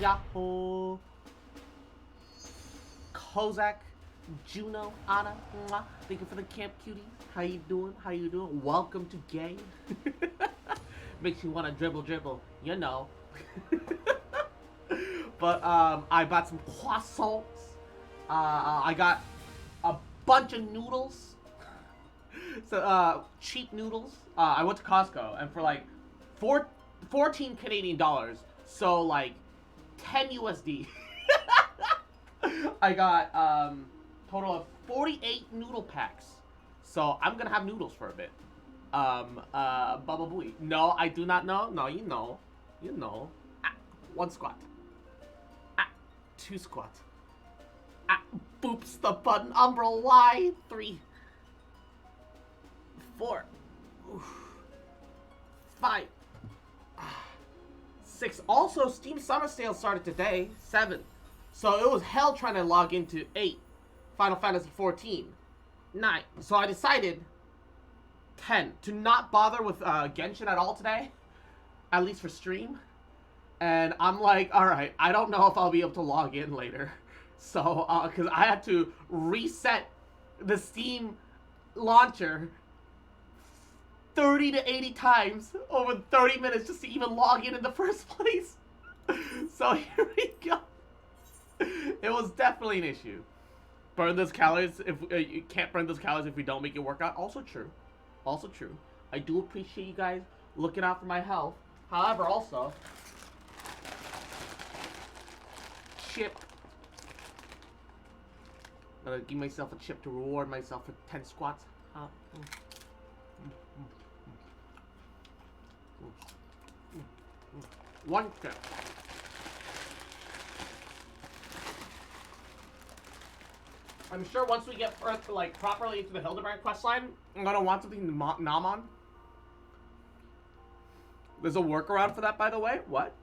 Yahoo! Kozak, Juno, Anna, mwah. Thank you for the camp cuties. How you doing? How you doing? Welcome to gay. Makes you want to dribble, dribble. You know. But I bought some croissants. I got a bunch of noodles. So cheap noodles. I went to Costco and for like 14 Canadian dollars, so like 10 USD. I got total of 48 noodle packs. So I'm gonna have noodles for a bit. Baba Booey. No, I do not know. No, you know. You know. Ah, 1 squat. Ah, 2 squat. Ah, boops the button. Umbral Y. 3. 4. Oof. 5. 6. Also, Steam Summer Sale started today. 7. So it was hell trying to log into 8. Final Fantasy 14. 9. So I decided 10 to not bother with Genshin at all today, at least for stream. And I'm like, all right, I don't know if I'll be able to log in later. So because I had to reset the Steam launcher 30 to 80 times over 30 minutes just to even log in the first place. So here we go. It was definitely an issue. Burn those calories if you can't burn those calories if we don't make it work out. Also true. Also true. I do appreciate you guys looking out for my health. However, also chip. I'm gonna give myself a chip to reward myself for 10 squats. 1 chip. I'm sure once we get like properly into the Hildebrand questline, I'm gonna want something to nom on. There's a workaround for that, by the way. What?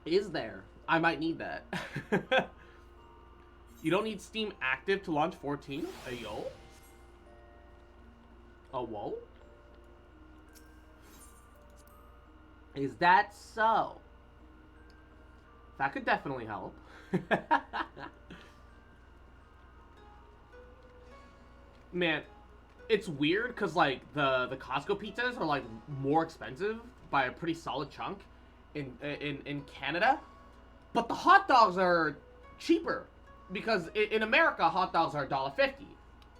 Is there? I might need that. You don't need Steam Active to launch 14? Ayo? Oh, whoa? Is that so? That could definitely help. Man, it's weird because like the Costco pizzas are like more expensive by a pretty solid chunk in Canada, but the hot dogs are cheaper because in America hot dogs are $1.50.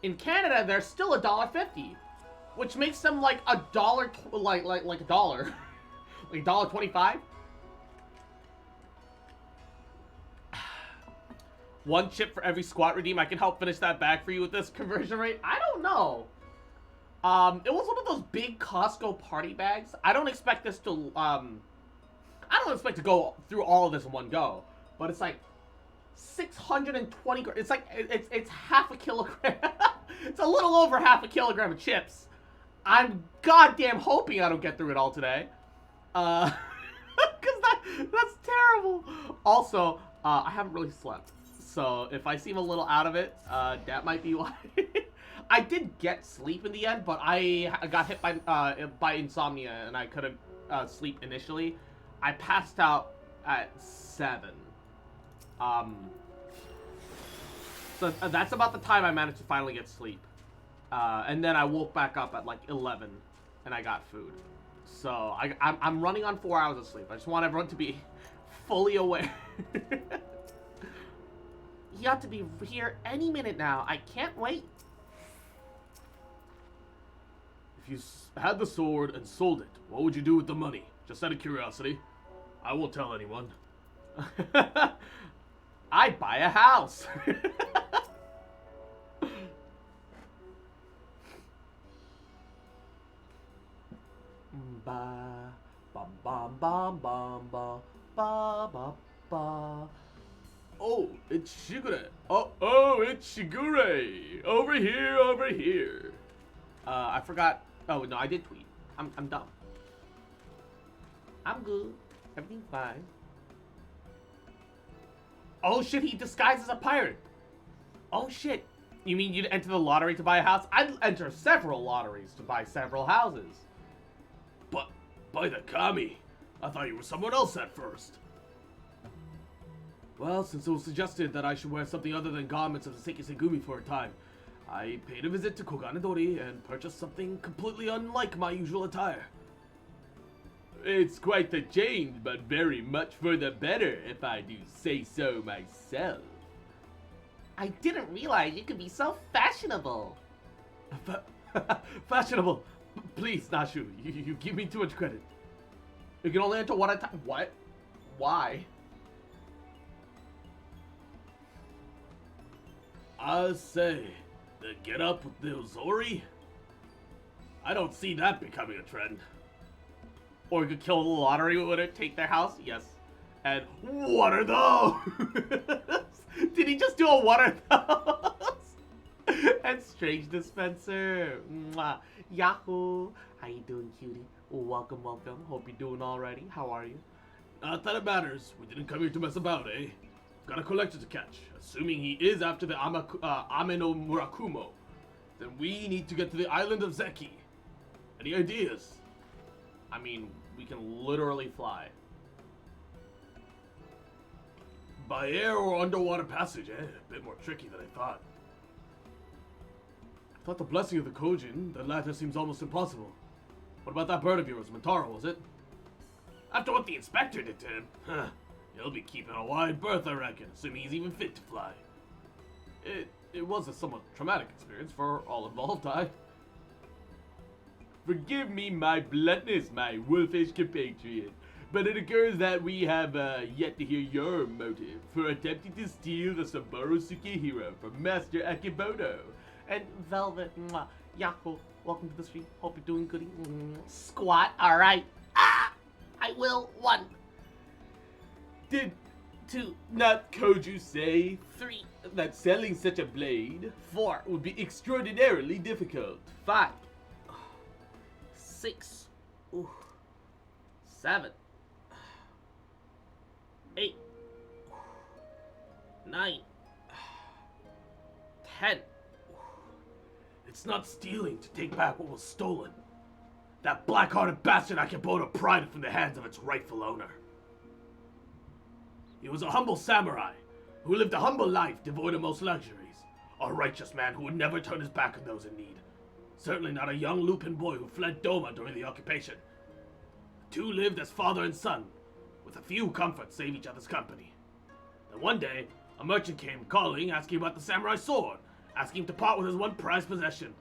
In Canada they're still $1.50, which makes them like a dollar, like a dollar, like $1.25. 1 chip for every squat redeem. I can help finish that bag for you with this conversion rate. I don't know. It was one of those big Costco party bags. I don't expect this to, I don't expect to go through all of this in one go. But it's like 620 grams. It's like, it's half a kilogram. It's a little over half a kilogram of chips. I'm goddamn hoping I don't get through it all today. Because that's terrible. Also, I haven't really slept. So if I seem a little out of it, that might be why. I did get sleep in the end, but I got hit by insomnia and I couldn't sleep initially. I passed out at 7. So that's about the time I managed to finally get sleep. And then I woke back up at like 11 and I got food. So I'm running on 4 hours of sleep. I just want everyone to be fully aware. You have to be here any minute now. I can't wait. If you had the sword and sold it, what would you do with the money? Just out of curiosity. I won't tell anyone. I'd buy a house. Ba bum bum bum bum ba ba ba ba. Oh, it's Shigure. Oh, it's Shigure. Over here, over here. I forgot. Oh, no, I did tweet. I'm dumb. I'm good. Everything's fine. Oh, shit, he disguised as a pirate. Oh, shit. You mean you'd enter the lottery to buy a house? I'd enter several lotteries to buy several houses. But by the kami, I thought you were someone else at first. Well, since it was suggested that I should wear something other than garments of the Seiki Segumi for a time, I paid a visit to Koganedori and purchased something completely unlike my usual attire. It's quite the change, but very much for the better, if I do say so myself. I didn't realize you could be so fashionable. Fashionable? Please, Nashu, you give me too much credit. You can only enter one at a time. What? Why? I say, the get up with the Ozori? I don't see that becoming a trend. Or you could kill the lottery winner, take their house? Yes. And what are those? Did he just do a what are those? And Strange Dispenser. Mwah. Yahoo. How you doing, cutie? Welcome, welcome. Hope you're doing alrighty. How are you? Not that it matters. We didn't come here to mess about, eh? Got a collector to catch. Assuming he is after the Ameno Murakumo, then we need to get to the island of Zeki. Any ideas? I mean, we can literally fly. By air or underwater passage, eh? A bit more tricky than I thought. I thought the blessing of the Kojin, the latter seems almost impossible. What about that bird of yours, Mantaro, was it? After what the inspector did to him, huh. He'll be keeping a wide berth, I reckon, assuming he's even fit to fly. It was a somewhat traumatic experience for all involved, Forgive me my bluntness, my wolfish compatriot, but it occurs that we have yet to hear your motive for attempting to steal the Saburo Sukihiro from Master Akebono. And Velvet, mwah, Yahoo, welcome to the stream. Hope you're doing goody. Squat, alright. Ah! I will. 1. Did 2 not Koju say 3 that selling such a blade 4 would be extraordinarily difficult? 5 6 ooh, 7 8 9 10 It's not stealing to take back what was stolen. That black-hearted bastard Akebono pried it from the hands of its rightful owner. He was a humble samurai who lived a humble life devoid of most luxuries. A righteous man who would never turn his back on those in need. Certainly not a young Lupin boy who fled Doma during the occupation. The two lived as father and son, with a few comforts save each other's company. Then one day, a merchant came calling, asking about the samurai sword, asking him to part with his one prized possession.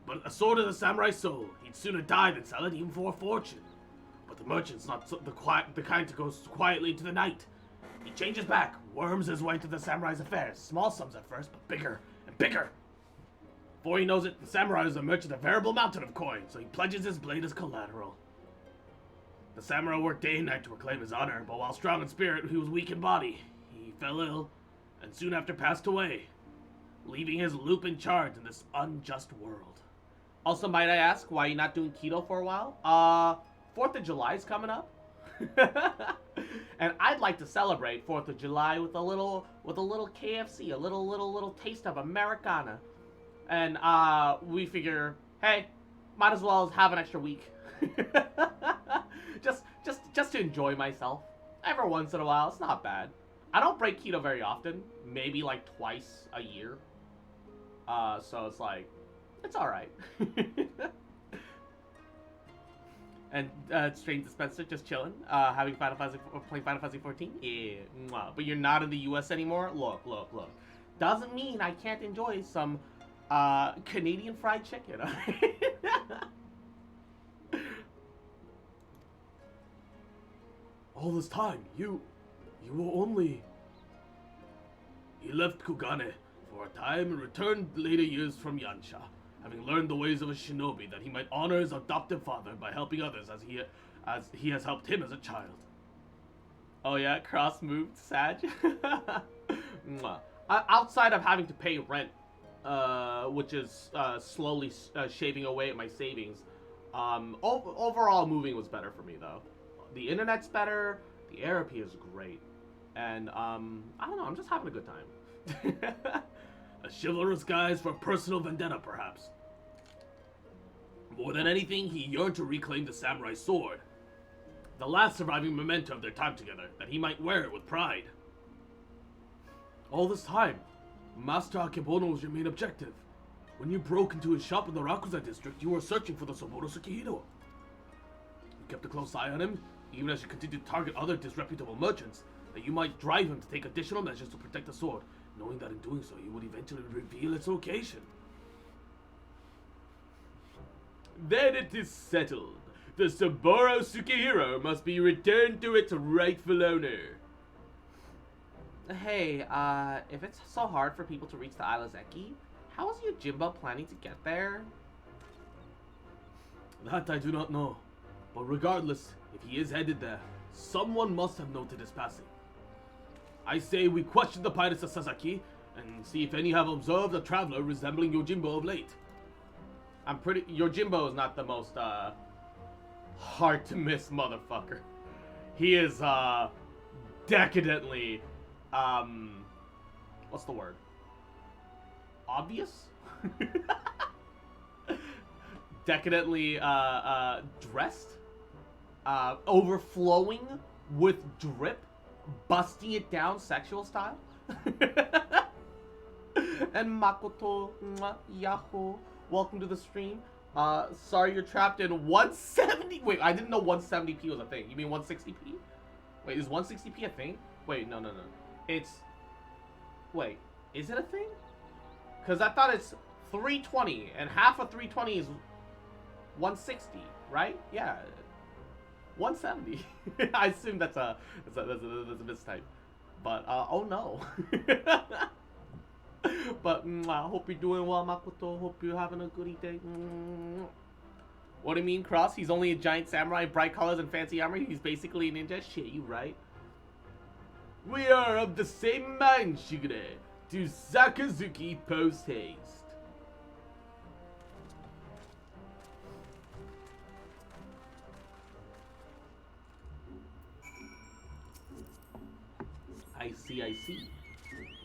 But a sword is a samurai's soul. He'd sooner die than sell it, even for a fortune. But the merchant's not the kind to go quietly into the night. He changes back, worms his way into the samurai's affairs. Small sums at first, but bigger and bigger. Before he knows it, the samurai is a merchant of a veritable mountain of coins, so he pledges his blade as collateral. The samurai worked day and night to reclaim his honor, but while strong in spirit, he was weak in body. He fell ill, and soon after passed away, leaving his loop in charge in this unjust world. Also, might I ask, why you're not doing keto for a while? 4th of July is coming up. And I'd like to celebrate 4th of July with a little KFC, a little taste of Americana. And we figure, hey, might as well have an extra week. just to enjoy myself. Every once in a while, it's not bad. I don't break keto very often, maybe like twice a year. So it's like, it's alright. And Strange Dispenser just chilling, playing Final Fantasy 14. Yeah, mwah. But you're not in the US anymore? Look. Doesn't mean I can't enjoy some Canadian fried chicken. All this time, you were only... He left Kugane for a time and returned later years from Yansha, having learned the ways of a shinobi that he might honor his adoptive father by helping others as he has helped him as a child. Oh yeah, cross-moved, Sag. Outside of having to pay rent, which is slowly shaving away at my savings, overall moving was better for me though. The internet's better, the ARP is great, and I don't know, I'm just having a good time. A chivalrous guise for personal vendetta, perhaps. More than anything, he yearned to reclaim the samurai sword, the last surviving memento of their time together, that he might wear it with pride. All this time, Master Akebono was your main objective. When you broke into his shop in the Rakuza district, you were searching for the Saburo Sukihiro. You kept a close eye on him, even as you continued to target other disreputable merchants, that you might drive him to take additional measures to protect the sword, knowing that in doing so, you would eventually reveal its location. Then it is settled. The Saburo Sukihiro must be returned to its rightful owner. Hey, if it's so hard for people to reach the Isle of Zeki, how is Yojimbo planning to get there? That I do not know. But regardless, if he is headed there, someone must have noted his passing. I say we question the pirates of Sasaki, and see if any have observed a traveler resembling Yojimbo of late. Yojimbo is not the most, hard to miss motherfucker. He is, decadently, what's the word? Obvious? Decadently, dressed? Overflowing with drip? Busting it down sexual style? And Makoto, Yahoo, welcome to the stream. Sorry you're trapped in 170. Wait, I didn't know 170p was a thing. You mean 160p? Wait, is 160p a thing? Wait, no. It's... Wait, is it a thing? Because I thought it's 320, and half of 320 is 160, right? Yeah. 170. I assume that's a mistype. But, oh no. But, I hope you're doing well, Makoto. Hope you're having a goody day. What do you mean, Cross? He's only a giant samurai, bright colors, and fancy armor? He's basically a ninja? Shit, you right. We are of the same mind, Shigure. To Sakazuki post-haste. I see.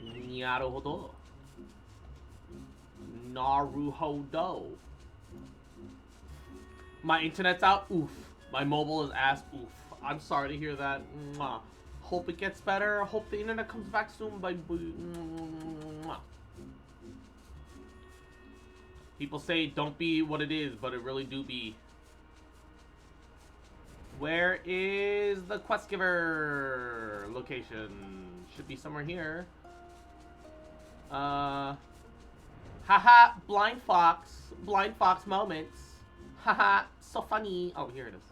Naruhodo. Naruhodo. My internet's out? Oof. My mobile is ass? Oof. I'm sorry to hear that. Mwah. Hope it gets better. Hope the internet comes back soon. Bye. Mwah. People say don't be what it is, but it really do be. Where is the quest giver location? Should be somewhere here. Haha, blind fox moments. Haha, so funny. Oh, here it is.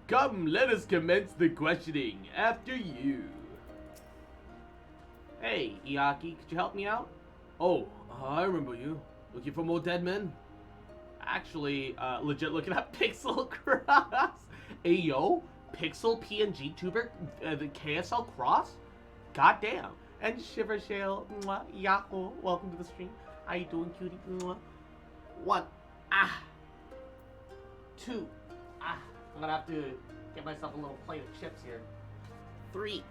Come, let us commence the questioning after you. Hey, Iaki, could you help me out? Oh, I remember you. Looking for more dead men? Actually, legit looking at Pixel Cross. Hey, yo, Pixel PNG tuber, the KSL Cross? Goddamn. And Shiver Shale, Yako, welcome to the stream. How you doing, cutie? 1, 2, I'm gonna have to get myself a little plate of chips here. 3,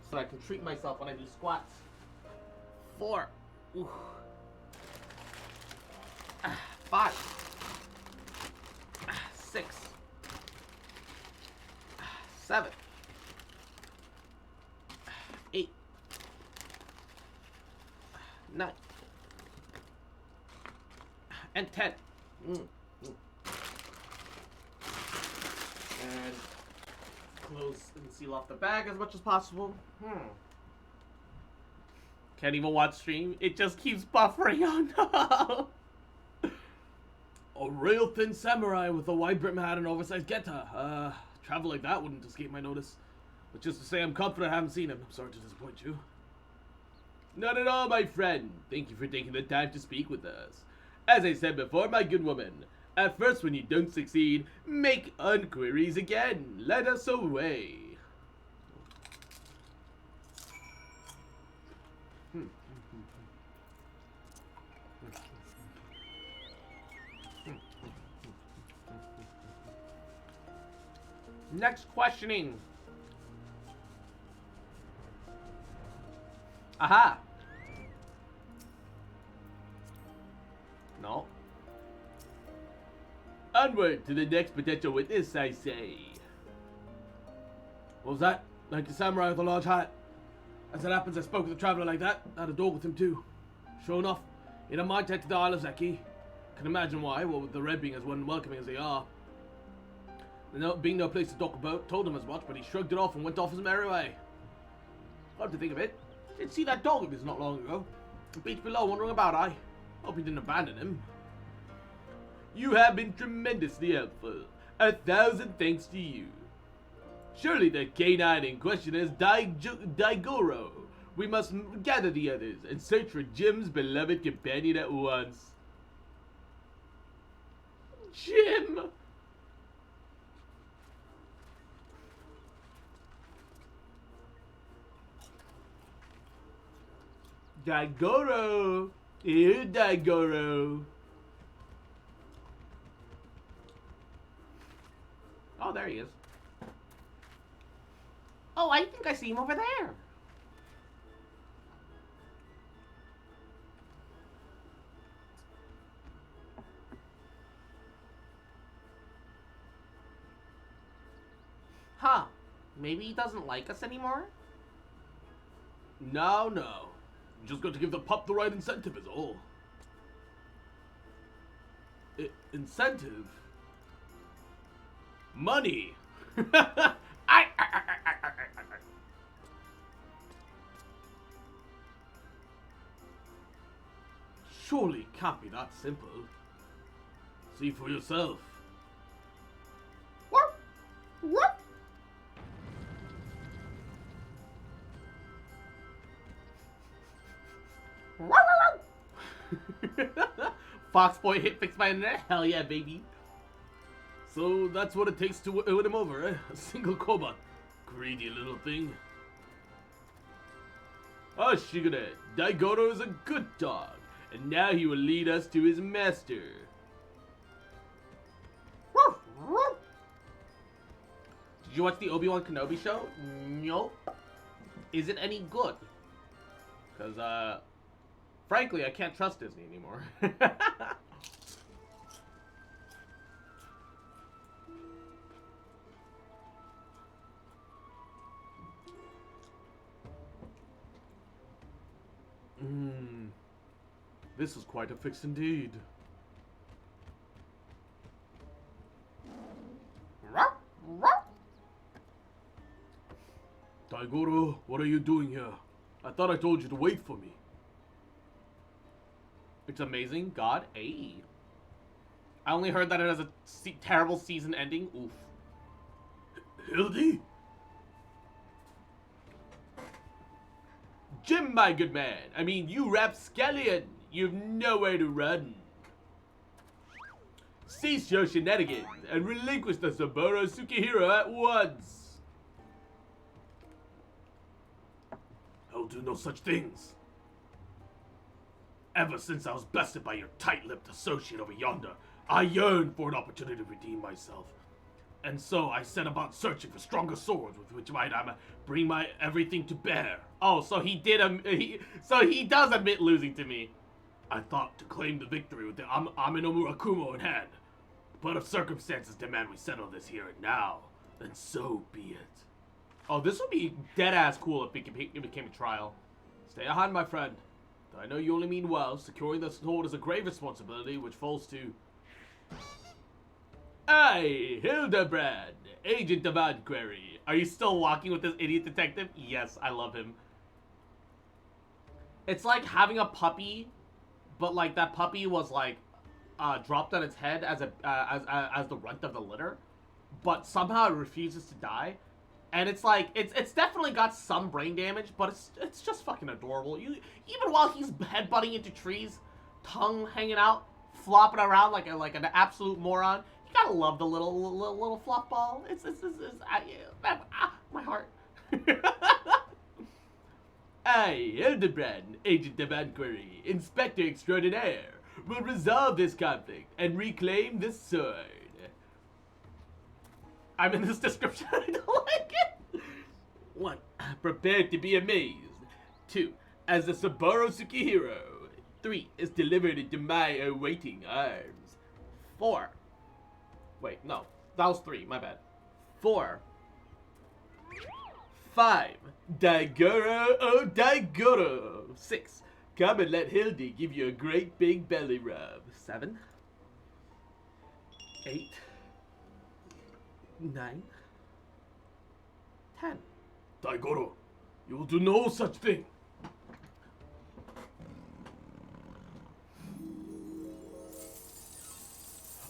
so I can treat myself when I do squats. 4, ooh. 5, 6, 7, 8, 9, and 10. And close and seal off the bag as much as possible. Can't even watch stream. It just keeps buffering. Oh no. A real thin samurai with a wide brim hat and oversized geta. Travel like that wouldn't escape my notice. But just to say I'm confident I haven't seen him. I'm sorry to disappoint you. Not at all, my friend. Thank you for taking the time to speak with us. As I said before, my good woman, at first when you don't succeed, make inquiries again. Let us away. Next questioning. Aha. No. Onward to the next potential witness, I say. What was that? Like the samurai with a large hat. As it happens, I spoke with a traveler like that. I had a dog with him too. Sure enough, he had a mind to the Isle of Zeki. Can imagine why, well, with the red being as unwelcoming as they are. There being no place to dock a boat, told him as much, but he shrugged it off and went off his merry way. Hard to think of it. Didn't see that dog of his not long ago. The beach below, wandering about, I hope he didn't abandon him. You have been tremendously helpful. 1,000 thanks to you. Surely the canine in question is Daigoro. We must gather the others and search for Jim's beloved companion at once. Jim! Daigoro! Here, Daigoro! Oh, there he is. Oh, I think I see him over there. Huh. Maybe he doesn't like us anymore? No. Just got to give the pup the right incentive is all. Incentive? Money! Surely it can't be that simple. See for yourself. Whoop! Whoop! Fox boy hit fixed by internet? Hell yeah, baby. So that's what it takes to win him over, eh? A single cobot. Greedy little thing. Oh, Shigure, Daigoro is a good dog, and now he will lead us to his master. Did you watch the Obi-Wan Kenobi show? Nope. Is it any good? Because, frankly, I can't trust Disney anymore. This is quite a fix indeed. Daigoro, what are you doing here? I thought I told you to wait for me. It's amazing. God, ay. I only heard that it has a terrible season ending. Oof. Hildy? Jim, my good man, I mean, you rapscallion, you've nowhere to run. Cease your shenanigans and relinquish the Saburo Tsukihiro at once. I'll do no such things. Ever since I was bested by your tight-lipped associate over yonder, I yearned for an opportunity to redeem myself. And so I set about searching for stronger swords with which I might bring my everything to bear. Oh, so he did so he does admit losing to me. I thought to claim the victory with the Amino Murakumo in hand. But if circumstances demand we settle this here and now, then so be it. Oh, this would be dead-ass cool if it became a trial. Stay on, my friend. Though I know you only mean well, securing the sword is a grave responsibility which falls to... I, Hildebrand, agent of Inquiry. Are you still walking with this idiot detective? Yes, I love him. It's like having a puppy, but like that puppy was like dropped on its head as the runt of the litter, but somehow it refuses to die. And it's like it's definitely got some brain damage, but it's just fucking adorable. Even while he's headbutting into trees, tongue hanging out, flopping around like an absolute moron. You gotta love the little fluff ball. It's my heart. I, Hildebrand, agent of Inquiry, inspector extraordinaire, will resolve this conflict and reclaim the sword. I'm in this description. I don't like it. 1. Prepare to be amazed. 2. As the Saburo Tsukihiro. 3. Is delivered into my awaiting arms. 4. Wait, no. That was 3. My bad. 4. 5. Daigoro, oh Daigoro. 6. Come and let Hildy give you a great big belly rub. 7. 8. 9. 10. Daigoro, you will do no such thing.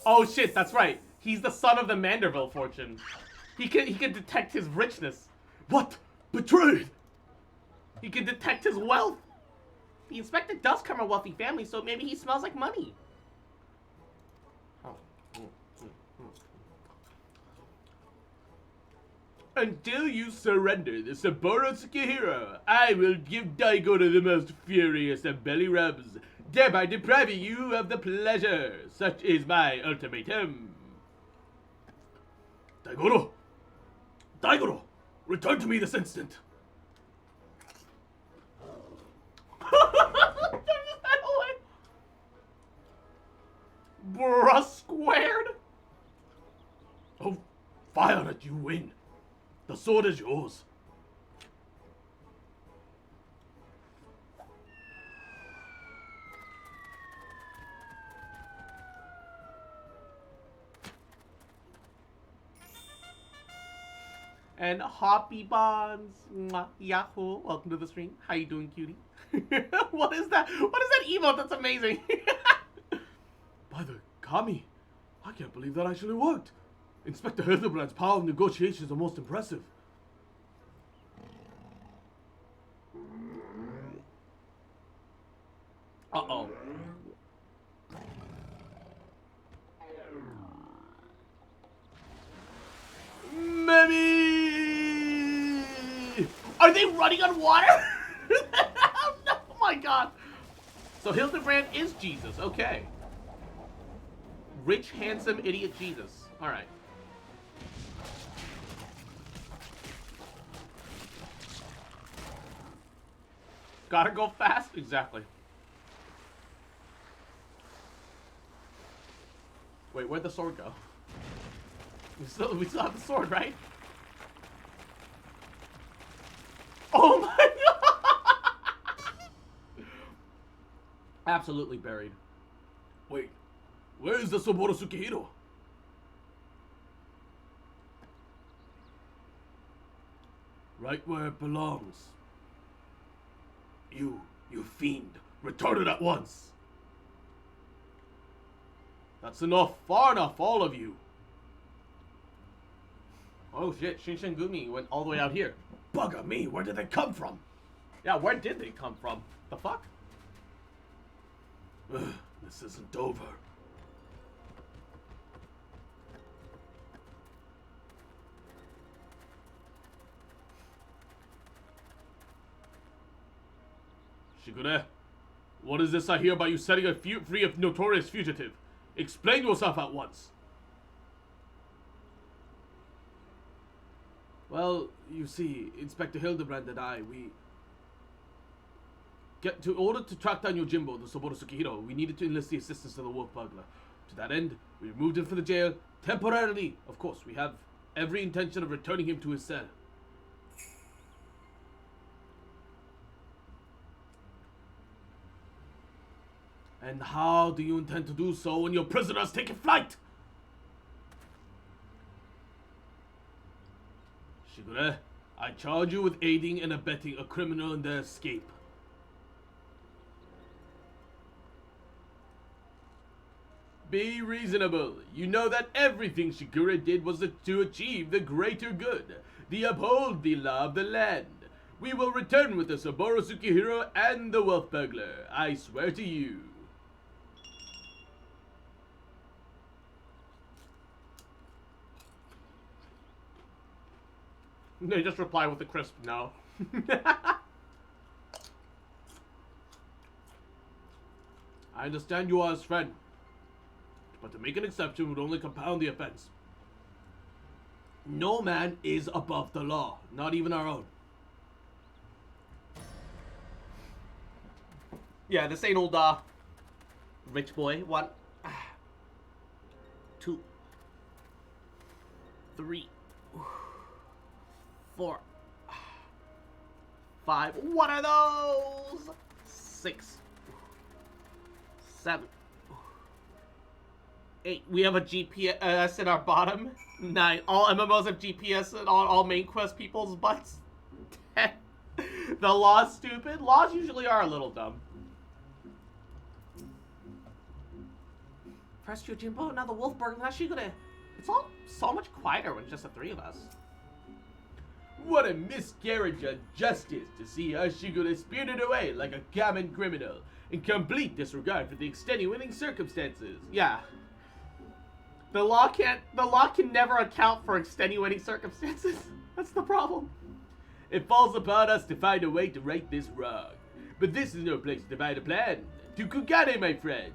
Oh shit, that's right. He's the son of the Manderville fortune. He can detect his richness. What? Betrayed? He can detect his wealth. The inspector does come from a wealthy family, so maybe he smells like money. Until you surrender the Saburo Tsukihiro, I will give Daigoro the most furious of belly rubs, thereby depriving you of the pleasure. Such is my ultimatum. Daigoro! Daigoro! Return to me this instant! Bruh squared? Oh, fire it, you win. The sword is yours. And Hoppy Bonds. Mwah, Yahoo. Welcome to the stream. How you doing, cutie? What is that? What is that emote? That's amazing. By the Kami, I can't believe that actually worked. Inspector Hildebrand's power of negotiation is most impressive. Uh-oh. Mammy! Are they running on water? Oh, no, oh my god. So Hildebrand is Jesus. Okay. Rich, handsome, idiot Jesus. Alright. Gotta go fast? Exactly. Wait, where'd the sword go? We still have the sword, right? Oh my god! Absolutely buried. Wait, where is the Saburo Tsukihiro? Right where it belongs. You fiend, return it at once! That's enough, far enough, all of you. Oh shit, Shinsengumi went all the way out here. Bugger me, where did they come from? Yeah, where did they come from? The fuck? Ugh, this isn't over. Shigure, what is this I hear about you setting a free a notorious fugitive? Explain yourself at once. Well, you see, Inspector Hildebrand and I, in order to track down Yojimbo, the Saburo Tsukihiro, we needed to enlist the assistance of the wolf burglar. To that end, we removed him from the jail, temporarily. Of course, we have every intention of returning him to his cell. And how do you intend to do so when your prisoner has taken flight? Shigure, I charge you with aiding and abetting a criminal in their escape. Be reasonable. You know that everything Shigure did was to achieve the greater good, the uphold the law of the land. We will return with the Saburo Tsukihiro and the wealth burglar. I swear to you. They just reply with a crisp no. I understand you are his friend, but to make an exception would only compound the offense. No man is above the law, not even our own. Yeah, this ain't old, rich boy. 1, 2, 3, 4, 5. What are those? 6. 7. 8. We have a GPS in our bottom. 9. All MMOs have GPS on all main quest people's butts. 10. The law's stupid. Laws usually are a little dumb. Press your Jimbo, now the Wolfberg, now Shigure. It's all so much quieter when it's just the 3 of us. What a miscarriage of justice to see Ashigure spirited away like a common criminal in complete disregard for the extenuating circumstances. Yeah. The law can never account for extenuating circumstances. That's the problem. It falls upon us to find a way to right this wrong. But this is no place to divide a plan. To Kugane, my friends.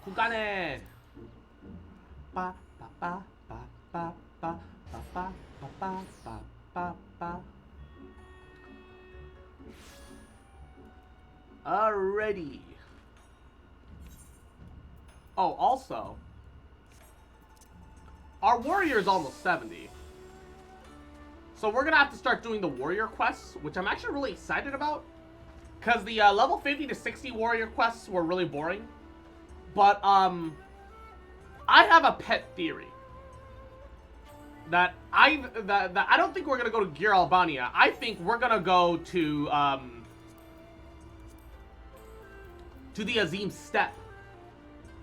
Kugane. Ba ba ba ba ba ba ba ba ba ba ba ba. Alrighty. Oh, also, our warrior is almost 70. So we're gonna have to start doing the warrior quests, which I'm actually really excited about. Because the level 50 to 60 warrior quests were really boring. But, I have a pet theory. That I don't think we're gonna go to Gear Albania. I think we're gonna go to the Azim Steppe.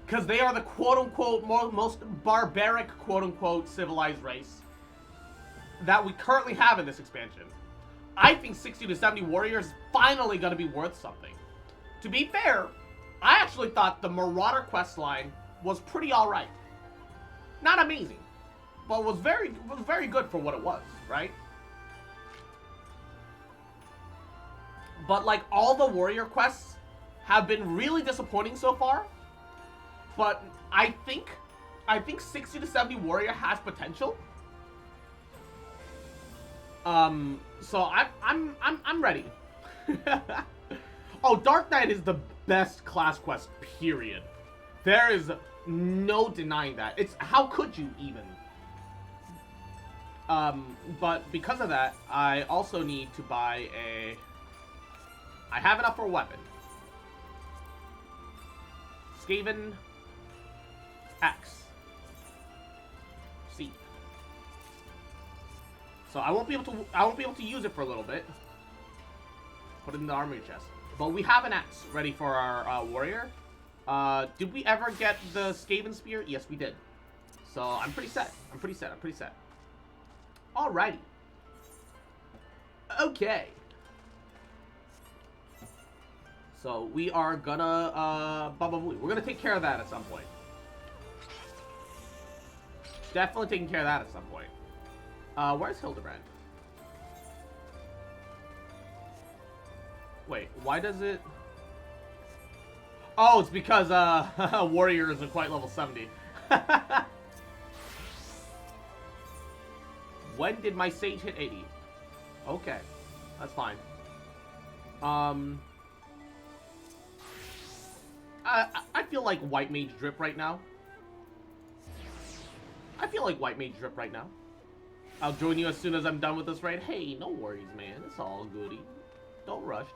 Because they are the quote-unquote most barbaric quote-unquote civilized race that we currently have in this expansion. I think 60 to 70 warriors is finally gonna be worth something. To be fair, I actually thought the Marauder questline was pretty alright. Not amazing, but was very good for what it was, right? But like all the warrior quests have been really disappointing so far. But I think 60 to 70 warrior has potential. So I'm ready. Oh, Dark Knight is the best class quest, period. There is no denying that. It's, how could you even? But because of that, I also need to buy I have enough for a weapon. Skaven X. C. So I won't be able to use it for a little bit. Put it in the armory chest. But we have an axe ready for our warrior. Did we ever get the Skaven Spear? Yes, we did. So I'm pretty set. I'm pretty set. Alrighty. Okay. So we are gonna, we're gonna take care of that at some point. Definitely taking care of that at some point. Where's Hildebrand? Wait, why does it... Oh, it's because, Warrior is quite level 70. When did my Sage hit 80? Okay, that's fine. I feel like White Mage Drip right now. I'll join you as soon as I'm done with this raid. Hey, no worries, man. It's all goody. Don't rush.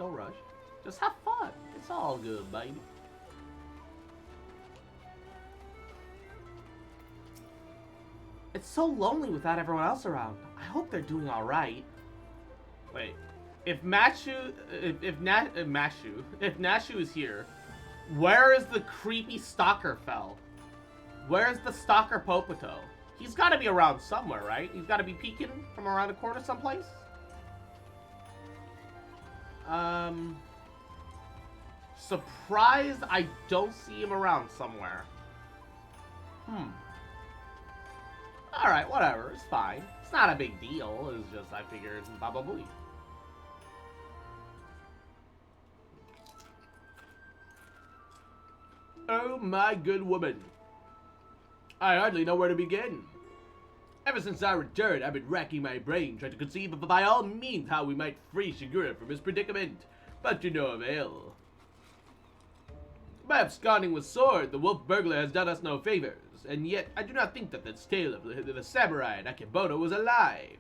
Just have fun. It's all good, baby. It's so lonely without everyone else around. I hope they're doing alright. Wait. If Nashu is here, where is the creepy stalker fell? Where's the stalker Popoto? He's gotta be around somewhere, right? He's gotta be peeking from around the corner someplace. Surprised I don't see him around somewhere. Alright, whatever. It's fine. It's not a big deal. It's just, I figured, Baba Booey. Oh my good woman. I hardly know where to begin. Ever since our return, I've been racking my brain trying to conceive of by all means how we might free Shigure from his predicament, but to no avail. By absconding with sword, the wolf burglar has done us no favors, and yet I do not think that this tale of the samurai in Akebono was a lie.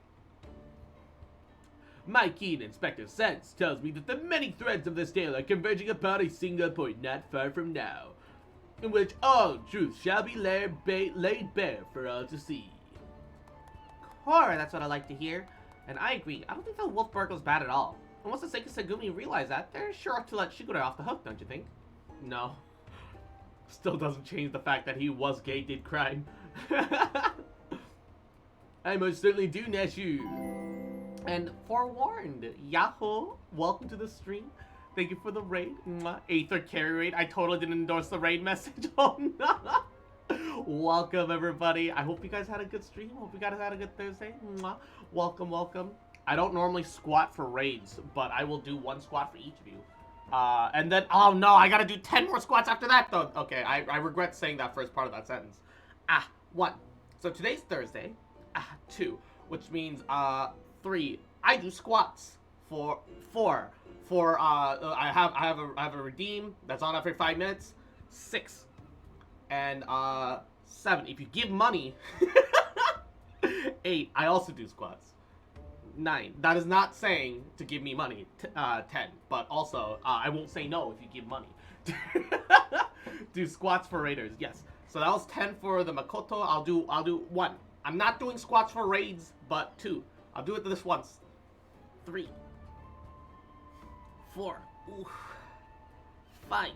My keen inspective sense tells me that the many threads of this tale are converging upon a single point not far from now, in which all truth shall be laid bare for all to see. Core, that's what I like to hear. And I agree, I don't think the wolf burglar's bad at all. And once the Seika Segumi realize that, they're sure to let Shigure off the hook, don't you think? No. Still doesn't change the fact that he was gay, did crime. I most certainly do, Nashu. And forewarned, Yahoo, welcome to the stream. Thank you for the raid. Mwah. Aether carry raid. I totally didn't endorse the raid message. Oh no. Welcome everybody. I hope you guys had a good stream. Hope you guys had a good Thursday. Mwah. Welcome, welcome. I don't normally squat for raids, but I will do one squat for each of you. And then, oh no, I gotta do 10 more squats after that though. Okay, I regret saying that first part of that sentence. 1. So today's Thursday. 2, which means, 3. I do squats. 4. I have a redeem that's on every 5 minutes. 6. And, 7. If you give money. 8. I also do squats. 9. That is not saying to give me money. 10. But also, I won't say no if you give money. Do squats for raiders. Yes. So that was 10 for the Makoto. I'll do 1. I'm not doing squats for raids, but 2. I'll do it this once. 3. 4. Ooh. 5.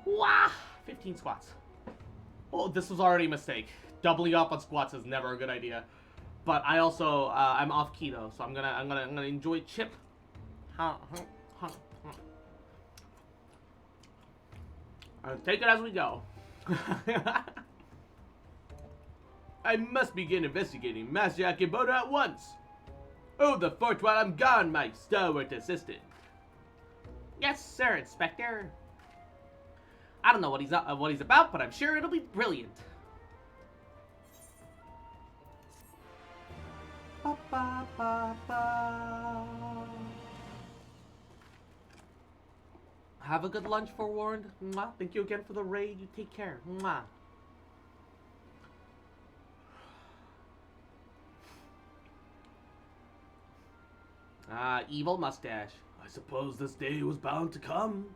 Wow. 15 squats. Oh, this was already a mistake. Doubling up on squats is never a good idea. But I also I'm off keto, so I'm gonna enjoy chip. I'll take it as we go. I must begin investigating Master Akebono at once. Oh, the fort while I'm gone, my stalwart assistant. Yes, sir, Inspector. I don't know what he's about, but I'm sure it'll be brilliant. Ba, ba, ba, ba. Have a good lunch, forewarned. Mwah. Thank you again for the raid. You take care. Mwah. Evil mustache. I suppose this day was bound to come.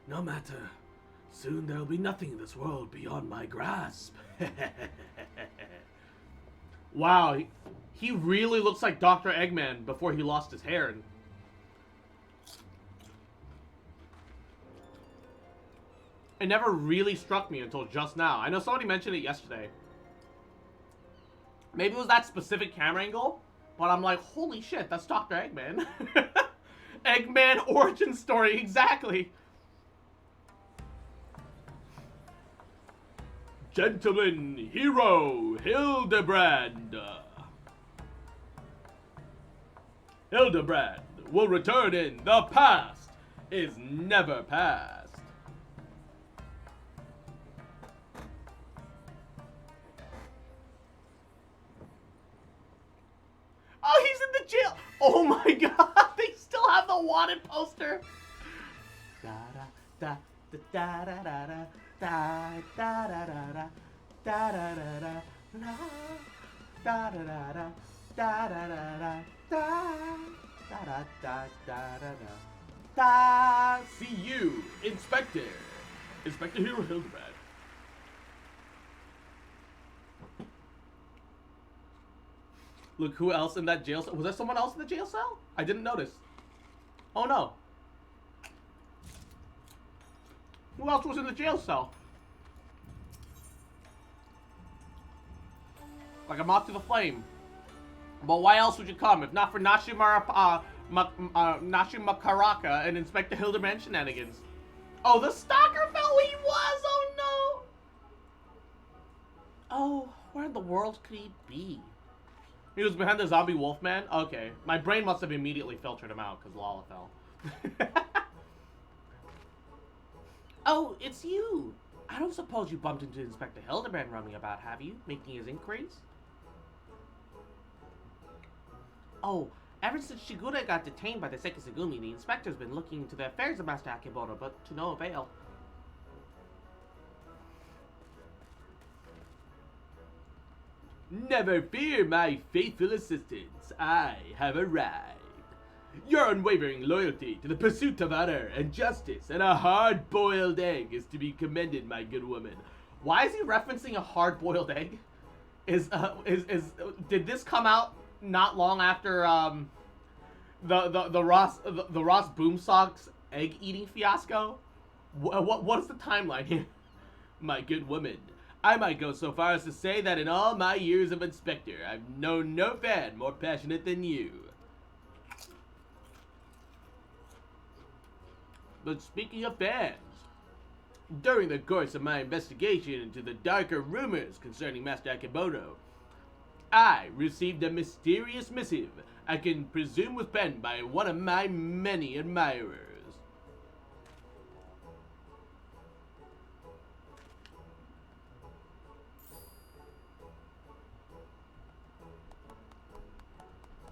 No matter. Soon there'll be nothing in this world beyond my grasp. Wow, he really looks like Dr. Eggman before he lost his hair. It never really struck me until just now. I know somebody mentioned it yesterday. Maybe it was that specific camera angle, but I'm like, holy shit, that's Dr. Eggman. Eggman origin story, exactly. Gentleman hero Hildebrand. Hildebrand will return in the past is never past. Oh, he's in the jail. Oh my god, they still have the wanted poster. Da da da da da da da. Da da da da da da da da da da da da da da da da da da da da. See you, Inspector Hero Hildebrand. Look, who else in that jail cell? Was there someone else in the jail cell? I didn't notice. Oh no. Who else was in the jail cell? Like a moth to the flame. But why else would you come if not for Nashimakaraka and Inspector Hildebrand shenanigans? Oh, the stalker fell. He was. Oh no. Oh, where in the world could he be? He was behind the zombie wolfman? Okay. My brain must have immediately filtered him out because Lala fell. Oh, it's you. I don't suppose you bumped into Inspector Hildebrand roaming about, have you? Making his inquiries? Oh, Ever since Shigure got detained by the Sekisagumi, the inspector's been looking into the affairs of Master Akebono, but to no avail. Never fear, my faithful assistants. I have arrived. Your unwavering loyalty to the pursuit of honor and justice and a hard-boiled egg is to be commended, my good woman. Why is he referencing a hard-boiled egg? Did this come out not long after the Ross Boomsock's egg eating fiasco? What's the timeline here? My good woman, I might go so far as to say that in all my years of inspector, I've known no fan more passionate than you. But speaking of fans, during the course of my investigation into the darker rumors concerning Master Akebono, I received a mysterious missive I can presume was penned by one of my many admirers.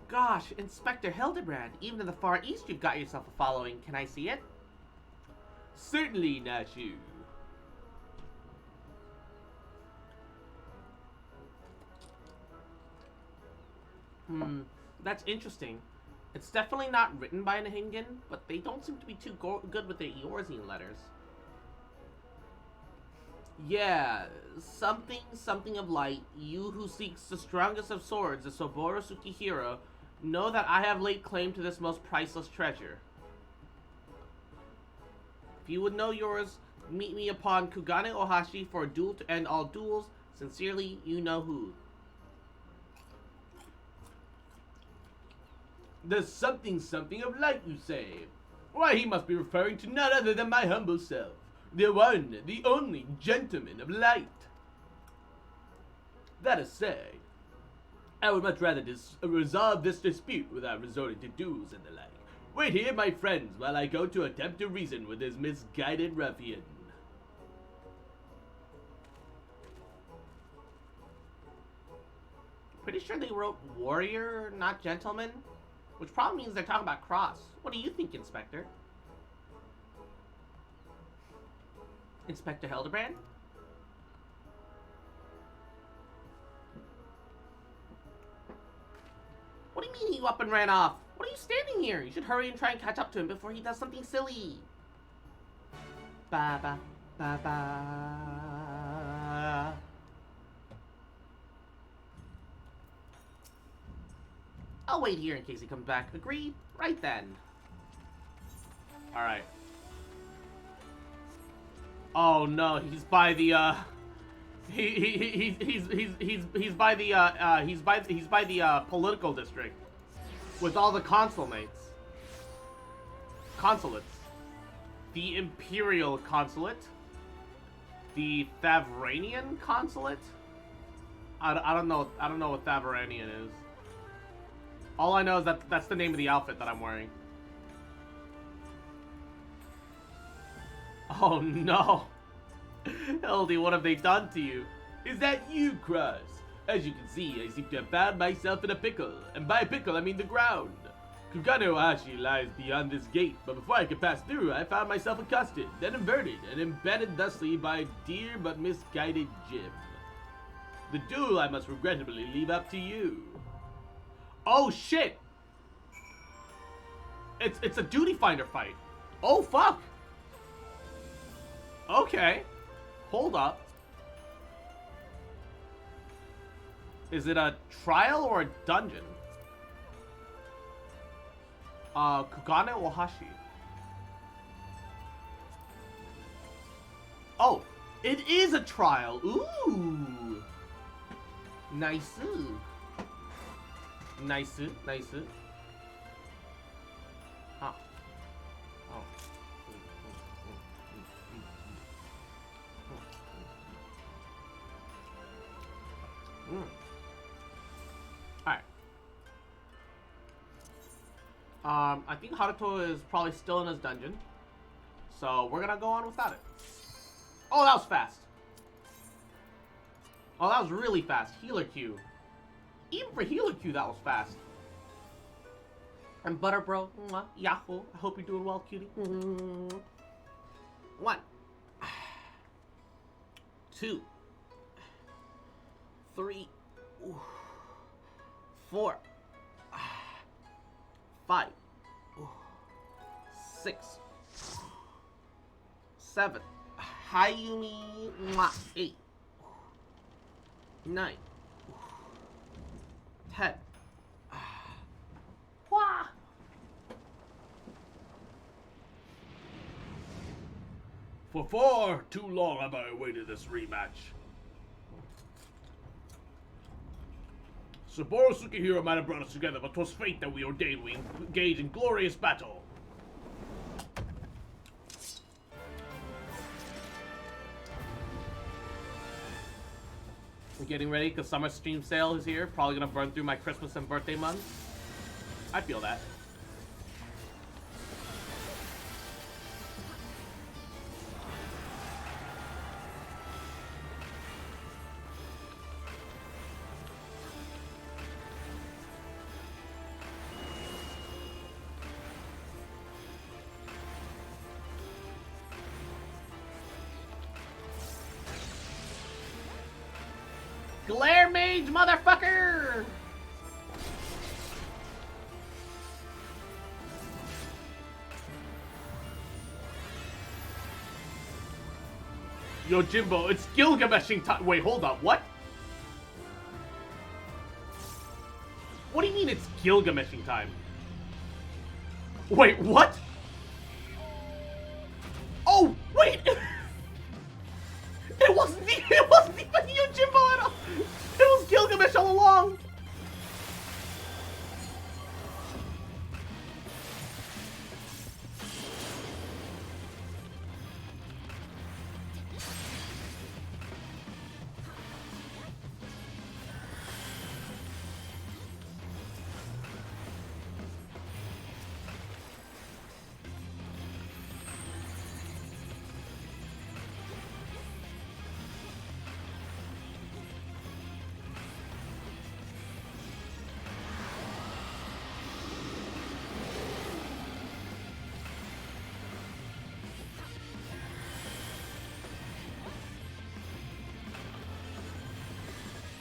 Gosh, Inspector Hildebrand, even in the Far East you've got yourself a following. Can I see it? Certainly, Nashu. That's interesting. It's definitely not written by Nihingen, but they don't seem to be too good with their Eorzean letters. Yeah, something of light. You who seeks the strongest of swords, the Soboro Tsukihiro, know that I have laid claim to this most priceless treasure. If you would know yours, meet me upon Kugane Ohashi for a duel to end all duels. Sincerely, you know who. The something of light, you say? Why, he must be referring to none other than my humble self, the one, the only gentleman of light. That aside, I would much rather resolve this dispute without resorting to duels and the like. Wait here, my friends, while I go to attempt to reason with this misguided ruffian. Pretty sure they wrote warrior, not gentleman. Which probably means they're talking about cross. What do you think, Inspector? Inspector Hildebrand? What do you mean he up and ran off? What are you standing here? You should hurry and try and catch up to him before he does something silly. Ba ba ba ba. I'll wait here in case he comes back. Agreed? Right then. Alright. Oh no, he's by the he's by the political district with all the consulates. The Imperial Consulate, the Thavranian Consulate. I don't know what Thavranian is. All I know is that that's the name of the outfit that I'm wearing. Oh no! Hildy, what have they done to you? Is that you, Cross? As you can see, I seem to have found myself in a pickle. And by pickle, I mean the ground. Kugane Ohashi lies beyond this gate, but before I could pass through, I found myself accosted, then inverted, and embedded thusly by dear but misguided Jim. The duel I must regrettably leave up to you. Oh shit! It's a duty finder fight. Oh fuck! Okay. Hold up. Is it a trial or a dungeon? Kugane Ohashi. Oh, it is a trial. Ooh. Nice. Nice. Huh. Oh. Alright. I think Haruto is probably still in his dungeon. So we're gonna go on without it. Oh, that was fast. Oh, that was really fast. Healer Q. Even for Healer Q, that was fast. And Butter Bro, mwah, Yahoo. I hope you're doing well, cutie. 1, 2, 3, 4, 5, 6, 7. Hi, Yumi. 8, 9, 10. Wah. For far too long have I awaited this rematch. Saburo Sukihiro might have brought us together, but 'twas fate that we ordained we engage in glorious battle. I'm getting ready because summer stream sale is here. Probably gonna burn through my Christmas and birthday month. I feel that. Glare Mage, motherfucker! Yo, Jimbo, it's Gilgameshing time. Wait, hold up. What? What do you mean it's Gilgameshing time? Wait, what? Oh, wait! It wasn't even Yojimbo at all! It was Gilgamesh all along!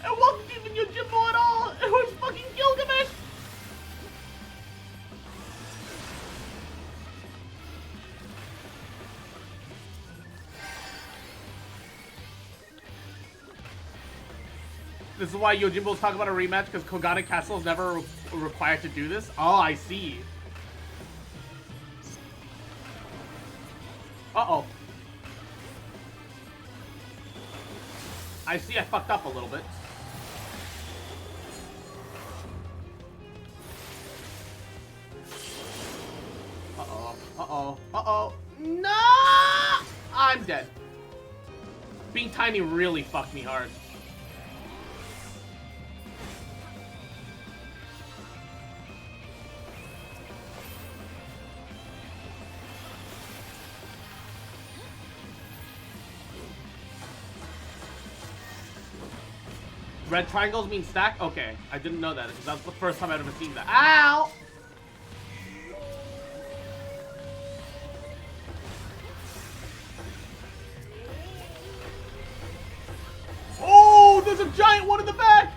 It wasn't even Yojimbo at all! It was fucking Gilgamesh! This is why Yojimbo's talking about a rematch, because Kogane Castle is never required to do this? Oh, I see. Uh-oh. I see I fucked up a little bit. Uh-oh. Uh-oh. Uh-oh. No! I'm dead. Being tiny really fucked me hard. Red triangles mean stack? Okay, I didn't know that because that's the first time I've ever seen that. Ow! Oh, there's a giant one in the back!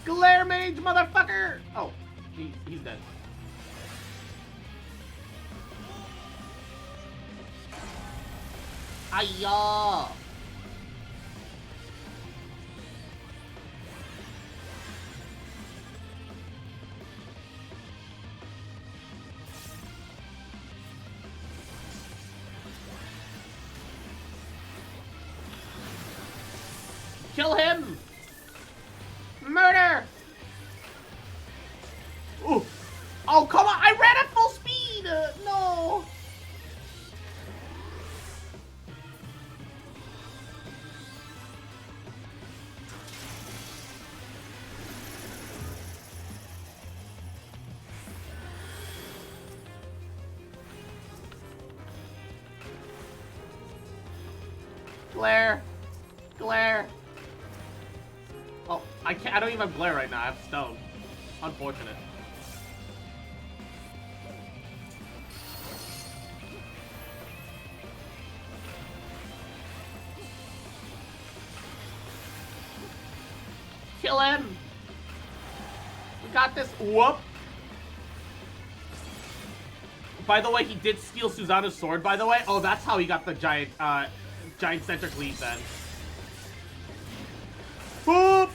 Glare Mage, motherfucker! Oh, he's dead. Hiya! Kill him! Murder! Ooh. Oh, come on! I ran at full speed! No! Glare. Glare. Oh, I can't. I don't even have glare right now. I have stone. Unfortunate. Kill him. We got this. Whoop. By the way, he did steal Susanna's sword, by the way. Oh, that's how he got the giant center cleave then. Boop!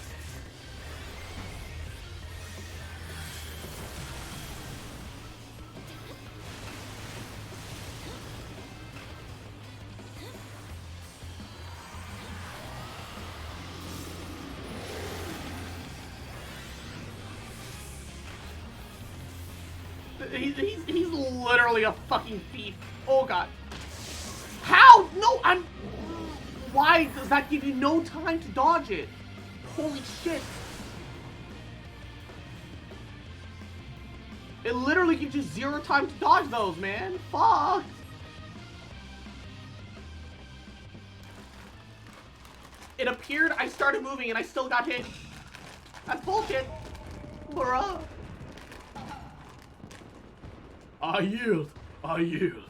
He's literally a fucking thief. Oh god. How? No, Why does that give you no time to dodge it? Holy shit. It literally gives you 0 time to dodge those, man. Fuck. It appeared, I started moving, and I still got hit. That's bullshit. Bruh. I yield. I yield.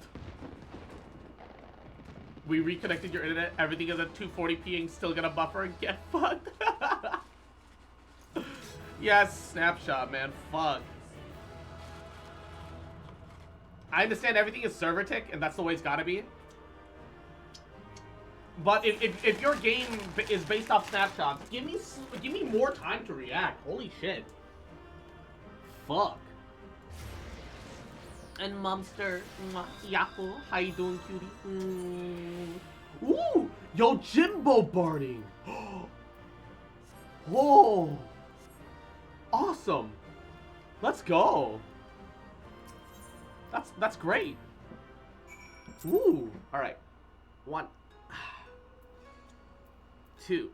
We reconnected your internet. Everything is at 240p and still gonna buffer and get fucked. Yes, snapshot, man. Fuck. I understand everything is server tick, and that's the way it's gotta be. But if your game is based off snapshots, give me more time to react. Holy shit. Fuck. And Momster, Yahoo, how you doing, cutie? Ooh, yo, Jimbo barding. Oh, awesome. Let's go. That's great. Ooh, all right. 1, 2.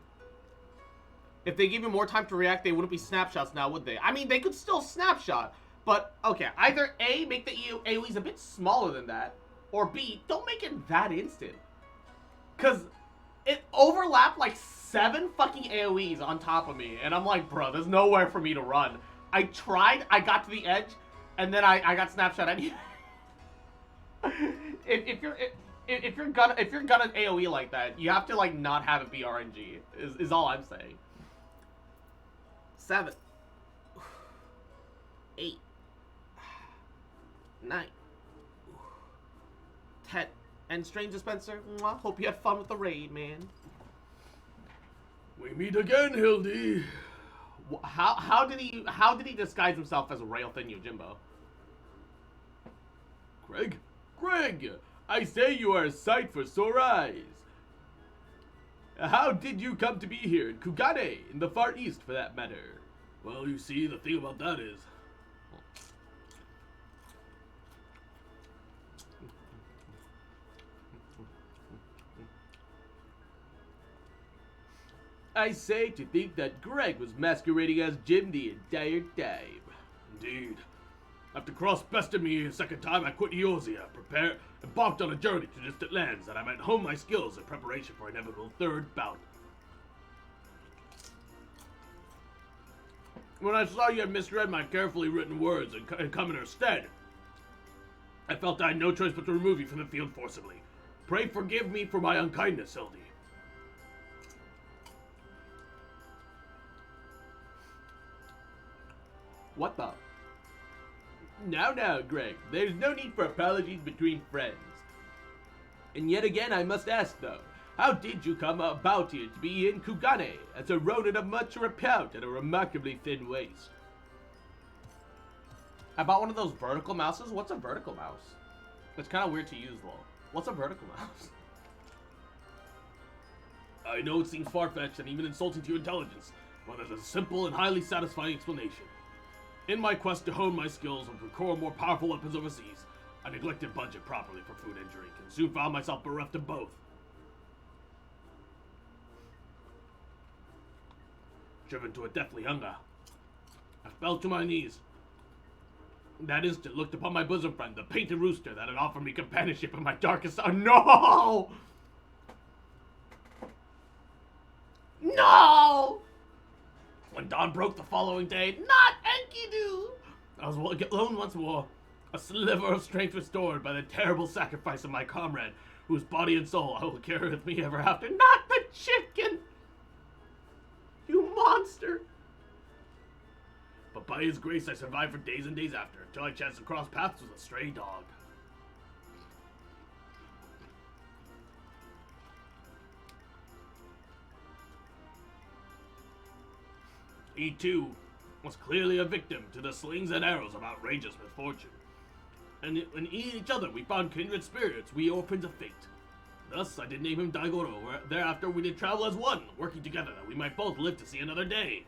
If they give you more time to react, they wouldn't be snapshots now, would they? I mean, they could still snapshot. But, okay, either A, make the AoEs a bit smaller than that, or B, don't make it that instant. Because it overlapped like 7 fucking AoEs on top of me, and I'm like, bro, there's nowhere for me to run. I tried, I got to the edge, and then I got snapshot anyway. if you're gonna AoE like that, you have to like not have it be RNG, is all I'm saying. 7. 8. 9. 10. And Strange Dispenser, mwah, hope you had fun with the raid, man. We meet again, Hildy. How did he disguise himself as a rail thin Yojimbo? Greg? Greg! I say you are a sight for sore eyes. How did you come to be here in Kugane, in the Far East for that matter? Well, you see, the thing about that is... I say to think that Greg was masquerading as Jim the entire time. Indeed. After Cross bested me a second time, I quit Eosia, embarked on a journey to distant lands that I might hone my skills in preparation for an inevitable third bout. When I saw you had misread my carefully written words and come in her stead, I felt I had no choice but to remove you from the field forcibly. Pray forgive me for my unkindness, Hildy. What the? Now, Greg, there's no need for apologies between friends. And yet again, I must ask, though, how did you come about here to be in Kugane, as a ronin of much repute and a remarkably thin waist? I bought one of those vertical mouses. What's a vertical mouse? It's kind of weird to use, though. What's a vertical mouse? I know it seems far-fetched and even insulting to your intelligence, but there's a simple and highly satisfying explanation. In my quest to hone my skills and procure more powerful weapons overseas, I neglected budget properly for food and drink, and soon found myself bereft of both. Driven to a deathly hunger, I fell to my knees. That instant looked upon my bosom friend, the painted rooster that had offered me companionship in my darkest hour. No! No! When dawn broke the following day, Not Enkidu! I was alone once more, a sliver of strength restored by the terrible sacrifice of my comrade, whose body and soul I will carry with me ever after. Not the chicken! You monster! But by his grace, I survived for days and days after, until I chanced to cross paths with a stray dog. He, too, was clearly a victim to the slings and arrows of outrageous misfortune. And in each other we found kindred spirits, we orphans of fate. Thus, I did name him Daigoro, where thereafter we did travel as one, working together that we might both live to see another day.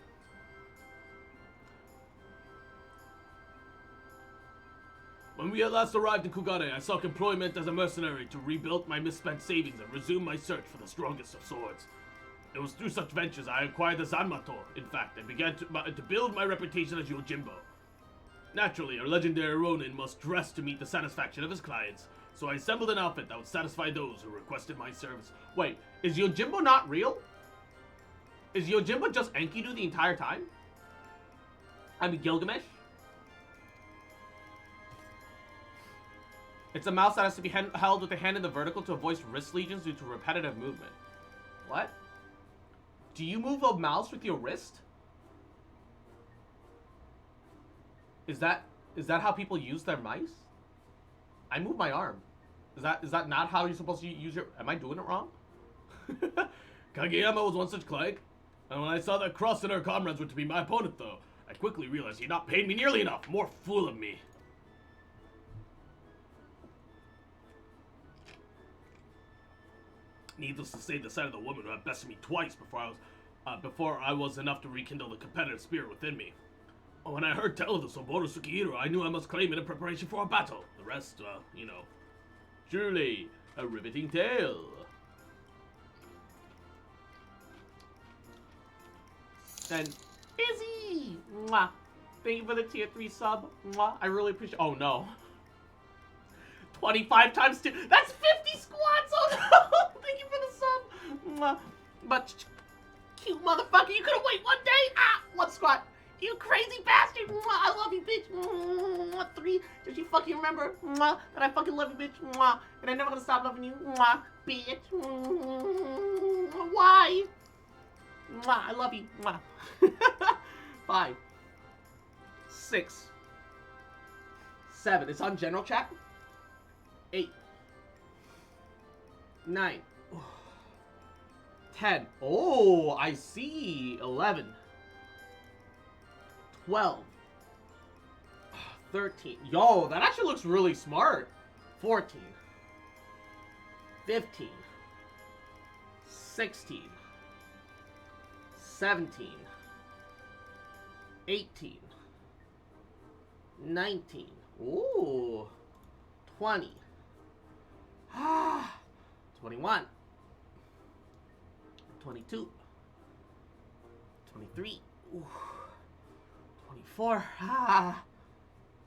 When we at last arrived in Kugane, I sought employment as a mercenary to rebuild my misspent savings and resume my search for the strongest of swords. It was through such ventures I acquired the Zanmato, in fact, and began to build my reputation as Yojimbo. Naturally, a legendary Ronin must dress to meet the satisfaction of his clients, so I assembled an outfit that would satisfy those who requested my service. Wait, is Yojimbo not real? Is Yojimbo just Enkidu the entire time? I mean, Gilgamesh? It's a mouse that has to be held with the hand in the vertical to avoid wrist lesions due to repetitive movement. What? Do you move a mouse with your wrist? Is that how people use their mice? I move my arm. Is that not how you're supposed to use your... Am I doing it wrong? Kageyama was one such client, and when I saw that Cross and her comrades were to be my opponent, though, I quickly realized he had not paid me nearly enough. More fool of me. Needless to say, the sight of the woman who had bested me twice before I was enough to rekindle the competitive spirit within me. When I heard tell of the Soboro Tsukihiro, I knew I must claim it in preparation for a battle. The rest, you know. Truly, a riveting tale. And Izzy! Mwah. Thank you for the tier 3 sub. Mwah. I really appreciate... Oh, no. 25 times 2. That's 50 squats! Oh, no! Thank you for the sub. Mwah. But, cute motherfucker, you could've waited one day? Ah! One squat. You crazy bastard! Mwah. I love you, bitch. Mwah. 3. Did you fucking remember? Mwah. That I fucking love you, bitch. Mwah. And I'm never gonna stop loving you. Mwah. Bitch. Mwah. Why? Mwah. I love you. Mwah. 5. 6. 7. It's on general chat. 8. 9. 10. Oh, I see. 11. 12. 13. Yo, that actually looks really smart. 14. 15. 16. 17. 18. 19. Ooh. 20. 21. 22. 23. Ooh. 24.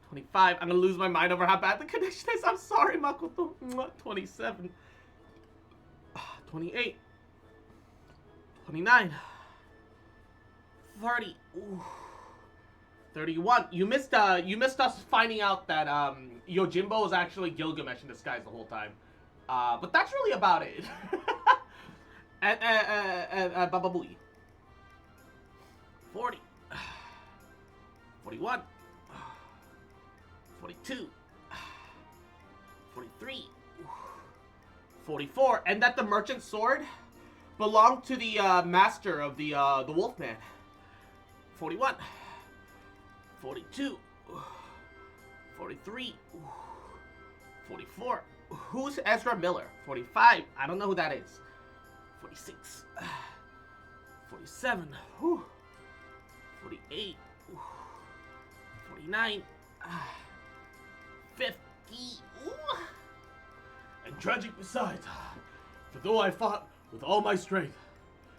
25. I'm gonna lose my mind over how bad the connection is. I'm sorry, Makoto. 27. 28. 29. 30. Ooh. 31. You missed us finding out that Yojimbo is actually Gilgamesh in disguise the whole time. But that's really about it. and Baba Booey. 40. 41. 42. 43. 44. And that the merchant sword belonged to the master of the Wolfman. 41. 42. 43. 44. Who's Ezra Miller? 45. I don't know who that is. 46. 47. 48. 49. 50. And tragic besides, for though I fought with all my strength,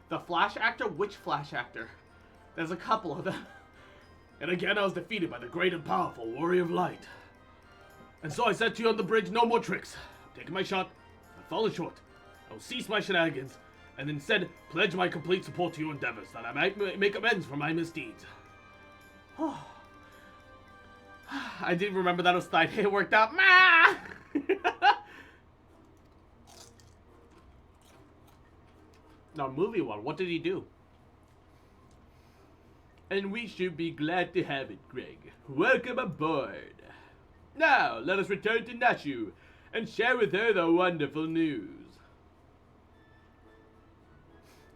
The Flash actor? Which Flash actor? There's a couple of them. and again I was defeated by the great and powerful Warrior of Light. And so I said to you on the bridge, no more tricks. I've taken my shot, I've fallen short. I will cease my shenanigans, and instead pledge my complete support to your endeavors, that I might make amends for my misdeeds. I didn't remember that it was Thigh Day. It worked out. Ma! No, movie one. What did he do? And we should be glad to have it, Greg. Welcome aboard. Now, let us return to Nashu and share with her the wonderful news.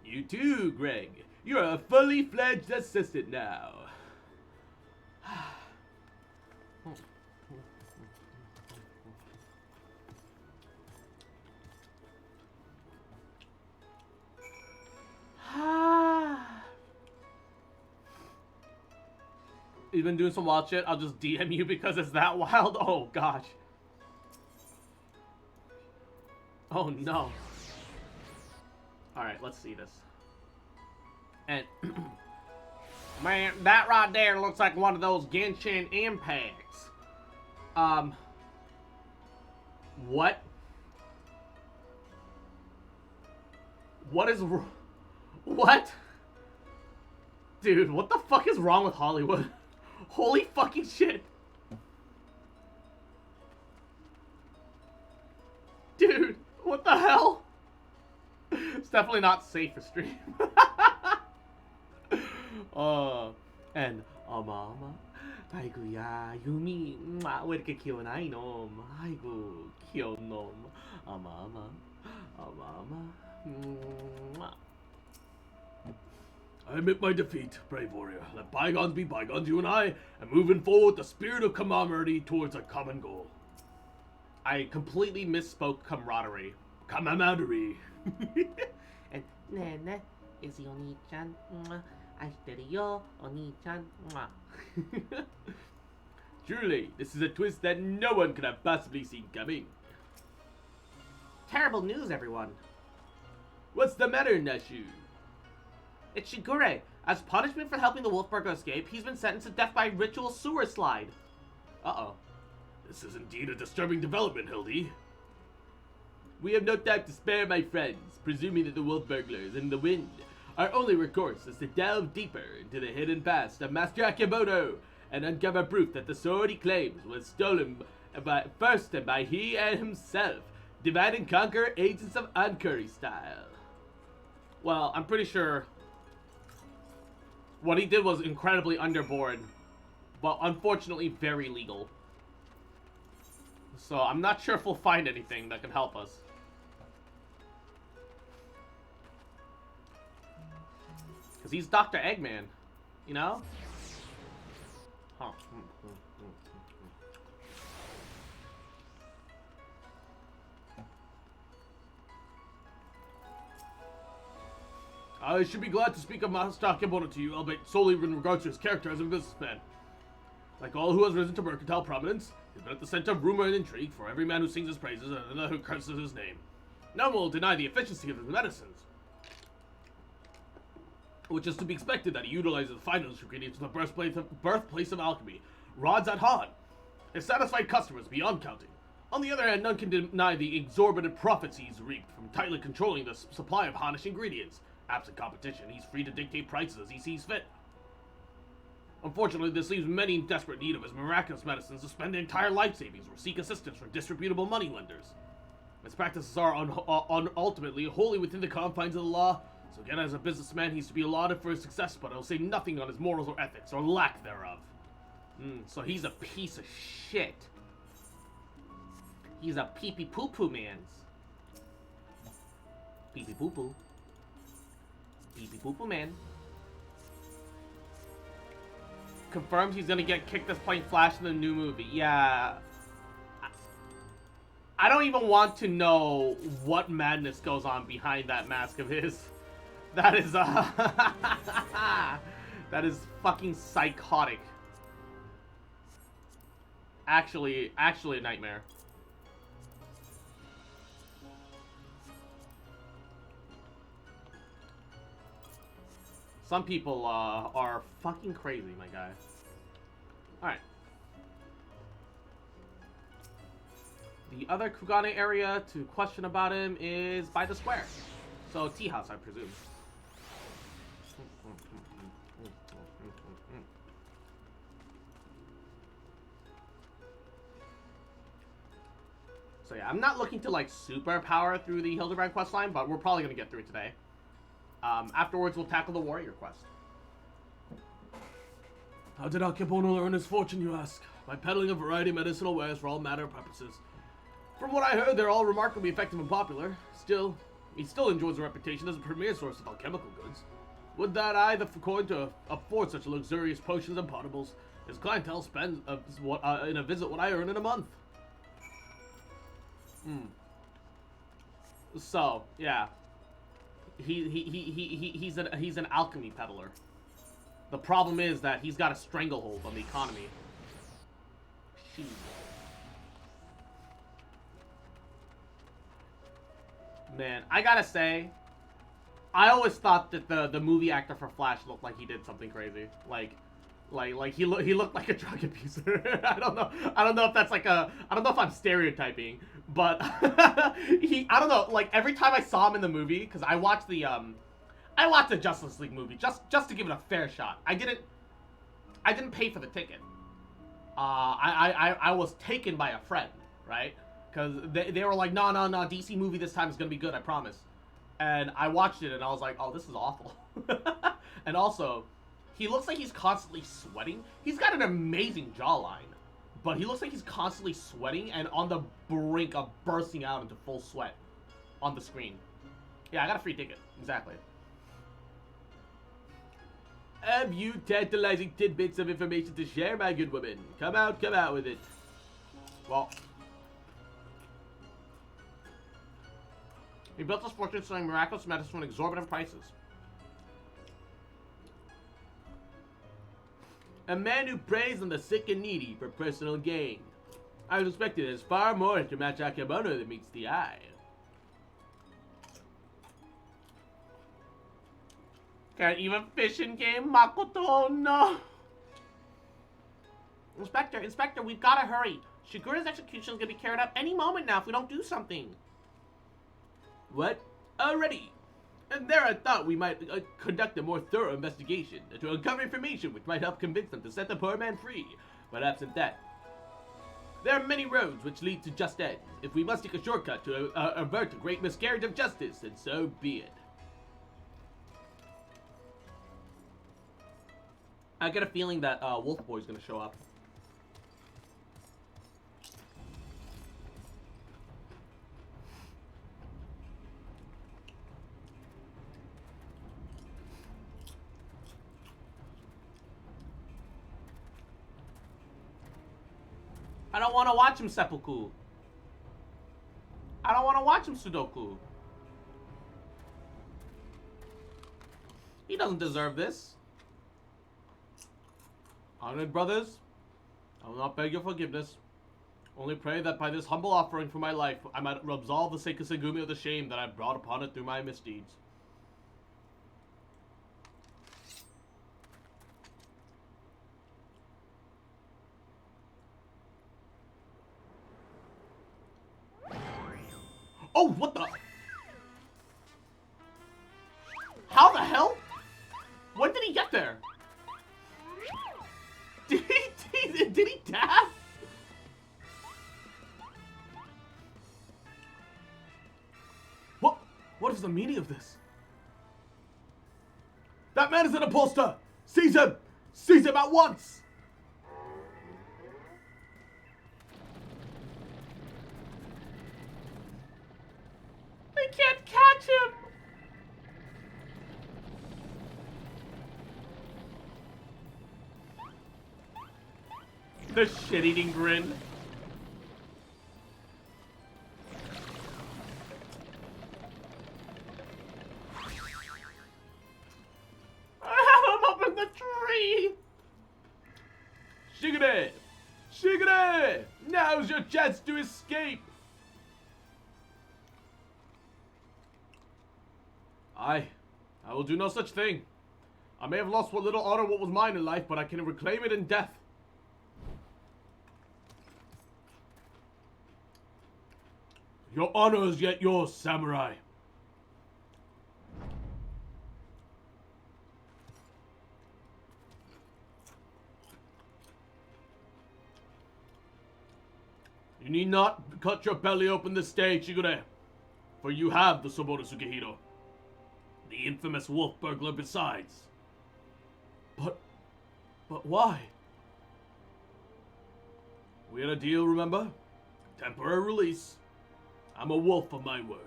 You too, Greg. You're a fully fledged assistant now. You've been doing some wild shit. I'll just DM you because it's that wild. Oh gosh. Oh no. Alright, let's see this. And man, that right there looks like one of those Genshin impacts. What? What is what? Dude, what the fuck is wrong with Hollywood? Holy fucking shit. Dude, what the hell? It's definitely not safe for stream. And mama, 아이고 야 유미, 왜 이렇게 귀여우나 이놈. 아이고 귀여운 놈. mama. I admit my defeat, brave warrior. Let bygones be bygones, you and I, and moving forward the spirit of camaraderie towards a common goal. I completely misspoke camaraderie. Camaraderie. And 네네, 이지 오니짱, 아시테리요, 오니짱. Truly, this is a twist that no one could have possibly seen coming. Terrible news, everyone. What's the matter, Nashu? It's Shigure. As punishment for helping the Wolfburger escape, he's been sentenced to death by ritual sewer slide. Uh-oh. This is indeed a disturbing development, Hildy. We have no time to spare, my friends, presuming that the wolf burglars in the wind. Our only recourse is to delve deeper into the hidden past of Master Akebono and uncover proof that the sword he claims was stolen by he and himself. Divide and conquer agents of Ankuri style. Well, I'm pretty sure what he did was incredibly underboard, but unfortunately very legal. So I'm not sure if we'll find anything that can help us. Because he's Dr. Eggman, you know? Huh. I should be glad to speak of Master Akebono to you, albeit solely in regards to his character as a businessman. Like all who has risen to mercantile prominence, he's been at the center of rumor and intrigue for every man who sings his praises and another who curses his name. None will deny the efficiency of his medicines, which is to be expected that he utilizes the finest ingredients of the birthplace of alchemy, rods at Han. His satisfied customers beyond counting. On the other hand, none can deny the exorbitant profits he's reaped from tightly controlling the supply of Hanish ingredients. Absent competition, he's free to dictate prices as he sees fit. Unfortunately, this leaves many in desperate need of his miraculous medicines to spend their entire life savings or seek assistance from disreputable moneylenders. His practices are ultimately wholly within the confines of the law, so again, as a businessman, he's to be lauded for his success, but I'll say nothing on his morals or ethics, or lack thereof. So he's a piece of shit. He's a pee-pee-poo-poo mans. Pee-pee-poo-poo. Pee-pee-poo-poo man. Confirmed he's gonna get kicked as playing Flash in the new movie. Yeah. I don't even want to know what madness goes on behind that mask of his. That is, that is fucking psychotic. Actually a nightmare. Some people are fucking crazy, my guy. Alright. The other Kugane area to question about him is by the square. So, tea house, I presume. So yeah, I'm not looking to like super power through the Hildebrand questline, but we're probably gonna get through it today. Afterwards, we'll tackle the warrior quest. How did Akebono earn his fortune, you ask? By peddling a variety of medicinal wares for all manner of purposes. From what I heard, they're all remarkably effective and popular. Still, he still enjoys a reputation as a premier source of alchemical goods. Would that I, the coin to afford such luxurious potions and potables, his clientele spends in a visit what I earn in a month. So yeah, he's an alchemy peddler. The problem is that he's got a stranglehold on the economy. Jeez. Man, I gotta say, I always thought that the movie actor for Flash looked like he did something crazy. Like he looked like a drug abuser. I don't know if that's like I don't know if I'm stereotyping, but I don't know, like every time I saw him in the movie, because I watched the Justice League movie just to give it a fair shot. I didn't pay for the ticket. I was taken by a friend, right? Because they were like, no, DC movie this time is gonna be good, I promise. And I watched it and I was like, oh, this is awful. And also, he looks like he's constantly sweating. He's got an amazing jawline, but he looks like he's constantly sweating and on the brink of bursting out into full sweat on the screen. Yeah, I got a free ticket. Exactly. Have you tantalizing tidbits of information to share, my good woman? Come out with it. Well, he built his fortune selling miraculous medicine at exorbitant prices. A man who preys on the sick and needy for personal gain. I was expecting there's far more to match Akebono than meets the eye. Can't even fish in game, Makoto, no! Inspector, we've gotta hurry. Shigura's execution is gonna be carried out any moment now if we don't do something. What? Already? And there I thought we might conduct a more thorough investigation to uncover information which might help convince them to set the poor man free. But absent that, there are many roads which lead to just ends. If we must take a shortcut to avert a great miscarriage of justice, then so be it. I get a feeling that Wolf Boy's gonna show up. I don't want to watch him seppuku. I don't want to watch him sudoku. He doesn't deserve this. Honored brothers, I will not beg your forgiveness. Only pray that by this humble offering for my life, I might absolve the Seikisegumi of the shame that I brought upon it through my misdeeds. Oh, what the? How the hell? When did he get there? Did he dab? What is the meaning of this? That man is an imposter! Seize him! Seize him at once! I can't catch him! The shit-eating grin. I have him up in the tree! Shigure! Shigure! Now's your chance to escape! I will do no such thing. I may have lost what little honor what was mine in life, but I can reclaim it in death. Your honor is yet yours, samurai. You need not cut your belly open this day, Shigure, for you have the Soboro Sukehiro, the infamous wolf burglar besides. But why? We had a deal, remember? Temporary release. I'm a wolf of my word.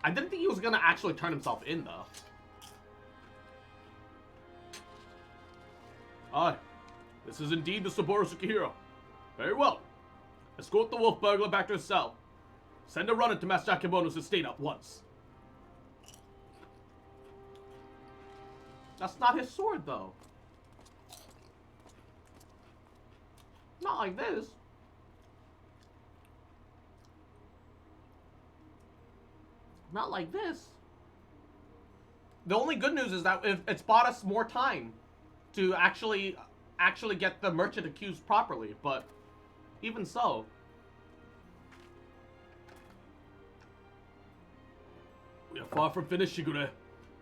I didn't think he was gonna actually turn himself in, though. Aye, this is indeed the Saburo Sukihiro. Very well. Escort the wolf burglar back to his cell. Send a runner to Master Akebono's estate at once. That's not his sword, though. Not like this. Not like this. The only good news is that it's bought us more time to actually get the merchant accused properly, but even so. We are far from finished, Shigure.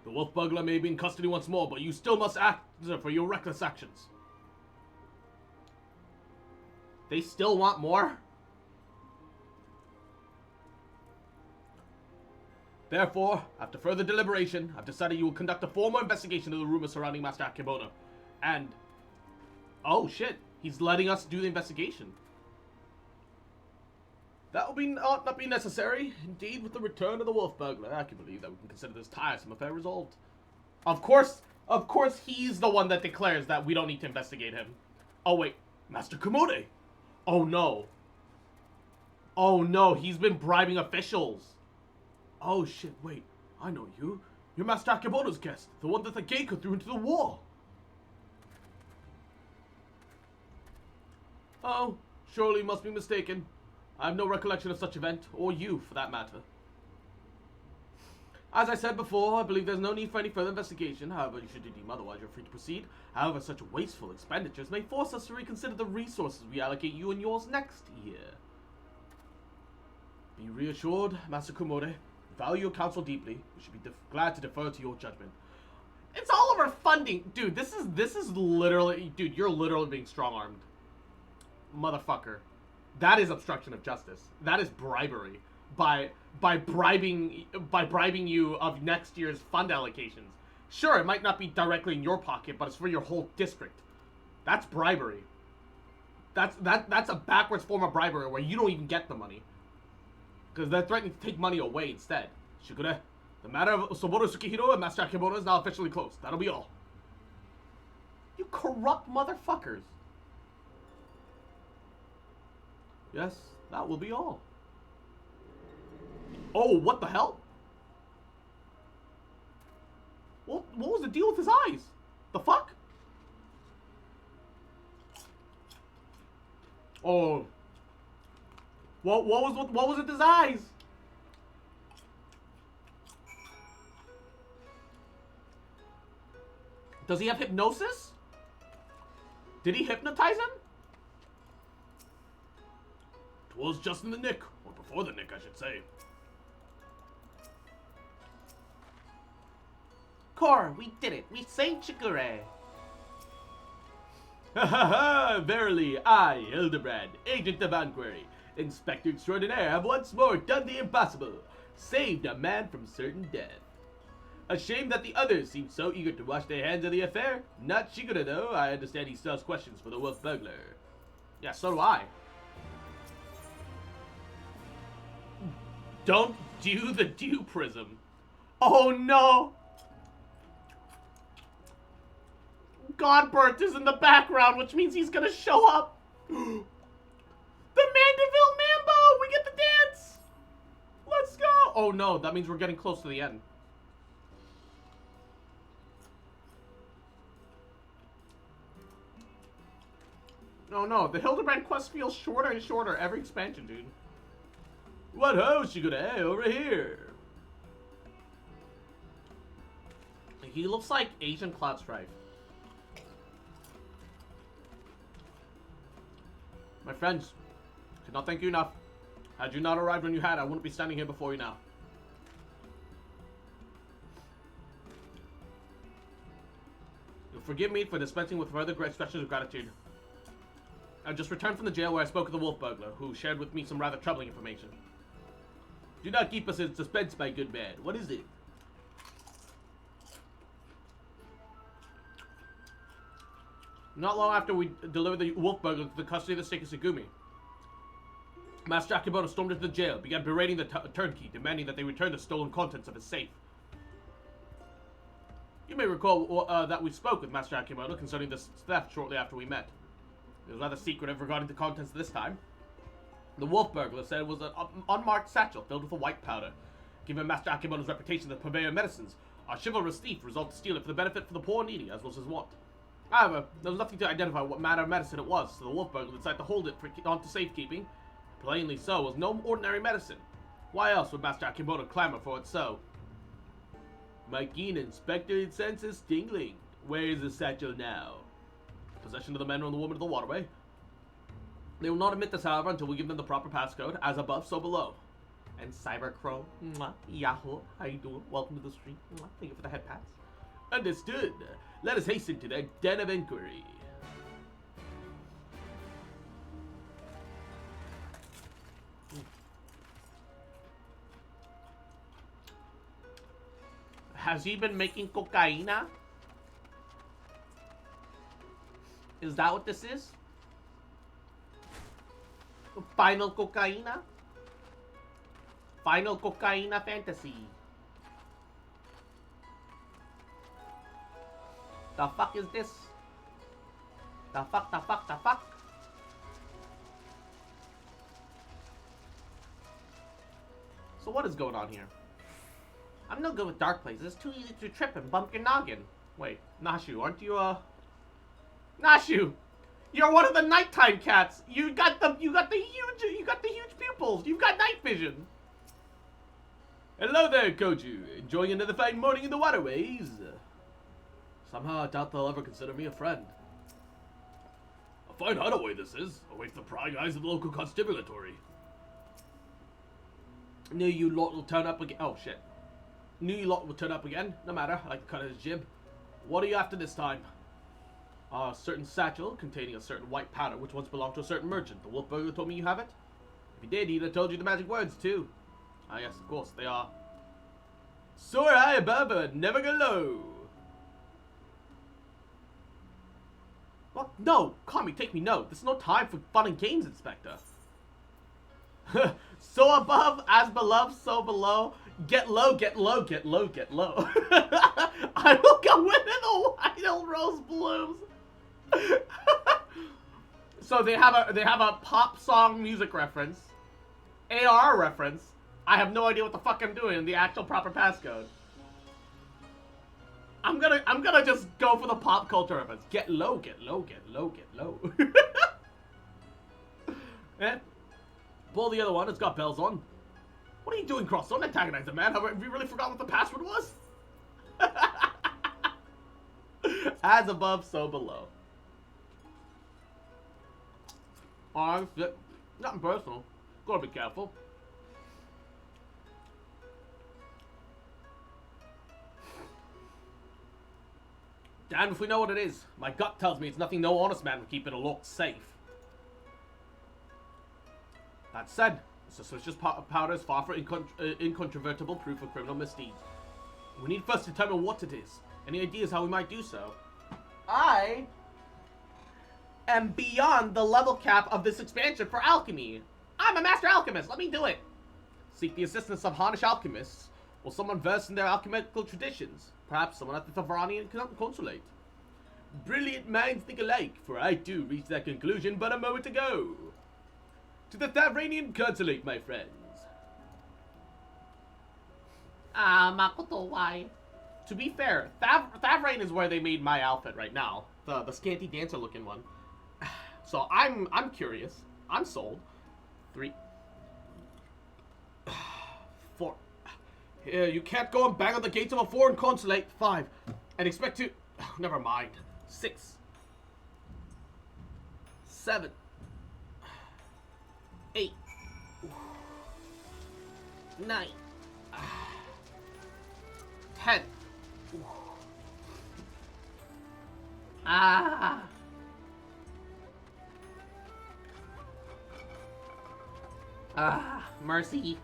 The wolf burglar may be in custody once more, but you still must answer for your reckless actions. They still want more? Therefore, after further deliberation, I've decided you will conduct a formal investigation of the rumors surrounding Master Akebono. And... oh shit, he's letting us do the investigation. that will not be necessary. Indeed, with the return of the wolf burglar, I can believe that we can consider this tiresome affair resolved. Of course he's the one that declares that we don't need to investigate him. Oh wait, Master Komode! oh no. Oh no, he's been bribing officials. Oh shit, wait. I know you. You're Master Akebono's guest, the one that the Geiko threw into the wall. Oh, surely you must be mistaken. I have no recollection of such event, or you, for that matter. As I said before, I believe there's no need for any further investigation. However, should you deem otherwise, you're free to proceed. However, such wasteful expenditures may force us to reconsider the resources we allocate you and yours next year. Be reassured, Master Komode. Value your counsel deeply. We should be glad to defer to your judgment. It's all over funding. Dude, this is literally... dude, you're literally being strong-armed. Motherfucker. That is obstruction of justice. That is bribery. By bribing you of next year's fund allocations. Sure, it might not be directly in your pocket, but it's for your whole district. That's bribery. That's a backwards form of bribery where you don't even get the money. Because they're threatening to take money away instead. Shigure, the matter of Soboro Sukehiro and Master Akebono is now officially closed. That'll be all. You corrupt motherfuckers. Yes, that will be all. Oh, what the hell? What was the deal with his eyes? The fuck? Oh. What was with his eyes? Does he have hypnosis? Did he hypnotize him? It was just in the nick, or before the nick, I should say. Core, we did it. We saved Shigure. Ha ha ha! Verily, I, Hildebrand, agent of Inquiry, Inspector Extraordinaire, have once more done the impossible, saved a man from certain death. A shame that the others seem so eager to wash their hands of the affair. Not Shigure, though. I understand he still has questions for the wolf burglar. Yeah, so do I. Don't do the dew prism. Oh no! Godbert is in the background, which means he's gonna show up. The Mandeville Mambo! We get the dance! Let's go! Oh no, that means we're getting close to the end. Oh no, the Hildebrand quest feels shorter and shorter every expansion, dude. What ho, Shigure, over here. He looks like Asian Cloud Strife. My friends, could not thank you enough. Had you not arrived when you had, I wouldn't be standing here before you now. forgive me for dispensing with further expressions of gratitude. I just returned from the jail where I spoke with the wolf burglar, who shared with me some rather troubling information. Do not keep us in suspense, my good man. What is it? Not long after we delivered the wolf burglar to the custody of the State of Segumi, Master Akimoto stormed into the jail, began berating the turnkey, demanding that they return the stolen contents of his safe. You may recall that we spoke with Master Akimoto concerning this theft shortly after we met. It was rather secretive regarding the contents this time. The wolf burglar said it was an unmarked satchel filled with a white powder. Given Master Akimoto's reputation as a purveyor of medicines, our chivalrous thief resolved to steal it for the benefit for the poor and needy, as was his wont. However, there was nothing to identify what manner of medicine it was, so the wolf burglar decided to hold it onto safekeeping. Plainly so, was no ordinary medicine. Why else would Master Akimoto clamor for it so? My keen inspector senses tingling. Where is the satchel now? Possession of the men and the woman of the waterway. They will not admit this, however, until we give them the proper passcode, as above, so below. And Cybercrow, Yahoo, how you doing? Welcome to the stream. Thank you for the head pass. Understood. Let us hasten to their den of inquiry. Has he been making cocaina? Is that what this is? Final cocaina? Final cocaina fantasy. The fuck is this? The fuck, the fuck, the fuck? So what is going on here? I'm no good with dark places. It's too easy to trip and bump your noggin. Wait, Nashu, aren't you, Nashu! You're one of the nighttime cats! You got the huge pupils! You've got night vision! Hello there, Koju. Enjoying another fine morning in the waterways? Somehow I doubt they'll ever consider me a friend. A fine hideaway this is. Awaits the prying eyes of the local constabulary. Knew you lot will turn up again. Oh shit. Knew you lot will turn up again. No matter, I like the cut of his jib. What are you after this time? A certain satchel containing a certain white powder which once belonged to a certain merchant. The wolf burglar told me you have it? If he did, he'd have told you the magic words too. Ah yes, of course, they are. Soar high above and never go low. What? No! Kami, take me no. This is no time for fun and games, Inspector. So above, as beloved, so below. Get low, get low, get low, get low. I will go in the white old rose blooms. So they have a pop song music reference, AR reference. I have no idea what the fuck I'm doing in the actual proper passcode. I'm gonna just go for the pop culture reference. Get low, get low, get low, get low. Eh? Pull the other one. It's got bells on. What are you doing, Cross? Don't antagonize it, man. Have you really forgot what the password was? As above, so below. Oh, shit. Nothing personal. Gotta be careful. Damn if we know what it is. My gut tells me it's nothing no honest man would keep in a locked safe. That said, suspicious powder is far from incontrovertible proof of criminal misdeeds. We need first to determine what it is. Any ideas how we might do so? I am beyond the level cap of this expansion for alchemy. I'm a master alchemist. Let me do it. Seek the assistance of Harnish alchemists or someone versed in their alchemical traditions. Perhaps someone at the Tavranian consulate. Brilliant minds think alike, for I too reached that conclusion but a moment ago. To the Tavranian consulate, my friends. Makoto, why? To be fair, Thavrane is where they made my outfit right now. The scanty dancer looking one. So I'm curious. I'm sold. 3, 4. You can't go and bang on the gates of a foreign consulate. 5. And expect to... Oh, never mind. 6. 7. 8. 9. 10. Ah. Ah, mercy.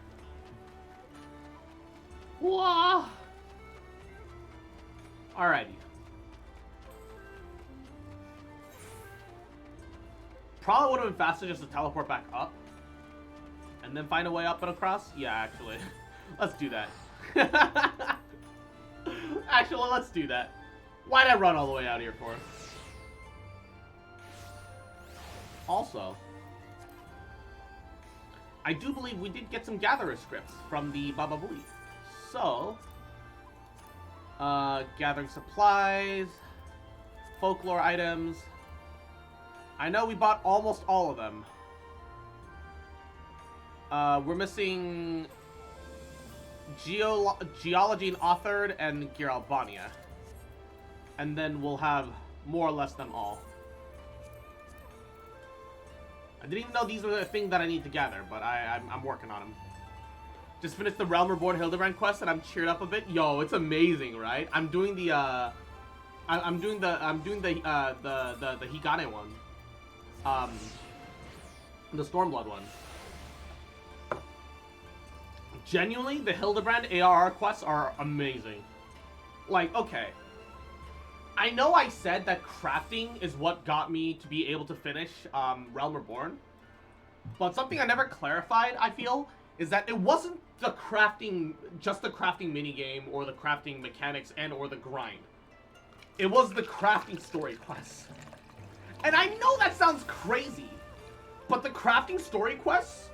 Whoa. Alrighty. Probably would have been faster just to teleport back up. And then find a way up and across? Yeah, actually. Let's do that. Actually, let's do that. Why'd I run all the way out here for? Also, I do believe we did get some Gatherer scripts from the Baba Booey. So, gathering supplies, folklore items. I know we bought almost all of them. We're missing Geology and Authored and Gear Albania. And then we'll have more or less them all. I didn't even know these were the thing that I need to gather, but I'm working on them. Just finished the Realm Reborn Hildebrand quest and I'm cheered up a bit. Yo, it's amazing, right? I'm doing the I'm doing the Higane one. The Stormblood one. Genuinely, the Hildebrand ARR quests are amazing. Like, okay. I know I said that crafting is what got me to be able to finish Realm Reborn. But something I never clarified, I feel, is that it wasn't the crafting, just the crafting minigame or the crafting mechanics and or the grind. It was the crafting story quests. And I know that sounds crazy, but the crafting story quests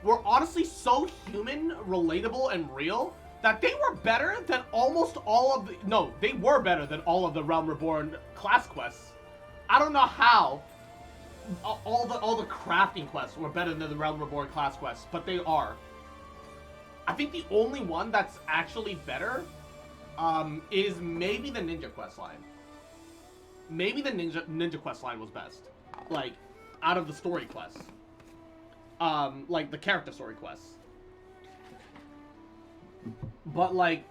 were honestly so human, relatable, and real that they were better than almost all of the... No, they were better than all of the Realm Reborn class quests. I don't know how all the crafting quests were better than the Realm Reborn class quests, but they are. I think the only one that's actually better is maybe the Ninja quest line. Maybe the Ninja quest line was best. Like, out of the story quests. Like, the character story quests. But, like,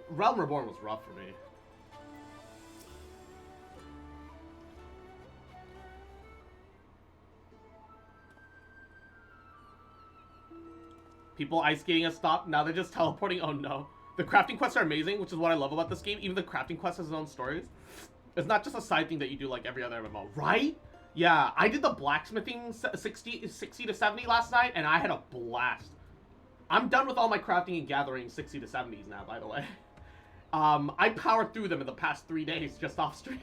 Realm Reborn was rough for me. People ice skating has stopped. Now they're just teleporting. Oh no. The crafting quests are amazing, which is what I love about this game. Even the crafting quest has its own stories. It's not just a side thing that you do like every other MMO, right? Yeah, I did the blacksmithing 60 to 70 last night, and I had a blast. I'm done with all my crafting and gathering 60 to 70s now, by the way. I powered through them in the past 3 days just off stream.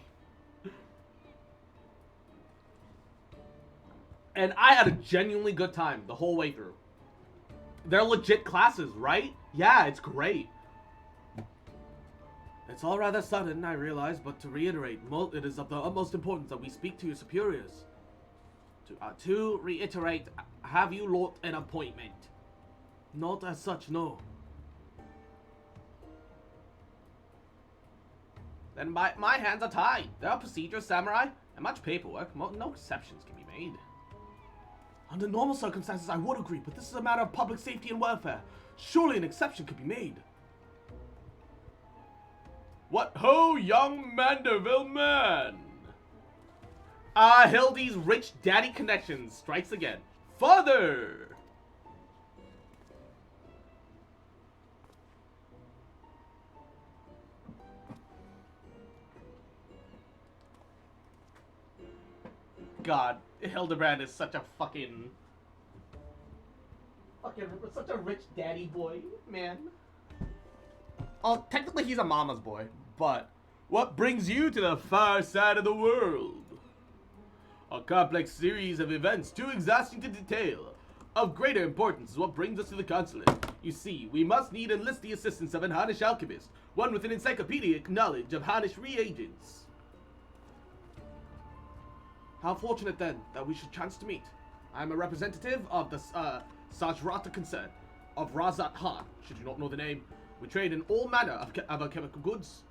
And I had a genuinely good time the whole way through. They're legit classes, right? Yeah, it's great. It's all rather sudden, I realize, but to reiterate, it is of the utmost importance that we speak to your superiors. To reiterate, have you lot an appointment? Not as such, no. Then my hands are tied. There are procedures, samurai, and much paperwork. No exceptions can be made. Under normal circumstances, I would agree, but this is a matter of public safety and welfare. Surely an exception could be made. What ho, young Mandeville man! Hildy's rich daddy connections strikes again. Father! God, Hildebrand is such a fucking such a rich daddy boy, man. Oh, technically he's a mama's boy, but What brings you to the far side of the world? A complex series of events too exhausting to detail. Of greater importance is what brings us to the consulate. You see, we must need enlist the assistance of an Hanish alchemist, one with an encyclopedic knowledge of Hanish reagents. How fortunate, then, that we should chance to meet. I am a representative of the Sajrata concern of Razat Khan. Should you not know the name, we trade in all manner of chemical goods.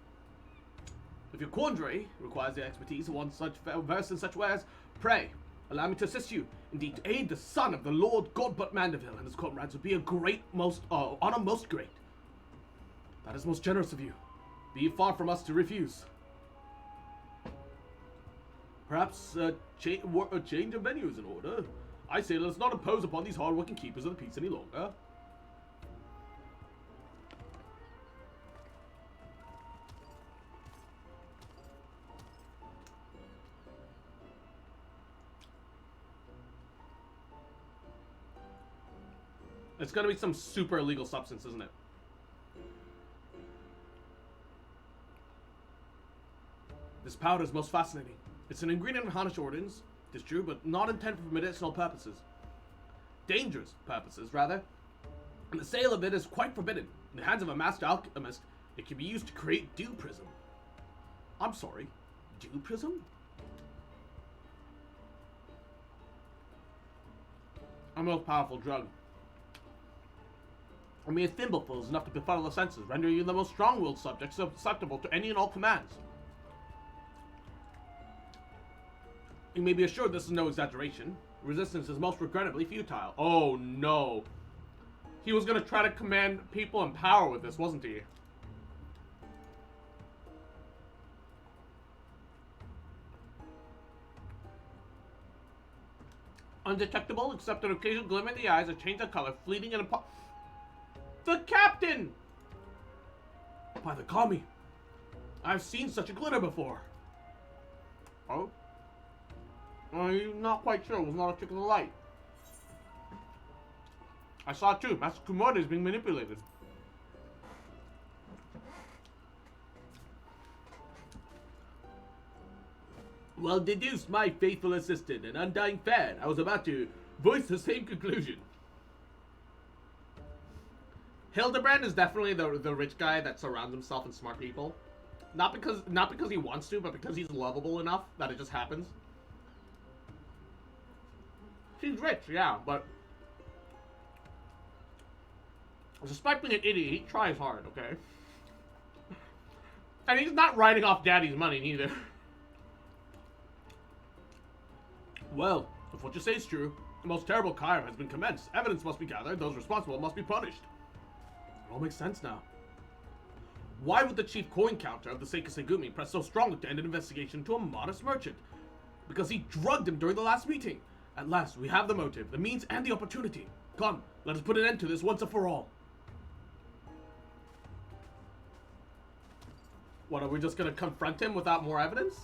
If your quandary requires the expertise of one such versed in such wares, pray, allow me to assist you. Indeed, to aid the son of the Lord Godbut Mandeville and his comrades would be a great, honor most great. That is most generous of you. Be it far from us to refuse. Perhaps a change of venue is in order. I say let's not impose upon these hard-working keepers of the peace any longer. It's gonna be some super illegal substance, isn't it? This powder is most fascinating. It's an ingredient of Hanish ordinance, it is true, but not intended for medicinal purposes. Dangerous purposes, rather. And the sale of it is quite forbidden. In the hands of a master alchemist, it can be used to create dew prism. I'm sorry, dew prism? A most powerful drug. A mere thimbleful is enough to befuddle the senses, rendering you the most strong-willed subject susceptible to any and all commands. You may be assured this is no exaggeration. Resistance is most regrettably futile. Oh no. He was gonna try to command people in power with this, wasn't he? Undetectable, except an occasional glimmer in the eyes, a change of color, fleeting and The captain! By the kami, I've seen such a glitter before. Oh? I'm not quite sure. It was not a trick of the light. I saw it too. Master Kumoda is being manipulated. Well deduced, my faithful assistant and undying fan. I was about to voice the same conclusion. Hildebrand is definitely the rich guy that surrounds himself with smart people. Not because he wants to, but because he's lovable enough that it just happens. He's rich, yeah, but despite being an idiot, he tries hard, okay? And he's not writing off daddy's money, neither. Well, if what you say is true, the most terrible crime has been commenced. Evidence must be gathered, those responsible must be punished. It all makes sense now. Why would the chief coin counter of the Seika Segumi press so strongly to end an investigation into a modest merchant? Because he drugged him during the last meeting. At last, we have the motive, the means, and the opportunity. Come, let us put an end to this once and for all. What, are we just gonna confront him without more evidence?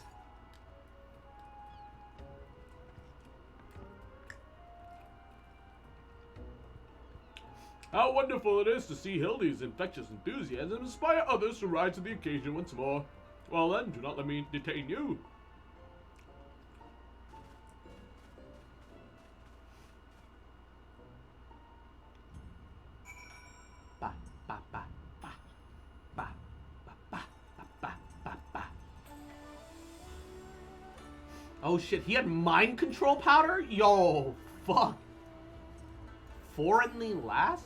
How wonderful it is to see Hildy's infectious enthusiasm inspire others to rise to the occasion once more. Well then, do not let me detain you. Ba, ba, ba, ba, ba, ba, ba, ba, ba, ba. Oh shit, he had mind control powder? Yo, fuck. Foreignly lass?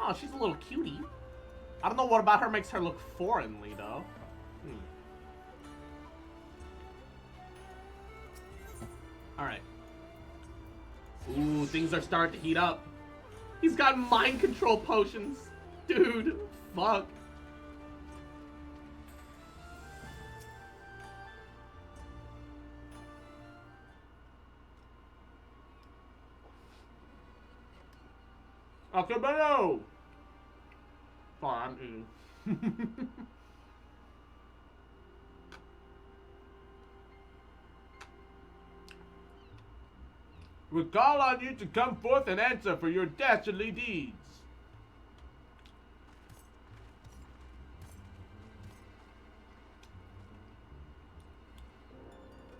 Oh, she's a little cutie. I don't know what about her makes her look foreignly, though. Alright. Ooh, things are starting to heat up. He's got mind control potions. Dude, fuck. Akabano! Sorry, I'm eating. We call on you to come forth and answer for your dastardly deeds.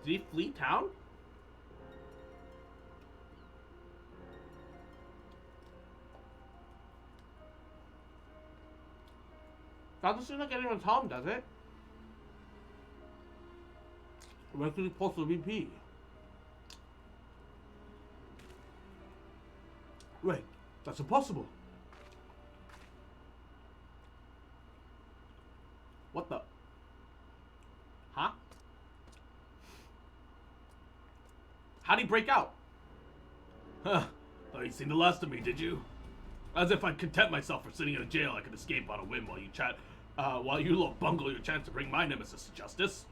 Did he flee town? Doesn't seem like anyone's home, does it? Where could he possibly be? Wait, that's impossible. What the? Huh? How'd he break out? Huh. Thought you'd seen the last of me, did you? As if I'd content myself for sitting in a jail I could escape on a whim while you chat, while you lot bungle your chance to bring my nemesis to justice.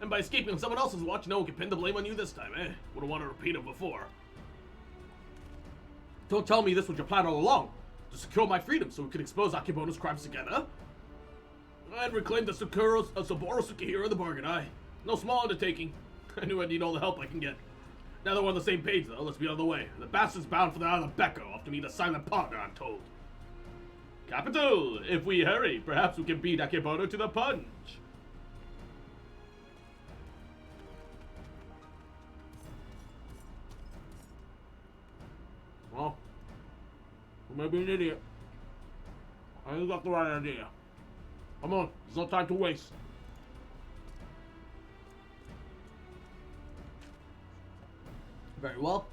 And by escaping on someone else's watch, no one can pin the blame on you this time, eh? Wouldn't want to repeat it before. Don't tell me this was your plan all along. To secure my freedom so we could expose Akebono's crimes together. And reclaim the Saburo Sukihiro in the bargain, aye. No small undertaking. I knew I'd need all the help I can get. Now that we're on the same page, though, let's be on the way. The bastard's bound for the Isle of Becco, off to meet a silent partner, I'm told. Capital! If we hurry, perhaps we can beat Akebono to the punch. Well, you may be an idiot. I ain't got the right idea. Come on, there's no time to waste. Very well.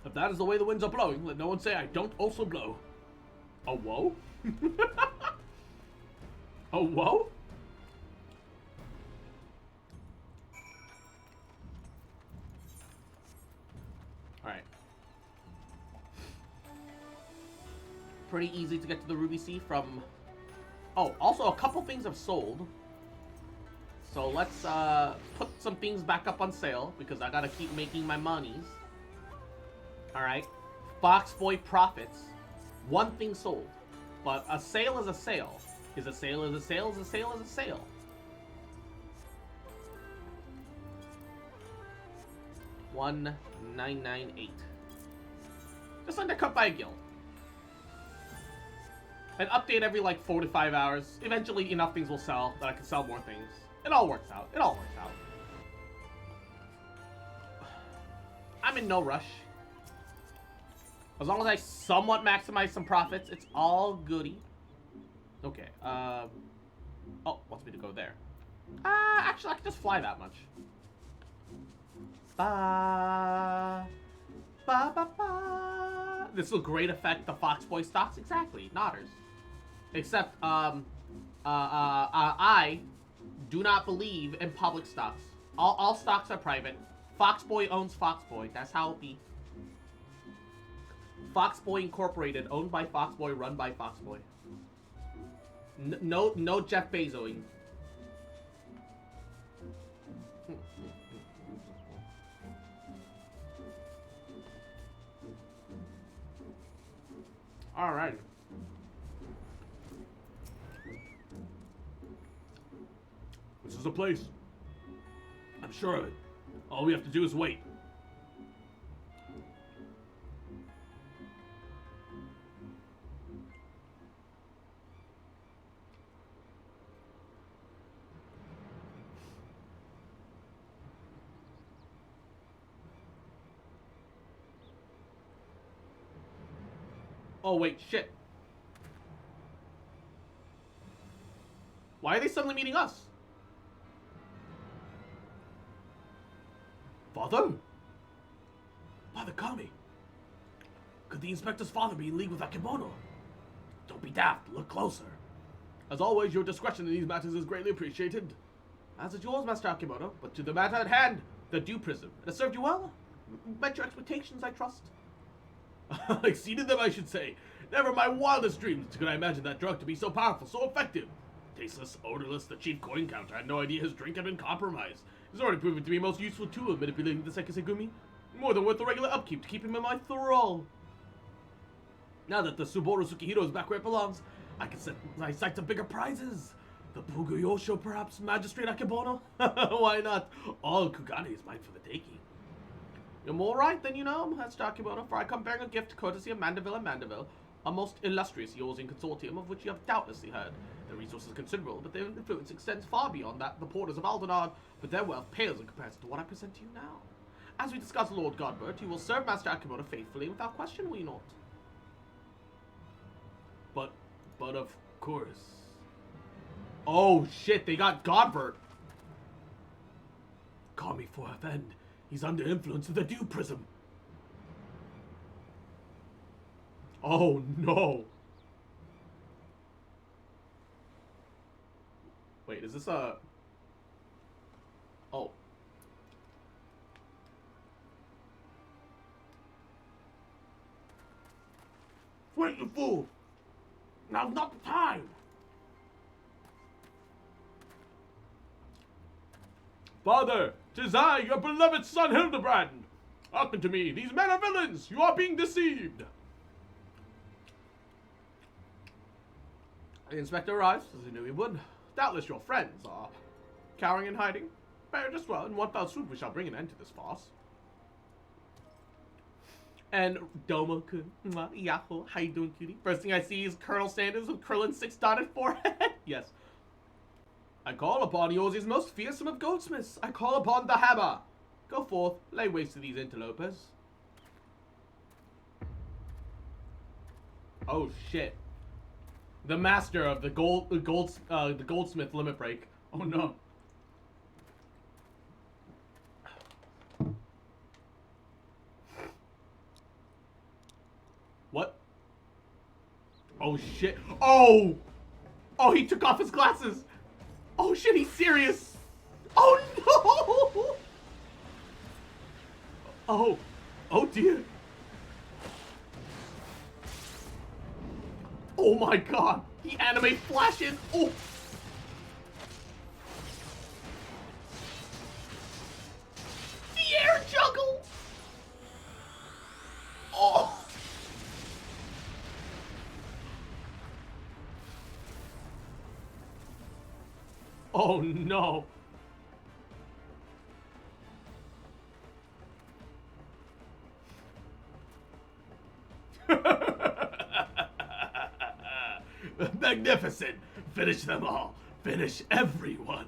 If that is the way the winds are blowing, let no one say I don't also blow. A whoa? A whoa? Alright. Pretty easy to get to the Ruby Sea from... Oh, also a couple things have sold. So let's put some things back up on sale because I gotta keep making my monies. Alright. Foxboy profits. One thing sold. But a sale is a sale. Is a sale is a sale is a sale is a sale. $1,998. Just undercut by a guild. An update every like 4 to 5 hours. Eventually enough things will sell that I can sell more things. It all works out. It all works out. I'm in no rush. As long as I somewhat maximize some profits, it's all goody. Okay, oh, wants me to go there. Actually, I can just fly that much. Ba, ba, ba, ba. This will great affect the Foxboy stocks. Exactly, Nodders. Except, I do not believe in public stocks. All stocks are private. Foxboy owns Foxboy. That's how it be. Foxboy Incorporated, owned by Foxboy, run by Foxboy. No Jeff Bezoing. Alright. This is the place. I'm sure of it. All we have to do is wait. Oh, wait, shit. Why are they suddenly meeting us? Father? Father Kami. Could the inspector's father be in league with Akebono? Don't be daft, look closer. As always, your discretion in these matters is greatly appreciated. As is yours, Master Akebono. But to the matter at hand, the Dew Prism. It has served you well. Met your expectations, I trust. Exceeded them, I should say. Never in my wildest dreams could I imagine that drug to be so powerful, so effective. Tasteless, odorless, the chief coin counter had no idea his drink had been compromised. He's already proven to be a most useful tool in manipulating the Sekisegumi. More than worth the regular upkeep to keep him in my thrall. Now that the Saburo Sukihiro is back where it belongs, I can set my sights on bigger prizes. The Puguyosho, perhaps, Magistrate Akebono? Why not? All Kugane is mine for the taking. You're more right than you know, Master Akebono, for I come bearing a gift courtesy of Mandeville and Mandeville, a most illustrious Yorzing consortium of which you have doubtlessly heard. Their resources are considerable, but their influence extends far beyond that the porters of Aldenard, but their wealth pales in comparison to what I present to you now. As we discuss Lord Godbert, you will serve Master Akebono faithfully without question, will you not? But of course. Oh shit, they got Godbert. Kami for offend. He's under influence of the Dew Prism. Oh no. Wait, is this a... Oh. Wait, you fool! Now's not the time! Father, 'tis I, your beloved son Hildebrand. Hearken to me, these men are villains. You are being deceived. The inspector arrives, as he knew he would. Doubtless your friends are cowering and hiding. Bear just well, in one fell swoop we shall bring an end to this farce. And Domo-kun, Yahoo, how you doing, cutie? First thing I see is Colonel Sanders with Krillin's 6-dotted forehead. Yes. I call upon yours is most fearsome of goldsmiths. I call upon the hammer. Go forth, lay waste to these interlopers. Oh shit. The master of the goldsmith limit break. Oh no. What? Oh shit. Oh! Oh, he took off his glasses! Oh shit, he's serious! Oh no! Oh. Oh dear. Oh my god! He anime flashes! Oh! The air juggle! Oh! Oh no! Magnificent! Finish them all. Finish everyone.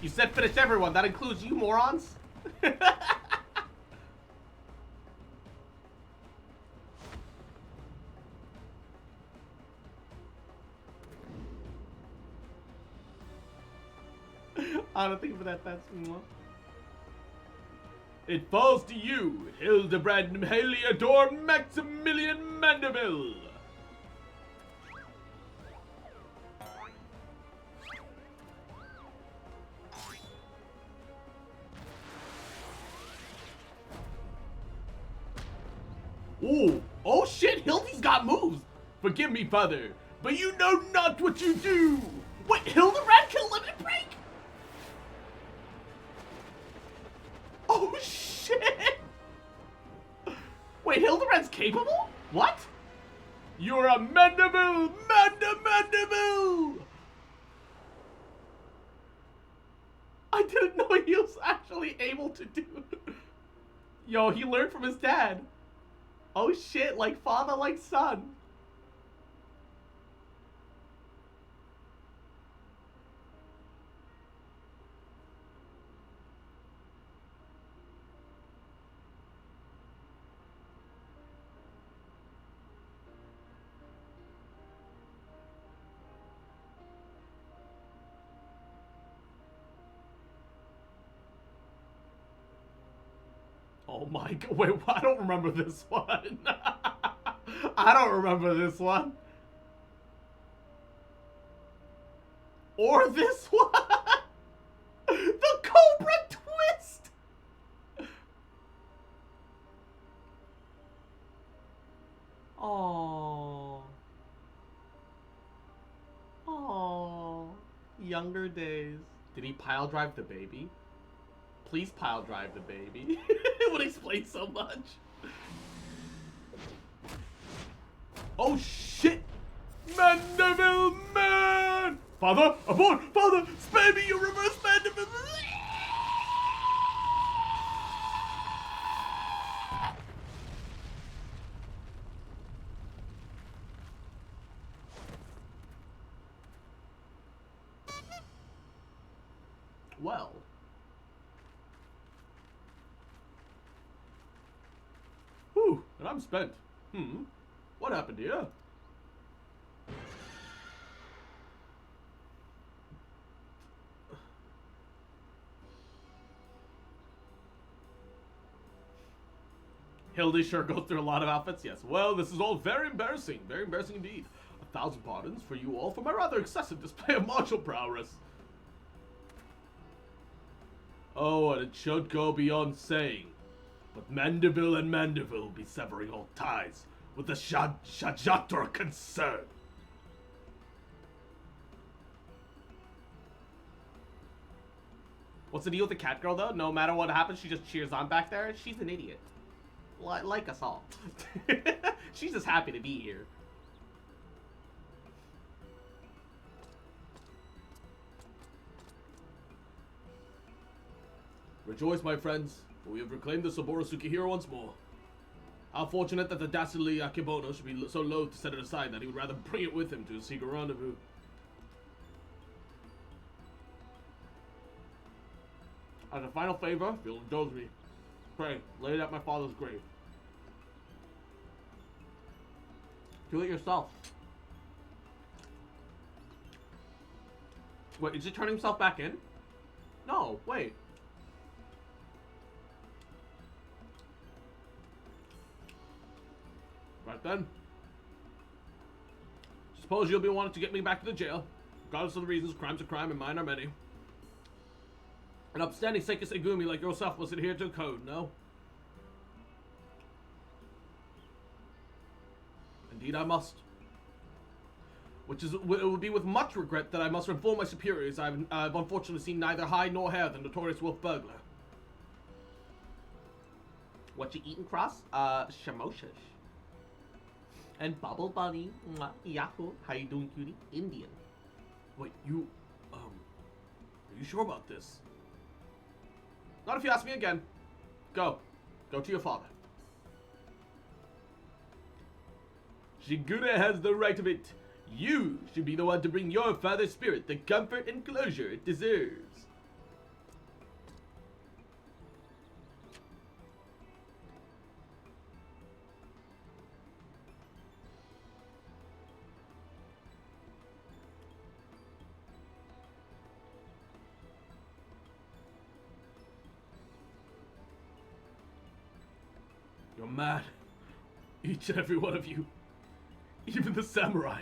You said finish everyone. That includes you morons? I don't think for that fast. It falls to you, Hildebrand Heliodor Maximilian Mandeville. Ooh. Oh shit, Hildy's got moves. Forgive me, father, but you know not what you do. Wait, Hildebrand can limit break? Oh shit! Wait, Hildebrand's capable? What? You're a Mandeville! Mandeville! I didn't know he was actually able to do it. Yo, he learned from his dad. Oh shit, like father, like son. Oh my god, wait, I don't remember this one. I don't remember this one. Or this one. The Cobra Twist. Oh. Oh. Younger days. Did he pile drive the baby? Please pile drive the baby. It would explain so much. Oh shit! Mandeville man! Father, aboard! Father, spare me, you reverse Mandeville! Well. Whew, and I'm spent. What happened here? Hildy sure goes through a lot of outfits, yes. Well, this is all very embarrassing indeed. 1,000 pardons for you all for my rather excessive display of martial prowess. Oh, and it should go beyond saying But Mandeville and Mandeville will be severing all ties with the Shajator concern. What's the deal with the cat girl, though? No matter what happens, she just cheers on back there. She's an idiot. Like us all. She's just happy to be here. Rejoice, my friends, for we have reclaimed the Saburo Tsukihiro once more. How fortunate that the dastardly Akebono should be so loath to set it aside that he would rather bring it with him to a secret rendezvous. As a final favor, if you'll indulge me, pray, lay it at my father's grave. Do it yourself. Wait, is he turning himself back in? No, wait. Right then. Suppose you'll be wanting to get me back to the jail. Regardless of the reasons, crime's a crime and mine are many. An upstanding Seikisegumi like yourself must adhere to a code, no? Indeed I must. It will be with much regret that I must inform my superiors I've unfortunately seen neither hide nor hair the notorious wolf burglar. What you eating, Cross? Shamoshish. And Bubble Bunny. Mwah, Yahoo. How you doing, cutie? Indian. Wait, are you sure about this? Not if you ask me again. Go. Go to your father. Shigure has the right of it. You should be the one to bring your father's spirit the comfort and closure it deserves. You're mad. Each and every one of you. Even the samurai.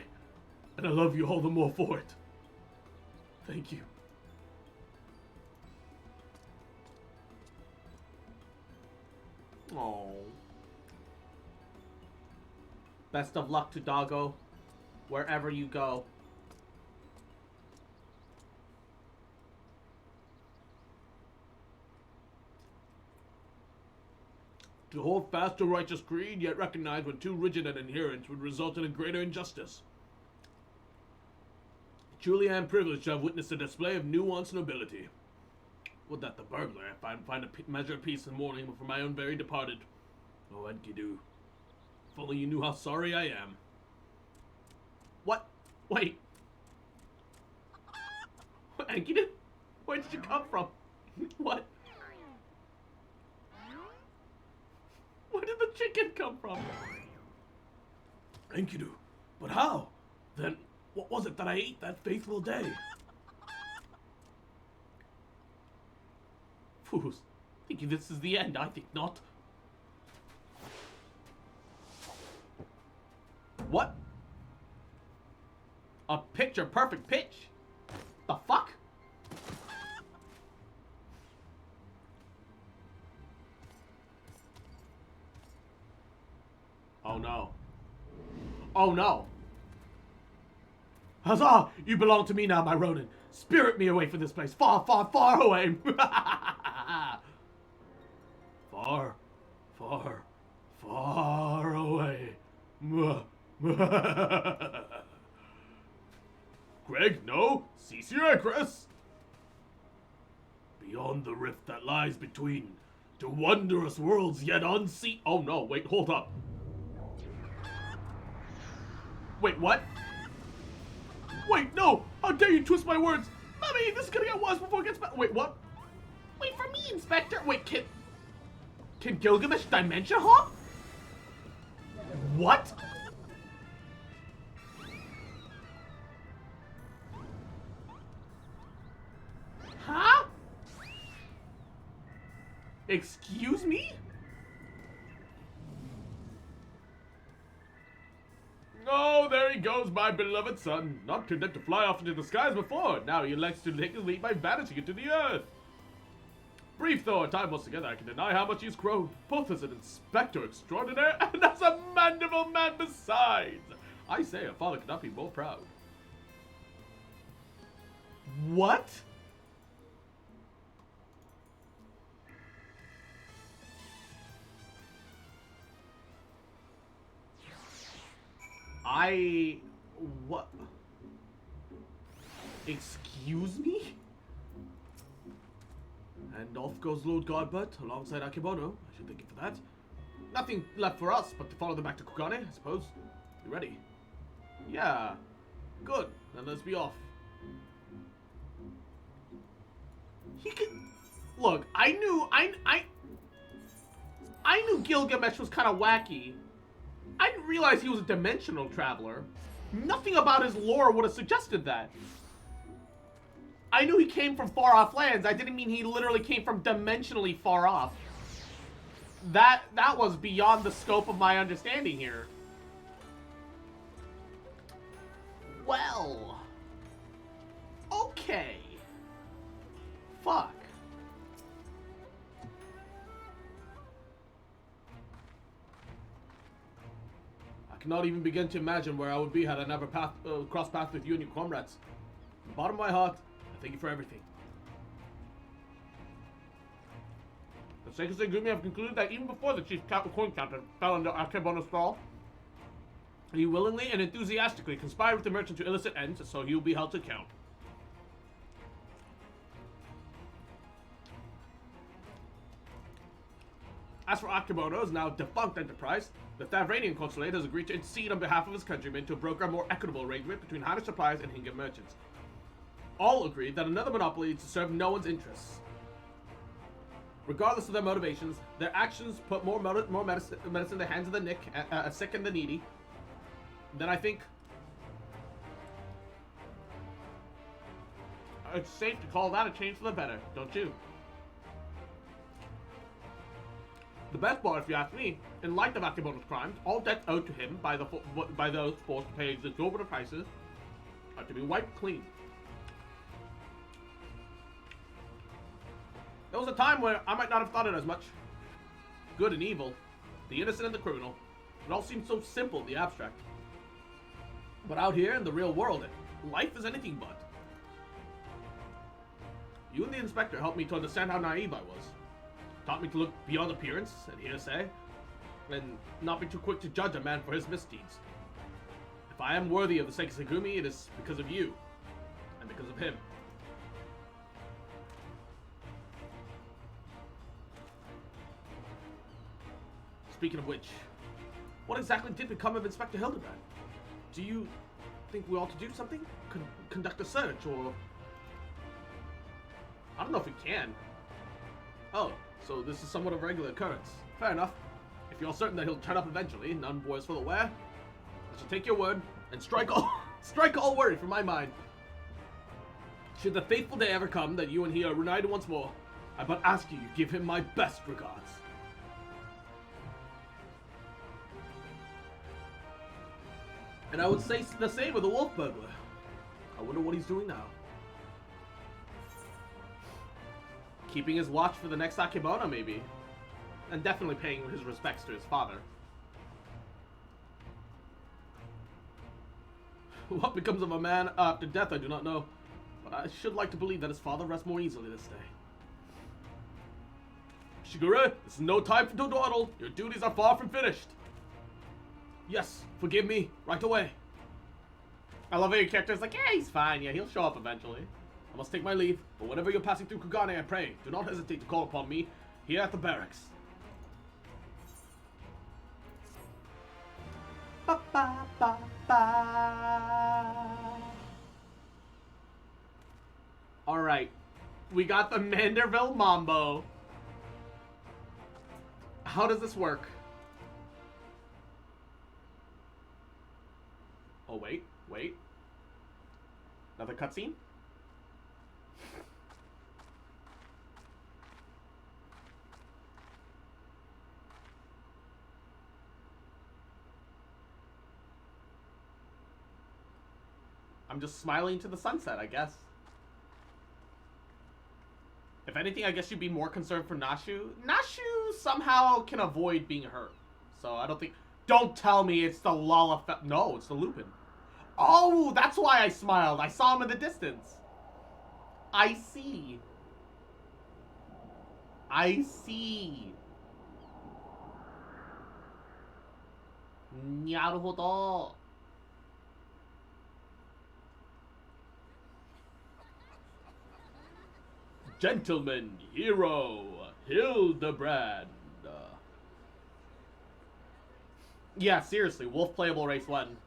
And I love you all the more for it. Thank you. Oh. Best of luck to Doggo, wherever you go. To hold fast to righteous creed, yet recognize when too rigid an adherence would result in a greater injustice. Truly I am privileged to have witnessed a display of nuance and nobility. Would that the burglar find a measure of peace and mourning for my own very departed. Oh, Enkidu. If only you knew how sorry I am. What? Wait. Enkidu? Where did you come from? What? Where did the chicken come from? Enkidu. But how? Then, what was it that I ate that faithful day? Fools. Thinking this is the end, I think not. What? A picture perfect pitch? The fuck? Oh no. Oh no. Huzzah! You belong to me now, my Ronin. Spirit me away from this place. Far, far, far away. Far, far, far away. Greg, no. Cease your Chris. Beyond the rift that lies between, to wondrous worlds yet unseen. Oh no, wait, hold up. Wait, what? Wait, no! How dare you twist my words! Mommy, this is gonna get worse before it gets better. Wait, what? Wait for me, Inspector! Wait, can Gilgamesh dimension hop? What? Huh? Excuse me? Oh, there he goes, my beloved son. Not content to fly off into the skies before. Now he elects to take his leap by vanishing into the earth. Brief though our time was together, I can deny how much he's grown, both as an inspector extraordinaire and as a mandible man besides. I say a father could not be more proud. What? What? Excuse me? And off goes Lord Godbert alongside Akebono. I should thank you for that. Nothing left for us but to follow them back to Kugane, I suppose. You ready? Yeah. Good. Then let's be off. He could... Look, I knew Gilgamesh was kind of wacky. I didn't realize he was a dimensional traveler. Nothing about his lore would have suggested that. I knew he came from far-off lands. I didn't mean he literally came from dimensionally far off. That was beyond the scope of my understanding here. Well. Okay. Fuck. I cannot even begin to imagine where I would be had I never crossed paths with you and your comrades. From the bottom of my heart, I thank you for everything. The Seikisei Gumi have concluded that even before the chief coin counter fell under Akebono's thrall, he willingly and enthusiastically conspired with the merchant to illicit ends, so he will be held to account. As for Akebono's now defunct enterprise, the Thavranian consulate has agreed to intercede on behalf of his countrymen to broker a more equitable arrangement between Hanish suppliers and Hinga merchants. All agreed that another monopoly is to serve no one's interests. Regardless of their motivations, their actions put more medicine in the hands of the sick and the needy. Then I think it's safe to call that a change for the better, don't you? The best part, if you ask me, in light of Akebono's crimes, all debts owed to him by those forced to pay exorbitant prices are to be wiped clean. There was a time where I might not have thought it as much. Good and evil, the innocent and the criminal, it all seemed so simple in the abstract. But out here in the real world, life is anything but. You and the inspector helped me to understand how naive I was. Taught me to look beyond appearance and hearsay, and not be too quick to judge a man for his misdeeds. If I am worthy of the Seikisei Gumi, it is because of you, and because of him. Speaking of which, what exactly did become of Inspector Hildebrand? Do you think we ought to do something? Conduct a search, or... I don't know if we can. Oh, so this is somewhat of a regular occurrence. Fair enough. If you're certain that he'll turn up eventually, none boys for the wear, I shall take your word and strike all worry from my mind. Should the fateful day ever come that you and he are reunited once more, I but ask you give him my best regards. And I would say the same with the wolf burglar. I wonder what he's doing now. Keeping his watch for the next Akebono, maybe. And definitely paying his respects to his father. What becomes of a man after death, I do not know. But I should like to believe that his father rests more easily this day. Shigure, this is no time for to dawdle. Your duties are far from finished. Yes, forgive me, right away. I love how your character's like, yeah, he's fine, yeah, he'll show up eventually. I must take my leave, but whenever you're passing through Kugane, I pray, do not hesitate to call upon me here at the barracks. Ba, ba, ba, ba. Alright, we got the Manderville Mambo. How does this work? Oh, wait. Another cutscene? I'm just smiling to the sunset, I guess. If anything, I guess you'd be more concerned for Nashu. Nashu somehow can avoid being hurt. So I don't think... Don't tell me it's the Lala... No, it's the Lupin. Oh, that's why I smiled. I saw him in the distance. I see. I see. なるほど. Gentleman hero, Hildebrand. Yeah, seriously, Wolf playable race 1.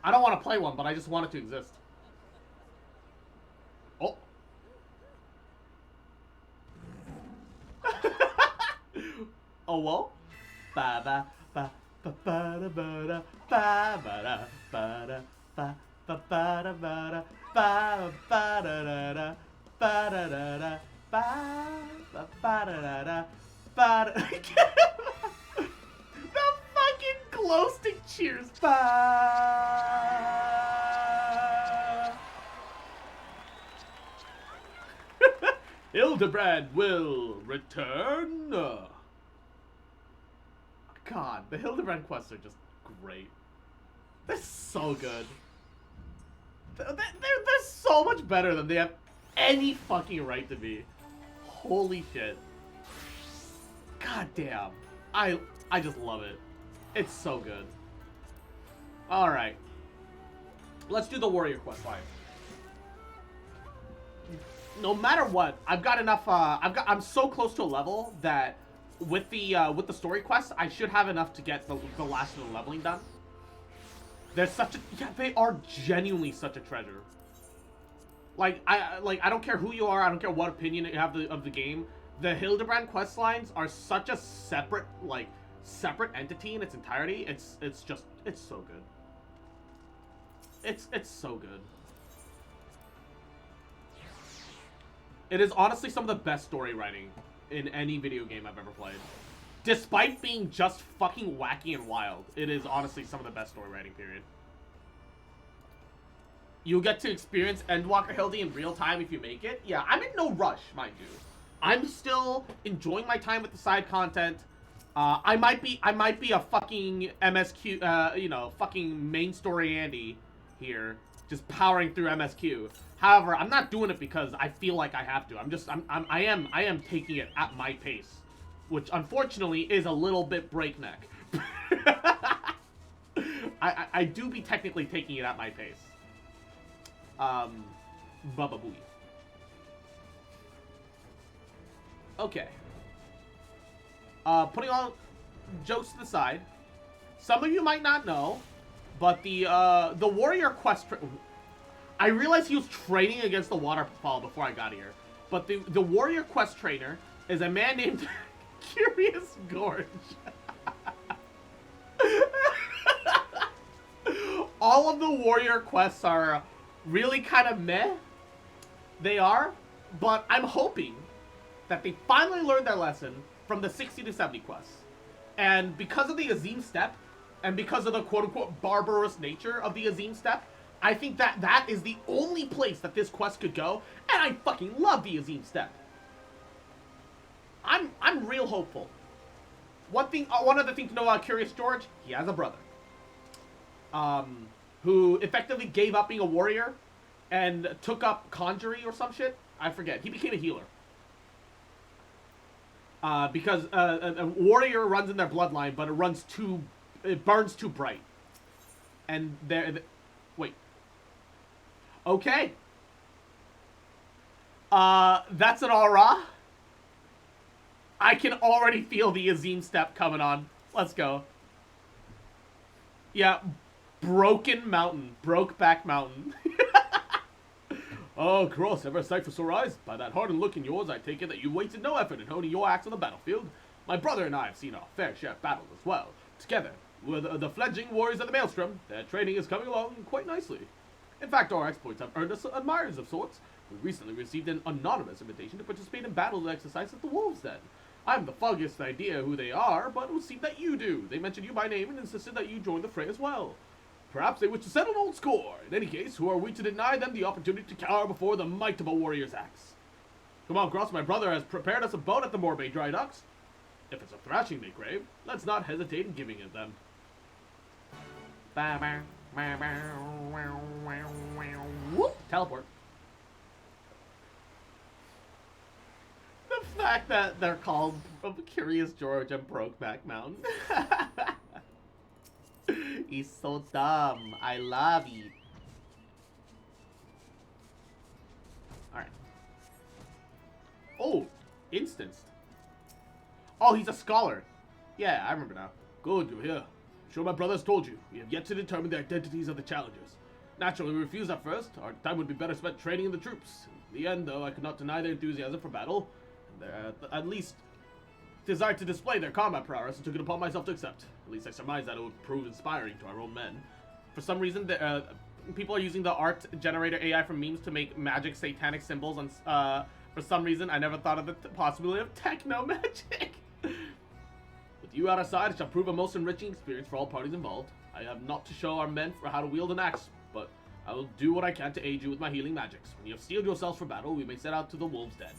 I don't want to play one, but I just want it to exist. Oh. Oh, well. Ba ba ba ba ba da ba da ba ba da ba da ba ba ba da ba da ba ba da da da ba da da da ba ba ba da da da ba da. The fucking glow stick cheers. Ba. Hildebrand will return. God, the Hildebrand quests are just great. They're so good. They're so much better than they have any fucking right to be. Holy shit. God damn. I just love it. It's so good. Alright. Let's do the warrior quest line. No matter what, I've got enough, I'm so close to a level that with the story quests, I should have enough to get the last of the leveling done. They're such a, yeah, they are genuinely such a treasure. Like, I don't care who you are, I don't care what opinion you have of the game. The Hildebrand quest lines are such a separate entity in its entirety. It's so good. It's so good. It is honestly some of the best story writing in any video game I've ever played. Despite being just fucking wacky and wild, it is honestly some of the best story writing, period. You'll get to experience Endwalker Hildy in real time if you make it. Yeah, I'm in no rush, mind you. I'm still enjoying my time with the side content. I might be a fucking MSQ, you know, fucking main story Andy here, just powering through MSQ. However, I'm not doing it because I feel like I have to. I am taking it at my pace, which unfortunately is a little bit breakneck. I do be technically taking it at my pace. Baba Booey. Okay. Putting all jokes to the side, some of you might not know, but the warrior quest. I realized he was training against the waterfall before I got here, but the warrior quest trainer is a man named Curious Gorge. All of the warrior quests are really kind of meh. They are, but I'm hoping that they finally learned their lesson from the 60 to 70 quests. And because of the Azim step, and because of the quote-unquote barbarous nature of the Azim step, I think that is the only place that this quest could go, and I fucking love the Azim step. I'm real hopeful. One other thing to know about Curious George, he has a brother. Who effectively gave up being a warrior and took up conjury or some shit. I forget. He became a healer. Because a warrior runs in their bloodline, but it burns too bright. And wait. Okay. That's an aura. I can already feel the Azim step coming on. Let's go. Yeah, Broken Mountain. Brokeback Mountain. Oh, cross, ever a sight for sore eyes? By that hardened look in yours, I take it that you wasted no effort in honing your axe on the battlefield. My brother and I have seen our fair share of battles as well. Together, with the fledgling warriors of the Maelstrom, their training is coming along quite nicely. In fact, our exploits have earned us admirers of sorts. We recently received an anonymous invitation to participate in battle exercise at the Wolves' Den. I have the foggiest idea who they are, but it would seem that you do. They mentioned you by name and insisted that you join the fray as well. Perhaps they wish to settle an old score. In any case, who are we to deny them the opportunity to cower before the might of a warrior's axe? Come on, Gross, my brother has prepared us a boat at the Morbay Dry Docks. If it's a thrashing they crave, let's not hesitate in giving it them. Whoop! Teleport. The fact that they're called Curious George and Brokeback Mountain. He's so dumb. I love it. Alright. Oh, instanced. Oh, he's a scholar. Yeah, I remember now. Good, you're here. I'm sure my brother has told you. We have yet to determine the identities of the challengers. Naturally, we refused at first. Our time would be better spent training in the troops. In the end, though, I could not deny their enthusiasm for battle, and their, at least, desire to display their combat prowess, and took it upon myself to accept. At least I surmised that it would prove inspiring to our own men. For some reason, people are using the art generator AI from memes to make magic satanic symbols, and for some reason, I never thought of the possibility of techno magic. With you at our side, it shall prove a most enriching experience for all parties involved. I have not to show our men for how to wield an axe, but I will do what I can to aid you with my healing magics. When you have steeled yourselves for battle, we may set out to the wolves' den.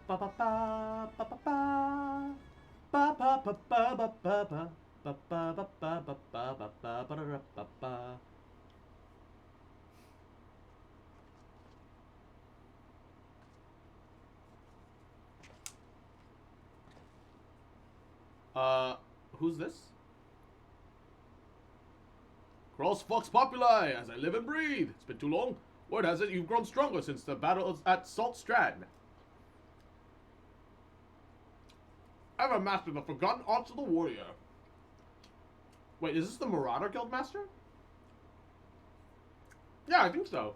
Ba ba ba ba ba ba ba ba ba ba ba ba ba ba ba ba ba ba ba ba. Who's this? Cross Fox Populi, as I live and breathe. It's been too long. Word has it you've grown stronger since the battle at Salt Strand. I've mastered the forgotten arts of the warrior. Wait, is this the Marauder Guildmaster? Yeah, I think so.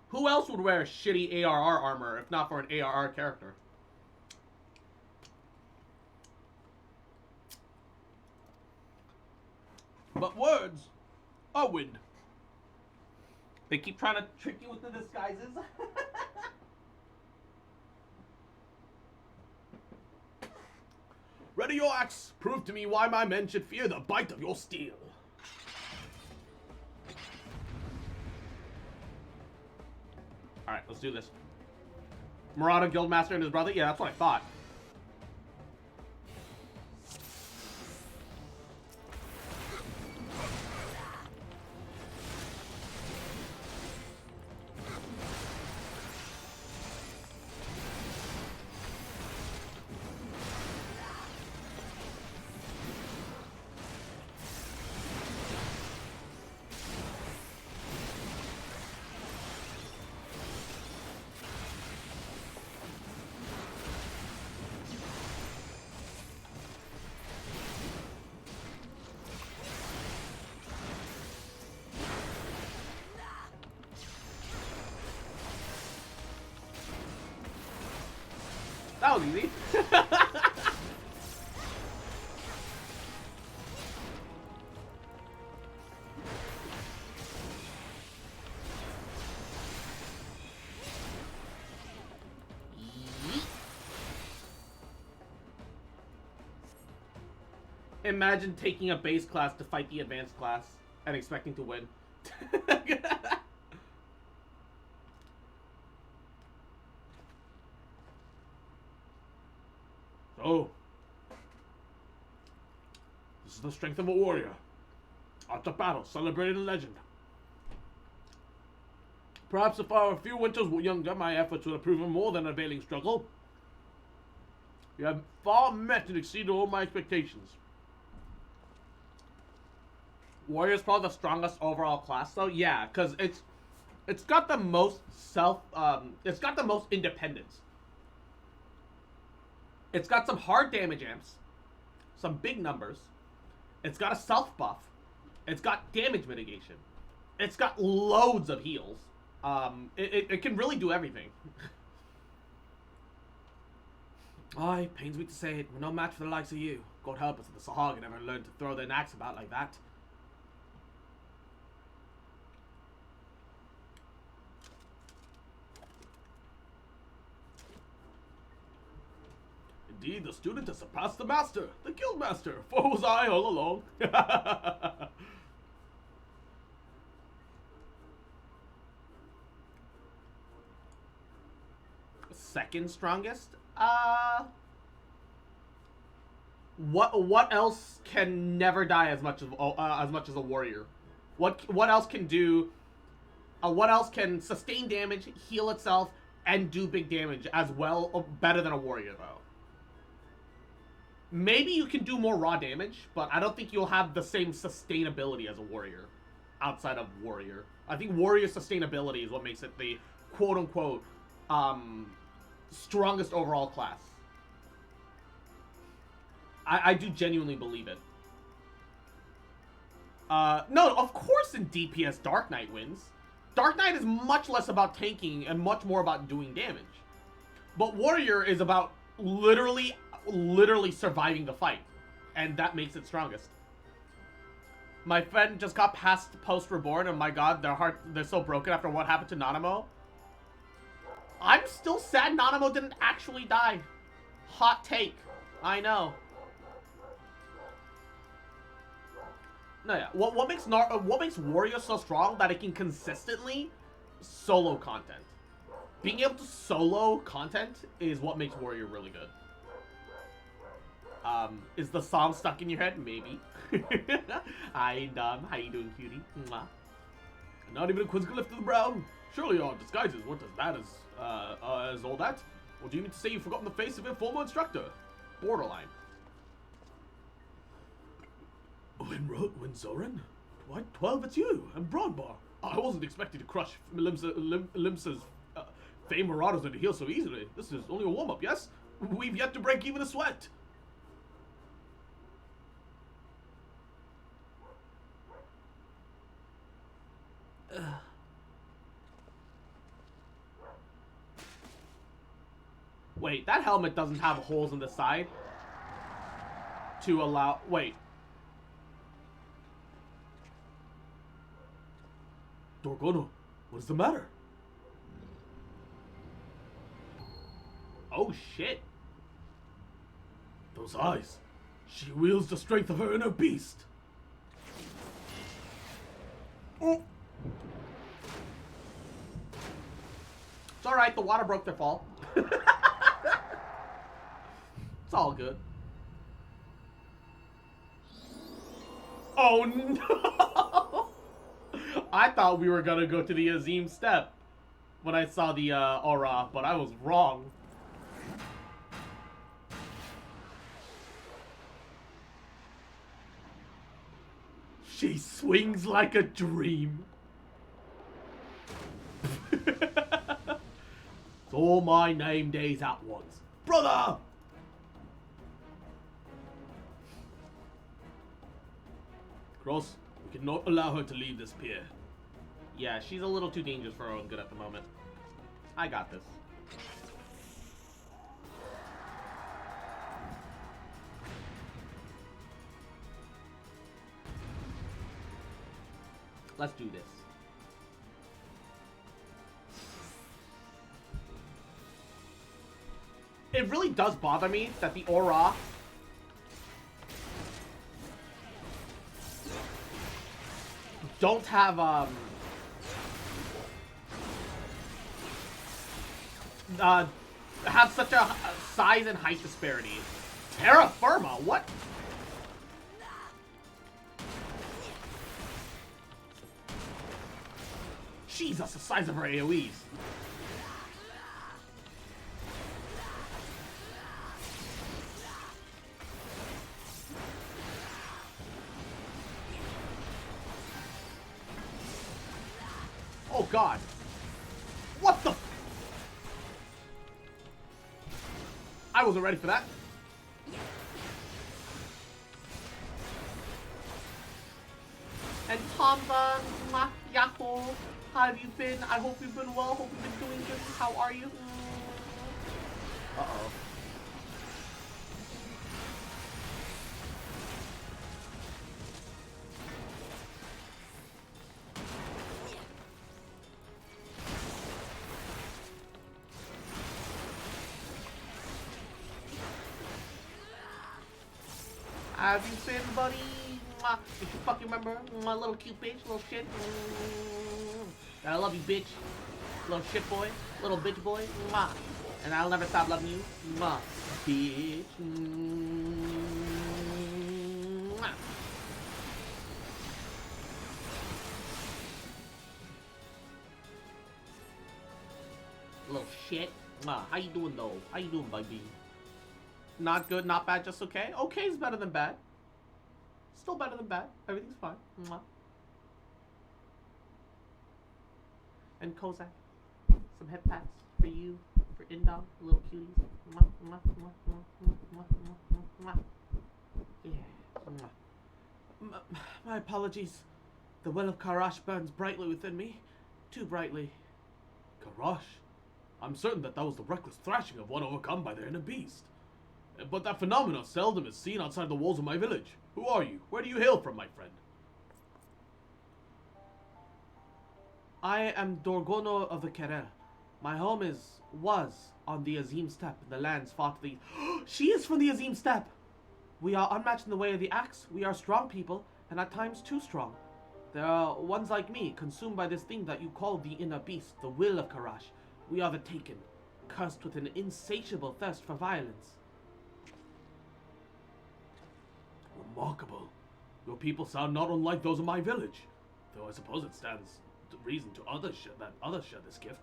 Who else would wear shitty ARR armor if not for an ARR character? But words are wind. They keep trying to trick you with the disguises. Ready your axe. Prove to me why my men should fear the bite of your steel. Alright, let's do this. Marauder Guildmaster and his brother? Yeah, that's what I thought. That was easy. Imagine taking a base class to fight the advanced class and expecting to win. So, this is the strength of a warrior. Art of battle, celebrated in legend. Perhaps if I were a few winters younger, my efforts would have proven more than an availing struggle. You have far met and exceeded all my expectations. Warrior's probably the strongest overall class, though. Yeah, because it's got the most it's got the most independence. It's got some hard damage amps, some big numbers. It's got a self buff. It's got damage mitigation. It's got loads of heals. It can really do everything. Aye, pains me to say it, we're no match for the likes of you. God help us if the Sahag never learned to throw their axe about like that. Indeed, the student has surpassed the master, the guild master, for it was I all along. Second strongest? What else can never die as much as a warrior? What else can do? What else can sustain damage, heal itself, and do big damage as well, or better than a warrior though? Maybe you can do more raw damage, but I don't think you'll have the same sustainability as a warrior. Outside of warrior, I think warrior sustainability is what makes it the quote-unquote strongest overall class. I do genuinely believe it. No, of course in DPS Dark Knight wins. Dark Knight is much less about tanking and much more about doing damage. But Warrior is about literally surviving the fight. And that makes it strongest. My friend just got past Post Reborn, and my god, they're so broken after what happened to Nanamo. I'm still sad Nanamo didn't actually die. Hot take. I know. No, yeah. What makes Warrior so strong that it can consistently solo content? Being able to solo content is what makes Warrior really good. Is the song stuck in your head? Maybe. Hi, Dom. How you doing, cutie? Mwah. Not even a quizzical lift of the brow. Surely our disguises weren't as bad as all that. Or do you mean to say you've forgotten the face of your former instructor? Borderline. Zoran? Why, 12, it's you, and Broadbar. I wasn't expecting to crush Limsa's famed marauders into heel so easily. This is only a warm-up, yes? We've yet to break even a sweat. Wait, that helmet doesn't have holes in the side to allow... Wait. Dorgono, what is the matter? Oh, shit. Those eyes. She wields the strength of her inner beast. Oh. It's alright, the water broke their fall. It's all good. Oh no! I thought we were gonna go to the Azim step when I saw the aura, but I was wrong. She swings like a dream. It's all my name days at once. Brother! Cross, we cannot allow her to leave this pier. Yeah, she's a little too dangerous for her own good at the moment. I got this. Let's do this. It really does bother me that the aura don't have have such a size and height disparity. Terra Firma, what? Jesus, the size of her AoEs. Oh god. What the? I wasn't ready for that. And Tomba, Yahoo, how have you been? I hope you've been well. Hope you've been doing good. How are you? Uh-oh. Have you been, buddy? Mwah. Did you fucking remember? My little cute bitch, little shit. I love you, bitch. Little shit boy, little bitch boy. Mwah. And I'll never stop loving you. Mwah. Bitch. Mwah. Little shit. Mwah. How you doing, though? How you doing, baby? Not good, not bad, just okay? Okay is better than bad. Still better than bad. Everything's fine. Mwah. And Kozak, some hip pats for you, for Indom, little cuties. Mwah, mwah, mwah, mwah, mwah, mwah, mwah, mwah. Yeah. Mwah. My apologies. The will of Karash burns brightly within me. Too brightly. Karash? I'm certain that was the reckless thrashing of one overcome by their inner beast. But that phenomenon seldom is seen outside the walls of my village. Who are you? Where do you hail from, my friend? I am Dorgono of the Kerer. My home was on the Azim Steppe, in the lands fought the... She is from the Azim Steppe! We are unmatched in the way of the axe. We are strong people, and at times too strong. There are ones like me, consumed by this thing that you call the inner beast, the will of Karash. We are the taken, cursed with an insatiable thirst for violence. Remarkable. Your people sound not unlike those of my village. Though I suppose it stands to reason to others that others share this gift.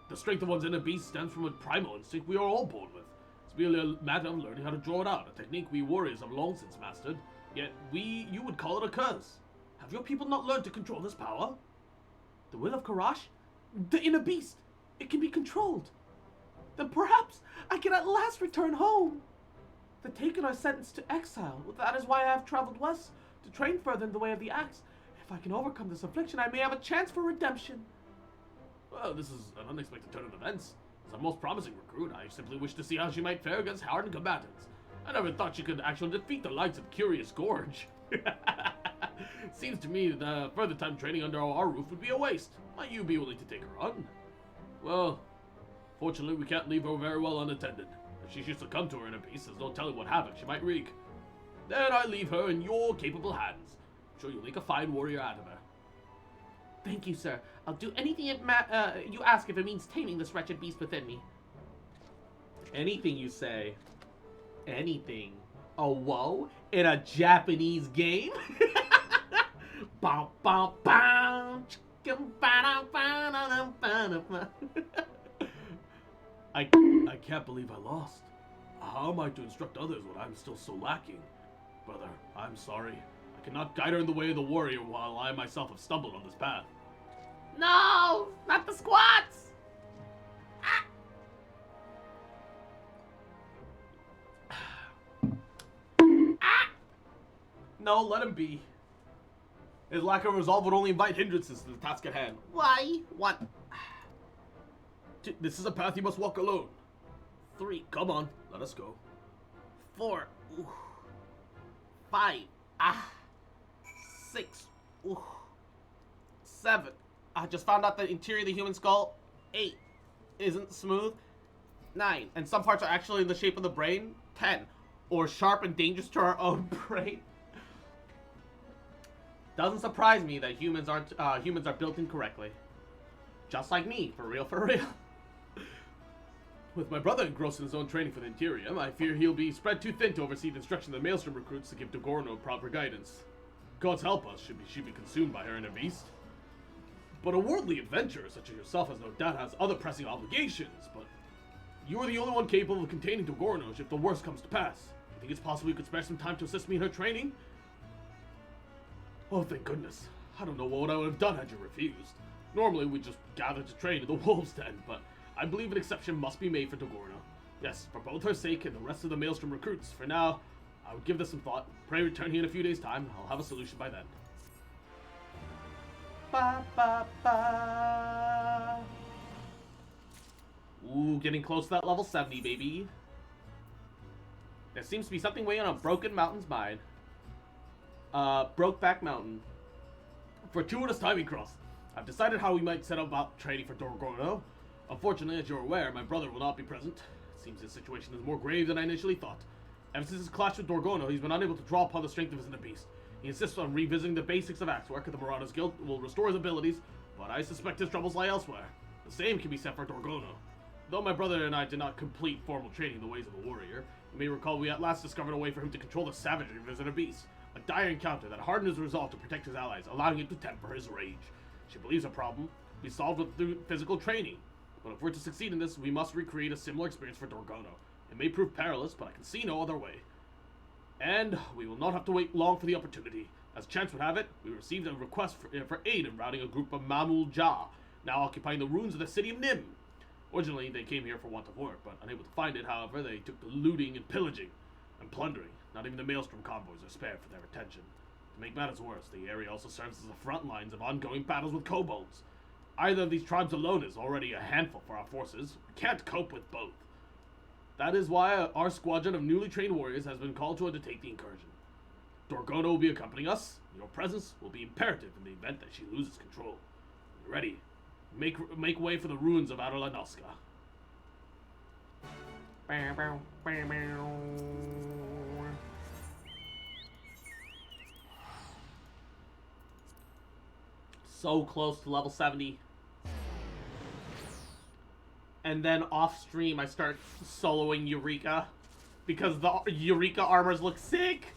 The strength of one's inner beast stems from a primal instinct we are all born with. It's merely a matter of learning how to draw it out, a technique we warriors have long since mastered. Yet you would call it a curse. Have your people not learned to control this power? The will of Karash? The inner beast! It can be controlled. Then perhaps I can at last return home. The taken are sentenced to exile. That is why I have traveled west, to train further in the way of the axe. If I can overcome this affliction, I may have a chance for redemption. Well, this is an unexpected turn of events. As a most promising recruit, I simply wish to see how she might fare against hardened combatants. I never thought she could actually defeat the likes of Curious Gorge. Seems to me that further time training under our roof would be a waste. Might you be willing to take her on? Well, fortunately we can't leave her very well unattended. If she should succumb to her inner beast, there's no telling what havoc she might wreak. Then I leave her in your capable hands. I'm sure you'll make a fine warrior out of her. Thank you, sir. I'll do anything you ask if it means taming this wretched beast within me. Anything you say. Anything. A whoa? In a Japanese game? Bow, bow, bow. I can't believe I lost. How am I to instruct others when I'm still so lacking? Brother, I'm sorry. I cannot guide her in the way of the warrior while I myself have stumbled on this path. No! Not the squats! No, let him be. His lack of resolve would only invite hindrances to the task at hand. Why? What? This is a path you must walk alone. 3. Come on, let us go. 4. Ooh. 5. 6. Ooh. 7. I just found out the interior of the human skull. 8. Isn't smooth. 9. And some parts are actually in the shape of the brain. 10. Or sharp and dangerous to our own brain. Doesn't surprise me that humans are built incorrectly. Just like me, for real, for real. With my brother engrossed in his own training for the Interium, I fear he'll be spread too thin to oversee the instruction of the Maelstrom recruits to give Dogorno proper guidance. God's help us, should she be consumed by her inner beast. But a worldly adventurer such as yourself has no doubt has other pressing obligations, but you are the only one capable of containing Dogorno if the worst comes to pass. You think it's possible you could spare some time to assist me in her training? Oh, thank goodness. I don't know what I would have done had you refused. Normally we'd just gather to train in the Wolves' Den, but I believe an exception must be made for Dogorno. Yes, for both her sake and the rest of the Maelstrom recruits. For now, I would give this some thought. Pray return here in a few days' time. I'll have a solution by then. Ba, ba, ba. Ooh, getting close to that level 70, baby. There seems to be something weighing on Broken Mountain's mind. Brokeback Mountain. Fortuitous timing, Cross. I've decided how we might set about training for Dogorno. Unfortunately, as you're aware, my brother will not be present. It seems his situation is more grave than I initially thought. Ever since his clash with Dorgono, he's been unable to draw upon the strength of his inner beast. He insists on revisiting the basics of axe work at the Marauders Guild will restore his abilities, but I suspect his troubles lie elsewhere. The same can be said for Dorgono. Though my brother and I did not complete formal training in the ways of a warrior, you may recall we at last discovered a way for him to control the savagery of his inner beast. A dire encounter that hardened his resolve to protect his allies, allowing him to temper his rage. She believes a problem will be solved through physical training. But if we're to succeed in this, we must recreate a similar experience for Dorgono. It may prove perilous, but I can see no other way. And we will not have to wait long for the opportunity. As chance would have it, we received a request for aid in routing a group of Mamul Ja, now occupying the ruins of the city of Nim. Originally, they came here for want of work, but unable to find it, however, they took to looting and pillaging and plundering. Not even the Maelstrom convoys are spared for their attention. To make matters worse, the area also serves as the front lines of ongoing battles with kobolds. Either of these tribes alone is already a handful for our forces. We can't cope with both. That is why our squadron of newly trained warriors has been called to undertake the incursion. Dorgono will be accompanying us. Your presence will be imperative in the event that she loses control. When you're ready, make way for the ruins of Adarlanoska. So close to level 70. And then off stream I start soloing Eureka because the Eureka armors look sick.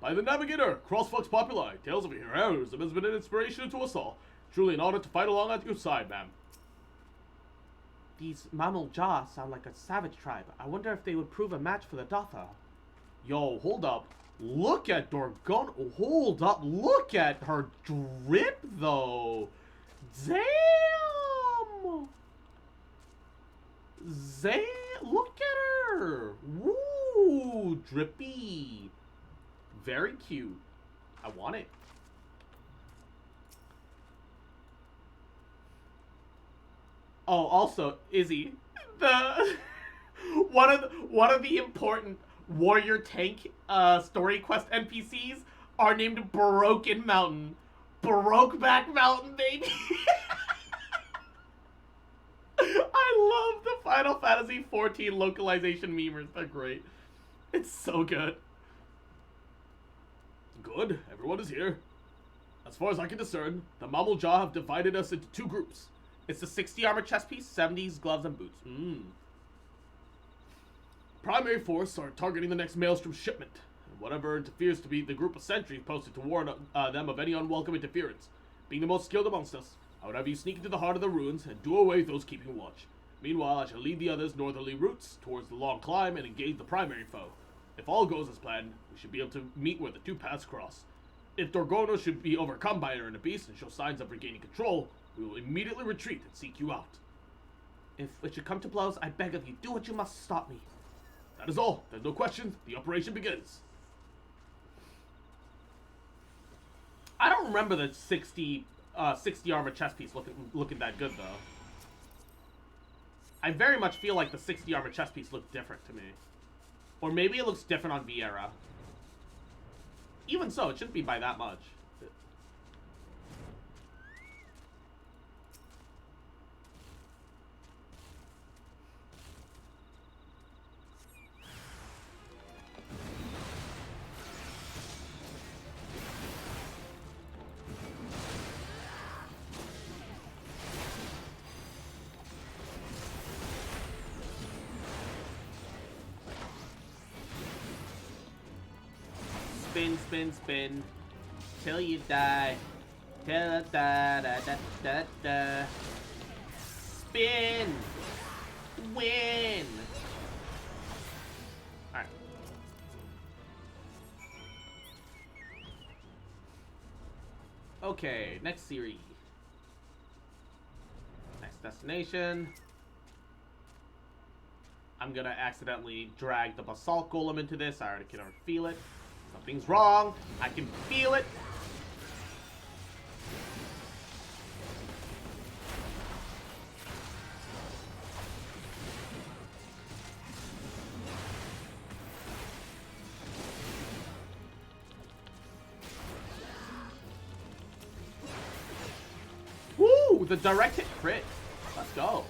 By the Navigator, Crossfox Populi, Tales of Your Heroism has been an inspiration to us all. Truly an honor to fight along at your side, ma'am. These Mamul Ja sound like a savage tribe. I wonder if they would prove a match for the Dotha. Yo, hold up. Look at Dorgono. Hold up. Look at her drip, though. Damn. Look at her. Woo. Drippy. Very cute. I want it. Oh, also, Izzy, the one of the important warrior tank story quest NPCs are named Broken Mountain. Brokeback Mountain, baby. I love the Final Fantasy 14 localization memers. They're great. It's so good. Good. Everyone is here. As far as I can discern, the Mamul Ja have divided us into two groups. It's the 60 armor chest piece, 70s gloves and boots. Primary force are targeting the next Maelstrom shipment. And whatever interferes to be the group of sentries posted to warn them of any unwelcome interference. Being the most skilled amongst us, I would have you sneak into the heart of the ruins and do away with those keeping watch. Meanwhile, I shall lead the others northerly routes towards the long climb and engage the primary foe. If all goes as planned, we should be able to meet where the two paths cross. If Dorgono should be overcome by her inner beast and show signs of regaining control, we will immediately retreat and seek you out. If it should come to blows, I beg of you, do what you must to stop me. That is all. There's no questions. The operation begins. I don't remember the 60 armor chest piece looking that good, though. I very much feel like the 60 armor chest piece looked different to me. Or maybe it looks different on Vieira. Even so, it shouldn't be by that much. Spin, spin, spin, till you die. Da da da da da da. Spin, win. All right. Okay, next series. Next destination. I'm gonna accidentally drag the basalt golem into this. I already can feel it. Something's wrong. I can feel it. Woo! The direct hit crit. Let's go.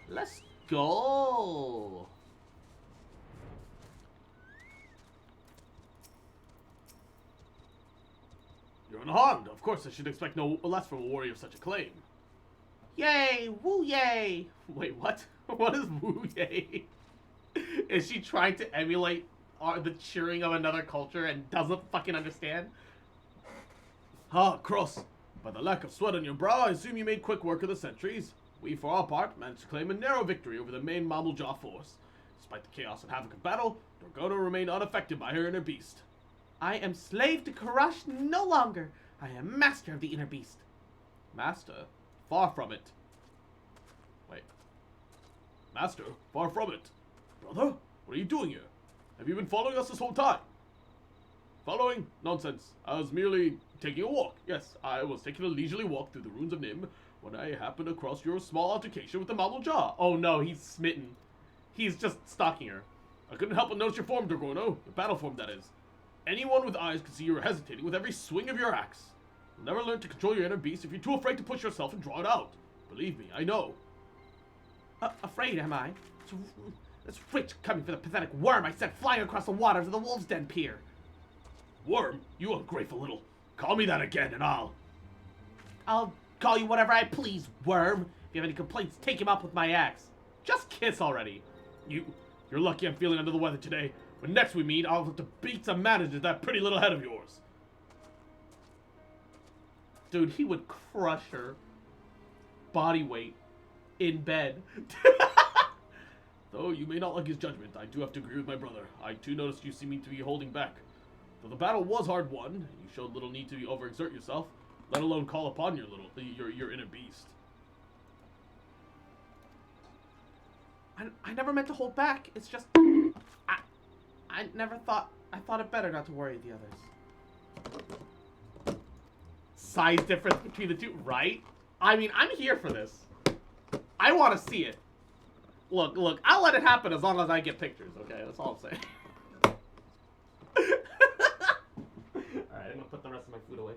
Let's go. You're unharmed. Of course, I should expect no less from a warrior of such acclaim. Yay! Woo yay! Wait, what? What is woo yay? Is she trying to emulate the cheering of another culture and doesn't fucking understand? Ah, Cross. By the lack of sweat on your brow, I assume you made quick work of the sentries. We, for our part, managed to claim a narrow victory over the main Mammel-Jaw force. Despite the chaos and havoc of battle, Dorgono remained unaffected by her inner beast. I am slave to Karash no longer. I am master of the inner beast. Master? Far from it. Wait. Master? Far from it. Brother? What are you doing here? Have you been following us this whole time? Following? Nonsense. I was merely taking a walk. Yes, I was taking a leisurely walk through the ruins of Nim when I happened across your small altercation with the Mammel-Jaw. Oh no, he's smitten. He's just stalking her. I couldn't help but notice your form, Dorgono. Your battle form, that is. Anyone with eyes could see you were hesitating with every swing of your axe. You'll never learn to control your inner beast if you're too afraid to push yourself and draw it out. Believe me, I know. Afraid, am I? This witch coming for the pathetic worm I sent flying across the water to the Wolf's Den pier. Worm? You ungrateful little... Call me that again and I'll call you whatever I please, worm. If you have any complaints, take him up with my axe. Just kiss already. You're lucky I'm feeling under the weather today. When next we meet, I'll have to beat some manage at that pretty little head of yours. Dude, he would crush her. Body weight. In bed. Though you may not like his judgment, I do have to agree with my brother. I too noticed you seeming to be holding back. Though the battle was hard won, you showed little need to overexert yourself, let alone call upon your inner beast. I never meant to hold back. It's just... I never thought... I thought it better not to worry the others. Size difference between the two, right? I mean, I'm here for this. I want to see it. Look, I'll let it happen as long as I get pictures, okay? That's all I'm saying. Alright, I'm gonna put the rest of my food away.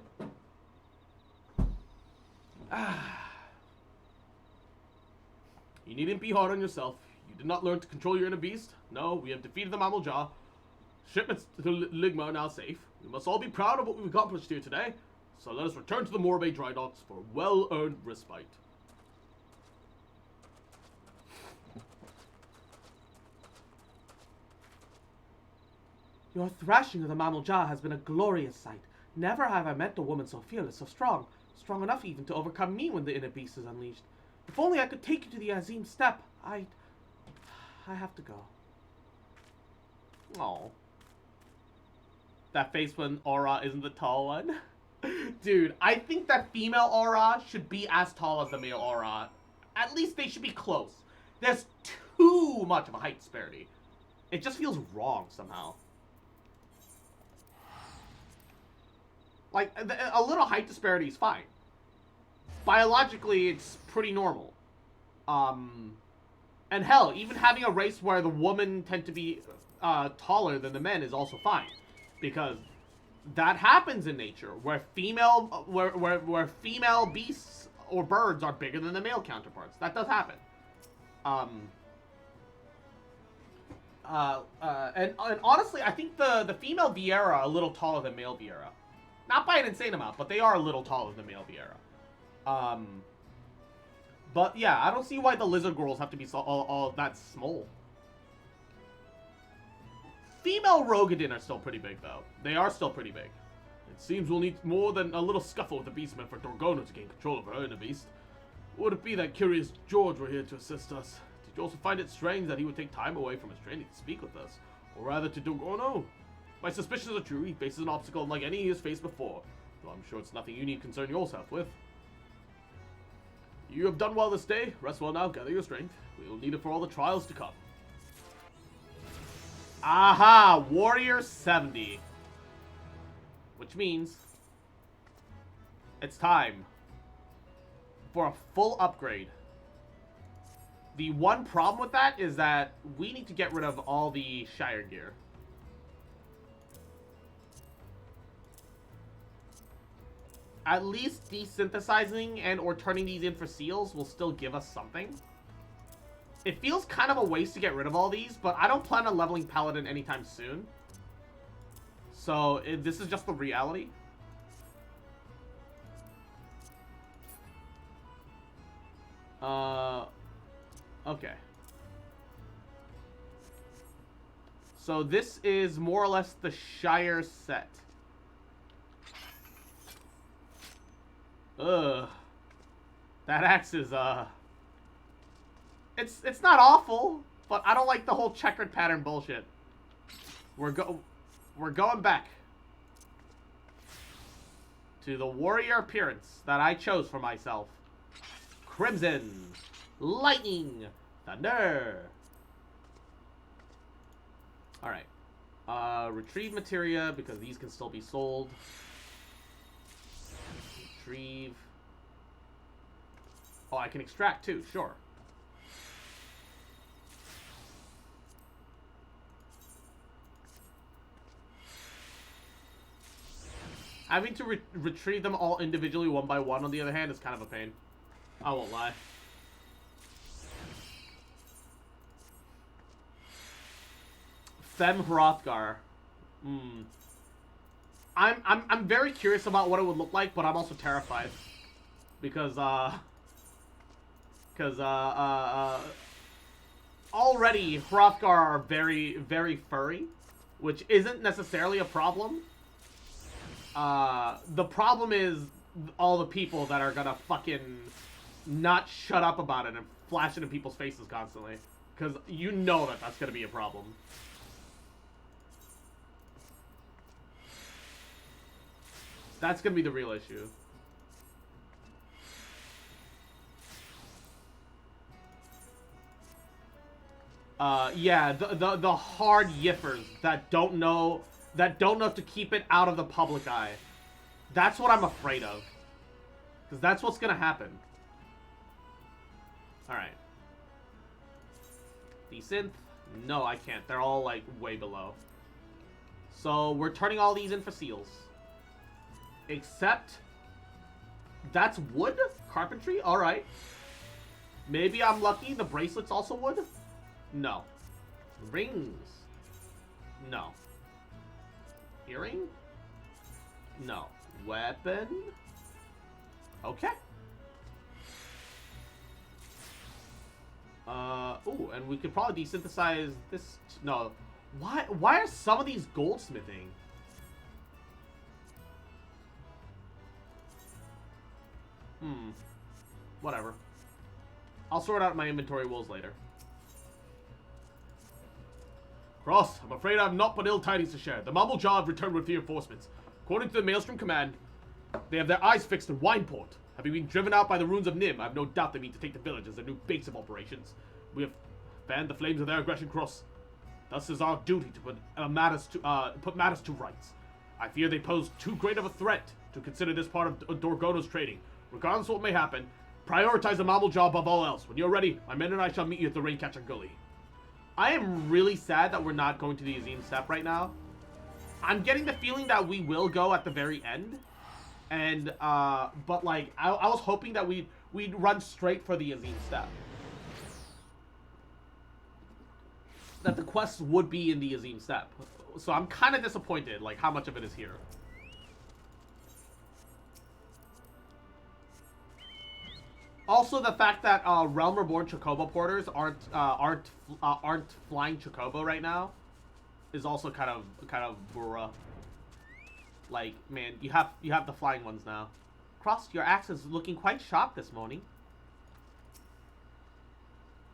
You needn't be hard on yourself. You did not learn to control your inner beast. No, we have defeated the Mammel-Jaw. Shipments to Ligma are now safe. We must all be proud of what we've accomplished here today. So let us return to the Morbay dry docks for well-earned respite. Your thrashing of the Mammel-Jaw has been a glorious sight. Never have I met a woman so fearless, so strong. Strong enough even to overcome me when the inner beast is unleashed. If only I could take you to the Azim Steppe. I have to go. Oh. That face when Aura isn't the tall one. Dude, I think that female Aura should be as tall as the male Aura. At least they should be close. There's too much of a height disparity. It just feels wrong somehow. Like, a little height disparity is fine. Biologically, it's pretty normal. And hell, even having a race where the women tend to be taller than the men is also fine. Because that happens in nature, where where female beasts or birds are bigger than the male counterparts. That does happen. And honestly, I think the female Viera are a little taller than male Viera. Not by an insane amount, but they are a little taller than male Viera. But yeah, I don't see why the lizard girls have to be all that small. Female Rogadin are still pretty big, though. They are still pretty big. It seems we'll need more than a little scuffle with the Beastmen for Dorgono to gain control of her inner beast. Would it be that curious George were here to assist us? Did you also find it strange that he would take time away from his training to speak with us? Or rather to Dorgono? My suspicions are true. He faces an obstacle unlike any he has faced before. Though I'm sure it's nothing you need concern yourself with. You have done well this day. Rest well now. Gather your strength. We will need it for all the trials to come. Aha! Warrior 70. Which means it's time for a full upgrade. The one problem with that is that we need to get rid of all the Shire gear. at least desynthesizing and or turning these in for seals will still give us something. It feels kind of a waste to get rid of all these, but I don't plan on leveling Paladin anytime soon. So, this is just the reality. Okay. So this is more or less the Shire set. Ugh. That axe is, It's not awful, but I don't like the whole checkered pattern bullshit. We're going back to the warrior appearance that I chose for myself. Crimson, lightning, thunder. All right. Retrieve materia because these can still be sold. Retrieve. Oh, I can extract too. Sure. Having to retrieve them all individually one by one, on the other hand, is kind of a pain. I won't lie. Fem Hrothgar. I'm very curious about what it would look like, but I'm also terrified. Because, already Hrothgar are very, very furry, which isn't necessarily a problem. The problem is all the people that are gonna fucking not shut up about it and flash it in people's faces constantly. Because you know that that's gonna be a problem. That's gonna be the real issue. Yeah, the hard yiffers that don't know to keep it out of the public eye. That's what I'm afraid of. Because that's what's gonna happen. Alright. Desynth? No, I can't. They're all, like, way below. So, we're turning all these in for seals. Except... that's wood? Carpentry? Alright. Maybe I'm lucky. The bracelet's also wood? No. Rings? No. Earring? No. Weapon? Okay. Ooh, and we could probably desynthesize this. No. Why are some of these goldsmithing? Whatever. I'll sort out my inventory woes later. Cross, I'm afraid I have not but ill tidings to share. The Mumblejaw have returned with reinforcements. According to the Maelstrom Command, they have their eyes fixed on Wineport. Having been driven out by the runes of Nim, I have no doubt they mean to take the village as their new base of operations. We have fanned the flames of their aggression, Cross. Thus is our duty to put matters to rights. I fear they pose too great of a threat to consider this part of Dorgono's trading. Regardless of what may happen, prioritize the Mumblejaw above all else. When you're ready, my men and I shall meet you at the Raincatcher Gully. I am really sad that we're not going to the Azim Steppe right now. I'm getting the feeling that we will go at the very end. And, but like, I was hoping that we'd run straight for the Azim Steppe. That the quests would be in the Azim Steppe. So I'm kind of disappointed, like, how much of it is here. Also, the fact that Realm Reborn Chocobo porters aren't flying Chocobo right now is also kind of bruh. Like, man, you have the flying ones now. Cross, your axe is looking quite sharp this morning.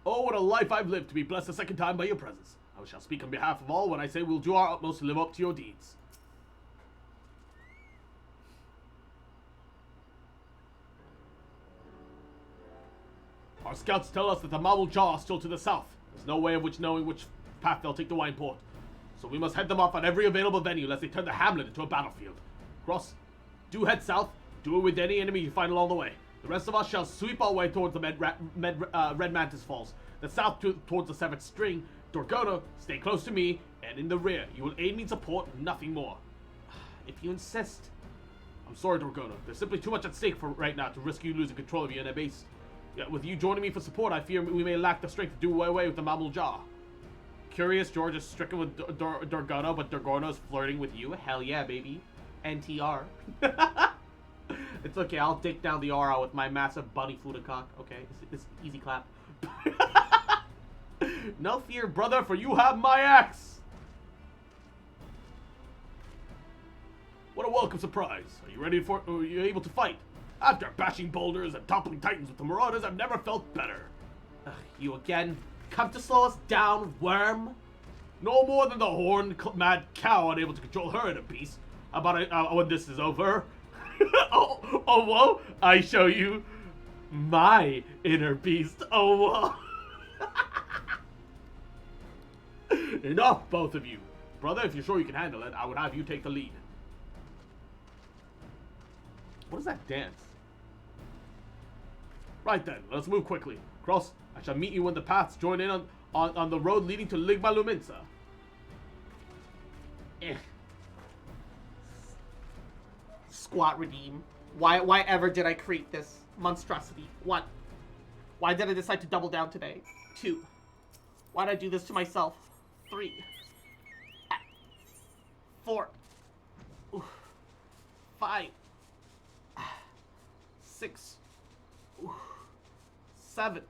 Oh, what a life I've lived to be blessed a second time by your presence. I shall speak on behalf of all when I say we'll do our utmost to live up to your deeds. Our scouts tell us that the Mumblejaw are still to the south. There's no way of knowing which path they'll take to Wineport. So we must head them off at every available venue lest they turn the hamlet into a battlefield. Cross, do head south. Do it with any enemy you find along the way. The rest of us shall sweep our way towards the Red Mantis Falls. The south towards the Seventh String. Dorgono, stay close to me, and in the rear. You will aid me in support, nothing more. If you insist. I'm sorry, Dorgona. There's simply too much at stake for right now to risk you losing control of your inner base. Yeah, with you joining me for support, I fear we may lack the strength to do away with the Mammal Jaw. Curious George is stricken with Dorgona, but Dorgona is flirting with you. Hell yeah, baby. NTR. It's okay, I'll take down the aura with my massive bunny Fudacock. Okay, it's easy clap. No fear, brother, for you have my axe! What a welcome surprise. Are you ready for, are you able to fight? After bashing boulders and toppling titans with the Marauders, I've never felt better. You again? Come to slow us down, worm? No more than the horned mad cow unable to control her inner beast. How about when this is over? oh, whoa! I show you my inner beast. Oh, whoa! Enough, both of you. Brother, if you're sure you can handle it, I would have you take the lead. What is that dance? Right then, let's move quickly. Cross, I shall meet you when the paths join in on the road leading to Ligma Luminsa. Squat redeem. Why ever did I create this monstrosity? 1. Why did I decide to double down today? 2. Why did I do this to myself? 3. 4. 5. 6. 7.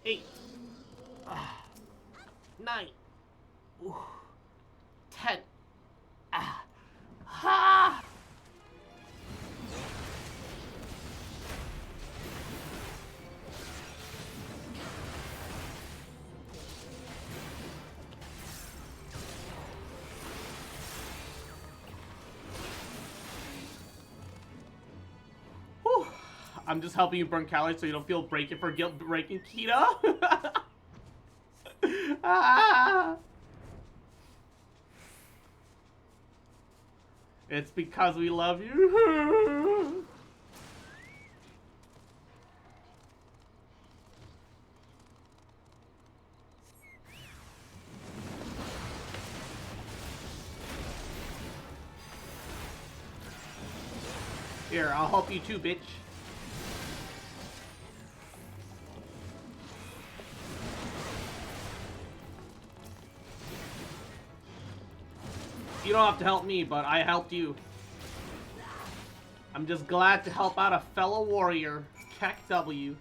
8. 9. 10. Ha! Whew. I'm just helping you burn calories so you don't feel breaking for guilt breaking keto. Ah! It's because we love you. Here, I'll help you too, bitch. You don't have to help me, but I helped you. I'm just glad to help out a fellow warrior. Keck W.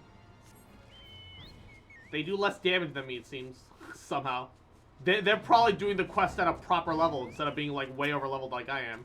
They do less damage than me, it seems. Somehow. They're probably doing the quest at a proper level instead of being, like, way over leveled like I am.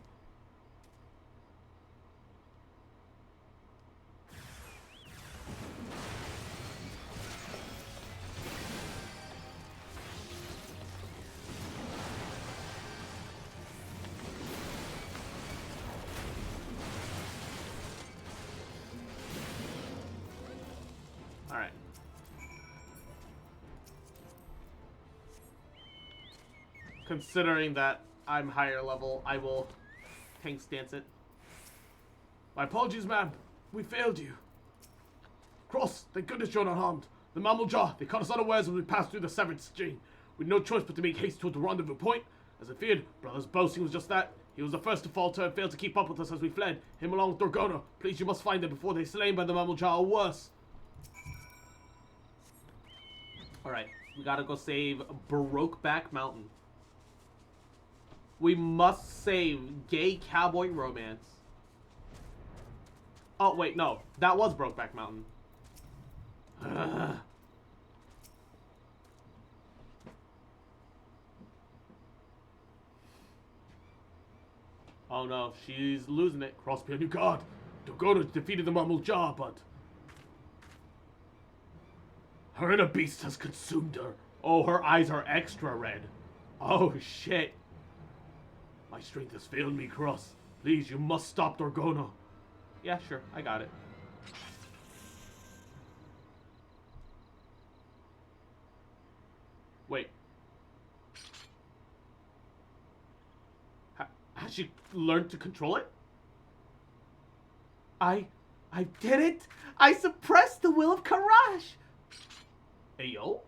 Alright. Considering that I'm higher level, I will tank stance it. My apologies, ma'am. We failed you. Cross, thank goodness you're not harmed. The Mammal Jaw, they caught us unawares when we passed through the Severance Chain. We had no choice but to make haste toward the rendezvous point. As I feared, brother's boasting was just that. He was the first to falter and failed to keep up with us as we fled. Him along with Dorgona. Please, you must find them before they're slain by the Mammal Jaw or worse. Alright, we gotta go save Brokeback Mountain. We must save Gay Cowboy Romance. Oh, wait, no. That was Brokeback Mountain. Oh no, she's losing it. Cross, be on your guard. Dorgona defeated the Mammal Jaw, but her inner beast has consumed her. Oh, her eyes are extra red. Oh, shit. My strength has failed me, Cross. Please, you must stop Dorgona. Yeah, sure. I got it. Wait. Has she learned to control it? I did it! I suppressed the will of Karash! Hey, yo?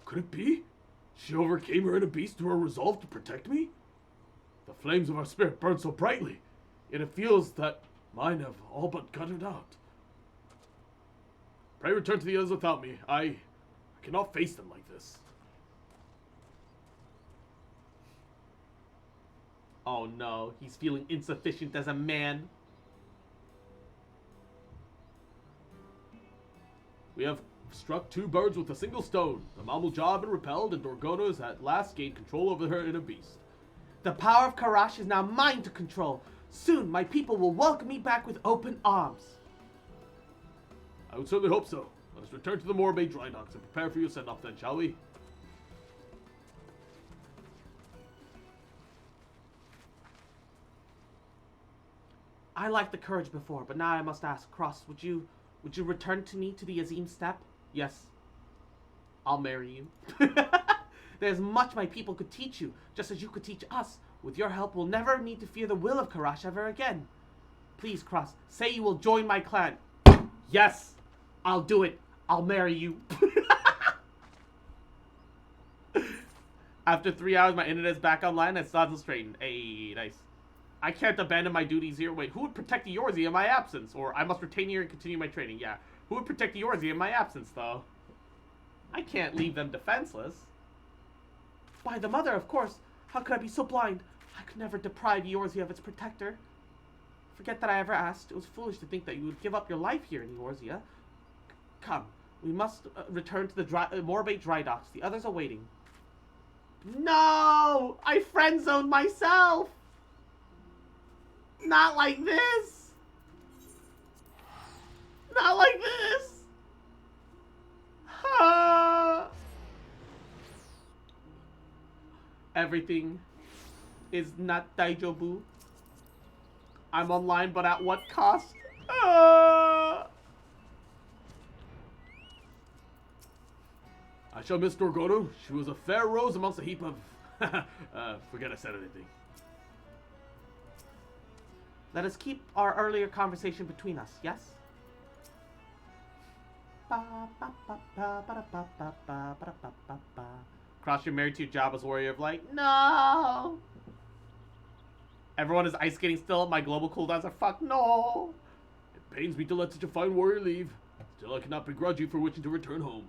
Could it be? She overcame her inner beast through her resolve to protect me? The flames of our spirit burn so brightly, yet it feels that mine have all but guttered out. Pray return to the others without me. I cannot face them like this. Oh no, he's feeling insufficient as a man. We have struck 2 birds with a single stone. The Mamuja have been repelled, and Dorgono has at last gained control over her inner beast. The power of Karash is now mine to control. Soon, my people will welcome me back with open arms. I would certainly hope so. Let us return to the Morbay dry docks and prepare for your send-off then, shall we? I liked the courage before, but now I must ask, Cross, would you return to me to the Azim Steppe? Yes. I'll marry you. There's much my people could teach you, just as you could teach us. With your help, we'll never need to fear the will of Karash ever again. Please, Cross, say you will join my clan. Yes, I'll do it. I'll marry you. After 3 hours, my internet's back online and Saddle straightened. Hey, nice. I can't abandon my duties here. Wait, who would protect the Yorzi in my absence? Or I must retain here and continue my training. Yeah. Who would protect the Yorzi in my absence, though? I can't leave them defenseless. By the mother, of course. How could I be so blind? I could never deprive Yorzi of its protector. Forget that I ever asked. It was foolish to think that you would give up your life here in Eorzea. Come, we must return to the Morbay dry docks. The others are waiting. No! I friend-zoned myself! Not like this! Not like this! Everything is not daijobu. I'm online, but at what cost? I shall miss Dorgono. She was a fair rose amongst a heap of... forget I said anything. Let us keep our earlier conversation between us, yes? Cross, you're married to Jabba's warrior of light? No! Everyone is ice skating still. My global cooldowns are fucked. No! It pains me to let such a fine warrior leave. Still, I cannot begrudge you for wishing to return home.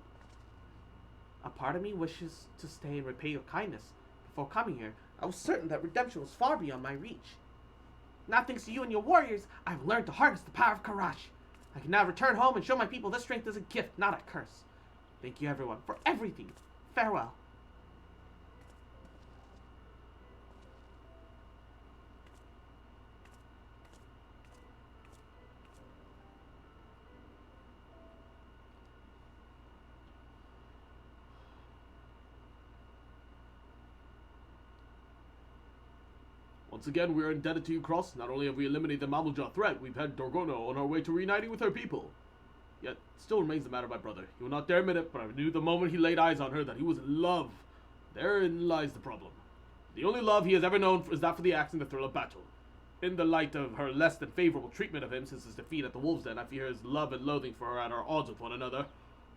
A part of me wishes to stay and repay your kindness. Before coming here, I was certain that redemption was far beyond my reach. Now thanks to you and your warriors, I've learned to harness the power of Karash. I can now return home and show my people this strength is a gift, not a curse. Thank you everyone for everything. Farewell. Once again, we are indebted to you, Cross. Not only have we eliminated the Mamuja threat, we've had Dorgono on our way to reuniting with her people. Yet, still remains the matter of my brother. He will not dare admit it, but I knew the moment he laid eyes on her that he was in love. Therein lies the problem. The only love he has ever known is that for the axe and the thrill of battle. In the light of her less than favorable treatment of him since his defeat at the Wolves' Den, I fear his love and loathing for her are at odds with one another.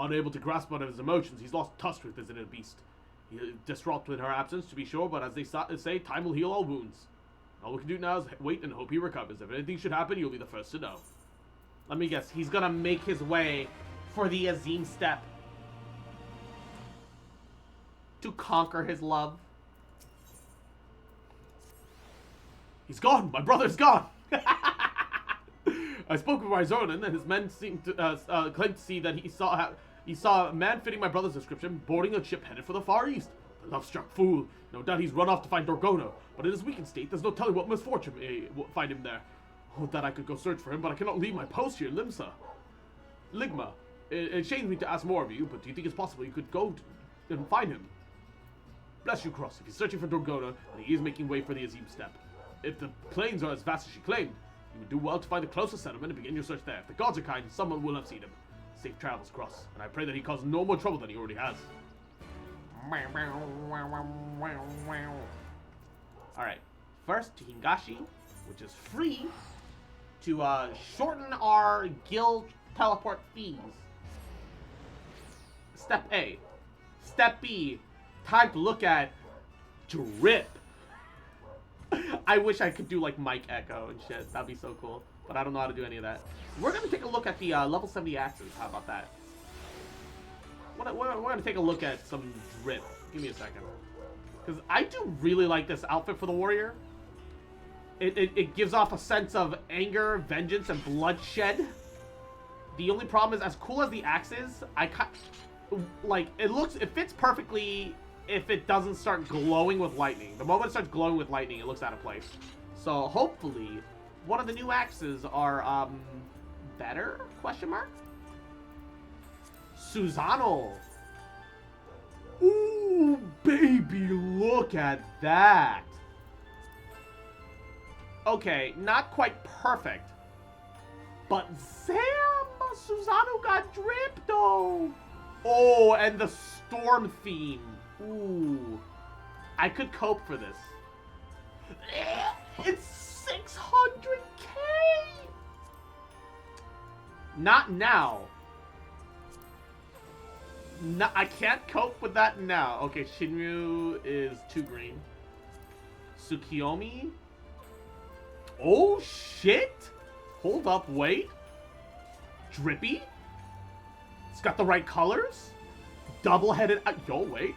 Unable to grasp one of his emotions, he's lost touch with his inner beast. He is distraught in her absence, to be sure, but as they say, time will heal all wounds. All we can do now is wait and hope he recovers. If anything should happen, you'll be the first to know. Let me guess, he's gonna make his way for the Azim Steppe to conquer his love. He's gone! My brother's gone! I spoke with Ryzonin, and his men seemed to claim to see that he saw a man fitting my brother's description boarding a ship headed for the Far East. The love-struck fool. No doubt he's run off to find Dorgono, but in his weakened state, there's no telling what misfortune may find him there. Oh, that I could go search for him, but I cannot leave my post here in Ligma. It shames me to ask more of you, but do you think it's possible you could go and find him? Bless you, Cross. If he's searching for Dorgono, and he is making way for the Azim Steppe. If the plains are as vast as she claimed, you would do well to find the closest settlement and begin your search there. If the gods are kind, someone will have seen him. Safe travels, Cross, and I pray that he causes no more trouble than he already has. Alright, first to Hingashi, which is free to shorten our guild teleport fees. Step A. Step B. Time to look at drip. I wish I could do like Mike Echo and shit. That'd be so cool. But I don't know how to do any of that. We're gonna take a look at the level 70 axes. How about that? We're gonna take a look at some drip. Give me a second. Because I do really like this outfit for the warrior. It gives off a sense of anger, vengeance, and bloodshed. The only problem is, as cool as the axe is, it fits perfectly if it doesn't start glowing with lightning. The moment it starts glowing with lightning, it looks out of place. So hopefully, one of the new axes are better? Question mark. Susano. Ooh, baby, look at that. Okay, not quite perfect. But Sam, Susano got drip though. Oh, and the storm theme. Ooh. I could cope for this. It's 600k. Not now. No, I can't cope with that now. Okay, Shinryu is 2 green. Tsukiyomi. Oh, shit. Hold up, wait. Drippy? It's got the right colors? Double-headed... yo, wait.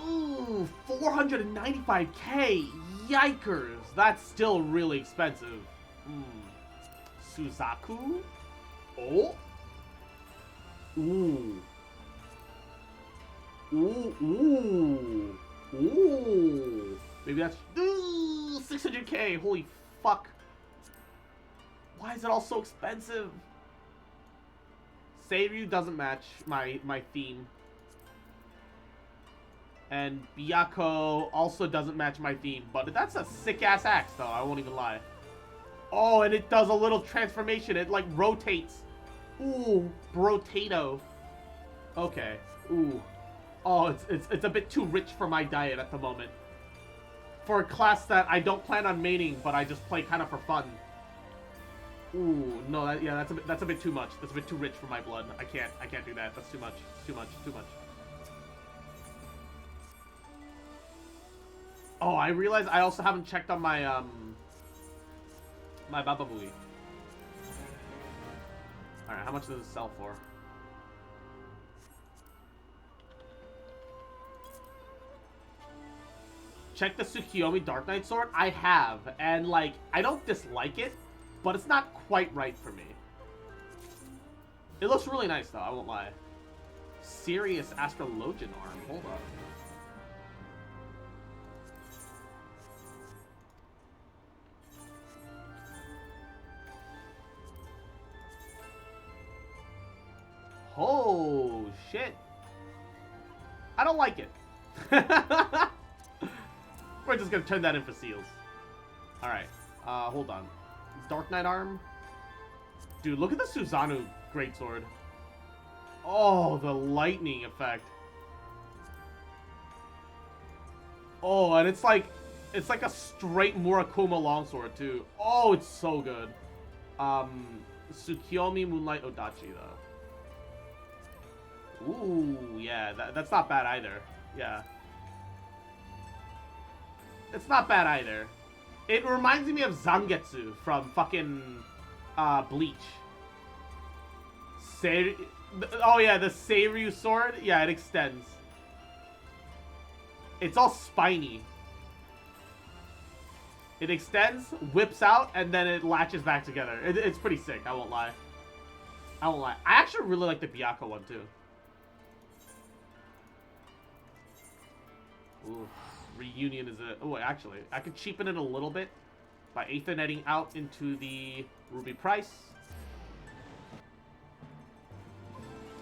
Ooh, 495k. Yikers. That's still really expensive. Suzaku? Oh. Ooh. Ooh, ooh. Ooh. Maybe that's... 600k. Holy fuck. Why is it all so expensive? Seiryu doesn't match my theme. And Byakuo also doesn't match my theme. But that's a sick-ass axe, though. I won't even lie. Oh, and it does a little transformation. It, like, rotates. Ooh, brotato. Okay. Ooh. Oh, it's a bit too rich for my diet at the moment. For a class that I don't plan on maining, but I just play kind of for fun. Ooh, no, that's a bit too much. That's a bit too rich for my blood. I can't do that. That's too much. Too much. Oh, I realized I also haven't checked on my my Baba Booey. Alright, how much does it sell for? Check the Tsukiyomi Dark Knight sword? I have, and like, I don't dislike it, but it's not quite right for me. It looks really nice though, I won't lie. Serious Astrologian arm, hold up. Oh, shit. I don't like it. We're just gonna turn that in for seals. Alright. Hold on. Dark Knight arm? Dude, look at the Susanoo greatsword. Oh, the lightning effect. Oh, and it's like a straight Murakuma longsword, too. Oh, it's so good. Tsukiyomi Moonlight Odachi, though. Ooh, yeah, that's not bad either. Yeah. It's not bad either. It reminds me of Zangetsu from fucking Bleach. Oh yeah, the Seiryu sword. Yeah, it extends. It's all spiny. It extends, whips out, and then it latches back together. It's pretty sick, I won't lie. I won't lie. I actually really like the Byakuo one, too. Ooh, Reunion is a... Oh, actually, I could cheapen it a little bit by Aetherneting out into the Ruby Price.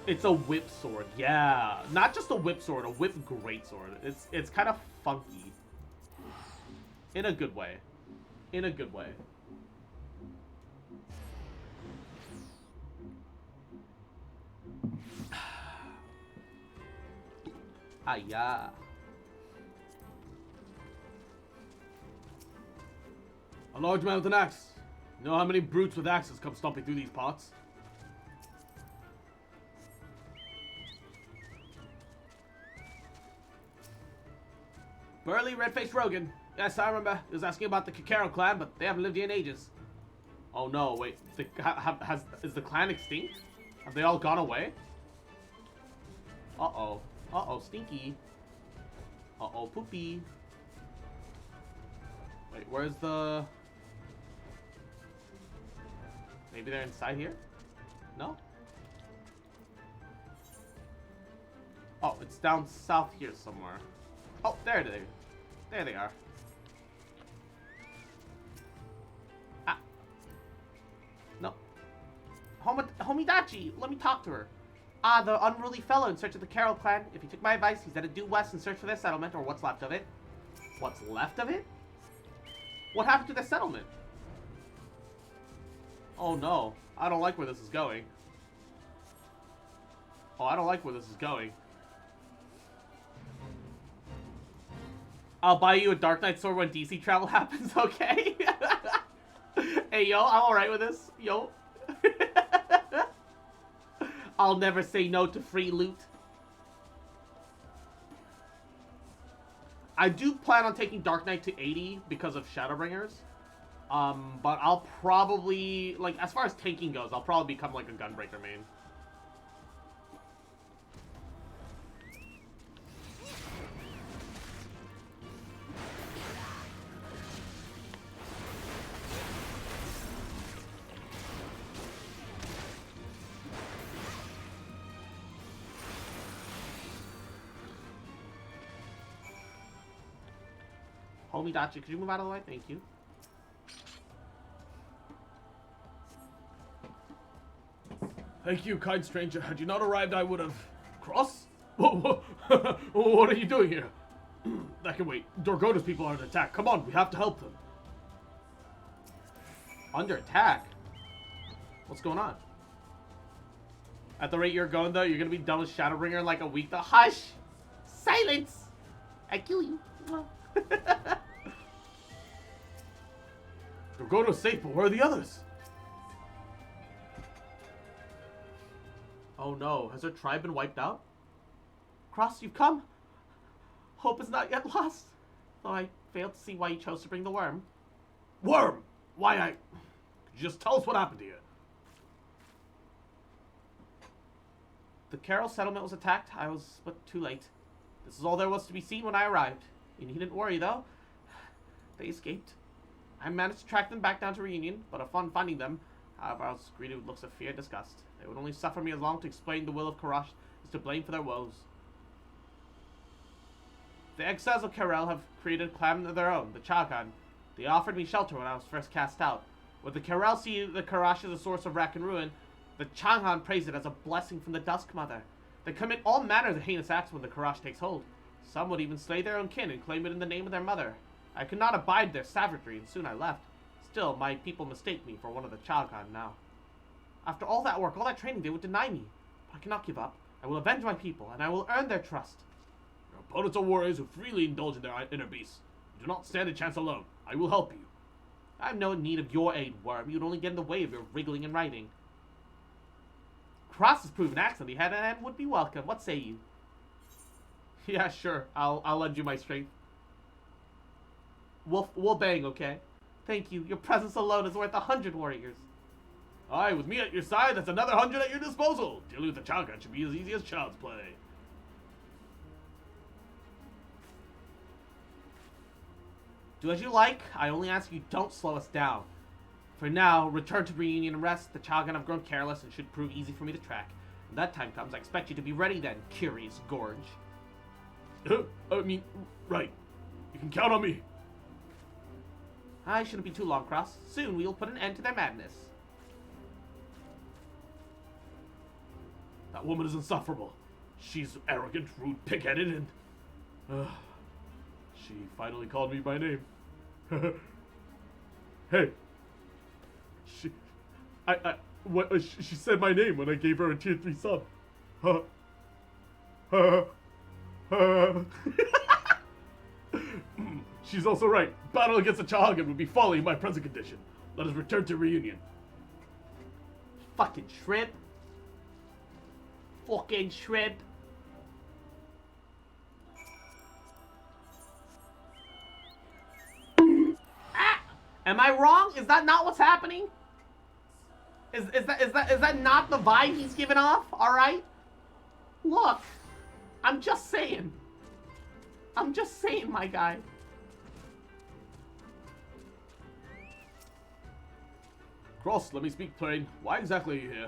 It's a whip sword, yeah. Not just a whip sword, a whip greatsword. It's kind of funky. In a good way. In a good way. Ah, yeah. A large man with an axe. You know how many brutes with axes come stomping through these parts? Burly, red-faced Rogan. Yes, I remember. He was asking about the Kakaro clan, but they haven't lived here in ages. Oh no, wait. Is the clan extinct? Have they all gone away? Uh-oh. Uh-oh, stinky. Uh-oh, poopy. Wait, where's the... Maybe they're inside here? No? Oh, it's down south here somewhere. Oh, there they are. There they are. Ah. No. Homidachi, let me talk to her. Ah, the unruly fellow in search of the Carol clan. If he took my advice, he's headed due west in search for their settlement, or what's left of it. What's left of it? What happened to the settlement? Oh no, I don't like where this is going. Oh, I don't like where this is going. I'll buy you a Dark Knight sword when DC travel happens, okay? Hey, yo, I'm alright with this. Yo. I'll never say no to free loot. I do plan on taking Dark Knight to 80 because of Shadowbringers. But I'll probably, like, as far as tanking goes, I'll probably become, like, a Gunbreaker main. Homidachi, could you move out of the way? Thank you. Thank you, kind stranger. Had you not arrived, I would have... Cross? What are you doing here? That can wait. Dorgona's people are under attack. Come on, we have to help them. Under attack? What's going on? At the rate you're going, though, you're gonna be done with Shadowbringer in like a week, though. Hush! Silence! I kill you. Dorgona's safe, but where are the others? Oh no, has her tribe been wiped out? Cross, you've come? Hope is not yet lost. Though I failed to see why you chose to bring the worm. Worm! Why Could you just tell us what happened to you? The Carol settlement was attacked. I was but too late. This is all there was to be seen when I arrived. You needn't worry, though. They escaped. I managed to track them back down to Reunion, but upon finding them, however, I was greeted with looks of fear and disgust. They would only suffer me as long to explain the will of Karash is to blame for their woes. The exiles of Karel have created a clan of their own, the Chagan. They offered me shelter when I was first cast out. When the Karel see the Karash as a source of wreck and ruin, the Changhan praise it as a blessing from the Dusk Mother. They commit all manner of heinous acts when the Karash takes hold. Some would even slay their own kin and claim it in the name of their mother. I could not abide their savagery, and soon I left. Still, my people mistake me for one of the Chagan now. After all that work, all that training, they would deny me. But I cannot give up. I will avenge my people, and I will earn their trust. Your opponents are warriors who freely indulge in their inner beasts. You do not stand a chance alone. I will help you. I have no need of your aid, Worm. You'd only get in the way of your wriggling and writing. Cross has proven accent he had and would be welcome. What say you? Yeah, sure. I'll lend you my strength. We'll bang, okay? Thank you. Your presence alone is worth 100 warriors. Aye, with me at your side, that's another 100 at your disposal. Dealing with the Chagan should be as easy as child's play. Do as you like. I only ask you don't slow us down. For now, return to Reunion and rest. The Chagan have grown careless and should prove easy for me to track. When that time comes, I expect you to be ready then, Curious Gorge. I mean, right. You can count on me. I shouldn't be too long, Cross. Soon we will put an end to their madness. That woman is insufferable. She's arrogant, rude, pig-headed, and... she finally called me by name. Hey. She said my name when I gave her a tier 3 sub. She's also right. Battle against the Chagan would be folly in my present condition. Let us return to Reunion. Fucking shrimp. Fucking shrimp. Am I wrong? Is that not what's happening? Is that not the vibe he's giving off? Alright? Look. I'm just saying. I'm just saying, my guy. Cross, let me speak plain. Why exactly are you here?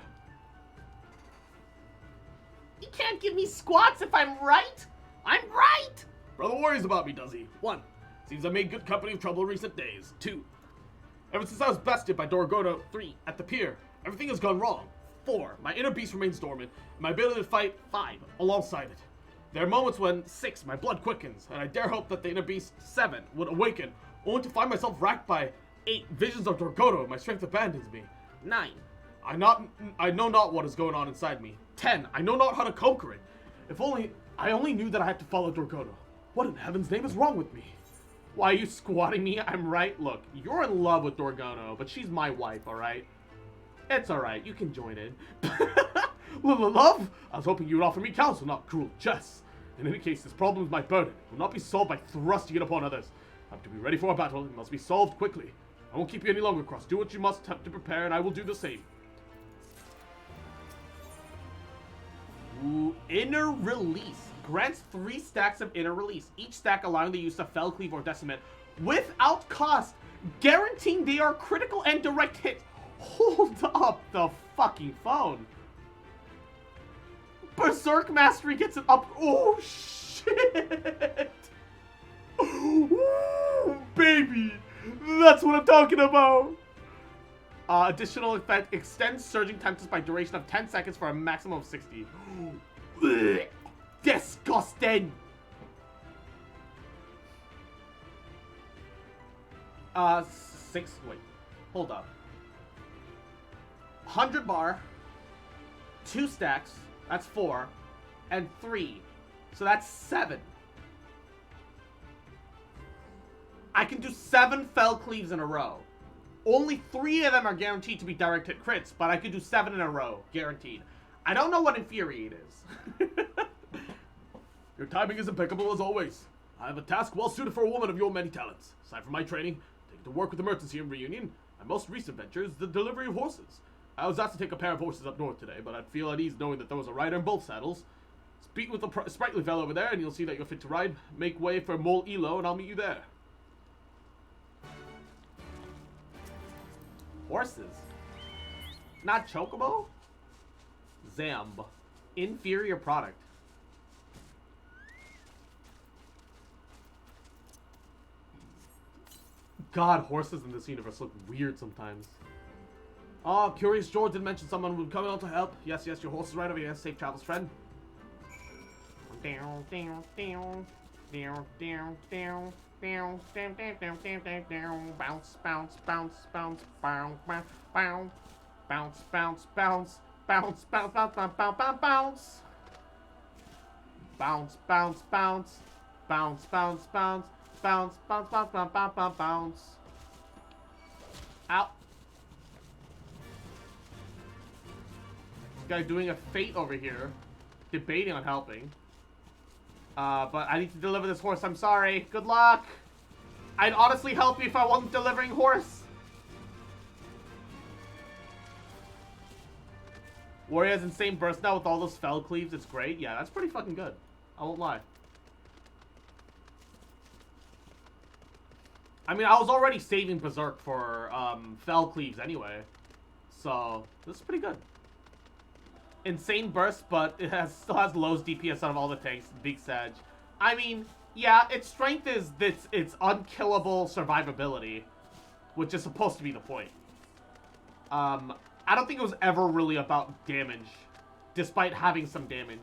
You can't give me squats if I'm right. I'm right. Brother worries about me, does he? 1. Seems I made good company of trouble in recent days. 2. Ever since I was bested by Dorgono. 3. At the pier, everything has gone wrong. 4. My inner beast remains dormant, and my ability to fight. 5. Alongside it. There are moments when 6. My blood quickens, and I dare hope that the inner beast 7 would awaken, only to find myself racked by 8. Visions of Dorgono, and my strength abandons me. 9. I know not what is going on inside me. 10. I know not how to conquer it. If only I only knew that I had to follow Dorgono. What in heaven's name is wrong with me? Why are you squatting me? I'm right. Look, you're in love with Dorgono, but she's my wife, alright? It's alright, you can join in. Love? I was hoping you would offer me counsel, not cruel jests. In any case, this problem is my burden. It will not be solved by thrusting it upon others. I have to be ready for a battle. It must be solved quickly. I won't keep you any longer, Cross. Do what you must to prepare, and I will do the same. Ooh, inner release. Grants 3 stacks of inner release, each stack allowing the use of Fell Cleave or Decimate without cost, guaranteeing they are critical and direct hits. Hold up the fucking phone. Berserk Mastery gets it up. Oh, shit. Ooh, baby. That's what I'm talking about. Additional effect extends Surging Tempest by duration of 10 seconds for a maximum of 60. Disgusting! 6, wait, hold up. 100 bar, 2 stacks, that's 4, and 3, so that's 7. I can do 7 Fell Cleaves in a row. Only 3 of them are guaranteed to be direct hit crits, but I could do 7 in a row, guaranteed. I don't know what Infuriate is. Your timing is impeccable as always. I have a task well suited for a woman of your many talents. Aside from my training, taking to work with Emergency and Reunion, my most recent venture is the delivery of horses. I was asked to take a pair of horses up north today, but I'd feel at ease knowing that there was a rider in both saddles. Speak with the sprightly fellow over there, and you'll see that you're fit to ride. Make way for Mole Elo, and I'll meet you there. Horses. Not Chocobo? Zamb. Inferior product. God, horses in this universe look weird sometimes. Oh, Curious George did mention someone would come out to help. Yes, yes, your horse is right over here. Safe travels, friend. Bounce, bounce, bounce, bounce, bounce, bounce, bounce, bounce, bounce, bounce, bounce, bounce, bounce, bounce, bounce. Bounce, bounce, bounce, bounce, bounce, bounce, bounce, bounce, bounce, bounce, bounce, bounce, bounce. Ow. This guy doing a fate over here, debating on helping. But I need to deliver this horse. I'm sorry. Good luck. I'd honestly help you if I wasn't delivering horse. Warrior has insane burst now with all those Fell Cleaves. It's great. Yeah, that's pretty fucking good. I won't lie. I mean, I was already saving Berserk for Fell Cleaves anyway. So, this is pretty good. Insane burst, but it still has lowest DPS out of all the tanks. Big Sag. I mean, yeah, its strength is its unkillable survivability, which is supposed to be the point. I don't think it was ever really about damage, despite having some damage.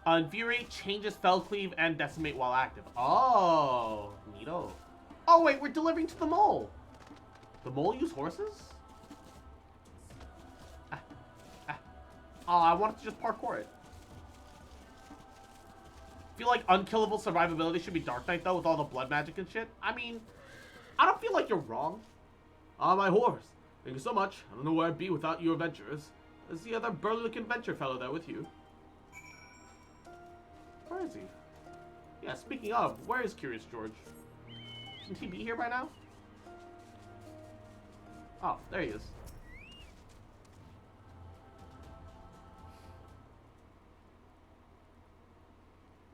Infuriate changes Fell Cleave and Decimate while active. Oh, neato. Oh wait, we're delivering to the mole. The mole use horses? Oh, I wanted to just parkour it. I feel like unkillable survivability should be Dark Knight though, with all the blood magic and shit. I mean, I don't feel like you're wrong. Ah, my horse. Thank you so much. I don't know where I'd be without your adventurers. Is the other burly-looking venture fellow there with you? Where is he? Yeah, speaking of, where is Curious George? Shouldn't he be here by now? Oh, there he is.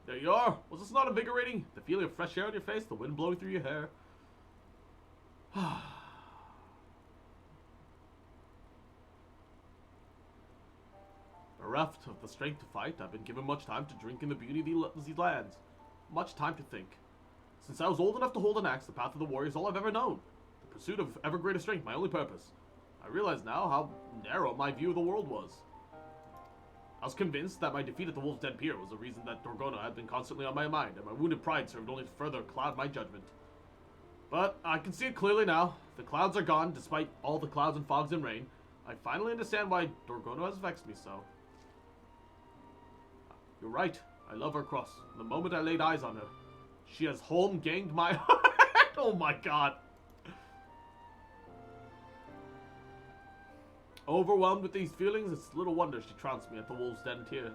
There you are. Was this not invigorating? The feeling of fresh air on your face, the wind blowing through your hair. Bereft of the strength to fight, I've been given much time to drink in the beauty of these lands. Much time to think. Since I was old enough to hold an axe, the path of the warrior is all I've ever known. The pursuit of ever greater strength, my only purpose. I realize now how narrow my view of the world was. I was convinced that my defeat at the Wolf's Den Pier was the reason that Dorgono had been constantly on my mind, and my wounded pride served only to further cloud my judgment. But I can see it clearly now. The clouds are gone, despite all the clouds and fogs and rain. I finally understand why Dorgono has vexed me so. You're right. I love her cross. The moment I laid eyes on her, she has home gained my heart. Oh my god. Overwhelmed with these feelings, it's little wonder she trounced me at the Wolf's Den Pier.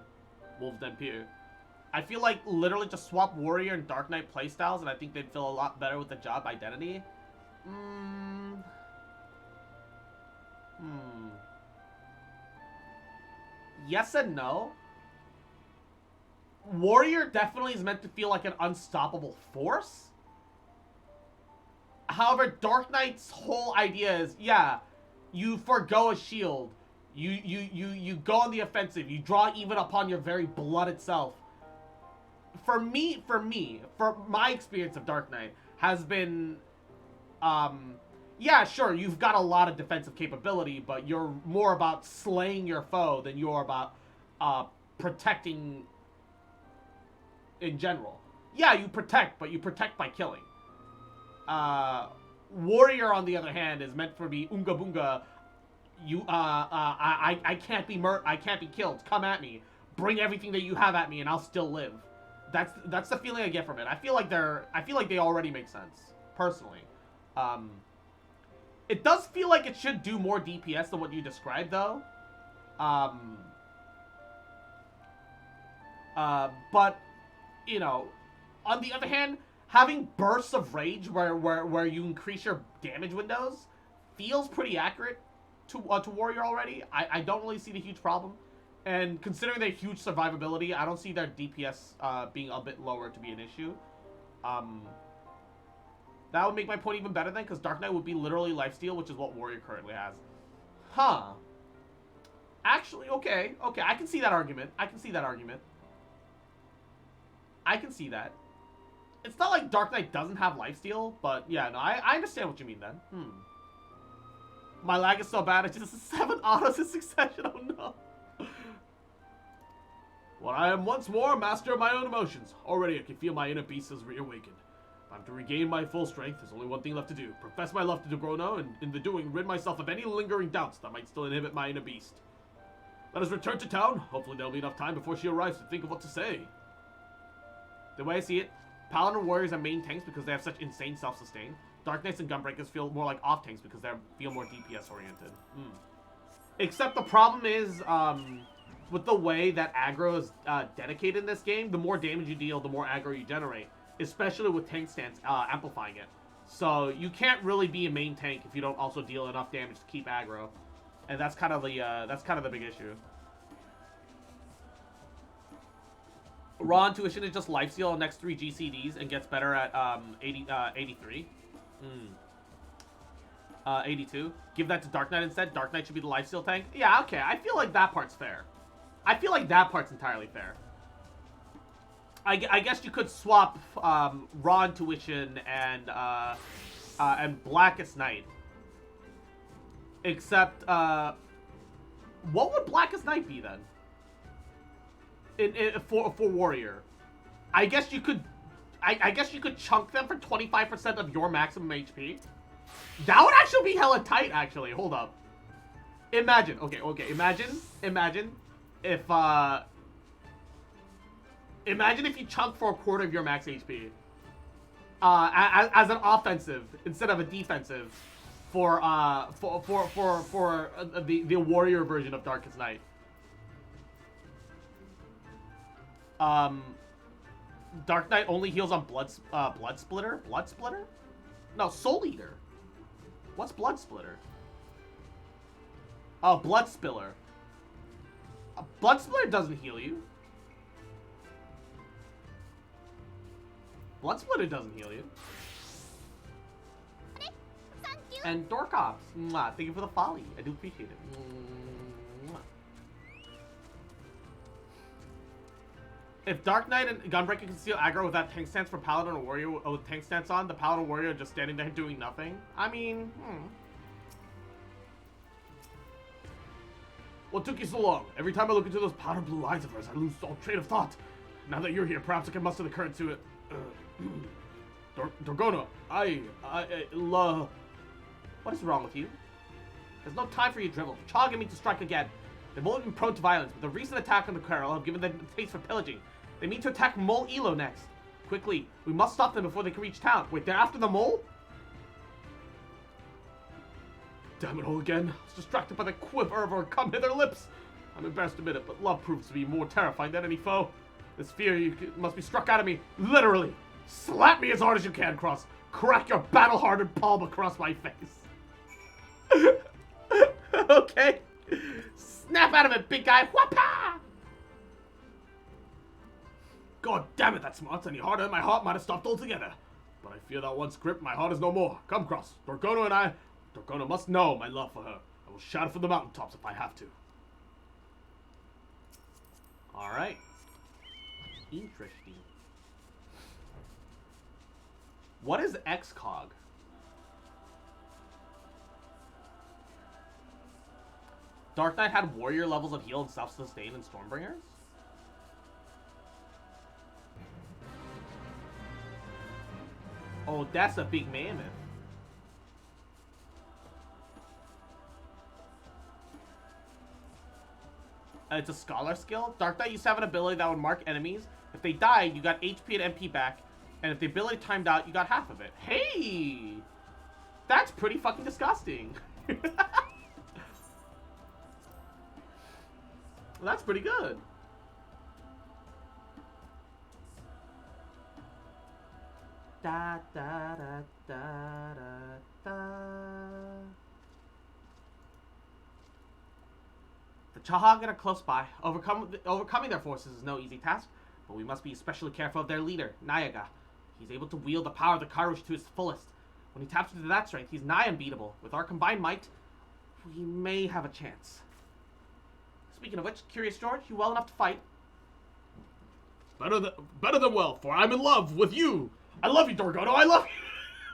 I feel like literally just swap Warrior and Dark Knight playstyles, and I think they'd feel a lot better with the job identity. Yes and no. Warrior definitely is meant to feel like an unstoppable force. However, Dark Knight's whole idea is, yeah, you forgo a shield. You go on the offensive. You draw even upon your very blood itself. For my experience of Dark Knight has been, yeah, sure, you've got a lot of defensive capability, but you're more about slaying your foe than you're about protecting in general. Yeah, you protect, but you protect by killing. Warrior, on the other hand, is meant for be unga bunga. I can't be killed. Come at me. Bring everything that you have at me, and I'll still live. That's the feeling I get from it. I feel like they already make sense, personally. It does feel like it should do more DPS than what you described, though. But you know, on the other hand, having bursts of rage where you increase your damage windows feels pretty accurate to Warrior already. I don't really see the huge problem. And considering their huge survivability, I don't see their DPS being a bit lower to be an issue. That would make my point even better then, because Dark Knight would be literally lifesteal, which is what Warrior currently has. Huh. Actually, okay, I can see that argument. I can see that. It's not like Dark Knight doesn't have lifesteal, but yeah, no, I understand what you mean then. My lag is so bad, it's just 7 autos in succession, oh no. Well, I am once more master of my own emotions. Already I can feel my inner beast has reawakened. If I'm to regain my full strength, there's only one thing left to do. Profess my love to Dorgono, and in the doing, rid myself of any lingering doubts that might still inhibit my inner beast. Let us return to town. Hopefully there'll be enough time before she arrives to think of what to say. The way I see it, Paladin and Warriors are main tanks because they have such insane self-sustain. Dark Knights and Gunbreakers feel more like off tanks because they feel more DPS oriented. Except the problem is, with the way that aggro is dedicated in this game, the more damage you deal, the more aggro you generate. Especially with tank stance amplifying it. So you can't really be a main tank if you don't also deal enough damage to keep aggro. And that's kind of the big issue. Raw Intuition is just lifesteal on next 3 GCDs and gets better at 83. 82. Give that to Dark Knight instead. Dark Knight should be the lifesteal tank. Yeah, okay. I feel like that part's fair. I feel like that part's entirely fair. I guess you could swap Raw Intuition and Blackest Night. Except, what would Blackest Night be then? For Warrior, I guess you could chunk them for 25% of your maximum HP. That would actually be hella tight. Actually, hold up. Imagine, okay. Imagine if you chunk for a quarter of your max HP, as an offensive instead of a defensive the warrior version of Darkest Night. Dark Knight only heals on Blood Splitter? Blood Splitter? No, Soul Eater. What's Blood Splitter? Oh, Blood Spiller. Blood Splitter doesn't heal you. Blood Splitter doesn't heal you. And Dorkops, thank you for the folly. I do appreciate it. If Dark Knight and Gunbreaker can steal aggro with that tank stance for Paladin or Warrior with tank stance on, the Paladin or Warrior just standing there doing nothing, I mean, What took you so long? Every time I look into those powder blue eyes of hers, I lose all train of thought. Now that you're here, perhaps I can muster the courage to it. Dorgona, what is wrong with you? There's no time for you, Dribble. Chog me to strike again. They've always been prone to violence, but the recent attack on the Carol have given them a taste for pillaging. They mean to attack Mole Elo next. Quickly, we must stop them before they can reach town. Wait, they're after the mole? damn it all again. I was distracted by the quiver of her come-hither lips. I'm embarrassed to admit it, but love proves to be more terrifying than any foe. This fear must be struck out of me, literally. Slap me as hard as you can, Cross. Crack your battle-hardened palm across my face. Okay. Snap out of it, big guy. Whapa! God damn it, that smarts any harder, my heart might have stopped altogether. But I fear that once gripped, my heart is no more. Come, Cross. Dorgona must know my love for her. I will shout it from the mountaintops if I have to. Alright. Interesting. What is XCOG? Dark Knight had warrior levels of heal and self-sustain in Stormbringers? Oh, that's a big mammoth. It's a scholar skill. Dark Knight used to have an ability that would mark enemies. If they died, you got HP and MP back. And if the ability timed out, you got half of it. Hey! That's pretty fucking disgusting. Well, that's pretty good. Da da da da da da. The Chahag are close by. Overcoming their forces is no easy task, but we must be especially careful of their leader, Nayaga. He's able to wield the power of the Karush to its fullest. When he taps into that strength, he's nigh unbeatable. With our combined might, we may have a chance. Speaking of which, Curious George, you well enough to fight? Better than well, for I'm in love with you. I love you, Dorgona. I love you.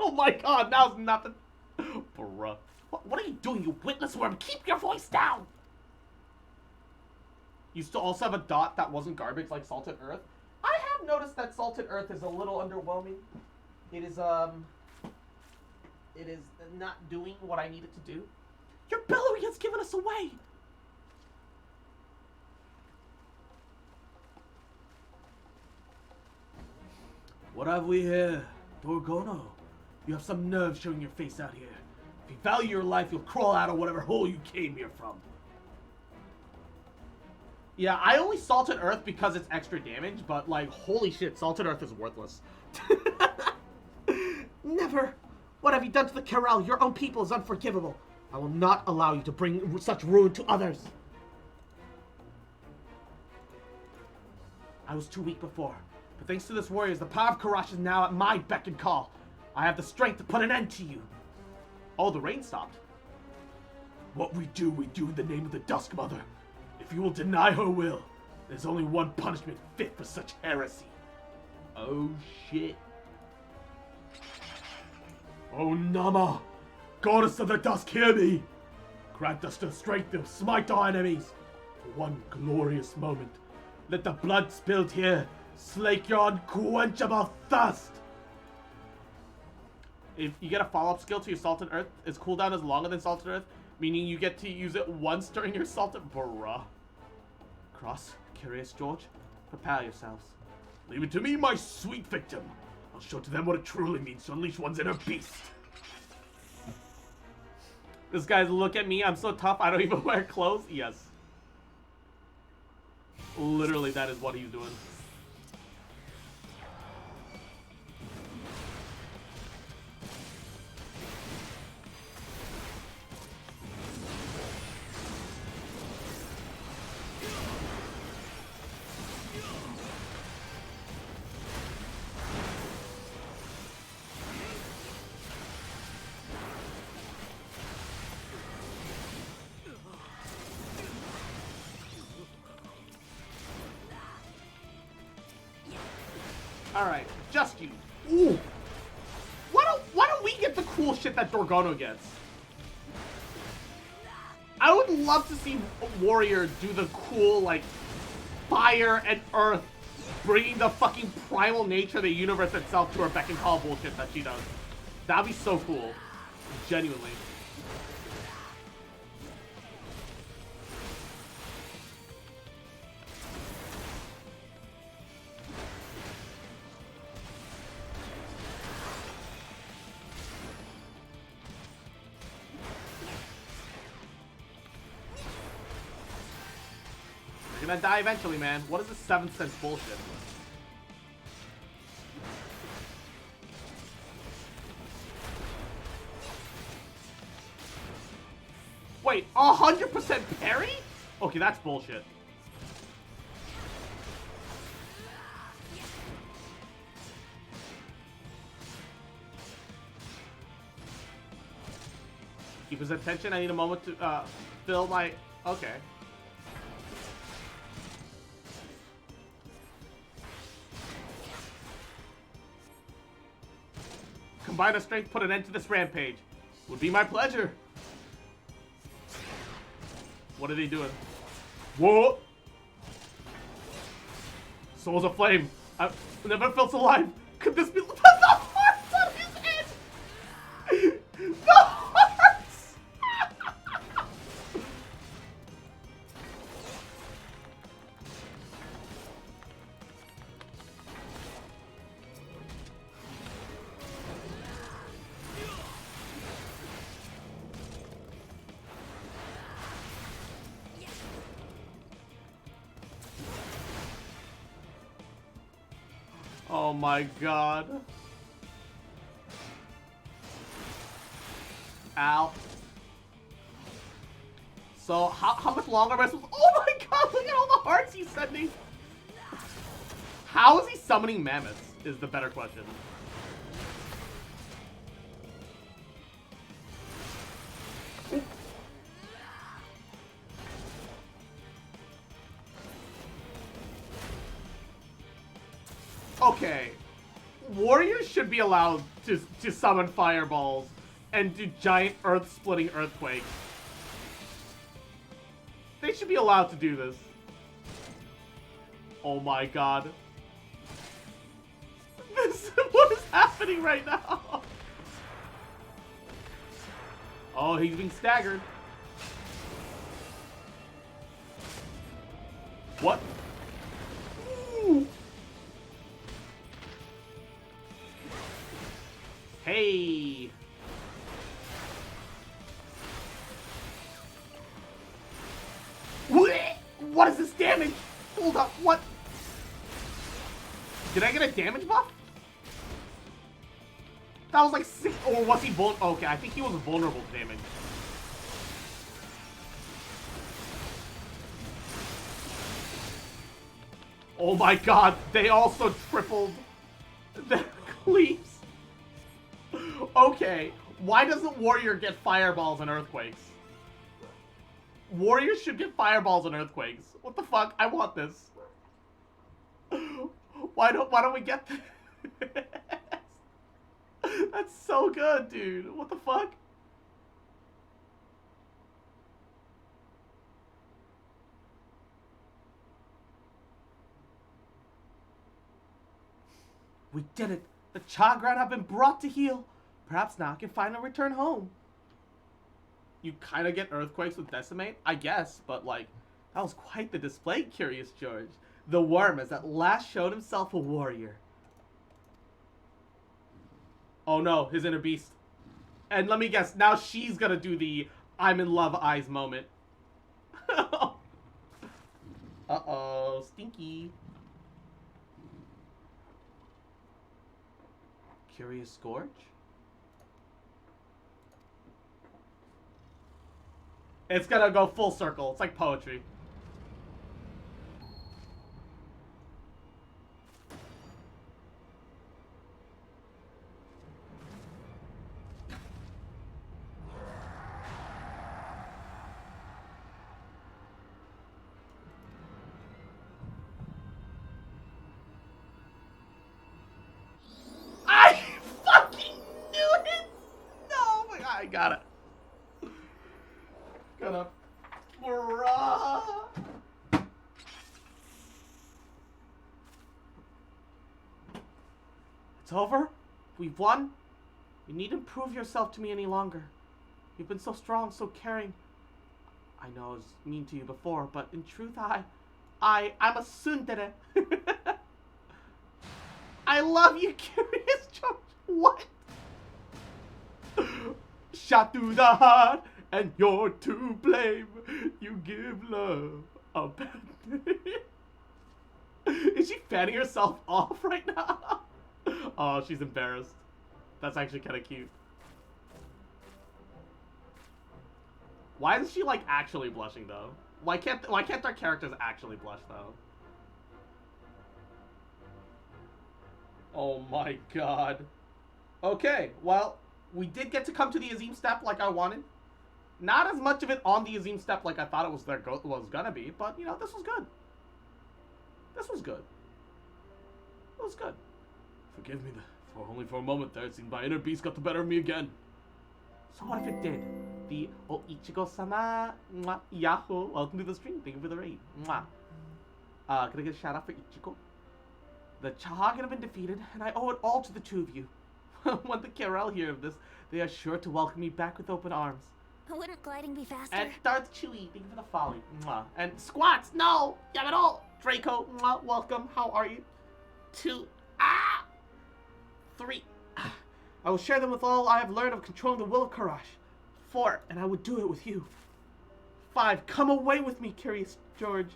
Oh my god, now's nothing. Bruh. What are you doing, you witless worm? Keep your voice down! You still also have a dot that wasn't garbage like Salted Earth. I have noticed that Salted Earth is a little underwhelming. It is not doing what I need it to do. Your bellowing has given us away! What have we here? Dorgono, you have some nerve showing your face out here. If you value your life, you'll crawl out of whatever hole you came here from. Yeah, I only Salted Earth because it's extra damage, but like, holy shit, Salted Earth is worthless. Never! What have you done to the Corral? Your own people is unforgivable. I will not allow you to bring such ruin to others. I was too weak before, but thanks to this warriors, the power of Karash is now at my beck and call. I have the strength to put an end to you. Oh, the rain stopped. What we do in the name of the Dusk Mother. If you will deny her will, there's only one punishment fit for such heresy. Oh, shit. Oh, Nama, goddess of the dusk, hear me! Grant us the strength to smite our enemies. For one glorious moment, let the blood spilled here slake your unquenchable thirst! If you get a follow-up skill to your Salted Earth, its cooldown is longer than Salted Earth, meaning you get to use it once during your Salted... Bruh. Cross, Curious George, prepare yourselves. Leave it to me, my sweet victim. I'll show to them what it truly means to unleash one's inner beast. This guy's look at me. I'm so tough. I don't even wear clothes. Yes. Literally, that is what he's doing. Alright, just you. Ooh! Why don't we get the cool shit that Dorgono gets? I would love to see Warrior do the cool, like, fire and earth, bringing the fucking primal nature of the universe itself to her beck and call bullshit that she does. That'd be so cool. Genuinely. You're gonna die eventually, man. What is this 7th sense bullshit? Wait, 100% parry? Okay, that's bullshit. Keep his attention. I need a moment to fill my... Okay. Combine our strength, put an end to this rampage. Would be my pleasure. What are they doing? Whoa! Soul's aflame. I've never felt so alive. Could this be the hearts on his head? The hearts! Oh my god. Ow. So, how much longer am I supposed to... Oh my god, look at all the hearts he's sending! How is he summoning mammoths, is the better question. Okay, warriors should be allowed to summon fireballs and do giant earth-splitting earthquakes. They should be allowed to do this. Oh my god. What is happening right now? Oh, he's being staggered. What? Ooh. Hey! What is this damage? Hold up, what? Did I get a damage buff? That was like 6, or was he vulnerable? Okay, I think he was vulnerable to damage. Oh my god, they also tripled the cleaves. Okay, why doesn't Warrior get fireballs and earthquakes? Warriors should get fireballs and earthquakes. What the fuck? I want this. Why don't we get this? That's so good, dude. What the fuck? We did it. The Chagran have been brought to heel. Perhaps now I can finally return home. You kind of get earthquakes with Decimate, I guess, but like, that was quite the display, Curious George. The worm has at last showed himself a warrior. Oh no, his inner beast. And let me guess, now she's gonna do the I'm in love eyes moment. Uh-oh, stinky. Curious Scourge? It's gonna go full circle. It's like poetry. I fucking knew it! No, my God, I got it. Gonna... Bruh. It's over? We've won? You needn't prove yourself to me any longer. You've been so strong, so caring. I know I was mean to you before, but in truth, I'm a tsundere. I love you, Curious George. What? Shot through the heart, and you're to blame. You give love a bad name. Is she fanning herself off right now? Oh, she's embarrassed. That's actually kind of cute. Why isn't she like actually blushing though? Why can't their characters actually blush though? Oh my God. Okay, well, we did get to come to the Azim step like I wanted. Not as much of it on the Azim step like I thought it was gonna be, but you know, this was good. This was good. It was good. Forgive me, for only for a moment there, it seemed my inner beast got the better of me again. So what if it did? The Oh Ichigo-sama, mwah, Yahoo, welcome to the stream, thank you for the raid, mwah. Can I get a shout out for Ichigo? The Chahagan have been defeated, and I owe it all to the two of you. When the Kirel hear of this, they are sure to welcome me back with open arms. Wouldn't gliding be faster? And Darth Chewie, thank you for the folly. Mwah. And Squats, no! Yamado! Draco, mwah, welcome, how are you? 2, 3. I will share them with all I have learned of controlling the will of Karash. 4, and I would do it with you. 5, come away with me, Curious George.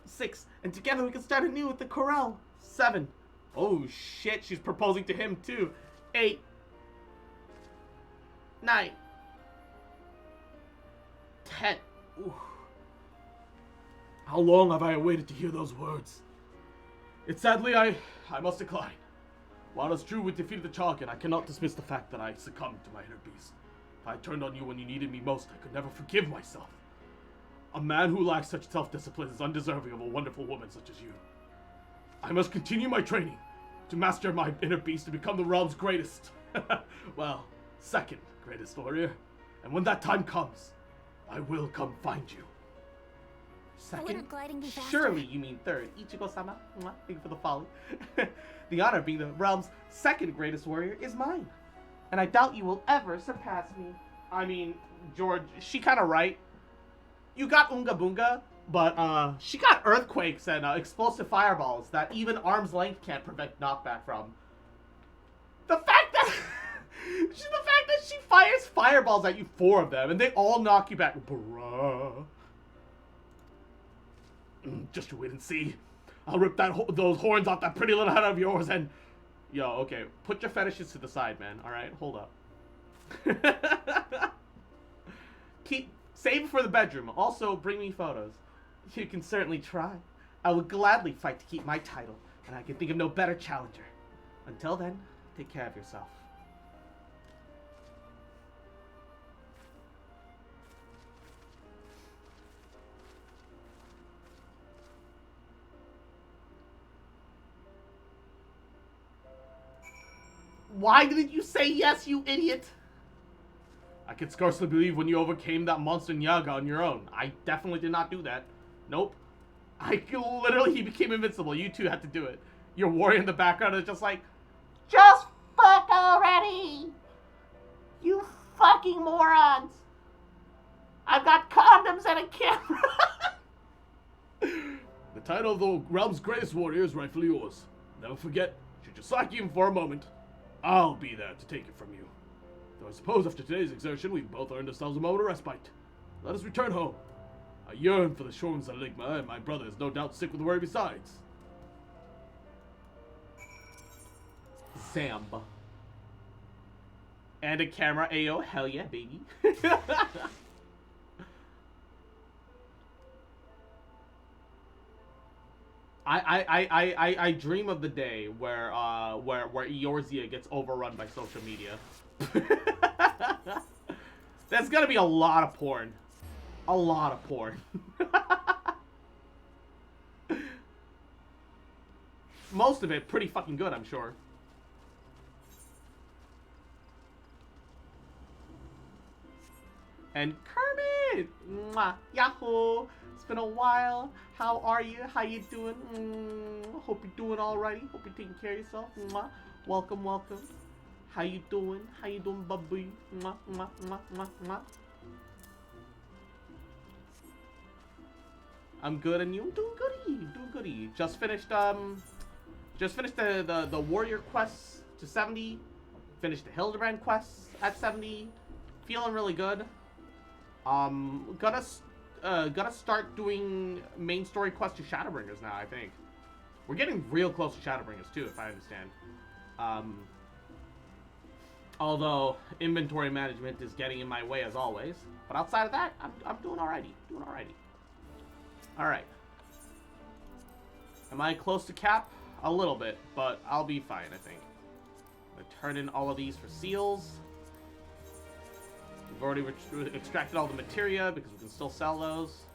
6, and together we can start anew with the Corral. 7, oh shit, she's proposing to him too. 8, 9, 10. Ooh. How long have I awaited to hear those words? It's sadly I must decline. While it's true we defeated the Chalkin, I cannot dismiss the fact that I succumbed to my inner beast. If I turned on you when you needed me most, I could never forgive myself. A man who lacks such self-discipline is undeserving of a wonderful woman such as you. I must continue my training to master my inner beast to become the realm's greatest. Well, second greatest warrior. And when that time comes, I will come find you. Second? Wouldn't gliding be faster? Surely you mean third. Ichigo-sama, mwah, thank you for the folly. The honor of being the realm's second greatest warrior is mine. And I doubt you will ever surpass me. I mean, George, she kind of right. You got Unga Bunga, but she got earthquakes and explosive fireballs that even arm's length can't prevent knockback from. The fact that she fires fireballs at you, 4 of them, and they all knock you back. Bruh. Just you wait and see. I'll rip those horns off that pretty little head of yours and... Yo, okay, put your fetishes to the side, man. Alright, hold up. Save it for the bedroom. Also, bring me photos. You can certainly try. I would gladly fight to keep my title, and I can think of no better challenger. Until then, take care of yourself. Why didn't you say yes, you idiot? I can scarcely believe when you overcame that monster Nyaga on your own. I definitely did not do that. Nope. He became invincible. You two had to do it. Your warrior in the background is just like, just fuck already! You fucking morons! I've got condoms and a camera! The title of the realm's greatest warrior is rightfully yours. Never forget, should you slack even for a moment, I'll be there to take it from you. So I suppose after today's exertion, we've both earned ourselves a moment of respite. Let us return home. I yearn for the shores of Ligma, and my brother is no doubt sick with worry besides. Zamba. And a camera AO, hell yeah, baby. I dream of the day where Eorzea gets overrun by social media. There's gonna be a lot of porn. A lot of porn. Most of it pretty fucking good, I'm sure. And Kermit! Mwah, Yahoo! It's been a while. How are you? How you doing? Hope you're doing alrighty. Hope you're taking care of yourself. Mwah. Welcome, welcome. How you doing? How you doing, baby? Mwah, mwah, mwah, mwah, mwah. I'm good, and you? I'm doing goody. Doing goody. Just finished the warrior quests to 70. Finished the Hildebrand quests at 70. Feeling really good. Gonna start doing main story quests to Shadowbringers now, I think. We're getting real close to Shadowbringers too, if I understand. Although inventory management is getting in my way as always. But outside of that, I'm doing alrighty. Doing alrighty. Alright. Am I close to cap? A little bit, but I'll be fine, I think. I'm gonna turn in all of these for seals. We've already extracted all the materia because we can still sell those.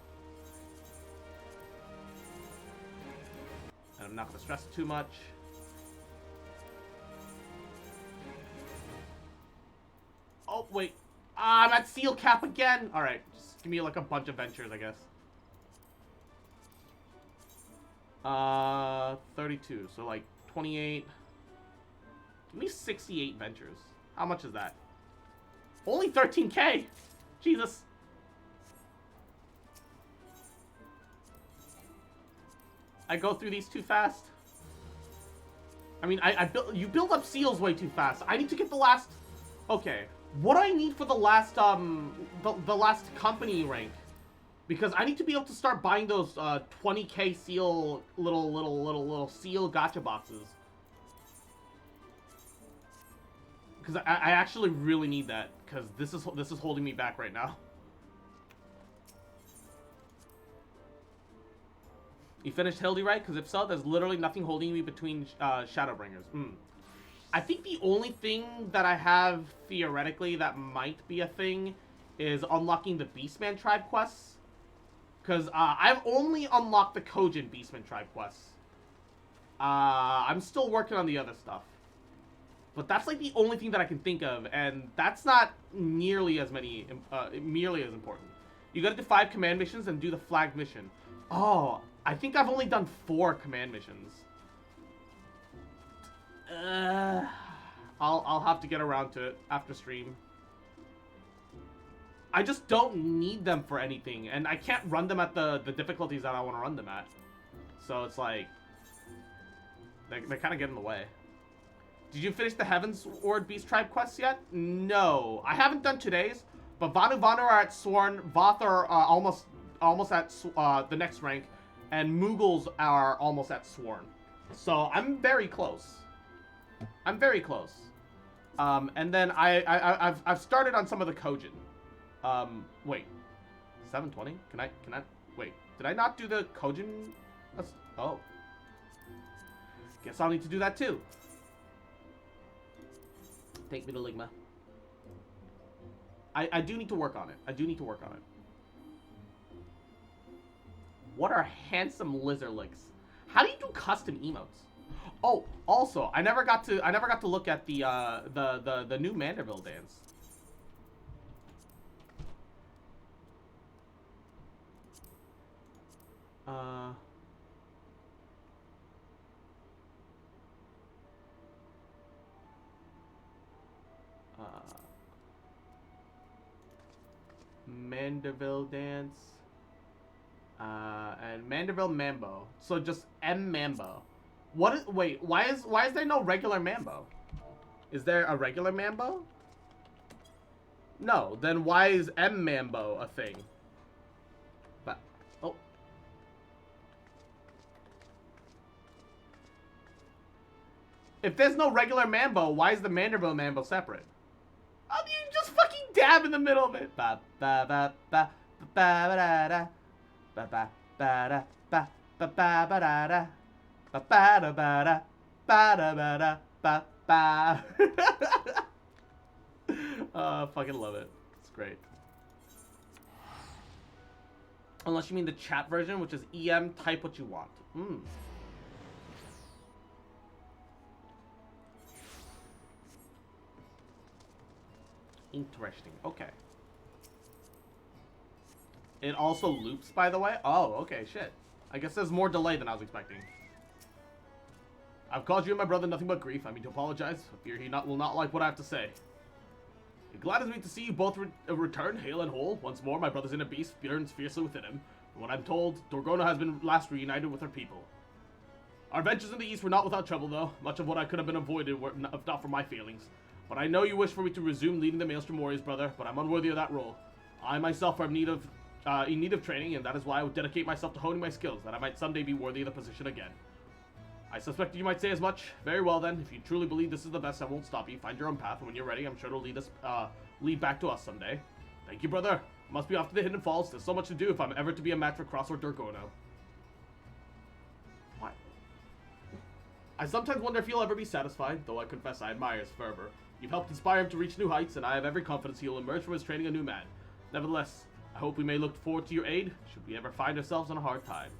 And I'm not going to stress it too much. Oh, wait. I'm at seal cap again. Alright, just give me like a bunch of ventures, I guess. 32, so like 28. Give me 68 ventures. How much is that? Only 13k! Jesus. I go through these too fast. I mean, you build up seals way too fast. I need to get the last... Okay. What do I need for the last, the last company rank? Because I need to be able to start buying those, 20k seal, little seal gacha boxes. Because I actually really need that, because this is holding me back right now. You finished Hildy, right? Because if so, there's literally nothing holding me between Shadowbringers. I think the only thing that I have theoretically that might be a thing is unlocking the Beastman tribe quests. Because I've only unlocked the Kojin Beastman tribe quests. I'm still working on the other stuff. But that's like the only thing that I can think of, and that's not nearly as nearly as important. You gotta do 5 command missions and do the flag mission. Oh, I think I've only done 4 command missions. I'll have to get around to it after stream. I just don't need them for anything, and I can't run them at the difficulties that I want to run them at. So it's like, they kind of get in the way. Did you finish the Heavens Ward Beast Tribe quests yet? No. I haven't done today's, but Vanu are at Sworn, Voth are almost at the next rank, and Moogles are almost at Sworn. So I'm very close. I'm very close. And then I've started on some of the Kojin. Wait. 720? Can I wait, did I not do the Kojin? Oh. Guess I'll need to do that too. Take me to Ligma. I do need to work on it. I do need to work on it. What are handsome lizardlicks? How do you do custom emotes? Oh, also, I never got to look at the new Manderville dance. Manderville dance. And Manderville Mambo. So just M Mambo. Wait, why is there no regular Mambo? Is there a regular Mambo? No, then why is M Mambo a thing? But, oh. If there's no regular Mambo, why is the Manderville Mambo separate? I mean, just fucking dab in the middle of it. Ba ba ba ba ba ba da da ba ba ba da ba ba ba ba da da ba ba da ba da ba da ba da ba ba. Fucking love it. It's great. Unless you mean the chat version, which is EM, type what you want. Interesting. Okay. It also loops, by the way? Oh, okay, shit. I guess there's more delay than I was expecting. I've caused you and my brother nothing but grief. I mean to apologize. I fear he will not like what I have to say. It gladdens me to see you both return, hale and whole. Once more, my brother's inner beast burns fiercely within him. From what I'm told, Dorgona has been last reunited with her people. Our ventures in the east were not without trouble, though. Much of what I could have been avoided were if not for my feelings. But I know you wish for me to resume leading the Maelstrom Warriors, brother, but I'm unworthy of that role. I myself am in need of training, and that is why I would dedicate myself to honing my skills, that I might someday be worthy of the position again. I suspected you might say as much. Very well then, if you truly believe this is the best, I won't stop you. Find your own path, and when you're ready, I'm sure it'll lead back to us someday. Thank you, brother. Must be off to the Hidden Falls. There's so much to do if I'm ever to be a match for Cross or Dorgono. What? I sometimes wonder if he'll ever be satisfied, though I confess I admire his fervor. You've helped inspire him to reach new heights, and I have every confidence he'll emerge from his training a new man. Nevertheless, I hope we may look forward to your aid, should we ever find ourselves in hard times.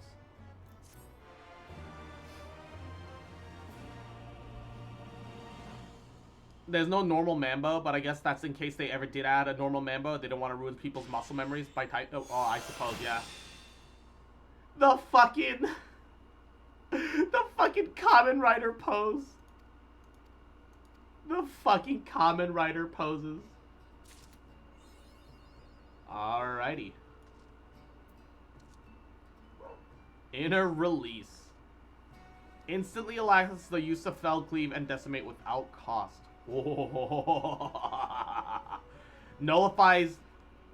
There's no normal Mambo, but I guess that's in case they ever did add a normal Mambo. They don't want to ruin people's muscle memories by type. Oh, I suppose, yeah. The fucking Kamen Rider pose. The fucking Kamen Rider poses. Alrighty. Inner release. Instantly allows the use of Fell Cleave and Decimate without cost. Nullifies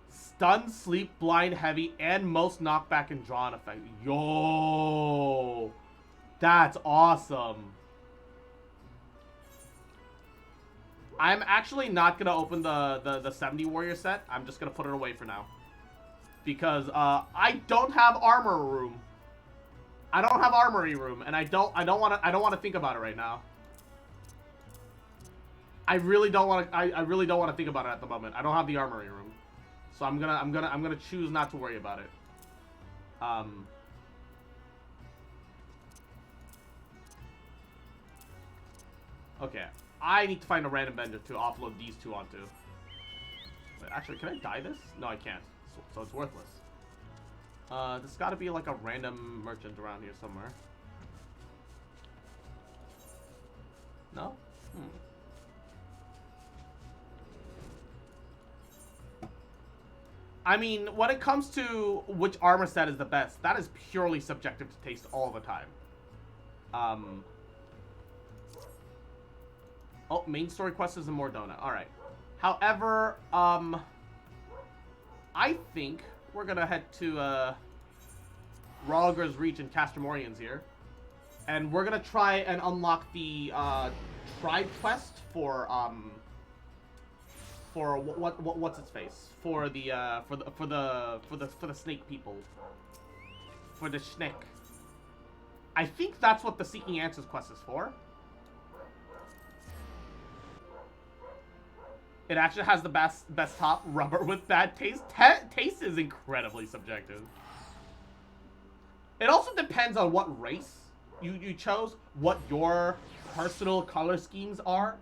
stun, sleep, blind, heavy, and most knockback and drawn effect. Yo, that's awesome. I'm actually not gonna open the 70 warrior set. I'm just gonna put it away for now because I don't have armor room. I don't have armory room, and I don't want to think about it right now. I really don't want to think about it at the moment. I don't have the armory room, so I'm gonna choose not to worry about it. Okay, I need to find a random vendor to offload these two onto. Wait, actually, can I dye this? No, I can't. So it's worthless. There's got to be like a random merchant around here somewhere. No? I mean, when it comes to which armor set is the best, that is purely subjective to taste all the time. Oh, main story quest is in Mordona. Alright. However, I think we're gonna head to, Ralger's Reach and Castromorians here. And we're gonna try and unlock the, tribe quest for what's its face? For the snake people. For the Schneck. I think that's what the Seeking Answers quest is for. It actually has the best top rubber with bad taste. Taste is incredibly subjective. It also depends on what race you chose, what your personal color schemes are.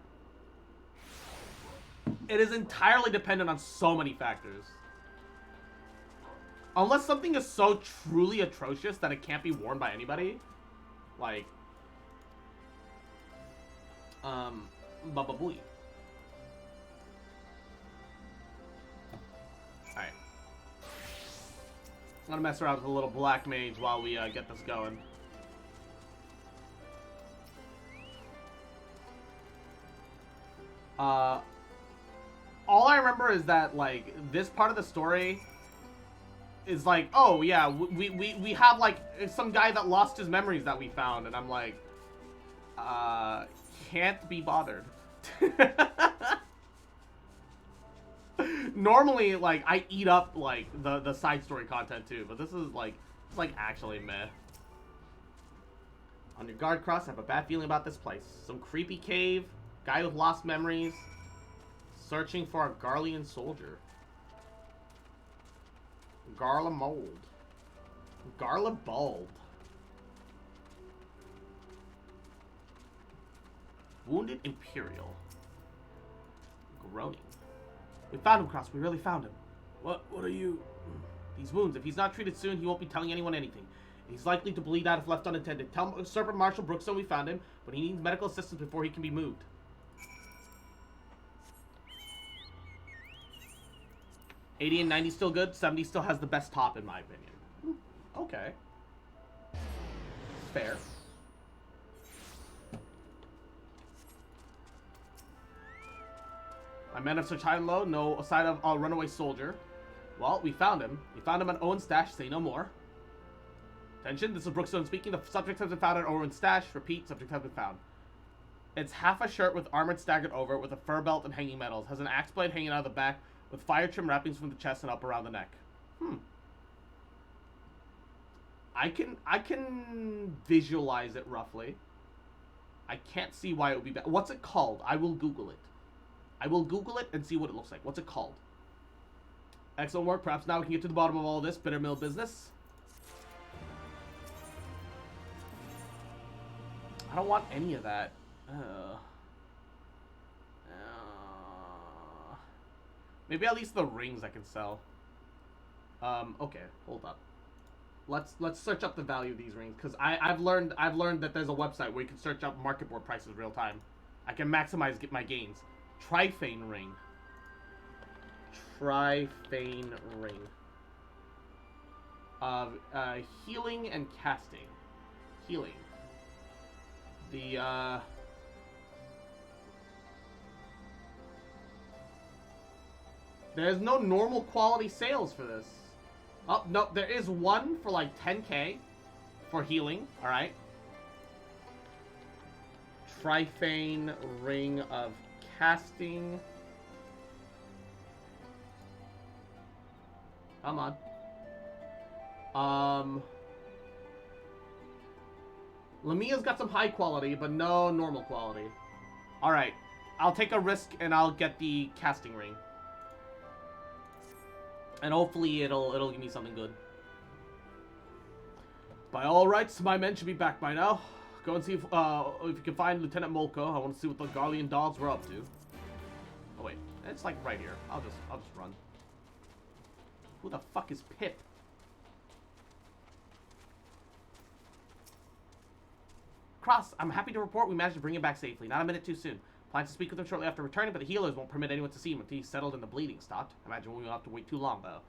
It is entirely dependent on so many factors. Unless something is so truly atrocious that it can't be worn by anybody. Like, Baba Booey. Alright. I'm gonna mess around with a little black mage while we get this going. all I remember is that, like, this part of the story is like, oh, yeah, we have, like, some guy that lost his memories that we found, and I'm like, can't be bothered. Normally, like, I eat up, like, the side story content, too, but this is, like, it's, like, actually meh. On your guard, Cross, I have a bad feeling about this place. Some creepy cave, guy with lost memories, searching for a Garlean soldier. Garla Mold. Garla Bald. Wounded Imperial. Groaning. We found him, Cross. We really found him. What are you... These wounds. If he's not treated soon, he won't be telling anyone anything. He's likely to bleed out if left unattended. Tell Serpent Marshal Brookstone we found him, but he needs medical assistance before he can be moved. 80 and 90 still good. 70 still has the best top, in my opinion. Okay. Fair. My men have searched high and low. No sign of a runaway soldier. Well, we found him. We found him at Owen's stash. Say no more. Attention, this is Brookstone speaking. The subject has been found at Owen's stash. Repeat, subject has been found. It's half a shirt with armored staggered over it with a fur belt and hanging medals. Has an axe blade hanging out of the back with fire trim wrappings from the chest and up around the neck. I can visualize it roughly. I can't see why it would be bad. What's it called? I will Google it. I will Google it and see what it looks like. What's it called? Excellent work. Perhaps now we can get to the bottom of all this bitter mill business. I don't want any of that. Maybe at least the rings I can sell. Okay, hold up. Let's search up the value of these rings, because I've learned that there's a website where you can search up market board prices real time. I can maximize my gains. Trifane ring. Trifane ring. Healing and casting. Healing. There's no normal quality sales for this. Oh, no, there is one for like 10k for healing, alright. Trifane ring of casting. Come on. Lamia's got some high quality, but no normal quality. Alright. I'll take a risk and I'll get the casting ring. And hopefully it'll give me something good. By all rights, my men should be back by now. Go and see if you can find Lieutenant Molko. I want to see what the Garlean dogs were up to. Oh wait, it's like right here. I'll just run. Who the fuck is Pip? Cross, I'm happy to report we managed to bring him back safely. Not a minute too soon. Plan to speak with him shortly after returning, but the healers won't permit anyone to see him until he's settled and the bleeding stopped. I imagine we won't have to wait too long, though.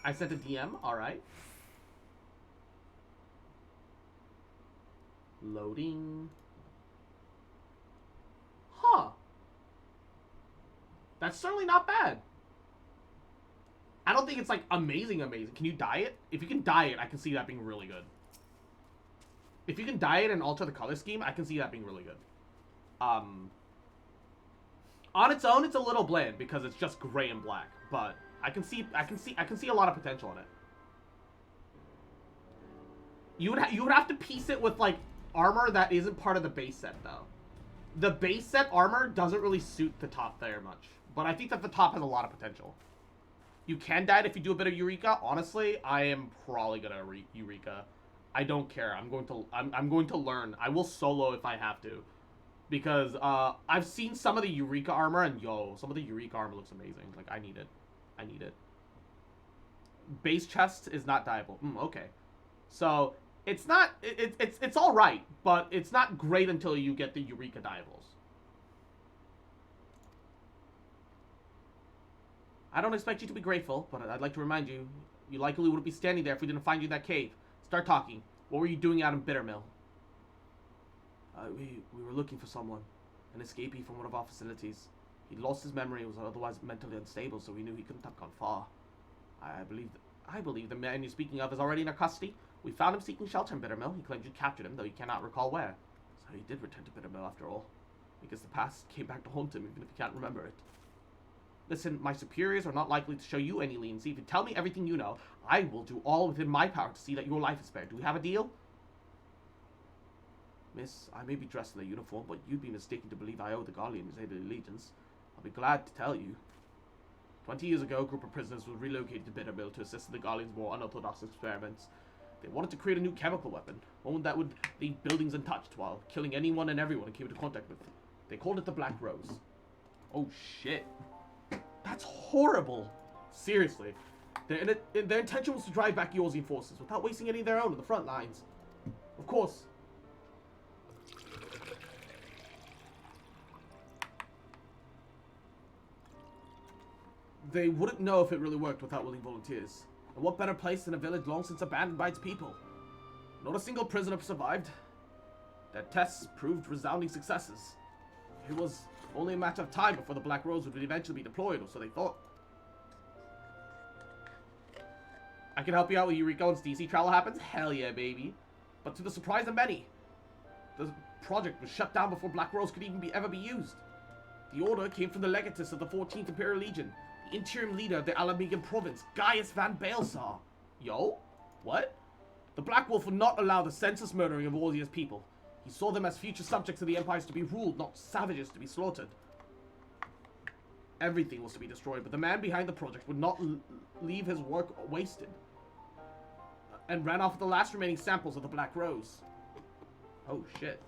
I sent a DM, alright. Loading. Huh. That's certainly not bad. I don't think it's, like, amazing. Can you dye it? If you can dye it, I can see that being really good. If you can dye it and alter the color scheme, I can see that being really good. On its own, it's a little bland because it's just gray and black, but I can see a lot of potential in it. You would have to piece it with like armor that isn't part of the base set though. The base set armor doesn't really suit the top very much, but I think that the top has a lot of potential. You can dye it if you do a bit of Eureka. Honestly, I am probably gonna Eureka. I don't care. I'm going to learn. I will solo if I have to. Because I've seen some of the Eureka armor, and yo, some of the Eureka armor looks amazing. Like, I need it. I need it. Base chest is not dyeable. Okay. So, it's not... It's alright, but it's not great until you get the Eureka dyeables. I don't expect you to be grateful, but I'd like to remind you, you likely wouldn't be standing there if we didn't find you in that cave. Start talking. What were you doing out in Bittermill? We were looking for someone, an escapee from one of our facilities. He lost his memory and was otherwise mentally unstable, so we knew he couldn't have gone far. I believe the man you're speaking of is already in our custody. We found him seeking shelter in Bittermill. He claimed you captured him, though he cannot recall where. So he did return to Bittermill after all. Because the past came back to haunt him, even if he can't remember it. Listen, my superiors are not likely to show you any leniency. If you tell me everything you know, I will do all within my power to see that your life is spared. Do we have a deal? Miss, I may be dressed in a uniform, but you'd be mistaken to believe I owe the Guardians any allegiance. I'll be glad to tell you. 20 years ago, a group of prisoners was relocated to Bittermill to assist in the Guardians' more unorthodox experiments. They wanted to create a new chemical weapon, one that would leave buildings untouched while killing anyone and everyone it came into contact with. They called it the Black Rose. Oh shit. That's horrible. Seriously. Their intention was to drive back Yorzian forces without wasting any of their own on the front lines. Of course. They wouldn't know if it really worked without willing volunteers. And what better place than a village long since abandoned by its people? Not a single prisoner survived. Their tests proved resounding successes. It was only a matter of time before the Black Rose would eventually be deployed, or so they thought. I can help you out when Eureka and DC trial happens? Hell yeah, baby. But to the surprise of many, the project was shut down before Black Rose could even ever be used. The order came from the legatus of the 14th Imperial Legion, the interim leader of the Alamegan province, Gaius Van Baelsar. Yo? What? The Black Wolf would not allow the senseless murdering of Orzia's people. He saw them as future subjects of the empires to be ruled, not savages to be slaughtered. Everything was to be destroyed, but the man behind the project would not leave his work wasted. And ran off with the last remaining samples of the Black Rose. Oh shit.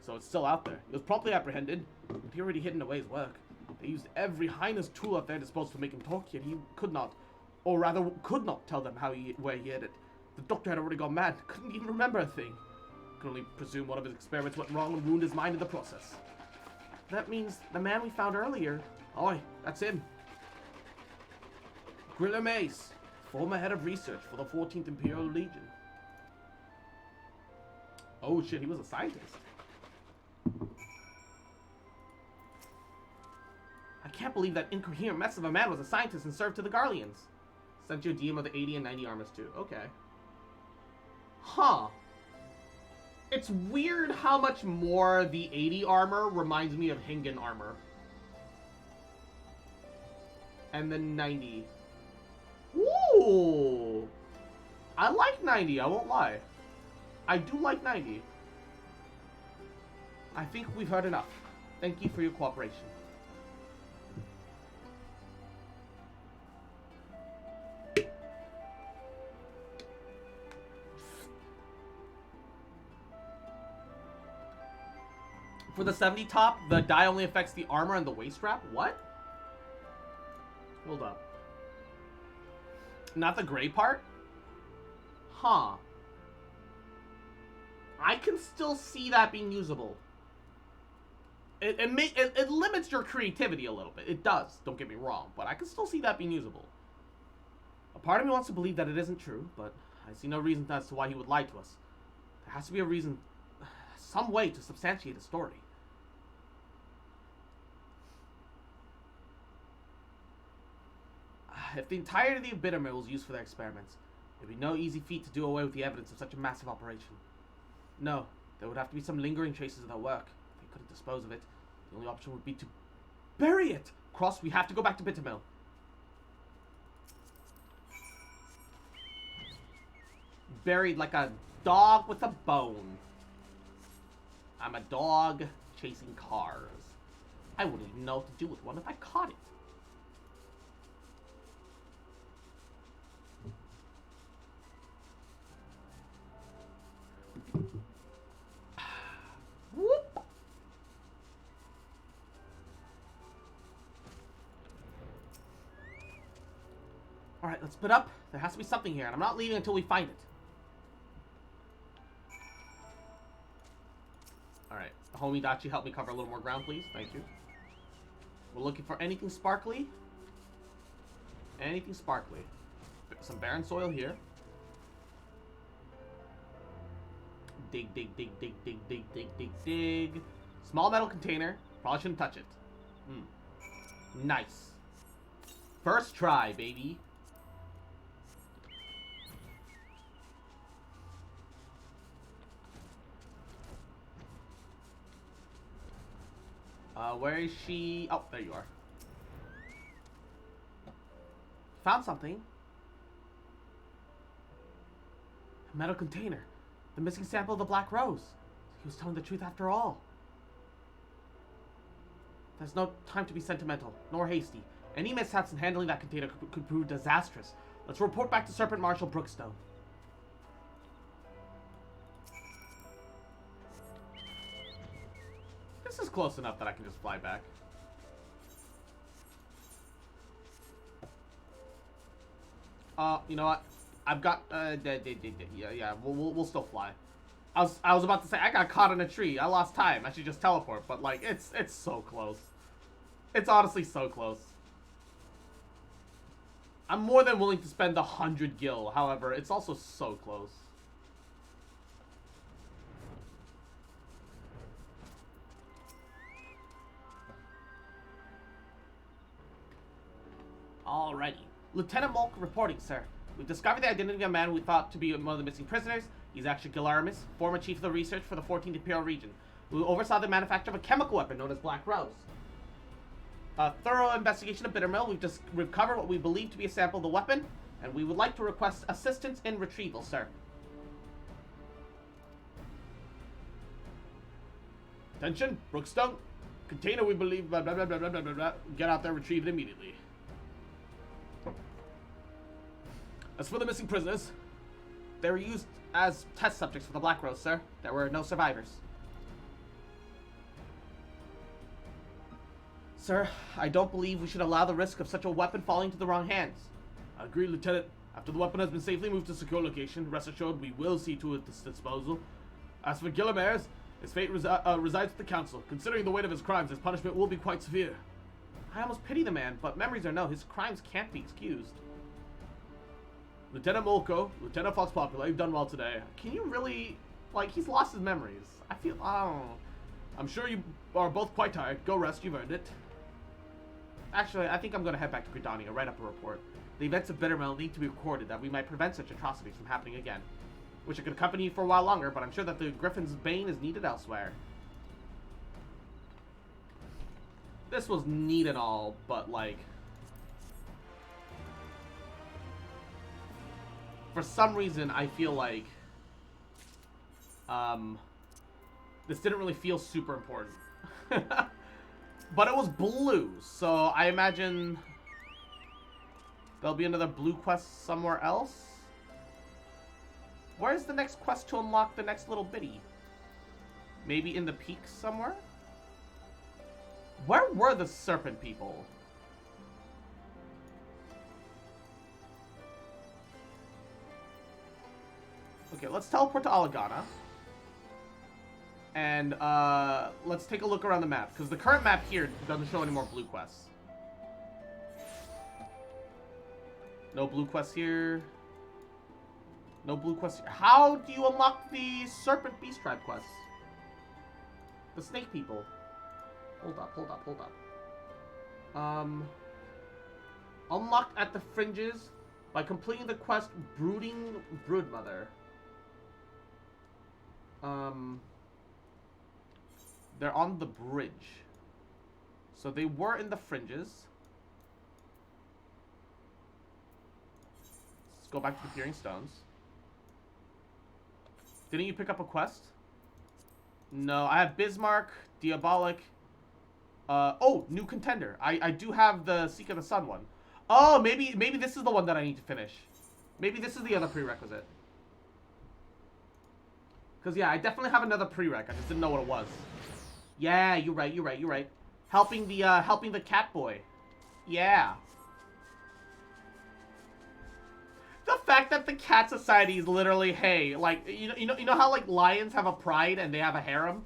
So it's still out there. He was promptly apprehended, but he already hidden away his work. They used every heinous tool at their disposal to make him talk, yet he could not, or rather could not tell them where he hid it. The doctor had already gone mad, couldn't even remember a thing. Could only presume one of his experiments went wrong and ruined his mind in the process. That means the man we found earlier. Oi, that's him. Grilla Mace, former head of research for the 14th Imperial Legion. Oh shit, he was a scientist. I can't believe that incoherent mess of a man was a scientist and served to the Garleans. Sent you a DM of the 80 and 90 armors too. Okay. Huh. It's weird how much more the 80 armor reminds me of Hingen armor. And then 90. Ooh! I like 90, I won't lie. I do like 90. I think we've heard enough. Thank you for your cooperation. For the 70 top, the die only affects the armor and the waist strap? What? Hold up. Not the gray part? Huh. I can still see that being usable. It limits your creativity a little bit. It does, don't get me wrong, but I can still see that being usable. A part of me wants to believe that it isn't true, but I see no reason as to why he would lie to us. There has to be a reason, some way to substantiate the story. If the entirety of Bittermill was used for their experiments, it would be no easy feat to do away with the evidence of such a massive operation. No, there would have to be some lingering traces of their work. If they couldn't dispose of it, the only option would be to bury it! Cross, we have to go back to Bittermill. Buried like a dog with a bone. I'm a dog chasing cars. I wouldn't even know what to do with one if I caught it. Whoop. Alright, let's split up. There has to be something here, and I'm not leaving until we find it. Alright, homie Dachi, help me cover a little more ground, please. Thank you. We're looking for anything sparkly. Anything sparkly. Some barren soil here. Dig, dig, dig, dig, dig, dig, dig, dig, dig. Small metal container. Probably shouldn't touch it. Nice. First try, baby. Where is she? Oh, there you are. Found something. A metal container. The missing sample of the black rose. He was telling the truth after all. There's no time to be sentimental, nor hasty. Any mishaps in handling that container could prove disastrous. Let's report back to Serpent Marshal Brookstone. This is close enough that I can just fly back. You know what? I've got, yeah, we'll still fly. I was about to say, I got caught in a tree. I lost time. I should just teleport, but, like, it's so close. It's honestly so close. I'm more than willing to spend 100 gil. However, it's also so close. Alrighty. Lieutenant Mulk reporting, sir. We've discovered the identity of a man we thought to be one of the missing prisoners. He's actually Gilaramis, former chief of the research for the 14th Imperial Region, who oversaw the manufacture of a chemical weapon known as Black Rose. A thorough investigation of Bittermill, we've just recovered what we believe to be a sample of the weapon, and we would like to request assistance in retrieval, sir. Attention, Brookstone. Container we believe, blah, blah, blah, blah, blah, blah, blah. Get out there, retrieve it immediately. As for the missing prisoners, They were used as test subjects for the Black Rose, sir. There were no survivors. Sir, I don't believe we should allow the risk of such a weapon falling into the wrong hands. I agree, Lieutenant. After the weapon has been safely moved to a secure location, rest assured we will see to its disposal. As for Gilamares, his fate resides with the Council. Considering the weight of his crimes, his punishment will be quite severe. I almost pity the man, but memories or no, his crimes can't be excused. Lieutenant Molko, Lieutenant Fox Popula, you've done well today. Can you really... Like, he's lost his memories. I feel... I don't know. I'm sure you are both quite tired. Go rest, you've earned it. Actually, I think I'm going to head back to Gridania and write up a report. The events of Bittermill need to be recorded that we might prevent such atrocities from happening again. Wish I could accompany you for a while longer, but I'm sure that the Griffin's bane is needed elsewhere. This was neat and all, but like... For some reason, I feel like... this didn't really feel super important. But it was blue, so I imagine... There'll be another blue quest somewhere else? Where's the next quest to unlock the next little bitty? Maybe in the peaks somewhere? Where were the serpent people? Okay, let's teleport to Alagana. And, let's take a look around the map. Because the current map here doesn't show any more blue quests. No blue quests here. No blue quests here. How do you unlock the Serpent Beast Tribe quests? The snake people. Hold up. Unlocked at the fringes by completing the quest Brooding Broodmother. They're on the bridge. So they were in the fringes. Let's go back to the Peering Stones. Didn't you pick up a quest? No, I have Bismarck, Diabolic. Oh, new contender. I do have the Seek of the Sun one. Oh, maybe this is the one that I need to finish. Maybe this is the other prerequisite. Because, yeah, I definitely have another prereq. I just didn't know what it was. Yeah, you're right. Helping the cat boy. Yeah. The fact that the cat society is literally, hey, like, you know how, like, lions have a pride and they have a harem?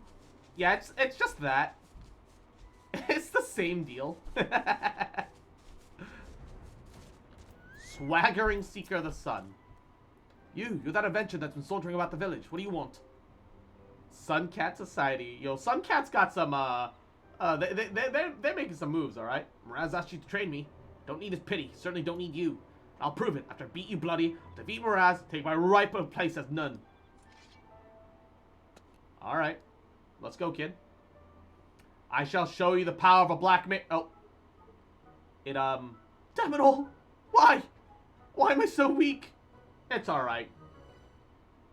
Yeah, it's just that. It's the same deal. Swaggering Seeker of the Sun. You're that adventure that's been sauntering about the village. What do you want? Sun Cat Society. Yo, Sun Cat's got some They're making some moves, all right? Miraz asked you to train me. Don't need his pity. Certainly don't need you. I'll prove it. After I beat you bloody, defeat Miraz, take my rightful place as none. All right. Let's go, kid. I shall show you the power of a black man. Oh. Damn it all. Why? Why am I so weak? It's all right.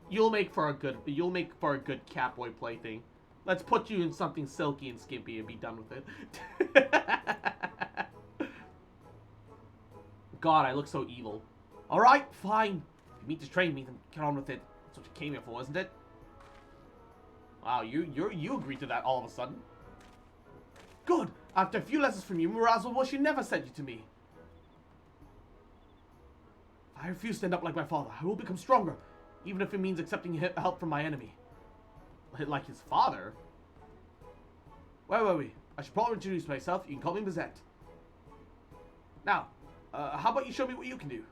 You'll make for a good Catboy plaything. Let's put you in something silky and skimpy and be done with it. God, I look so evil. Alright, fine. If you meet to train me, then get on with it. That's what you came here for, isn't it? Wow, you agreed to that all of a sudden. Good. After a few lessons from you, Miraz will wish he never sent you to me. I refuse to end up like my father. I will become stronger, even if it means accepting help from my enemy. Like his father? Where were we? I should probably introduce myself. You can call me Mazette. Now, how about you show me what you can do?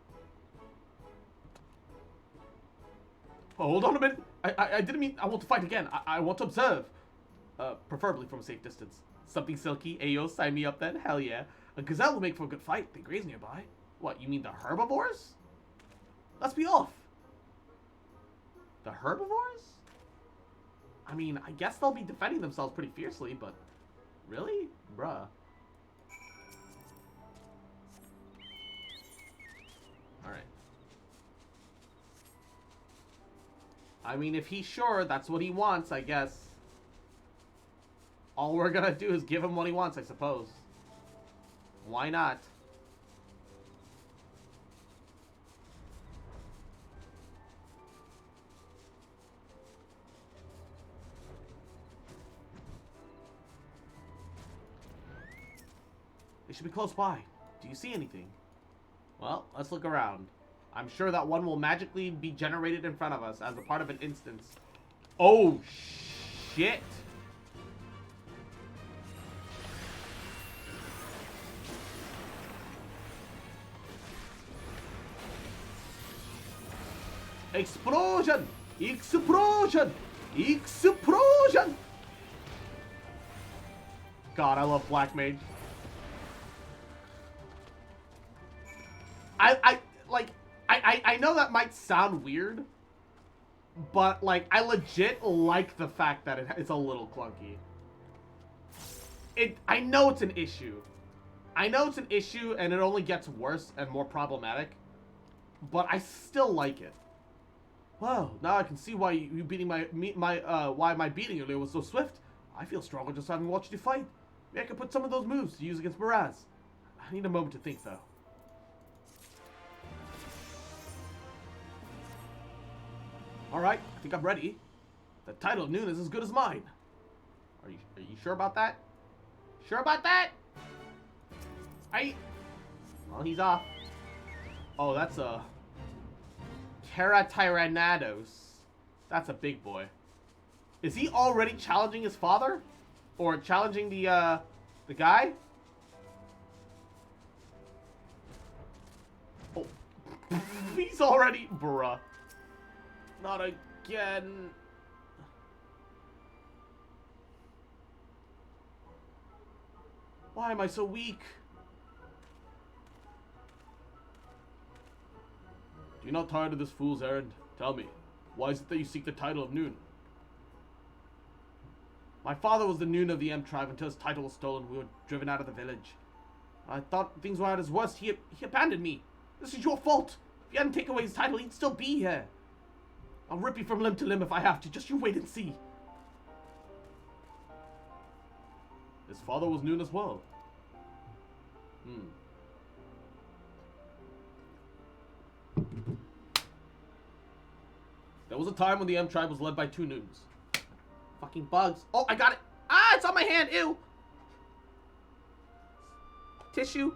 Oh, hold on a minute. I didn't mean I want to fight again. I want to observe. Preferably from a safe distance. Something silky. Ayo, sign me up then. Hell yeah. A gazelle will make for a good fight. They graze nearby. What, you mean the herbivores? Let's be off. The herbivores? I mean, I guess they'll be defending themselves pretty fiercely, but... Really? Bruh. Alright. I mean, if he's sure that's what he wants, I guess. All we're gonna do is give him what he wants, I suppose. Why not? They should be close by. Do you see anything? Well, let's look around. I'm sure that one will magically be generated in front of us as a part of an instance. Oh, shit. Explosion! Explosion! Explosion! God, I love Black Mage. I know that might sound weird, but, like, I legit like the fact that it's a little clunky. I know it's an issue. I know it's an issue, and it only gets worse and more problematic, but I still like it. Wow, now I can see why you beating why my beating earlier was so swift. I feel stronger just having watched you fight. Maybe I could put some of those moves to use against Miraz. I need a moment to think, though. Alright, I think I'm ready. The title of Noon is as good as mine. Are you sure about that? Sure about that? Well, he's off. Oh, that's a... Tyrannados. That's a big boy. Is he already challenging his father? Or challenging the guy? Oh. He's already... Bruh. Not again. Why am I so weak? Do you not tired of this fool's errand? Tell me, why is it that you seek the title of Noon? My father was the Noon of the M tribe until his title was stolen. We were driven out of the village. I thought things were at his worst. He abandoned me. This is your fault. If you hadn't taken away his title, he'd still be here. I'll rip you from limb to limb if I have to. Just you wait and see. His father was Noon as well. There was a time when the M tribe was led by 2 Noons. Fucking bugs. Oh, I got it. Ah, it's on my hand. Ew. Tissue.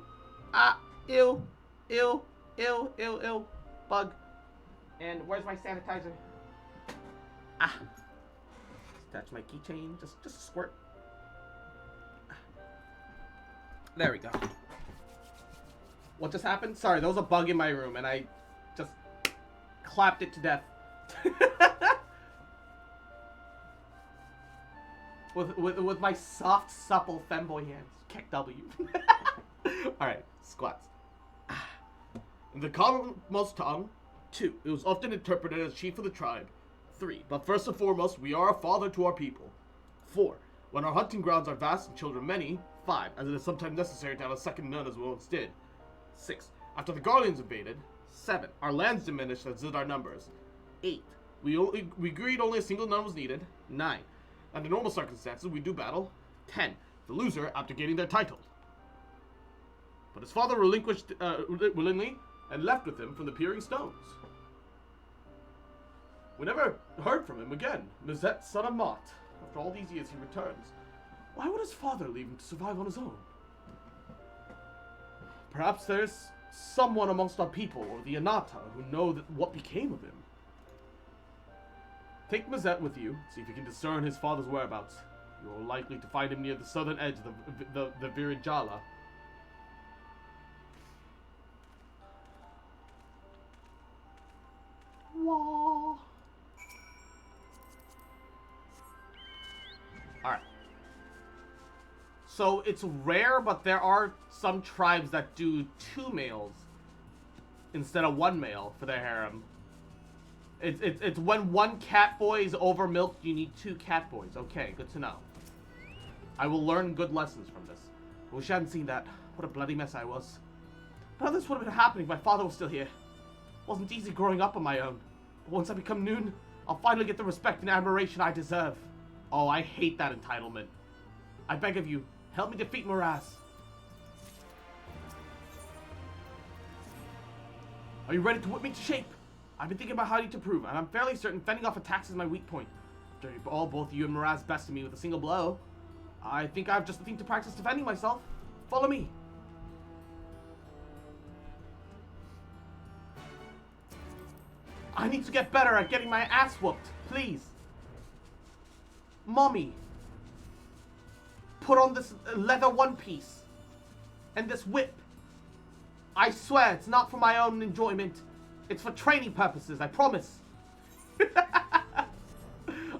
Ah, ew. Ew. Ew. Ew. Ew. Bug. And where's my sanitizer? Ah. Attach my keychain. Just a squirt. There we go. What just happened? Sorry, there was a bug in my room and I just clapped it to death. With my soft, supple femboy hands. Kick W. Alright, squats. In the commonmost tongue, 2. It was often interpreted as chief of the tribe. 3. But first and foremost, we are a father to our people. 4. When our hunting grounds are vast and children many. 5. As it is sometimes necessary to have a second nun as we once did. 6. After the Garleans invaded. 7. Our lands diminished as did our numbers. 8. We agreed only a single nun was needed. 9. Under normal circumstances, we do battle. 10. The loser after getting their title. But his father relinquished willingly and left with him from the peering stones. We never heard from him again. Mizet, son of Mott. After all these years, he returns. Why would his father leave him to survive on his own? Perhaps there's someone amongst our people, or the Anata, who know what became of him. Take Mizet with you, see if you can discern his father's whereabouts. You are likely to find him near the southern edge of the Virijala. Wah. Alright. So it's rare, but there are some tribes that do 2 males instead of 1 male for their harem. It's when 1 cat boy is over milked, you need 2 cat boys. Okay, good to know. I will learn good lessons from this. I wish I hadn't seen that. What a bloody mess I was. None of this would have been happening if my father was still here. It wasn't easy growing up on my own. But once I become noon, I'll finally get the respect and admiration I deserve. Oh, I hate that entitlement. I beg of you, help me defeat Miraz. Are you ready to whip me to shape? I've been thinking about how to prove, and I'm fairly certain fending off attacks is my weak point. After both you and Miraz bested me with a single blow, I think I have just the thing to practice defending myself. Follow me. I need to get better at getting my ass whooped, please. Mommy, put on this leather one piece and this whip. I swear it's not for my own enjoyment. It's for training purposes, I promise.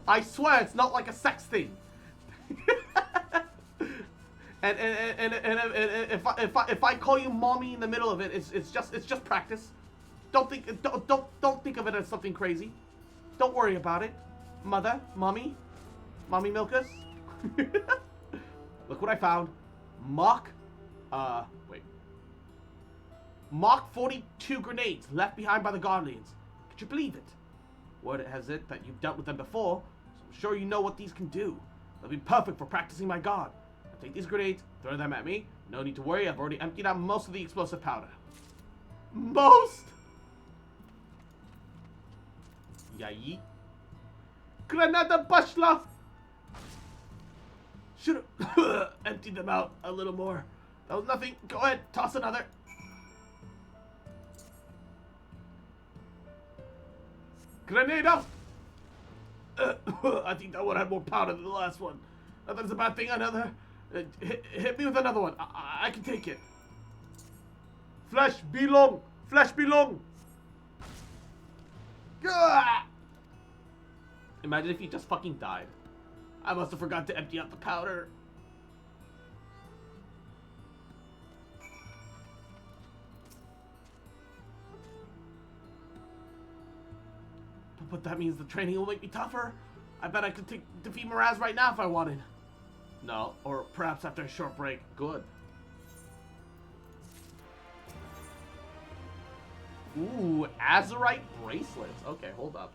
I swear it's not like a sex thing. and if I call you mommy in the middle of it, it's just practice. Don't think of it as something crazy. Don't worry about it. Mother, mommy milkers. Look what I found. Mach 42 grenades left behind by the Guardians. Could you believe it? Word has it that you've dealt with them before, so I'm sure you know what these can do. They'll be perfect for practicing my guard. I'll take these grenades, throw them at me. No need to worry, I've already emptied out most of the explosive powder. Most? Yai. Granada Bashla! Should've emptied them out a little more. That was nothing. Go ahead, toss another. Grenade out! I think that one had more powder than the last one. Nothing's a bad thing, another. Hit me with another one. I can take it. Flesh belong! Flesh belong! Gah! Imagine if he just fucking died. I must have forgot to empty out the powder. But that means the training will make me tougher. I bet I could defeat Miraz right now if I wanted. No, or perhaps after a short break. Good. Ooh, Azurite bracelets. Okay, hold up.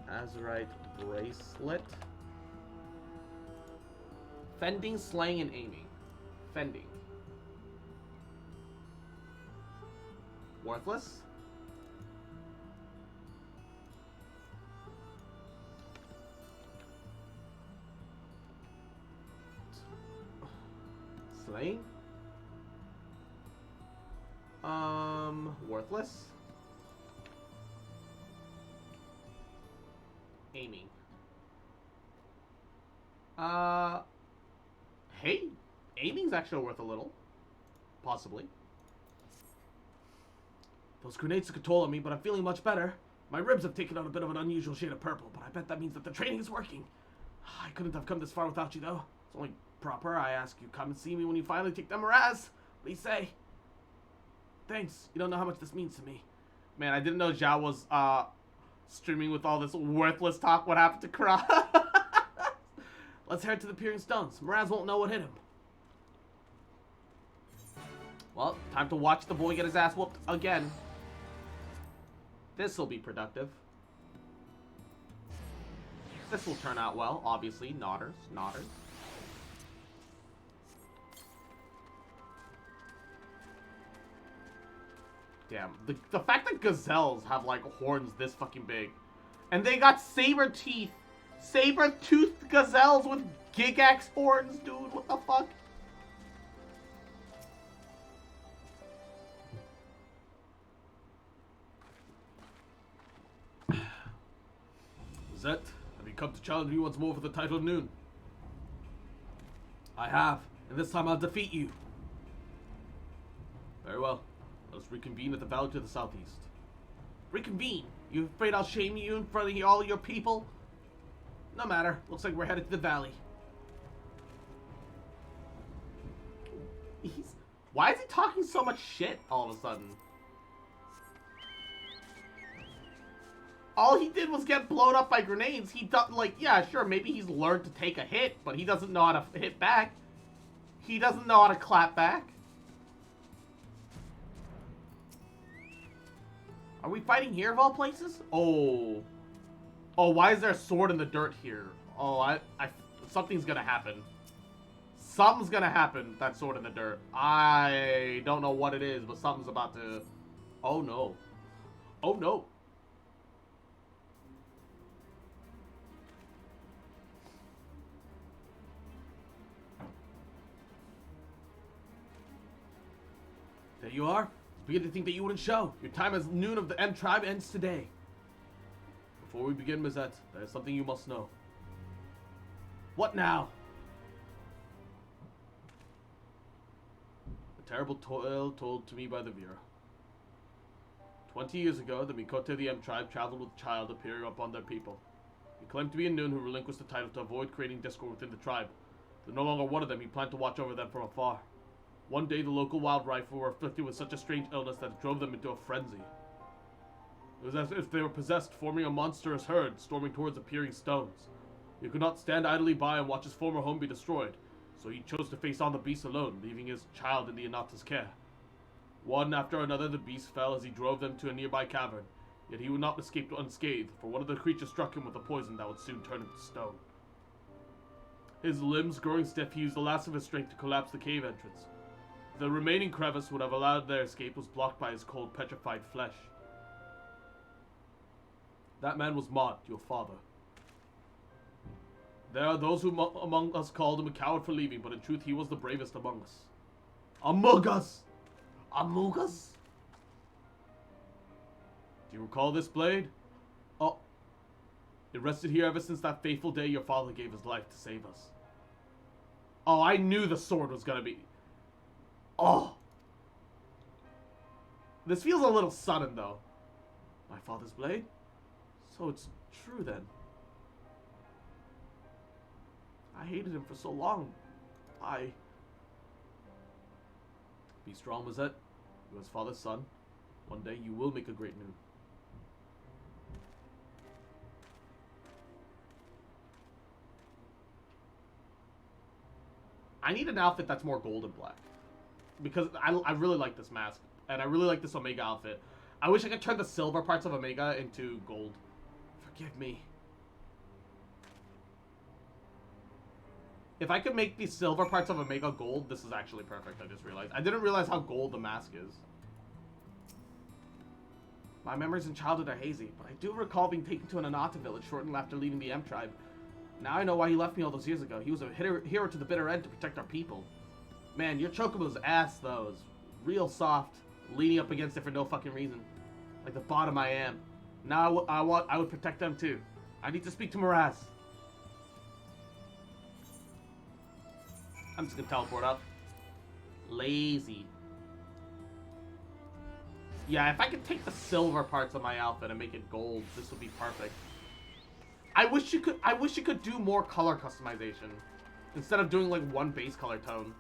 Azurite bracelet. Fending, slaying, and aiming. Fending. Worthless. Slaying. Worthless. Aiming. Hey, aiming's actually worth a little. Possibly. Those grenades took a toll on me, but I'm feeling much better. My ribs have taken on a bit of an unusual shade of purple, but I bet that means that the training is working. I couldn't have come this far without you, though. It's only proper I ask you come and see me when you finally take them Raz. What do you say? Thanks. You don't know how much this means to me. Man, I didn't know Zhao was streaming with all this worthless talk. What happened to Kara? Let's head to the Peering Stones. Miraz won't know what hit him. Well, time to watch the boy get his ass whooped again. This'll be productive. This will turn out well, obviously. Nodders. Damn, the fact that gazelles have, like, horns this fucking big. And they got saber-toothed gazelles with gigax horns, dude. What the fuck? Zet, have you come to challenge me once more for the title of Noon? I have, and this time I'll defeat you. Very well. Let us reconvene at the valley to the southeast. Reconvene? You afraid I'll shame you in front of all your people? No matter. Looks like we're headed to the valley. Why is he talking so much shit all of a sudden? All he did was get blown up by grenades. He like, yeah, sure, maybe he's learned to take a hit, but he doesn't know how to hit back. He doesn't know how to clap back. Are we fighting here of all places? Oh. Oh, why is there a sword in the dirt here? Oh, something's gonna happen. Something's gonna happen with that sword in the dirt. I don't know what it is, but something's about to... Oh, no. Oh, no. There you are. Begin to think that you wouldn't show. Your time as Noon of the M tribe ends today. Before we begin, Mazette, there is something you must know. What now? A terrible tale told to me by the Vera. 20 years ago, the Mikote of the M tribe traveled with a child appearing upon their people. He claimed to be a Noon who relinquished the title to avoid creating discord within the tribe. Though no longer one of them, he planned to watch over them from afar. One day, the local wild rifle were afflicted with such a strange illness that it drove them into a frenzy. It was as if they were possessed, forming a monstrous herd, storming towards the peering stones. He could not stand idly by and watch his former home be destroyed, so he chose to face on the beast alone, leaving his child in the Anata's care. One after another, the beasts fell as he drove them to a nearby cavern, yet he would not escape unscathed, for one of the creatures struck him with a poison that would soon turn him to stone. His limbs growing stiff, he used the last of his strength to collapse the cave entrance. The remaining crevice would have allowed their escape was blocked by his cold, petrified flesh. That man was Mott, your father. There are those who among us called him a coward for leaving, but in truth he was the bravest among us. Among us! Among us? Do you recall this blade? Oh. It rested here ever since that fateful day your father gave his life to save us. Oh, I knew the sword was gonna be... Oh. This feels a little sudden, though. My father's blade? So it's true, then. I hated him for so long. Be strong, Mazette. You are his father's son. One day you will make a great Noon. I need an outfit that's more gold and black. Because I really like this mask. And I really like this Omega outfit. I wish I could turn the silver parts of Omega into gold. Forgive me. If I could make the silver parts of Omega gold, this is actually perfect, I just realized. I didn't realize how gold the mask is. My memories in childhood are hazy, but I do recall being taken to an Anata village shortly after leaving the M tribe. Now I know why he left me all those years ago. He was a hero to the bitter end to protect our people. Man, your Chocobo's ass, though, is real soft, leaning up against it for no fucking reason. Like the bottom I am. Now I would protect them too. I need to speak to Miraz. I'm just gonna teleport up. Lazy. Yeah, if I could take the silver parts of my outfit and make it gold, this would be perfect. I wish you could do more color customization instead of doing like one base color tone.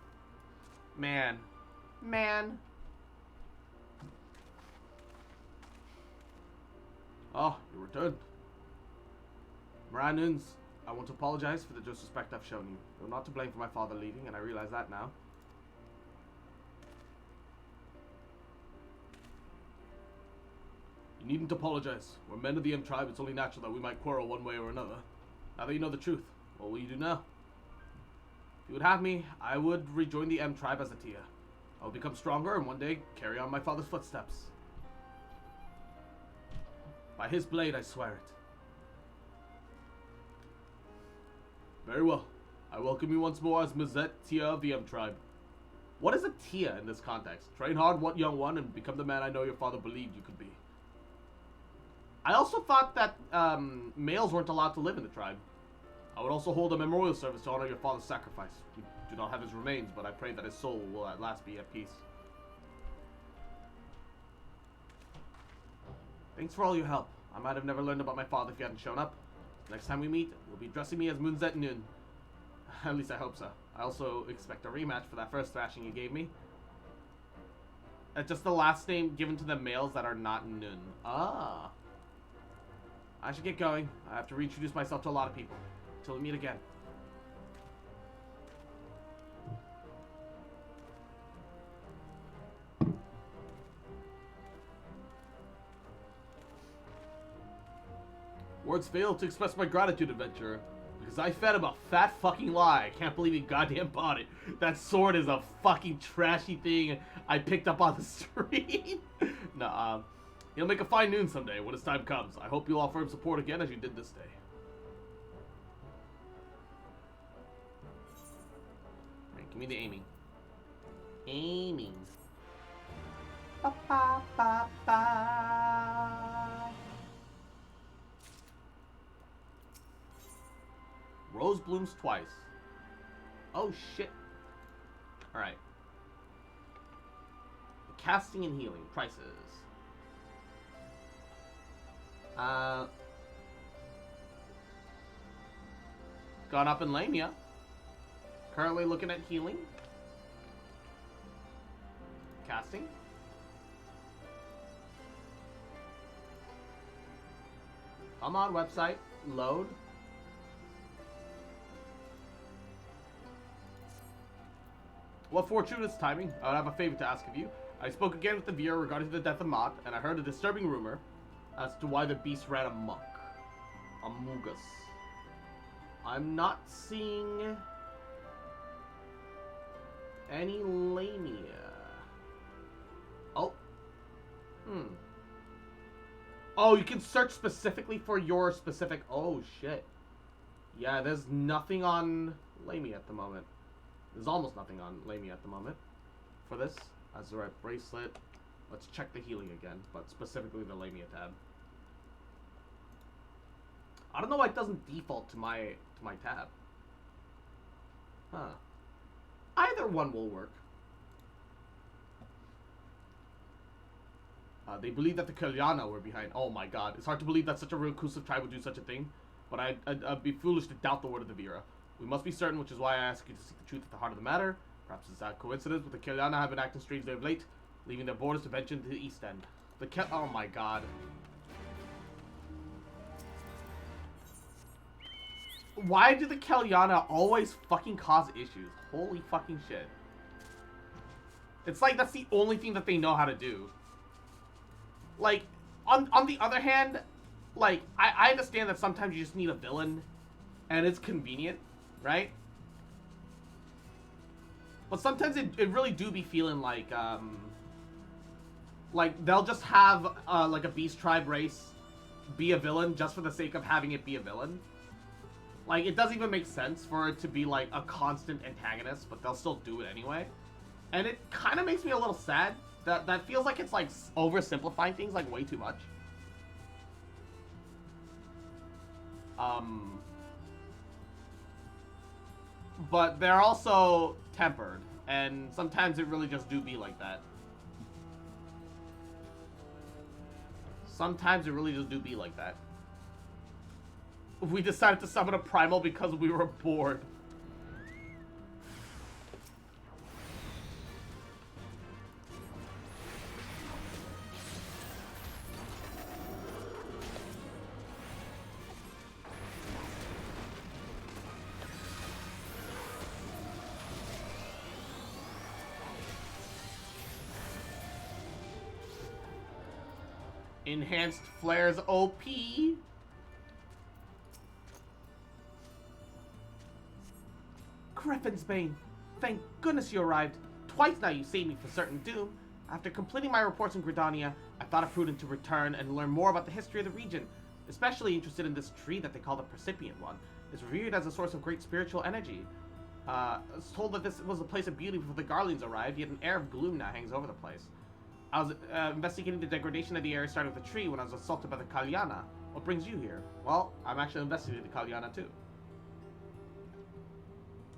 Man. Ah, you returned. Maranins, I want to apologize for the disrespect I've shown you. You're not to blame for my father leaving, and I realize that now. You needn't apologize. We're men of the M tribe. It's only natural that we might quarrel one way or another. Now that you know the truth, what will you do now? If you would have me, I would rejoin the M tribe as a Tia. I will become stronger and one day carry on my father's footsteps. By his blade, I swear it. Very well. I welcome you once more as Mazet Tia of the M tribe. What is a Tia in this context? Train hard, young one, and become the man I know your father believed you could be. I also thought that males weren't allowed to live in the tribe. I would also hold a memorial service to honor your father's sacrifice. We do not have his remains, but I pray that his soul will at last be at peace. Thanks for all your help. I might have never learned about my father if you hadn't shown up. Next time we meet, you'll be addressing me as Moonzet Noon. At least I hope so. I also expect a rematch for that first thrashing you gave me. Just the last name given to the males that are not Noon. Ah. I should get going. I have to reintroduce myself to a lot of people. Till we meet again. Words fail to express my gratitude, adventurer. Because I fed him a fat fucking lie. I can't believe he goddamn bought it. That sword is a fucking trashy thing I picked up on the street. Nah, he'll make a fine Noon someday when his time comes. I hope you'll offer him support again as you did this day. Alright, give me the aiming. Aiming. Ba ba ba ba. Rose blooms twice. Oh shit. Alright. Casting and healing. Prices. Gone up in Lamia. Currently looking at healing. Casting. Come on, website. Load. What fortuitous timing. I would have a favor to ask of you. I spoke again with the viewer regarding the death of Mott, and I heard a disturbing rumor as to why the beast ran amok. Amogus. I'm not seeing any Lamia. Oh. Oh, you can search specifically for your specific... Oh, shit. Yeah, there's nothing on Lamia at the moment. There's almost nothing on Lamia at the moment for this. Azurite bracelet. Let's check the healing again, but specifically the Lamia tab. I don't know why it doesn't default to my tab. Huh. Either one will work. They believe that the Kalyana were behind. Oh my god. It's hard to believe that such a reclusive tribe would do such a thing. But I'd be foolish to doubt the word of the Vira. We must be certain, which is why I ask you to seek the truth at the heart of the matter. Perhaps it's a coincidence, but the Kalyana have been acting strangely of late, leaving their borders to venture into the East End. Oh my god. Why do the Kalyana always fucking cause issues? Holy fucking shit. It's like that's the only thing that they know how to do. Like, on the other hand, like, I understand that sometimes you just need a villain, and it's convenient, right? But sometimes it really do be feeling like they'll just have, like, a beast tribe race be a villain just for the sake of having it be a villain. Like, it doesn't even make sense for it to be, like, a constant antagonist, but they'll still do it anyway. And it kind of makes me a little sad. That feels like it's, like, oversimplifying things, like, way too much. But they're also tempered, and sometimes it really just do be like that. Sometimes it really just do be like that. We decided to summon a primal because we were bored. Enhanced flares OP. Griffin's Bane. Thank goodness you arrived. Twice now you saved me from certain doom. After completing my reports in Gridania, I thought it prudent to return and learn more about the history of the region. Especially interested in this tree that they call the Precipient One. It's revered as a source of great spiritual energy. I was told that this was a place of beauty before the Garleans arrived, yet an air of gloom now hangs over the place. I was investigating the degradation of the area starting with the tree when I was assaulted by the Kalyana. What brings you here? Well, I'm actually investigating the Kalyana too.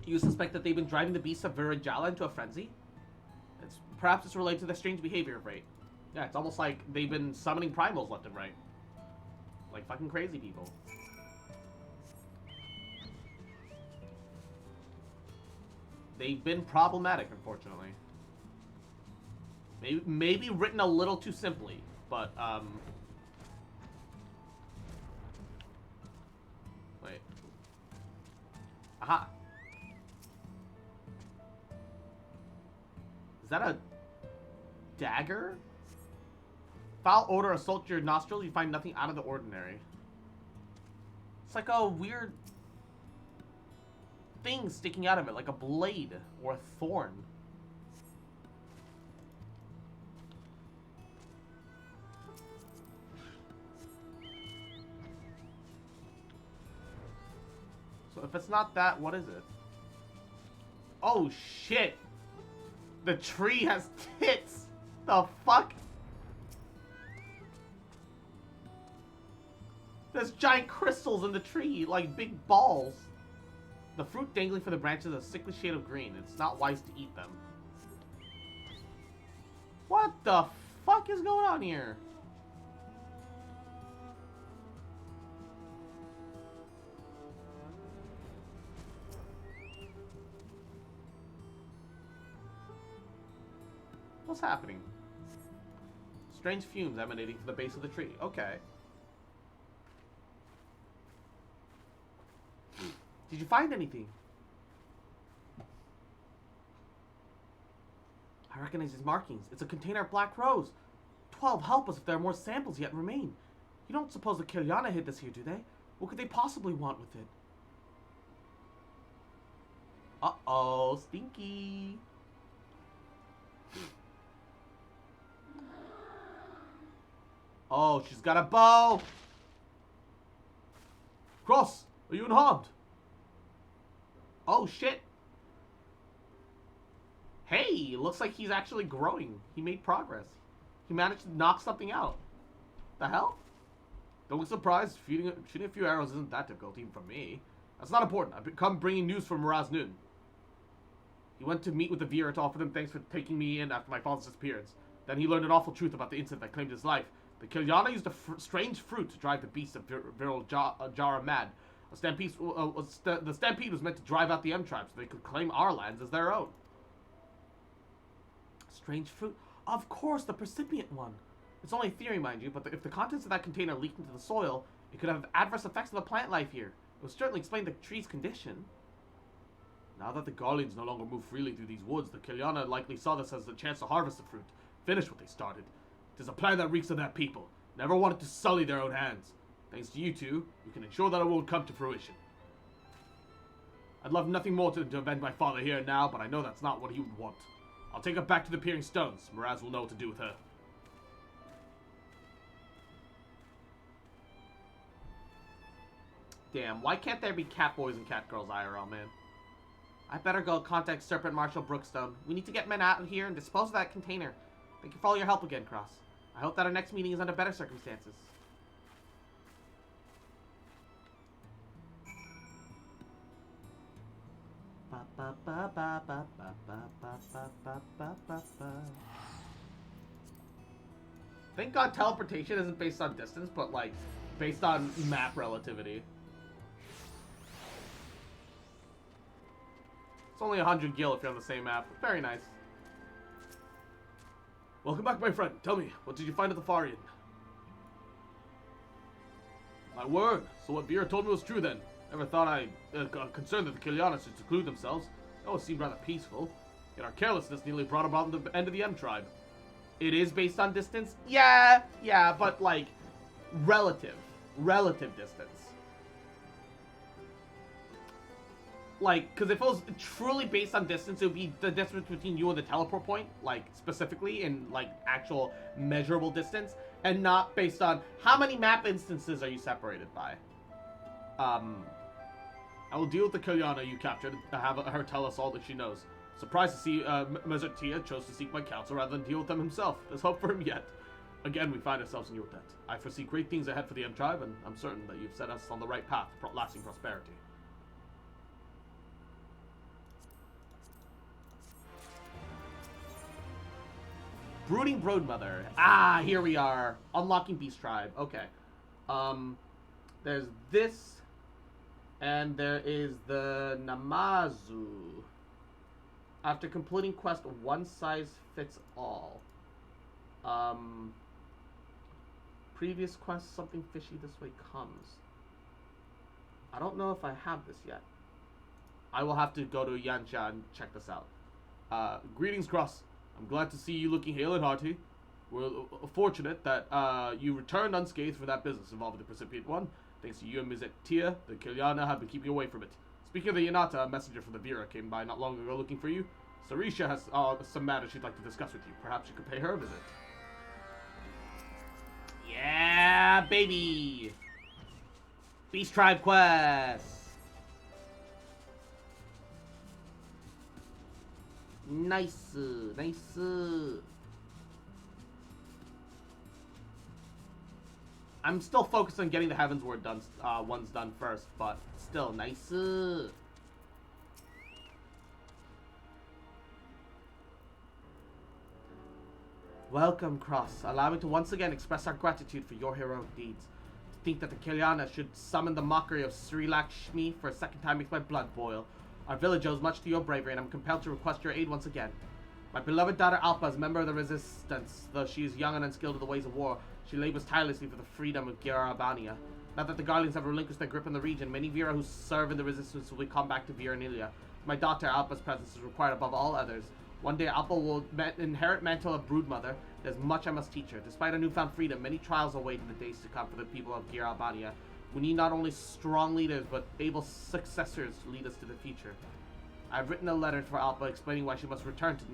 You suspect that they've been driving the beasts of Virajala into a frenzy? Perhaps it's related to their strange behavior of late. Yeah, it's almost like they've been summoning primals left and right. Like fucking crazy people. They've been problematic, unfortunately. Maybe written a little too simply, but, wait. Aha. Is that a dagger? Foul odor assaults your nostrils, you find nothing out of the ordinary. It's like a weird thing sticking out of it, like a blade or a thorn. So if it's not that, what is it? Oh shit! The tree has tits! The fuck? There's giant crystals in the tree, like big balls. The fruit dangling from the branches is a sickly shade of green. It's not wise to eat them. What the fuck is going on here? What's happening? Strange fumes emanating from the base of the tree. Okay. Did you find anything? I recognize these markings. It's a container of black rose. 12, help us if there are more samples yet remain. You don't suppose the Kalyana hid this here, do they? What could they possibly want with it? Uh-oh, stinky. Oh, she's got a bow. Cross, are you unharmed? Oh, shit. Hey, looks like he's actually growing. He made progress. He managed to knock something out. The hell? Don't look surprised. Shooting a few arrows isn't that difficult, even for me. That's not important. I've come bringing news from Miraz Noon. He went to meet with the Vira to offer them thanks for taking me in after my father's disappearance. Then he learned an awful truth about the incident that claimed his life. The Kalyana used a strange fruit to drive the beasts of Virajala mad. The stampede was meant to drive out the M tribes so they could claim our lands as their own. Strange fruit? Of course, the Precipient One. It's only a theory, mind you, but if the contents of that container leaked into the soil, it could have adverse effects on the plant life here. It would certainly explain the tree's condition. Now that the Garleans no longer move freely through these woods, the Kalyana likely saw this as a chance to harvest the fruit, finish what they started. It is a plan that reeks of that people. Never wanted to sully their own hands. Thanks to you two, we can ensure that it won't come to fruition. I'd love nothing more to avenge my father here and now, but I know that's not what he would want. I'll take her back to the Peering Stones. Miraz will know what to do with her. Damn, why can't there be cat boys and cat girls IRL, man? I better go contact Serpent Marshal Brookstone. We need to get men out of here and dispose of that container. Thank you for all your help again, Cross. I hope that our next meeting is under better circumstances. Thank God teleportation isn't based on distance, but like based on map relativity. It's only 100 gil if you're on the same map. Very nice. Welcome back, my friend. Tell me, what did you find at the far end? My word. So what Vera told me was true then. Never thought I concerned that the Kiliana should seclude themselves. It always seemed rather peaceful. Yet our carelessness nearly brought about the end of the M tribe. It is based on distance? Yeah, but like, relative distance. Like, because if it was truly based on distance, it would be the distance between you and the teleport point, like, specifically, in, like, actual measurable distance, and not based on how many map instances are you separated by. I will deal with the Kiliana you captured and have her tell us all that she knows. Surprised to see Mezertia chose to seek my counsel rather than deal with them himself. There's hope for him yet. Again, we find ourselves in your debt. I foresee great things ahead for the M tribe, and I'm certain that you've set us on the right path to lasting prosperity. Brooding Broodmother. Ah, here we are. Unlocking Beast Tribe. Okay. There's this. And there is the Namazu. After completing quest, one size fits all. Previous quest, something fishy this way comes. I don't know if I have this yet. I will have to go to Yanxia and check this out. Greetings, Cross. I'm glad to see you looking hale and hearty. We're fortunate that you returned unscathed from that business involving the Precipient One. Thanks to you and Ms. Tia, the Kiliana have been keeping away from it. Speaking of the Yanata, a messenger from the Vera came by not long ago looking for you. Sarisha has some matters she'd like to discuss with you. Perhaps you could pay her a visit. Yeah, baby! Beast Tribe quest! Nice, nice. I'm still focused on getting the Heaven's Word done, ones done first, but still nice. Welcome, Cross. Allow me to once again express our gratitude for your heroic deeds. To think that the Kiliana should summon the mockery of Sri Lakshmi for a second time makes my blood boil. Our village owes much to your bravery, and I'm compelled to request your aid once again. My beloved daughter Alpa is a member of the Resistance. Though she is young and unskilled in the ways of war, she labors tirelessly for the freedom of Girabania. Now that the Guardians have relinquished their grip on the region, many Vera who serve in the Resistance will come back to Viranilia. My daughter Alpa's presence is required above all others. One day Alpa will inherit mantle of Broodmother. There's much I must teach her. Despite her newfound freedom, many trials await in the days to come for the people of Girabania. We need not only strong leaders, but able successors to lead us to the future. I've written a letter for Alpa explaining why she must return to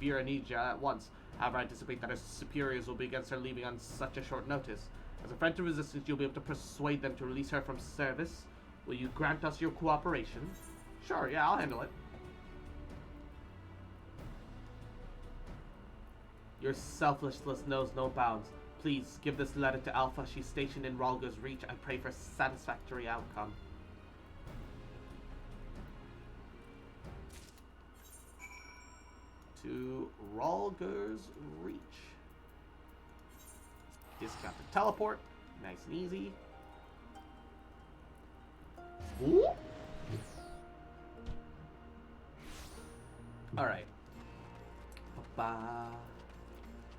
Viranilia at once. However, I anticipate that her superiors will be against her leaving on such a short notice. As a friend to Resistance, you'll be able to persuade them to release her from service. Will you grant us your cooperation? Sure, yeah, I'll handle it. Your selflessness knows no bounds. Please, give this letter to Alpha. She's stationed in Ralga's Reach. I pray for a satisfactory outcome. To Ralga's Reach. Discount the teleport. Nice and easy. Ooh. Alright. Ba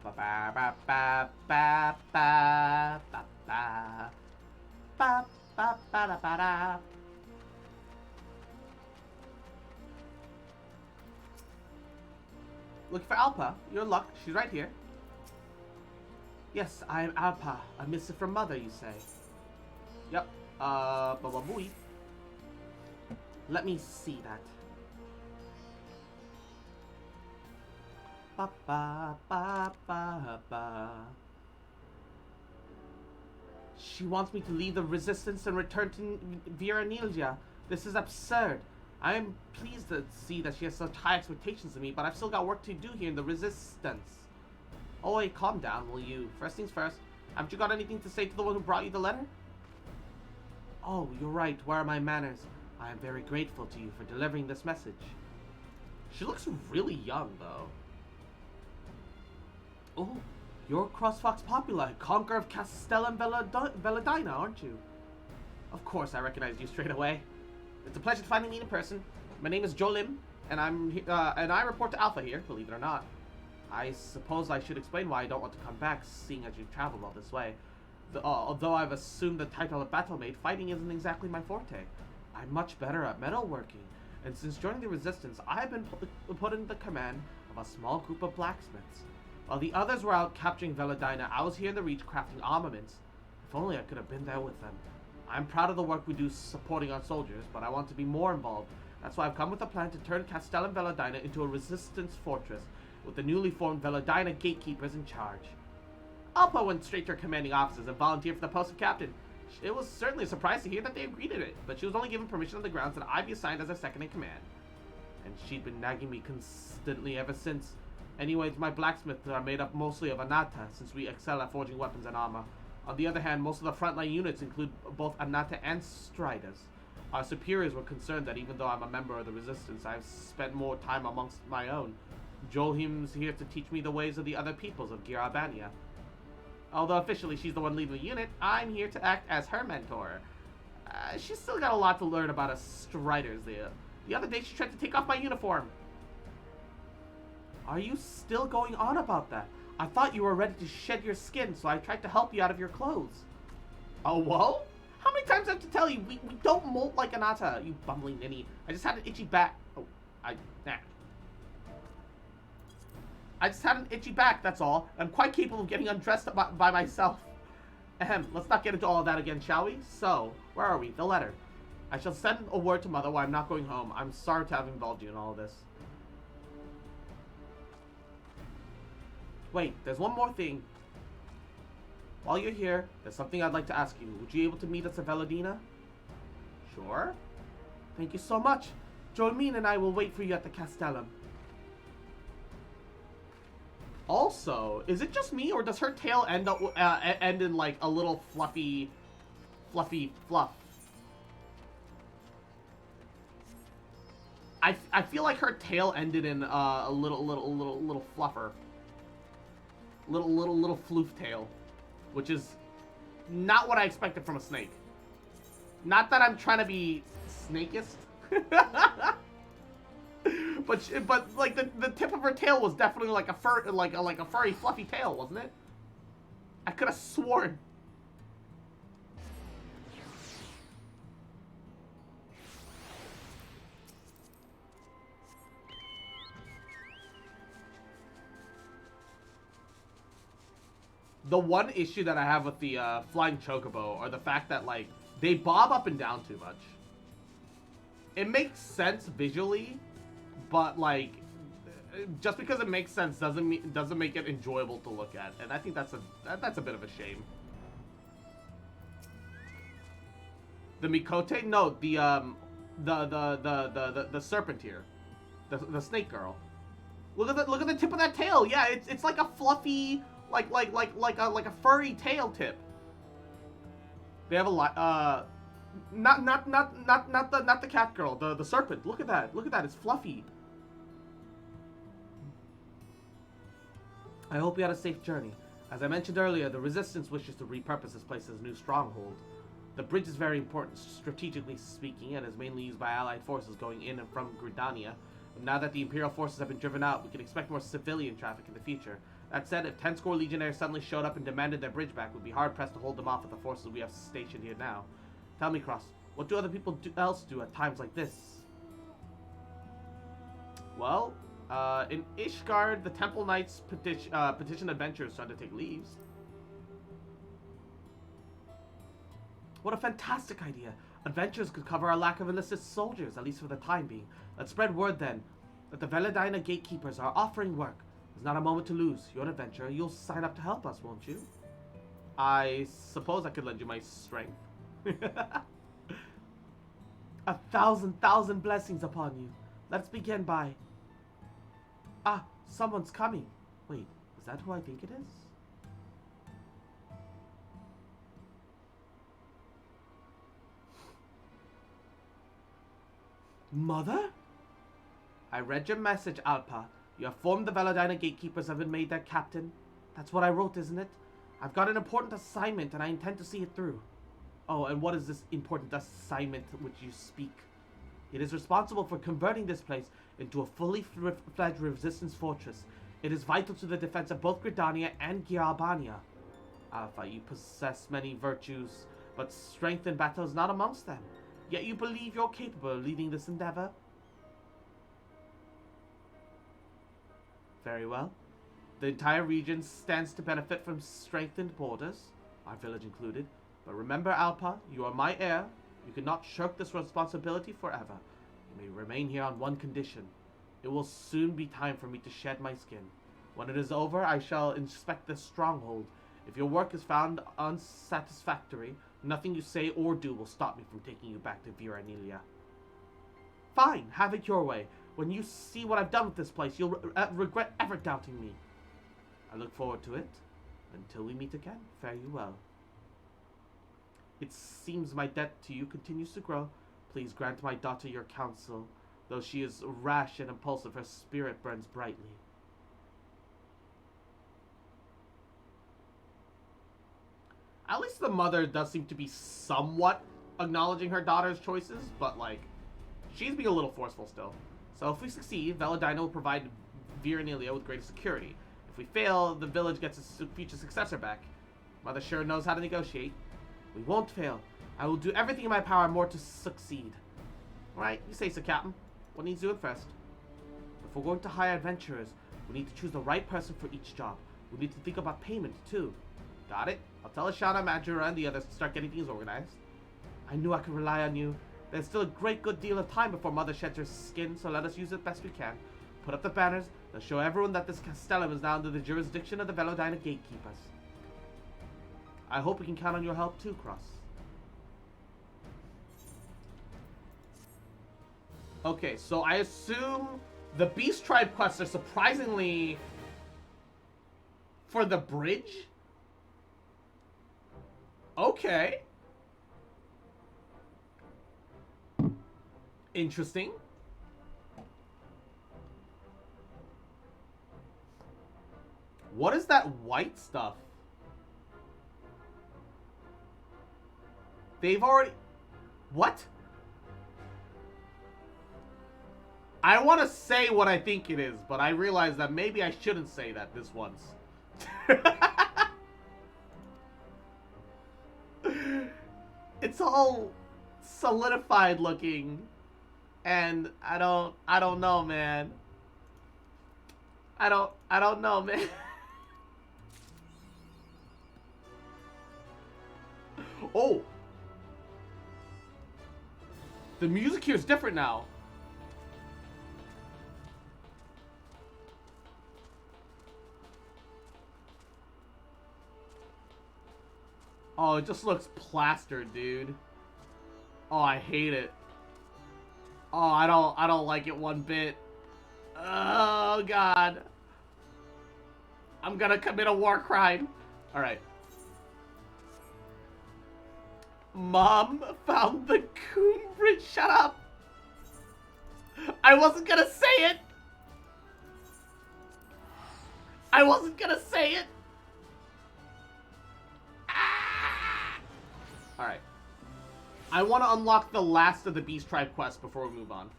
ba ba ba ba ba ba ba ba ba ba ba ba da. Looking for Alpa. Your luck. She's right here. Yes, I am Alpa. A missive from Mother, you say? Yep. Baba-booey. Let me see that. Ba ba ba ba ba. She wants me to leave the Resistance and return to Viranilia. This is absurd. I am pleased to see that she has such high expectations of me, but I've still got work to do here in the Resistance. Oh, wait, calm down, will you? First things first, haven't you got anything to say to the one who brought you the letter? Oh, you're right. Where are my manners? I am very grateful to you for delivering this message. She looks really young, though. Oh, you're Crossfox Populi, conqueror of Castella and Veladina, aren't you? Of course, I recognize you straight away. It's a pleasure to finally meet in person. My name is Jolim, and I report to Alpha here, believe it or not. I suppose I should explain why I don't want to come back, seeing as you've traveled all this way. Although I've assumed the title of Battlemaid, fighting isn't exactly my forte. I'm much better at metalworking, and since joining the Resistance, I have been put in the command of a small group of blacksmiths. While the others were out capturing Veladina, I was here in the Reach crafting armaments. If only I could have been there with them. I'm proud of the work we do supporting our soldiers, but I want to be more involved. That's why I've come with a plan to turn Castellum Veladina into a Resistance fortress, with the newly formed Veladina gatekeepers in charge. Alpa went straight to her commanding officers and volunteered for the post of captain. It was certainly a surprise to hear that they agreed to it, but she was only given permission on the grounds that I'd be assigned as her second in command. And she'd been nagging me constantly ever since. Anyways, my blacksmiths are made up mostly of Anata, since we excel at forging weapons and armor. On the other hand, most of the frontline units include both Anata and Striders. Our superiors were concerned that even though I'm a member of the Resistance, I've spent more time amongst my own. Jolhim's here to teach me the ways of the other peoples of Girabania. Although officially she's the one leading the unit, I'm here to act as her mentor. She's still got a lot to learn about us Striders there. The other day she tried to take off my uniform. Are you still going on about that? I thought you were ready to shed your skin, so I tried to help you out of your clothes. Oh, whoa? How many times do I have to tell you? We don't molt like Anata, you bumbling ninny. I just had an itchy back. Oh, I just had an itchy back, that's all. I'm quite capable of getting undressed by myself. Ahem, let's not get into all of that again, shall we? So, where are we? The letter. I shall send a word to Mother while I'm not going home. I'm sorry to have involved you in all of this. Wait, there's one more thing. While you're here, there's something I'd like to ask you. Would you be able to meet us at Veladina? Sure. Thank you so much. Jolmine and I will wait for you at the Castellum. Also, is it just me, or does her tail end in like a little fluffy fluff? I feel like her tail ended in a little fluffer, little floof tail, which is not what I expected from a snake. Not that I'm trying to be snakeist. But like the tip of her tail was definitely like a furry fluffy tail, wasn't it? I could have sworn. The one issue that I have with the flying chocobo are the fact that like they bob up and down too much. It makes sense visually, but like just because it makes sense doesn't make it enjoyable to look at, and I think that's a bit of a shame. The Mikote? No, the serpent here, the snake girl. Look at the tip of that tail. Yeah, it's like a fluffy, like a furry tail tip. They have a lot. Not the cat girl. The serpent. Look at that. Look at that. It's fluffy. I hope you had a safe journey. As I mentioned earlier, the Resistance wishes to repurpose this place as a new stronghold. The bridge is very important, strategically speaking, and is mainly used by Allied forces going in and from Gridania. But now that the Imperial forces have been driven out, we can expect more civilian traffic in the future. That said, if 10 score legionnaires suddenly showed up and demanded their bridge back, we'd be hard-pressed to hold them off with the forces we have stationed here now. Tell me, Cross, what do other people else do at times like this? Well, in Ishgard, the Temple Knights petition adventurers to undertake leaves. What a fantastic idea! Adventurers could cover our lack of enlisted soldiers, at least for the time being. Let's spread word then, that the Veladina gatekeepers are offering work. There's not a moment to lose. You're an adventurer. You'll sign up to help us, won't you? I suppose I could lend you my strength. 1,000 blessings upon you. Let's begin by... Ah, someone's coming. Wait, is that who I think it is? Mother? I read your message, Alpa. You have formed the Veladina gatekeepers and been made their captain. That's what I wrote, isn't it? I've got an important assignment and I intend to see it through. Oh, and what is this important assignment which you speak? It is responsible for converting this place into a fully fledged resistance fortress. It is vital to the defense of both Gridania and Giarbania. Alpha, you possess many virtues, but strength in battle is not amongst them. Yet you believe you're capable of leading this endeavor? Very well. The entire region stands to benefit from strengthened borders, our village included. But remember, Alpa, you are my heir. You cannot shirk this responsibility forever. You may remain here on one condition. It will soon be time for me to shed my skin. When it is over, I shall inspect this stronghold. If your work is found unsatisfactory, nothing you say or do will stop me from taking you back to Viranilia. Fine, have it your way. When you see what I've done with this place, you'll regret ever doubting me. I look forward to it. Until we meet again, fare you well. It seems my debt to you continues to grow. Please grant my daughter your counsel. Though she is rash and impulsive, her spirit burns brightly. At least the mother does seem to be somewhat acknowledging her daughter's choices, but, like, she's being a little forceful still. So if we succeed, Veladina will provide Viranilia with greater security. If we fail, the village gets its future successor back. Mother sure knows how to negotiate. We won't fail. I will do everything in my power more to succeed. Right, you say so, Captain. What needs doing first? If we're going to hire adventurers, we need to choose the right person for each job. We need to think about payment, too. Got it? I'll tell Ashana, Majura, and the others to start getting things organized. I knew I could rely on you. There's still a good deal of time before Mother sheds her skin, so let us use it best we can. Put up the banners. Let's show everyone that this castellum is now under the jurisdiction of the Veladina gatekeepers. I hope we can count on your help too, Cross. Okay, so I assume the Beast Tribe quests are surprisingly for the bridge? Okay. Interesting. What is that white stuff? They've already... What? I want to say what I think it is, but I realize that maybe I shouldn't say that this once. It's all solidified looking, and I don't know, man. I don't know, man. Oh. The music here is different now. Oh, it just looks plastered, dude. Oh, I hate it. Oh, I don't like it one bit. Oh, God. I'm gonna commit a war crime. Alright. Mom found the Coon Bridge. Shut up. I wasn't gonna say it. I wasn't gonna say it. Ah! Alright. I want to unlock the last of the Beast Tribe quests before we move on.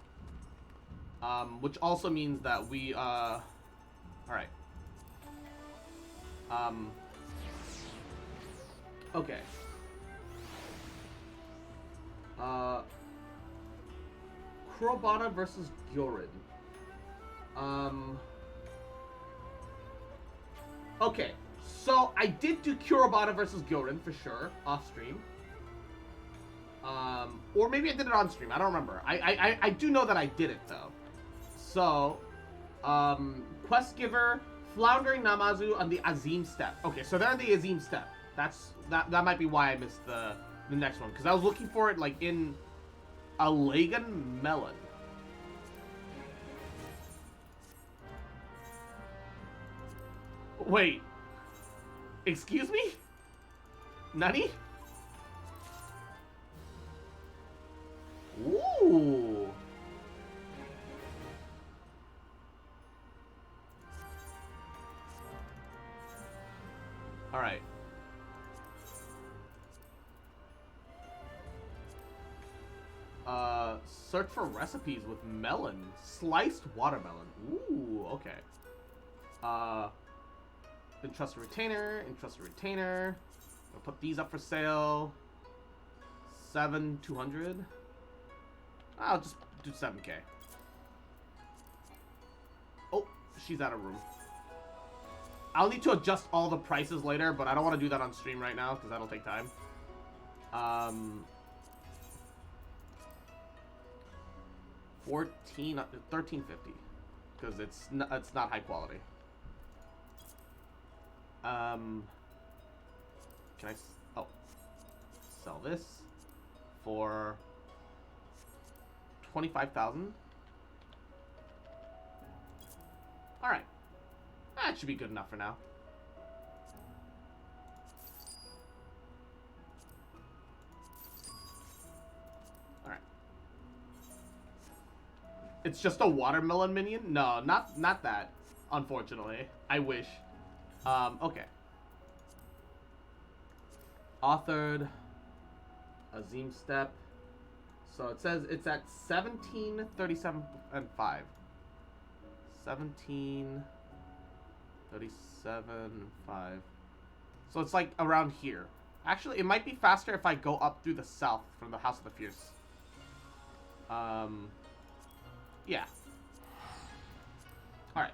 Which also means that we, alright. Okay. Kurobana versus Gyorin. Okay. So, I did do Kurobana versus Gyorin for sure, off stream. Or maybe I did it on stream. I don't remember. I do know that I did it, though. So, quest giver, Floundering Namazu on the Azim Step. Okay, so they're on the Azim Step. That might be why I missed the next one. Because I was looking for it, like, in a Lagan Melon. Wait. Excuse me? Nani? Ooh. All right. search for recipes with melon. Sliced watermelon. Ooh, okay. Entrusted retainer, entrusted retainer. I'll put these up for sale. 7,200. I'll just do 7K. Oh, she's out of room. I'll need to adjust all the prices later, but I don't want to do that on stream right now because that'll take time. 1350 because it's not high quality. Can I sell this for 25,000? All right, that should be good enough for now. All right. It's just a watermelon minion? No, not that. Unfortunately, I wish. Okay. Authored. Azim Step. So it says it's at 1737 and 5. 1737 5. So it's like around here. Actually, it might be faster if I go up through the south from the House of the Fierce. Yeah. All right.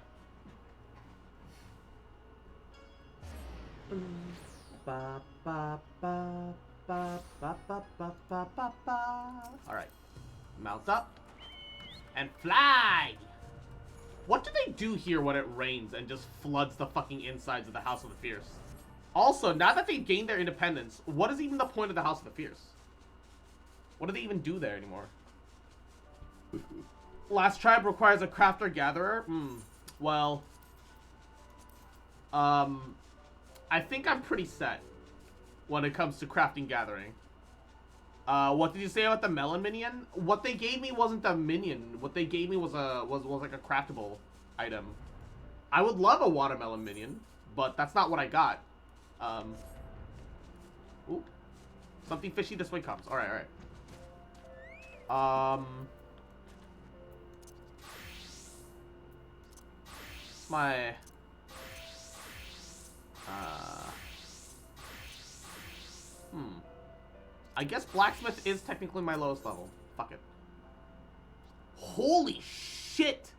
All right. Mount up and fly. What do they do here when it rains and just floods the fucking insides of the House of the Fierce? Also, now that they've gained their independence, what is even the point of the House of the Fierce? What do they even do there anymore? Last tribe requires a crafter-gatherer? Well... I think I'm pretty set when it comes to crafting gathering. What did you say about the melon minion? What they gave me wasn't a minion. What they gave me was like a craftable item. I would love a watermelon minion, but that's not what I got. Ooh. Something fishy this way comes. Alright, alright. My... I guess blacksmith is technically my lowest level. Fuck it. Holy shit!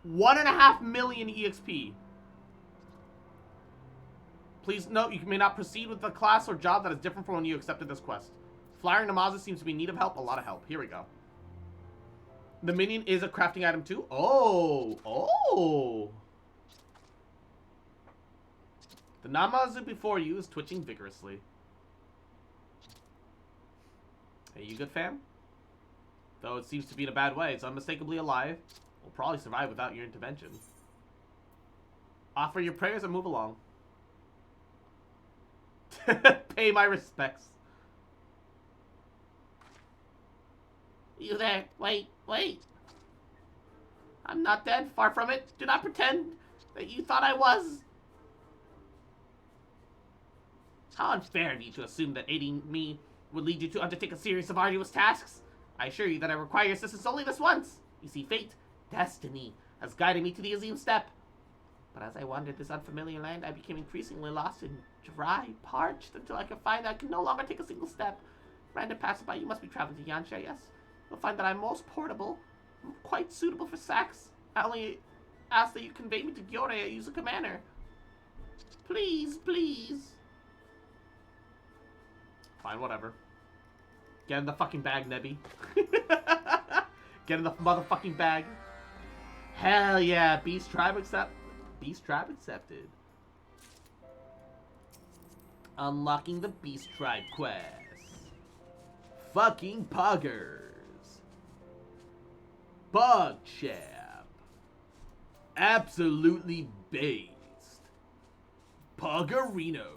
1.5 million EXP. Please note, you may not proceed with the class or job that is different from when you accepted this quest. Flyer Namaza seems to be in need of help. A lot of help. Here we go. The minion is a crafting item too? Oh! Oh! The Namazu before you is twitching vigorously. Hey, you good, fam? Though it seems to be in a bad way, it's unmistakably alive. We'll probably survive without your intervention. Offer your prayers and move along. Pay my respects. You there? Wait, wait. I'm not dead. Far from it. Do not pretend that you thought I was. How unfair of you to assume that aiding me would lead you to undertake a series of arduous tasks. I assure you that I require your assistance only this once. You see, fate, destiny, has guided me to the Azim Steppe. But as I wandered this unfamiliar land, I became increasingly lost and dry, parched, until I could find that I can no longer take a single step. Random passerby, you must be traveling to Yansha, yes? You'll find that I'm most portable, quite suitable for sacks. I only ask that you convey me to Gyore at Yuzuka Manor. Please, please. Fine, whatever. Get in the fucking bag, Nebby. Get in the motherfucking bag. Hell yeah, Beast Tribe accepted. Unlocking the Beast Tribe quest. Fucking Poggers. Pog Champ. Absolutely based. Poggerinos.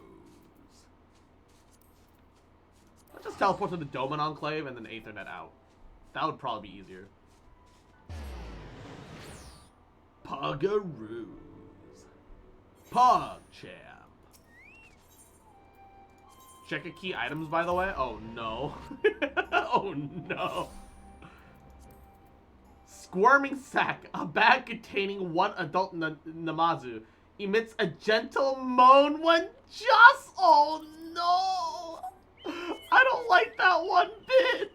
Let's just teleport to the Doman Enclave and then Aethernet out. That would probably be easier. Poggaroos. Pog Champ. Check a key items, by the way. Oh, no. Oh no. Squirming sack, a bag containing one adult Namazu, emits a gentle moan when just. Oh no! I don't like that one bit.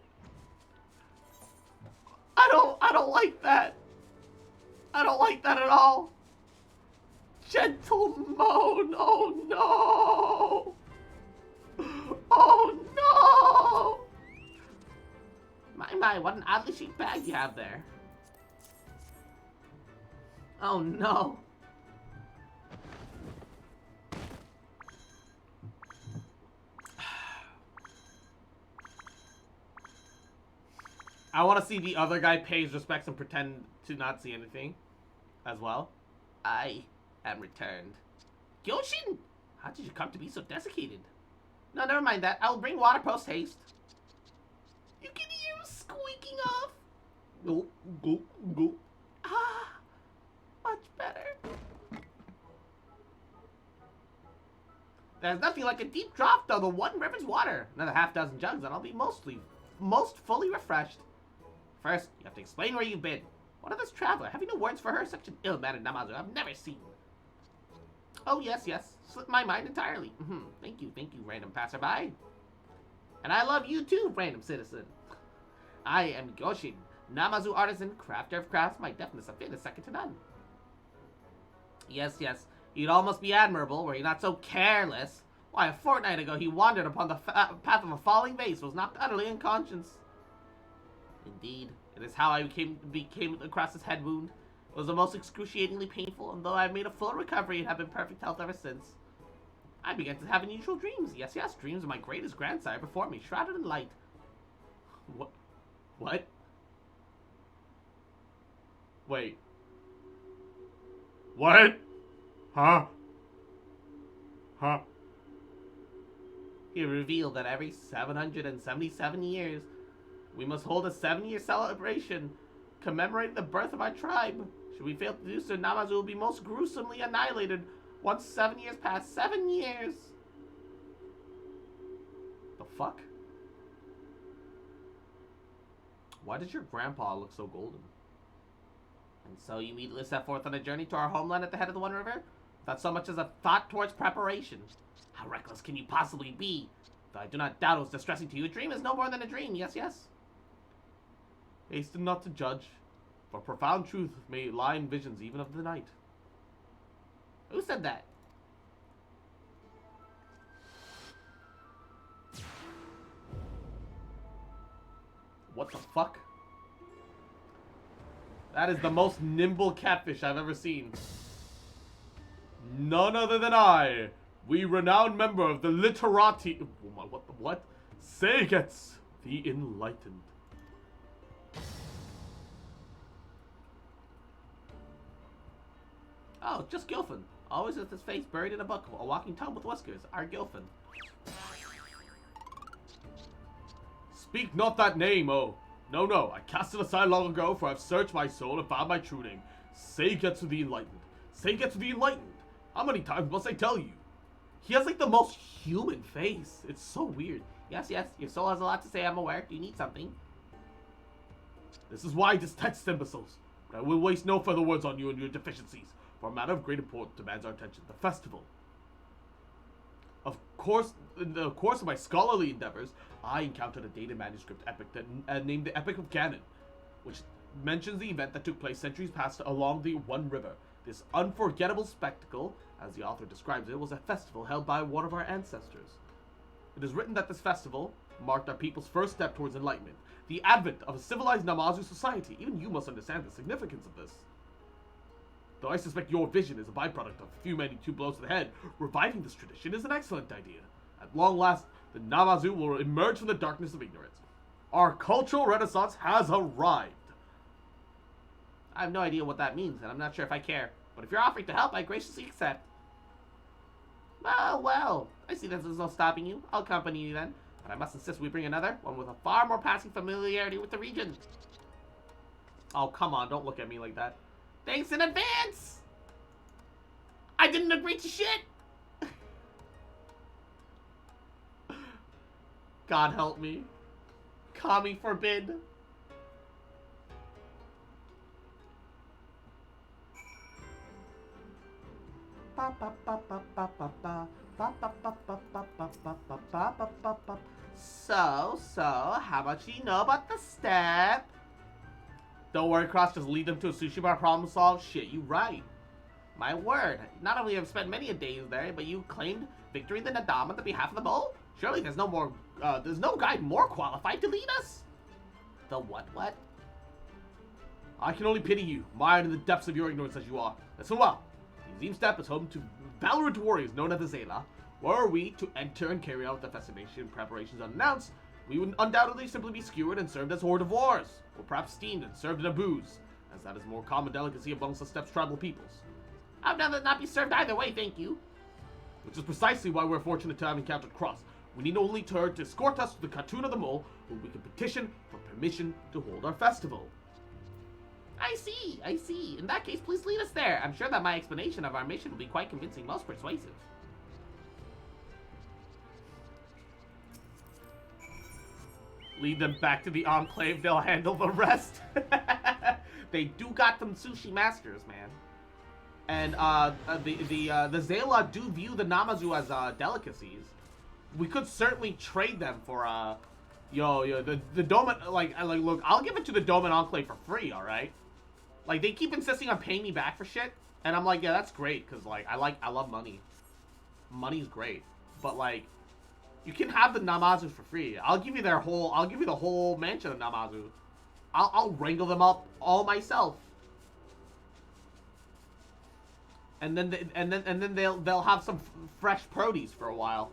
I don't like that. I don't like that at all. Gentle moan. Oh no. Oh no. My, what an oddly shaped bag you have there. Oh no. I want to see the other guy pay his respects and pretend to not see anything as well. I am returned. Gyoshin! How did you come to be so desiccated? No, never mind that. I'll bring water post haste. You can hear him squeaking off. Go, go, go. Ah, much better. There's nothing like a deep drop, though. The one river's water. Another half dozen jugs, and I'll be most fully refreshed. First, you have to explain where you've been. What of this traveler? Have you no words for her? Such an ill-mannered Namazu I've never seen. Oh, yes. Slipped my mind entirely. Thank you, random passerby. And I love you too, random citizen. I am Gyoshin, Namazu artisan, crafter of crafts. My deftness of fit is second to none. Yes. You'd almost be admirable were you not so careless. Why, a fortnight ago he wandered upon the path of a falling vase, was knocked utterly unconscious. Indeed, it is how I became across his head wound. It was the most excruciatingly painful, and though I have made a full recovery and have been in perfect health ever since. I began to have unusual dreams. Yes, dreams of my greatest grandsire before me, shrouded in light. What? Wait. What? Huh? He revealed that every 777 years, we must hold a 7-year celebration commemorating the birth of our tribe. Should we fail to do so, Namazu will be most gruesomely annihilated once 7 years pass. 7 years! The fuck? Why does your grandpa look so golden? And so you immediately set forth on a journey to our homeland at the head of the One River? Without so much as a thought towards preparation. How reckless can you possibly be? Though I do not doubt it was distressing to you, a dream is no more than a dream. Yes. Hasten not to judge, for profound truth may lie in visions even of the night. Who said that? What the fuck? That is the most nimble catfish I've ever seen. None other than I, we renowned member of the literati... What? Seigetsu, the Enlightened. Oh, just Gilfin. Always with his face buried in a book, a walking tome with whiskers. Our Gilfin. Speak not that name, oh. No, I cast it aside long ago, for I've searched my soul and found my true name. Seigetsu the Enlightened. Seigetsu the Enlightened. How many times must I tell you? He has like the most human face. It's so weird. Yes, your soul has a lot to say, I'm aware. Do you need something? This is why I detest imbeciles. But I will waste no further words on you and your deficiencies, for a matter of great importance demands our attention. The festival. Of course, in the course of my scholarly endeavors, I encountered a dated manuscript epic that named the Epic of Ganon, which mentions the event that took place centuries past along the One River. This unforgettable spectacle, as the author describes it, was a festival held by one of our ancestors. It is written that this festival marked our people's first step towards enlightenment, the advent of a civilized Namazu society. Even you must understand the significance of this. Though I suspect your vision is a byproduct of a few many two blows to the head, reviving this tradition is an excellent idea. At long last, the Namazu will emerge from the darkness of ignorance. Our cultural renaissance has arrived. I have no idea what that means, and I'm not sure if I care. But if you're offering to help, I graciously accept. Well, I see there's no stopping you. I'll accompany you then. But I must insist we bring another, one with a far more passing familiarity with the region. Oh, come on, don't look at me like that. Thanks in advance! I didn't agree to shit! God help me. Kami forbid. So, how much do you know about the step? Don't worry, Cross, just lead them to a sushi bar, problem solved. Shit, you right. My word, not only have spent many a days there, but you claimed victory in the Nadam on the behalf of the mole? Surely there's no guide more qualified to lead us? The what? I can only pity you, mired in the depths of your ignorance as you are. Listen well. The Azim Steppe is home to valorant warriors known as the Zela. Were we to enter and carry out the fascination preparations unannounced, we would undoubtedly simply be skewered and served as hors d'oeuvres, or perhaps steamed and served in a booze, as that is a more common delicacy amongst the Steppe's tribal peoples. I'd rather not be served either way, thank you. Which is precisely why we're fortunate to have encountered Cross. We need only her to escort us to the cartoon of the mole, where we can petition for permission to hold our festival. I see. In that case, please lead us there. I'm sure that my explanation of our mission will be quite convincing, most persuasive. Lead them back to the Enclave, they'll handle the rest. They do got them sushi masters, man. And the Zela do view the Namazu as delicacies. We could certainly trade them for the Dome. Like look, I'll give it to the Dome and Enclave for free. All right. Like they keep insisting on paying me back for shit, and I'm like, yeah, that's great, cause like I love money. Money's great, but like, you can have the Namazu for free. I'll give you the whole mansion of Namazu. I'll wrangle them up all myself. And then they'll have some fresh produce for a while.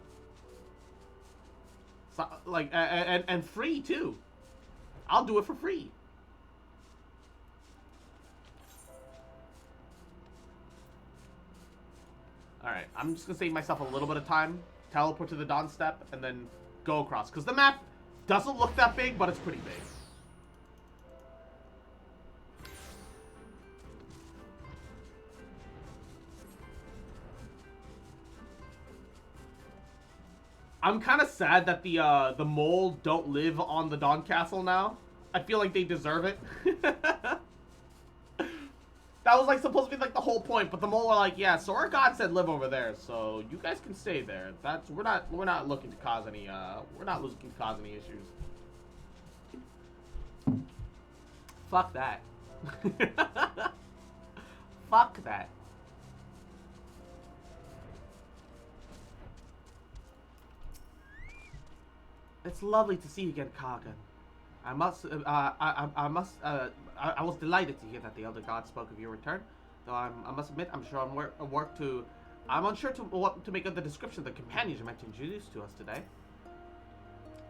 So, like and free too. I'll do it for free. All right, I'm just gonna save myself a little bit of time, teleport to the Dawn Step, and then go across. Cause the map doesn't look that big, but it's pretty big. I'm kind of sad that the mole don't live on the Dawn Castle now. I feel like they deserve it. That was like supposed to be like the whole point, but the mole are like, yeah, Sora God said live over there, so you guys can stay there. We're not looking to cause any issues. Fuck that. Fuck that. It's lovely to see you again, Kagan. I was delighted to hear that the Elder God spoke of your return. Though I must admit, I'm unsure to what to make of the description of the companions you meant to introduce to us today.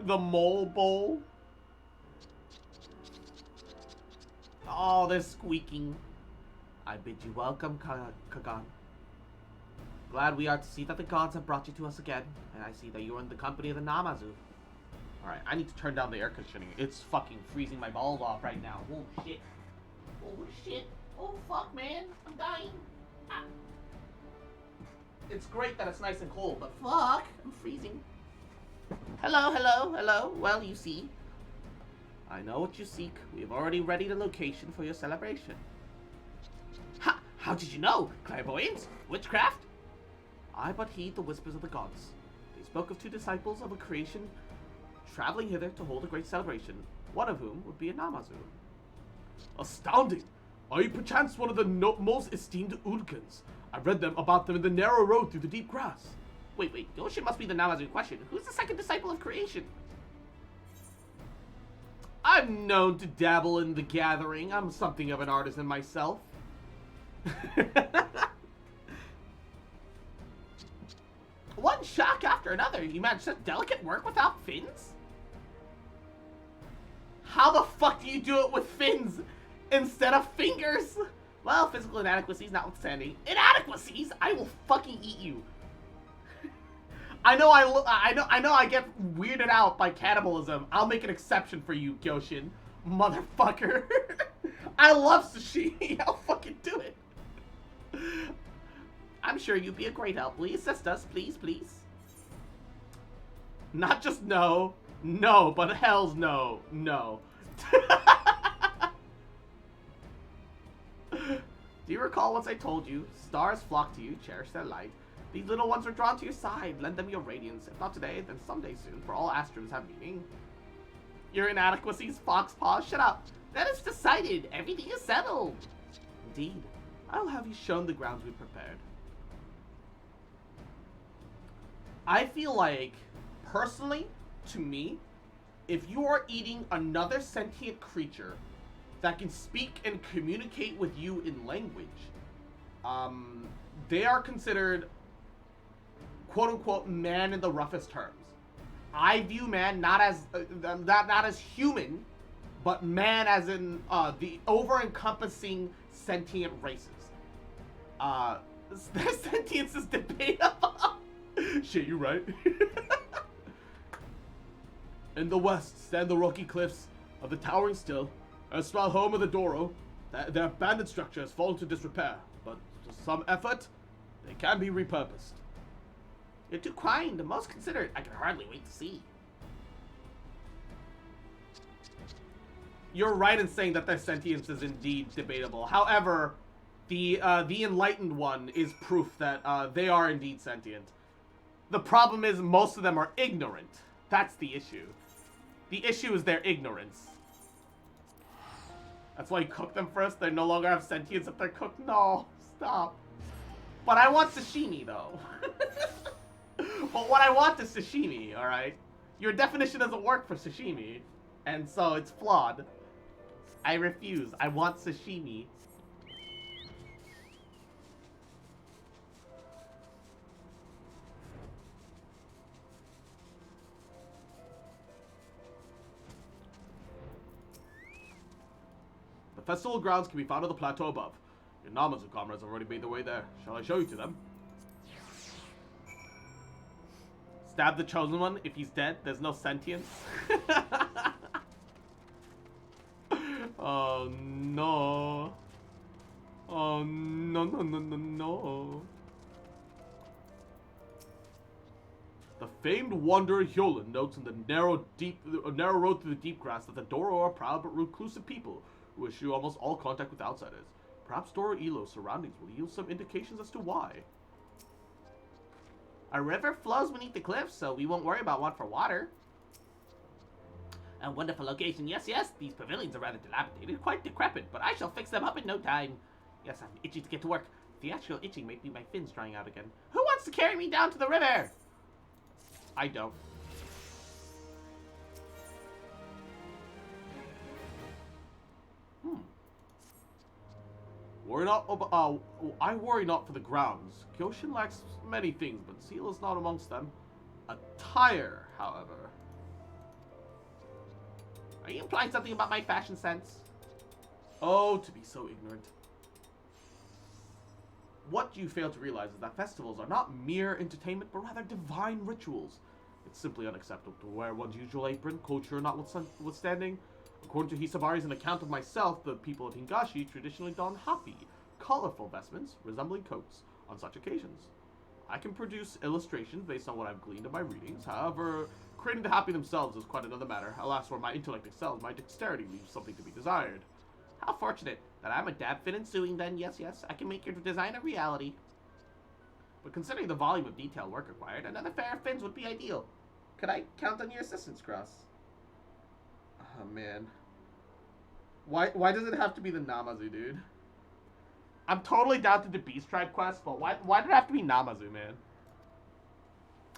The Mole Bowl. Oh, they're squeaking. I bid you welcome, Kagan. Glad we are to see that the gods have brought you to us again, and I see that you are in the company of the Namazu. Alright, I need to turn down the air conditioning. It's fucking freezing my balls off right now. Holy shit. Oh shit. Oh fuck, man. I'm dying. Ah. It's great that it's nice and cold, but Fuck. I'm freezing. Hello. Well, you see. I know what you seek. We have already readied a location for your celebration. Ha! How did you know? Clairvoyance? Witchcraft? I but heed the whispers of the gods. They spoke of 2 disciples of a creation traveling hither to hold a great celebration, one of whom would be a Namazu. Astounding! Are you perchance one of the most esteemed Urkans? I read about them in the narrow road through the deep grass. Wait. Goshin must be the Namazu in question. Who's the second disciple of creation? I'm known to dabble in the gathering. I'm something of an artisan myself. One shock after another. You managed such delicate work without fins? How the fuck do you do it with fins instead of fingers? Well, physical inadequacies notwithstanding. Inadequacies? I will fucking eat you. I know I get weirded out by cannibalism. I'll make an exception for you, Gyoshin. Motherfucker. I love sushi. I'll fucking do it. I'm sure you'd be a great help. Will you assist us, please? Not just no, No, but hell's no. No. Do you recall once I told you, stars flock to you, cherish their light. These little ones are drawn to your side, lend them your radiance. If not today, then someday soon, for all astrums have meaning. Your inadequacies, Foxpaw, shut up. That is decided. Everything is settled. Indeed. I'll have you shown the grounds we prepared. I feel like, personally, to me, if you are eating another sentient creature that can speak and communicate with you in language, they are considered, quote-unquote, man in the roughest terms. I view man not as not as human, but man as in the over-encompassing sentient races. Their sentience is debatable. Shit, you right. In the west stand the rocky cliffs of the towering still, erstwhile home of the Doro. Their abandoned structure has fallen to disrepair, but with some effort, they can be repurposed. You're too kind, most considerate. I can hardly wait to see. You're right in saying that their sentience is indeed debatable. However, the enlightened one is proof that they are indeed sentient. The problem is most of them are ignorant. That's the issue. The issue is their ignorance. That's why you cook them first. They no longer have sentience if they're cooked. No, stop. But I want sashimi, though. But what I want is sashimi, alright? Your definition doesn't work for sashimi. And so it's flawed. I refuse. I want sashimi. The festival grounds can be found on the plateau above. Your Namazu comrades have already made their way there. Shall I show you to them? Stab the chosen one. If he's dead, there's no sentience. Oh no. Oh no, no, no, no, no. The famed wanderer Hyolan notes in the narrow road through the deep grass that the Doro are proud but reclusive people who eschew almost all contact with outsiders. Perhaps Doro Elo's surroundings will yield some indications as to why. A river flows beneath the cliffs, so we won't worry about want for water. A wonderful location, yes, yes. These pavilions are rather dilapidated, quite decrepit, but I shall fix them up in no time. Yes, I'm itchy to get to work. The actual itching may be my fins drying out again. Who wants to carry me down to the river? I don't. I worry not for the grounds. Kyoshin lacks many things, but Seal is not amongst them. Attire, however. Are you implying something about my fashion sense? Oh, to be so ignorant. What you fail to realize is that festivals are not mere entertainment, but rather divine rituals. It's simply unacceptable to wear one's usual apron, culture notwithstanding. According to Hisabari's an account of myself, the people of Hingashi traditionally don happy, colorful vestments resembling coats on such occasions. I can produce illustrations based on what I've gleaned in my readings. However, creating the happy themselves is quite another matter. Alas, where my intellect excels, my dexterity leaves something to be desired. How fortunate that I'm a dab fin ensuing then. Yes, yes, I can make your design a reality. But considering the volume of detail work required, another pair of fins would be ideal. Could I count on your assistance, Cross? Oh, man. Why does it have to be the Namazu, dude? I'm totally down to the Beast Tribe quest, but why did it have to be Namazu, man?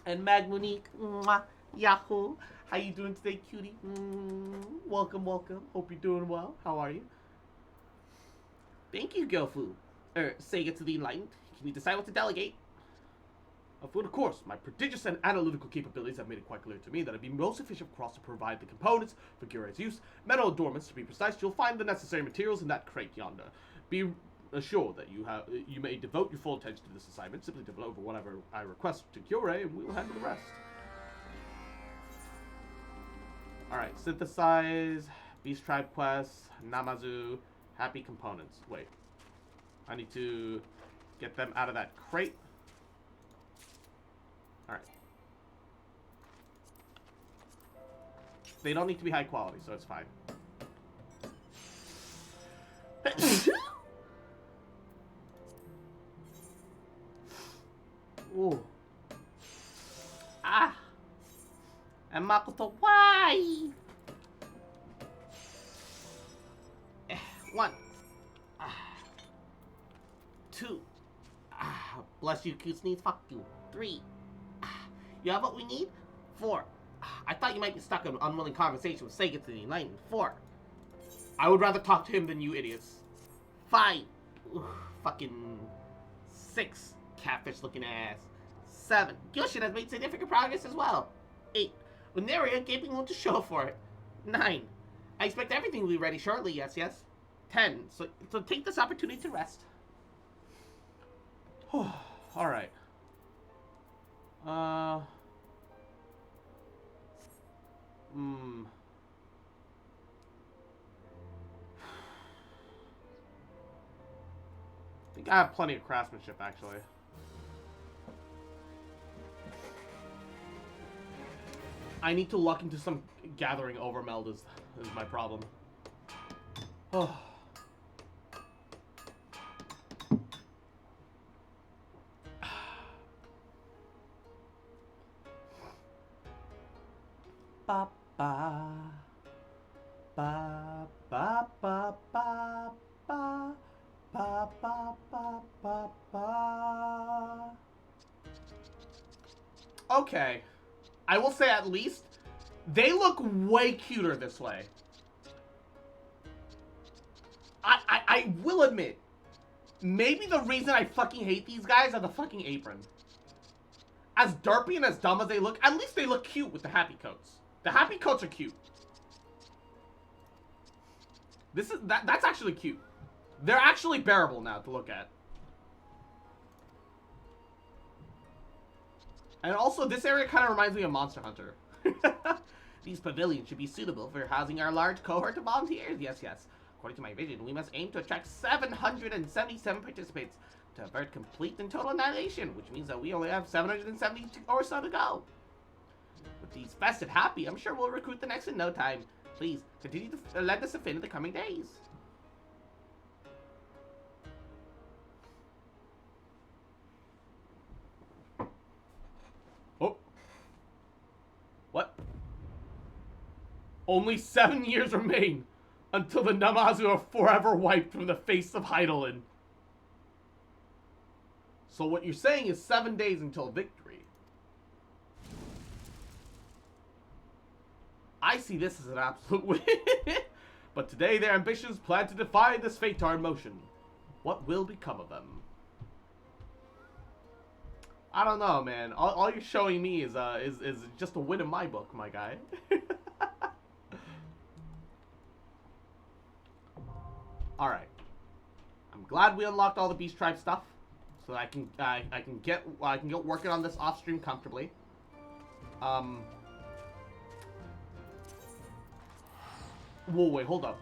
And Magmonique, mwah, Yahoo! How you doing today, cutie? Welcome, welcome. Hope you're doing well. How are you? Thank you, Gofu. Sega to the Enlightened. Can you decide what to delegate? Of course, my prodigious and analytical capabilities have made it quite clear to me that it'd be most efficient for Cross to provide the components for Gurai's use. Metal adornments, to be precise, you'll find the necessary materials in that crate yonder. Be assured that you may devote your full attention to this assignment. Simply deliver whatever I request to Kyurei, and we will handle the rest. Alright, synthesize, Beast Tribe quests, Namazu, happy components. Wait. I need to get them out of that crate. Alright. They don't need to be high quality, so it's fine. Ooh. Ah. And Makoto, why? 1. 2. Bless you, cute sneeze. Fuck you. 3. You have what we need? 4. I thought you might be stuck in an unwilling conversation with Sega to the Enlightened. 4. I would rather talk to him than you idiots. 5. Fucking 6. Catfish looking ass. 7. Gyoshin has made significant progress as well. 8. Lunaria gaping willing to show for it. 9. I expect everything will be ready shortly, yes. 10. So take this opportunity to rest. Alright. I think I have plenty of craftsmanship, actually. I need to luck into some gathering overmeld is my problem. Oh. Ba ba ba ba ba ba ba ba ba ba ba. Okay. I will say at least they look way cuter this way. I will admit, maybe the reason I fucking hate these guys are the fucking apron. As derpy and as dumb as they look, at least they look cute with the happy coats. The happy coats are cute. That's actually cute. They're actually bearable now to look at. And also, this area kind of reminds me of Monster Hunter. These pavilions should be suitable for housing our large cohort of volunteers. Yes. According to my vision, we must aim to attract 777 participants to avert complete and total annihilation, which means that we only have 770 or so to go. With these festive happy, I'm sure we'll recruit the next in no time. Please, continue to lend us a fin in the coming days. Oh. What? Only 7 years remain until the Namazu are forever wiped from the face of Heidelin. So what you're saying is 7 days until victory. I see this as an absolute win. But today their ambitions plan to defy this fatar in motion. What will become of them? I don't know, man. All you're showing me is just a win in my book, my guy. All right. I'm glad we unlocked all the Beast Tribe stuff, so that I can get working on this off stream comfortably. Whoa, wait, hold up.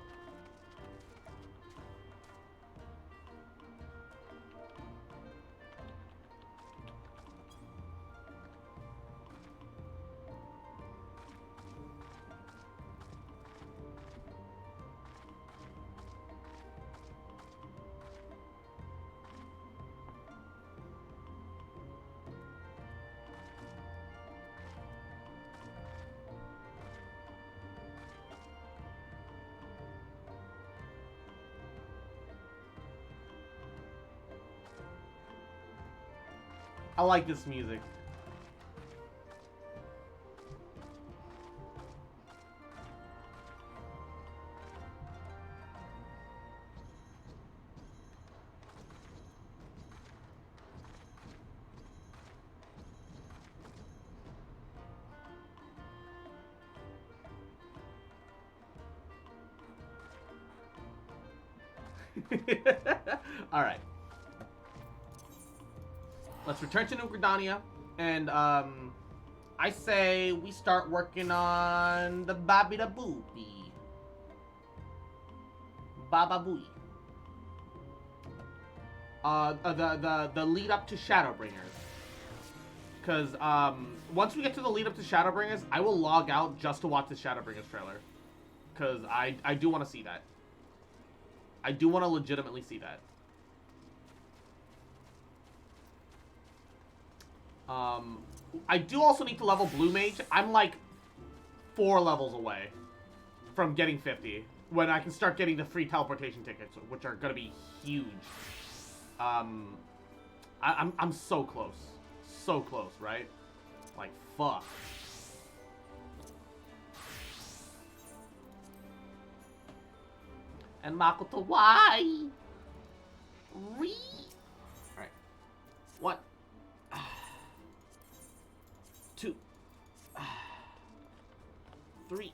I like this music. All right. Let's return to New Gridania, and I say we start working on the Babida Boopy. Baba Booey. The lead up to Shadowbringers. Because once we get to the lead up to Shadowbringers, I will log out just to watch the Shadowbringers trailer. Because I do want to see that. I do want to legitimately see that. I do also need to level Blue Mage. I'm like 4 levels away from getting 50. When I can start getting the free teleportation tickets, which are going to be huge. I'm so close. So close, right? Like, fuck. And Makoto, why? Alright. 1. 2. 3.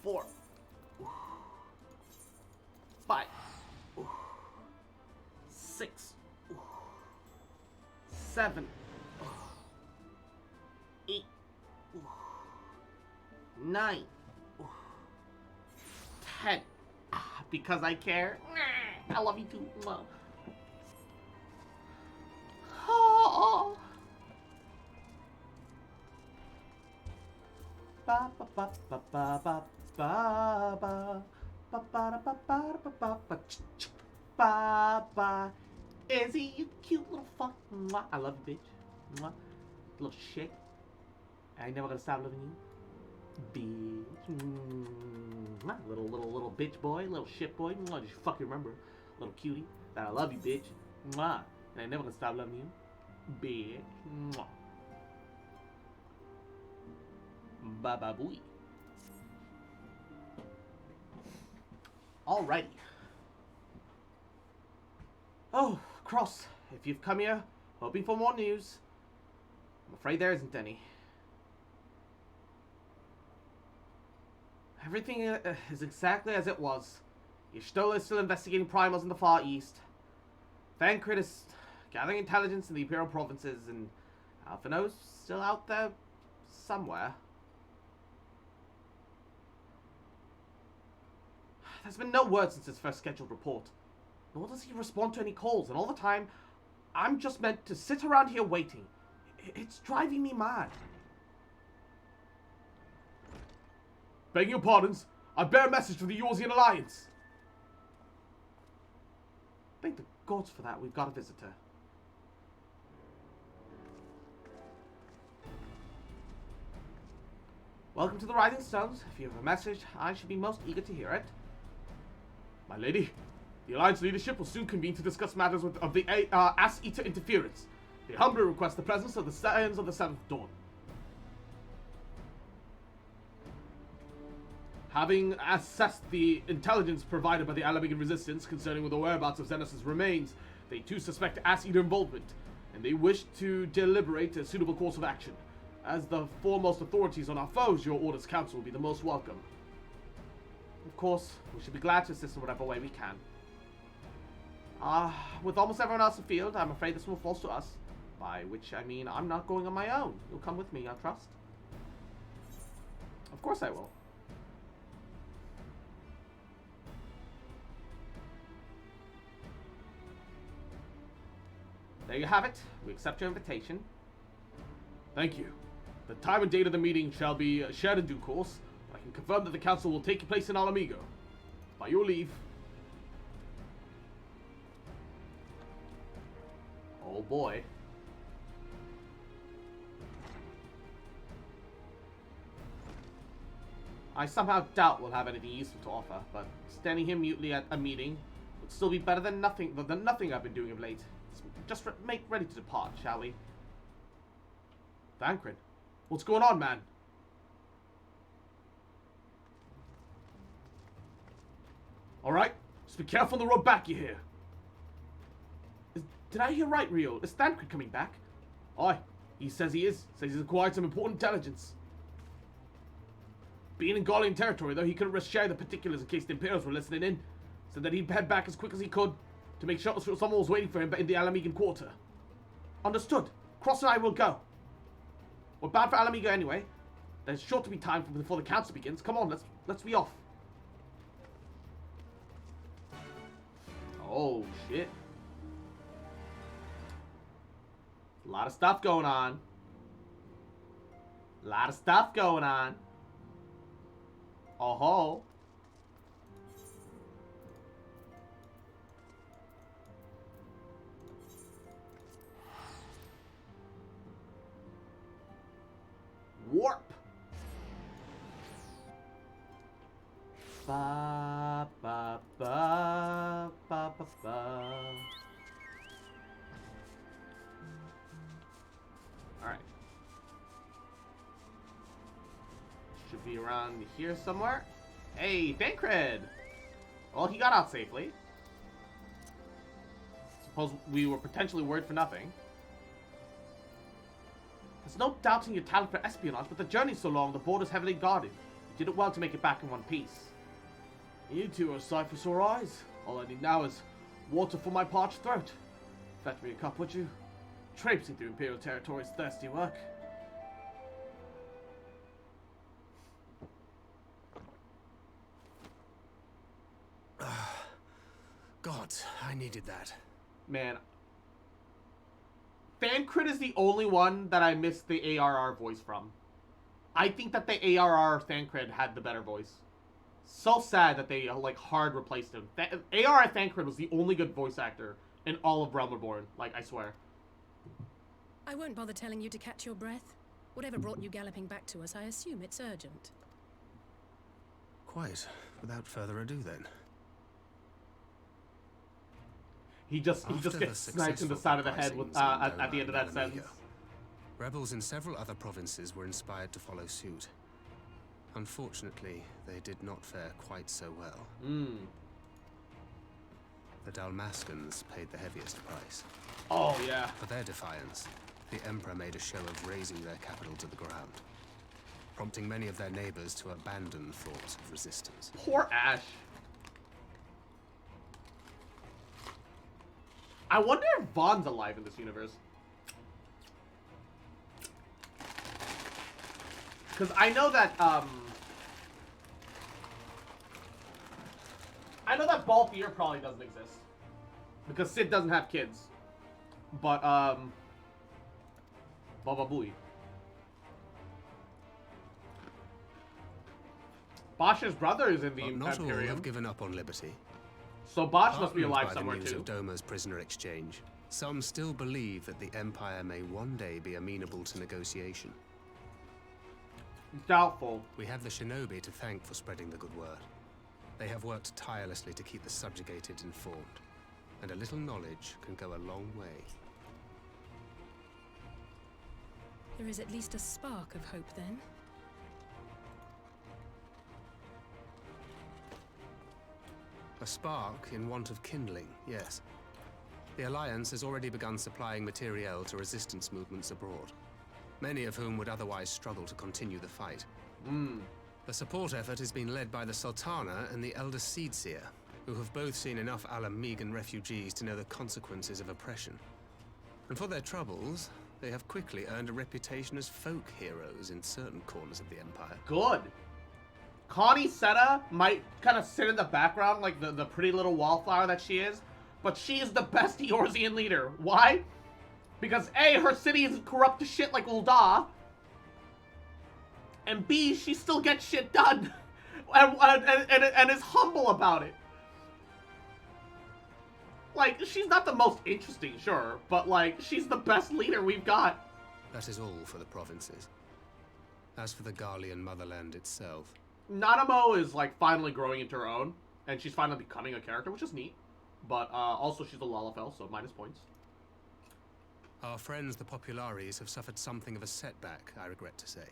4. 5. 6. 7. 8. 9. 10. Because I care. I love you too. Oh. Ba ba ba ba ba ba ba ba ba ba ba ba ba ba ba ba. Izzy, you cute little fuck. I love you, bitch. Little shit. I ain't never gonna stop loving you. Bitch. Little bitch boy, little shit boy. Just fucking remember, little cutie, that I love you, bitch. And I ain't never gonna stop loving you. Bitch. Baba booey. Alrighty. Oh, Cross, if you've come here hoping for more news, I'm afraid there isn't any. Everything is exactly as it was. Y'shtola is still investigating primals in the Far East. Thancred is gathering intelligence in the Imperial provinces, and Alphino's still out there somewhere. There's been no word since his first scheduled report. Nor does he respond to any calls, and all the time, I'm just meant to sit around here waiting. It's driving me mad. Begging your pardons, I bear a message from the Yorzian Alliance. Thank the gods for that, we've got a visitor. Welcome to the Rising Stones. If you have a message, I should be most eager to hear it. My lady, the Alliance leadership will soon convene to discuss matters of the Ass-Eater interference. They humbly request the presence of the Scions of the Seventh Dawn. Having assessed the intelligence provided by the Alamigan Resistance concerning the whereabouts of Xenos' remains, they too suspect Ass-Eater involvement, and they wish to deliberate a suitable course of action. As the foremost authorities on our foes, your Order's counsel will be the most welcome. Of course, we should be glad to assist in whatever way we can. With almost everyone else afield, I'm afraid this one falls to us. By which I mean I'm not going on my own. You'll come with me, I trust. Of course I will. There you have it. We accept your invitation. Thank you. The time and date of the meeting shall be shared in due course. I can confirm that the council will take place in Alamigo. By your leave. Oh boy. I somehow doubt we'll have anything useful to offer, but standing here mutely at a meeting would still be better than nothing I've been doing of late. Just make ready to depart, shall we? Thancred, what's going on, man? Alright, just be careful on the road back, you hear? Did I hear right, Rio? Is Thancred coming back? Aye, he says he is. Says he's acquired some important intelligence. Being in Gaulian territory, though, he couldn't risk sharing the particulars in case the Imperials were listening in. Said that he'd head back as quick as he could to make sure someone was waiting for him in the Alamigan quarter. Understood. Cross and I will go. We're bound for Alamigo anyway. There's sure to be time before the council begins. Come on, let's be off. Oh shit. A lot of stuff going on. A lot of stuff going on. Oh-ho. Warp. Ba ba ba ba ba ba. All right. Should be around here somewhere. Hey, Thancred. Well, he got out safely. Suppose we were potentially worried for nothing. There's no doubting your talent for espionage, but the journey's so long, the border's heavily guarded. You did it well to make it back in one piece. You two are a sight for sore eyes. All I need now is water for my parched throat. Fetch me a cup, would you? Traipsing through Imperial territory's thirsty work. God, I needed that. Man. Thancred is the only one that I missed the ARR voice from. I think that the ARR Thancred had the better voice. So sad that they, like, hard replaced him. ARR Thancred was the only good voice actor in all of Realm Reborn. Like, I swear. I won't bother telling you to catch your breath. Whatever brought you galloping back to us, I assume it's urgent. Quite. Without further ado, then. He just gets sniped in the side of the head with at the end of that sentence. Rebels in several other provinces were inspired to follow suit. Unfortunately, they did not fare quite so well. The Dalmaskans paid the heaviest price. Oh, yeah. For their defiance, the Emperor made a show of razing their capital to the ground, prompting many of their neighbors to abandon thoughts of resistance. Poor Ash. I wonder if Vaughn's alive in this universe. Because I know that, Balthier probably doesn't exist. Because Sid doesn't have kids. But, Baba Booey. Bosch's brother is in the But not all Imperium. have given up on liberty. So Bosch must be Heartened alive by somewhere the news too. of Doma's prisoner exchange, some still believe that the Empire may one day be amenable to negotiation. Doubtful. We have the shinobi to thank for spreading the good word. They have worked tirelessly to keep the subjugated informed, and a little knowledge can go a long way. There is at least a spark of hope, then. A spark in want of kindling, yes. The Alliance has already begun supplying materiel to resistance movements abroad, many of whom would otherwise struggle to continue the fight. The support effort has been led by the Sultana and the Elder Seedseer, who have both seen enough Alamegan refugees to know the consequences of oppression. And for their troubles, they have quickly earned a reputation as folk heroes in certain corners of the Empire. Good. Connie Seta might kind of sit in the background like the pretty little wallflower that she is, but she is the best Eorzean leader. Why? Because A, her city isn't corrupt to shit like Ul'dah, and B, she still gets shit done, and is humble about it. Like, she's not the most interesting, sure, but like, she's the best leader we've got. That is all for the provinces. As for the Garlean motherland itself, Nanamo is like finally growing into her own, and she's finally becoming a character, which is neat. But also she's a Lalafell, so minus points. our friends the Populares have suffered something of a setback, I regret to say.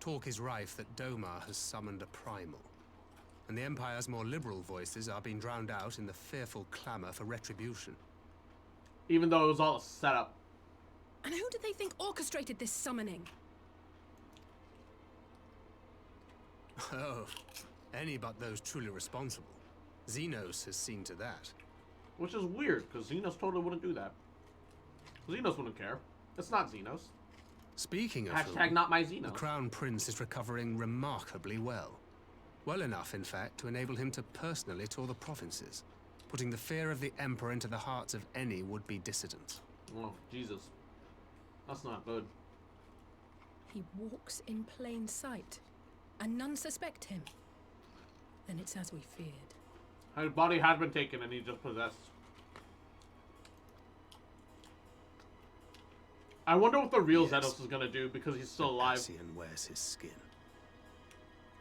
Talk is rife that Doma has summoned a primal, and the Empire's more liberal voices are being drowned out in the fearful clamor for retribution. Even though it was all a setup. And who did they think orchestrated this summoning? Oh, any but those truly responsible. Xenos has seen to that. Which is weird, because Xenos totally wouldn't do that. Xenos wouldn't care. It's not Xenos. Speaking of Hashtag whom, not my the Xenos. Crown Prince is recovering remarkably well. Well enough, in fact, to enable him to personally tour the provinces, putting the fear of the Emperor into the hearts of any would-be dissidents. Oh, Jesus. That's not good. He walks in plain sight, and none suspect him. Then it's as we feared. His body had been taken and he's just possessed. I wonder what the real Xenos is gonna do because he's still alive. Cassian wears his skin.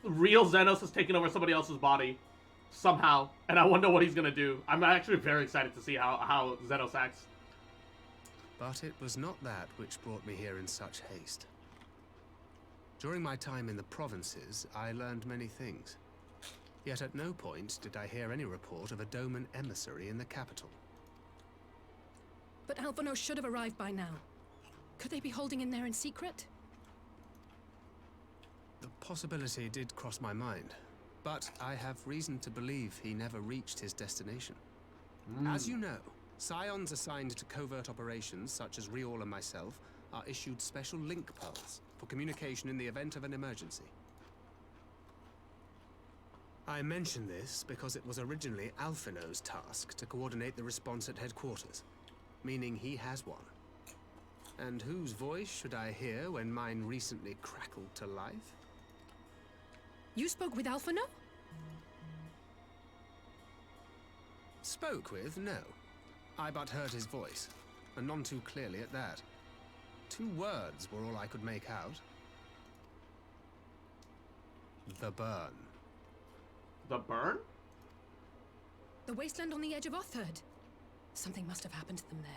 The real Xenos has taken over somebody else's body. Somehow. And I wonder what he's gonna do. I'm actually very excited to see how Xenos acts. But it was not that which brought me here in such haste. During my time in the provinces, I learned many things. Yet at no point did I hear any report of a Doman emissary in the capital. But Alphonse should have arrived by now. Could they be holding in there in secret? The possibility did cross my mind, but I have reason to believe he never reached his destination. As you know, Scions assigned to covert operations, such as Riol and myself, are issued special link pearls for communication in the event of an emergency. I mention this because it was originally Alphino's task to coordinate the response at headquarters, meaning he has one. And whose voice should I hear when mine recently crackled to life? You spoke with Alphino? Spoke with? No. I but heard his voice, and none too clearly at that. 2 words were all I could make out. The burn. The burn? The wasteland on the edge of Otherd. Something must have happened to them there.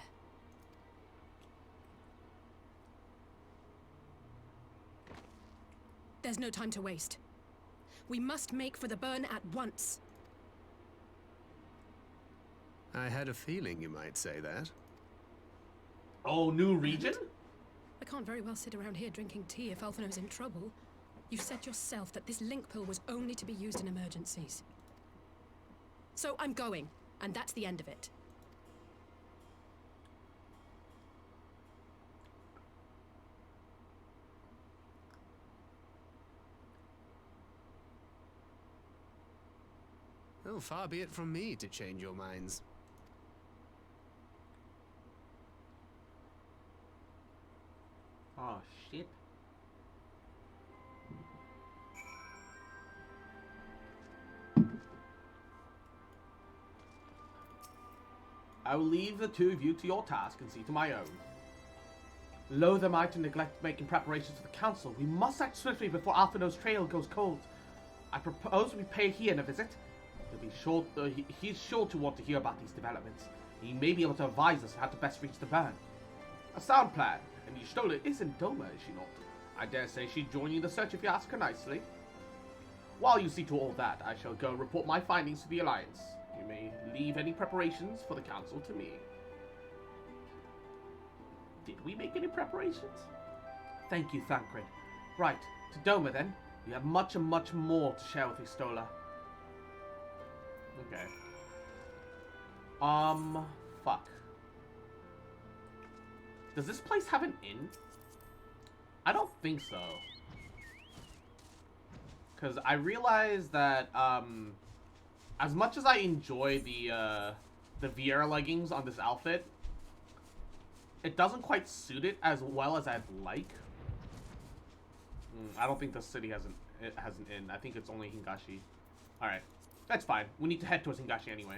There's no time to waste. We must make for the burn at once. I had a feeling you might say that. Oh, new region? I can't very well sit around here drinking tea if Alphino's in trouble. You said yourself that this link pill was only to be used in emergencies. So I'm going, and that's the end of it. Oh, far be it from me to change your minds. Oh, shit. I will leave the 2 of you to your task and see to my own. Loath am I to neglect making preparations for the council. We must act swiftly before Alphino's trail goes cold. I propose we pay Hian a visit. He's sure to want to hear about these developments. He may be able to advise us how to best reach the burn. A sound plan, and Y'shtola isn't Doma, is she not? I dare say she'd join you in the search if you ask her nicely. While you see to all that, I shall go report my findings to the Alliance. You may leave any preparations for the council to me. Did we make any preparations? Thank you, Thancred. Right, to Doma then. We have much and much more to share with Y'shtola. Okay. Fuck. Does this place have an inn? I don't think so. Because I realize that, as much as I enjoy the Vieira leggings on this outfit, it doesn't quite suit it as well as I'd like. I don't think the city has an inn. I think it's only Hingashi. Alright. That's fine. We need to head towards Hingashi anyway.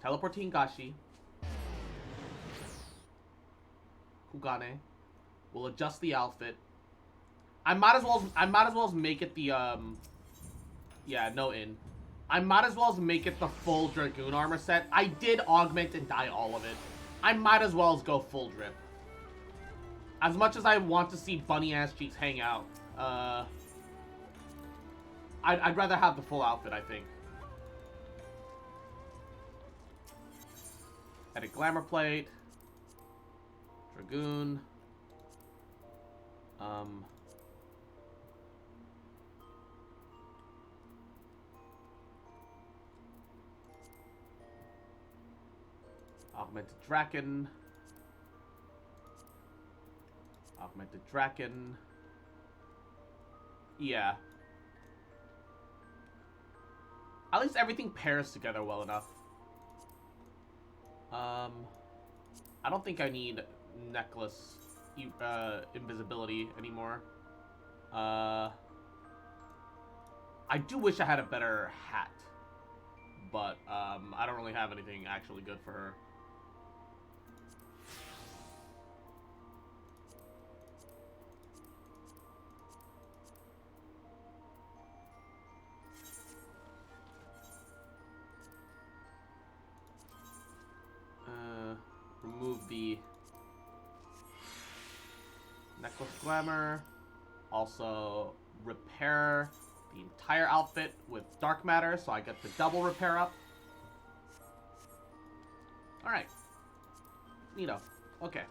Teleport to Hingashi. Kugane. We'll adjust the outfit. I might as well make it the yeah, no inn. I might as well make it the full Dragoon armor set. I did augment and dye all of it. I might as well go full drip. As much as I want to see bunny ass cheeks hang out, I'd rather have the full outfit, I think. Edit glamour plate. Dragoon. Augmented Draken. Augmented Draken. Yeah. At least everything pairs together well enough. I don't think I need necklace invisibility anymore. I do wish I had a better hat, but I don't really have anything actually good for her. Remove the necklace glamour. Also repair the entire outfit with dark matter, so I get the double repair up. Alright. Neato. Okay.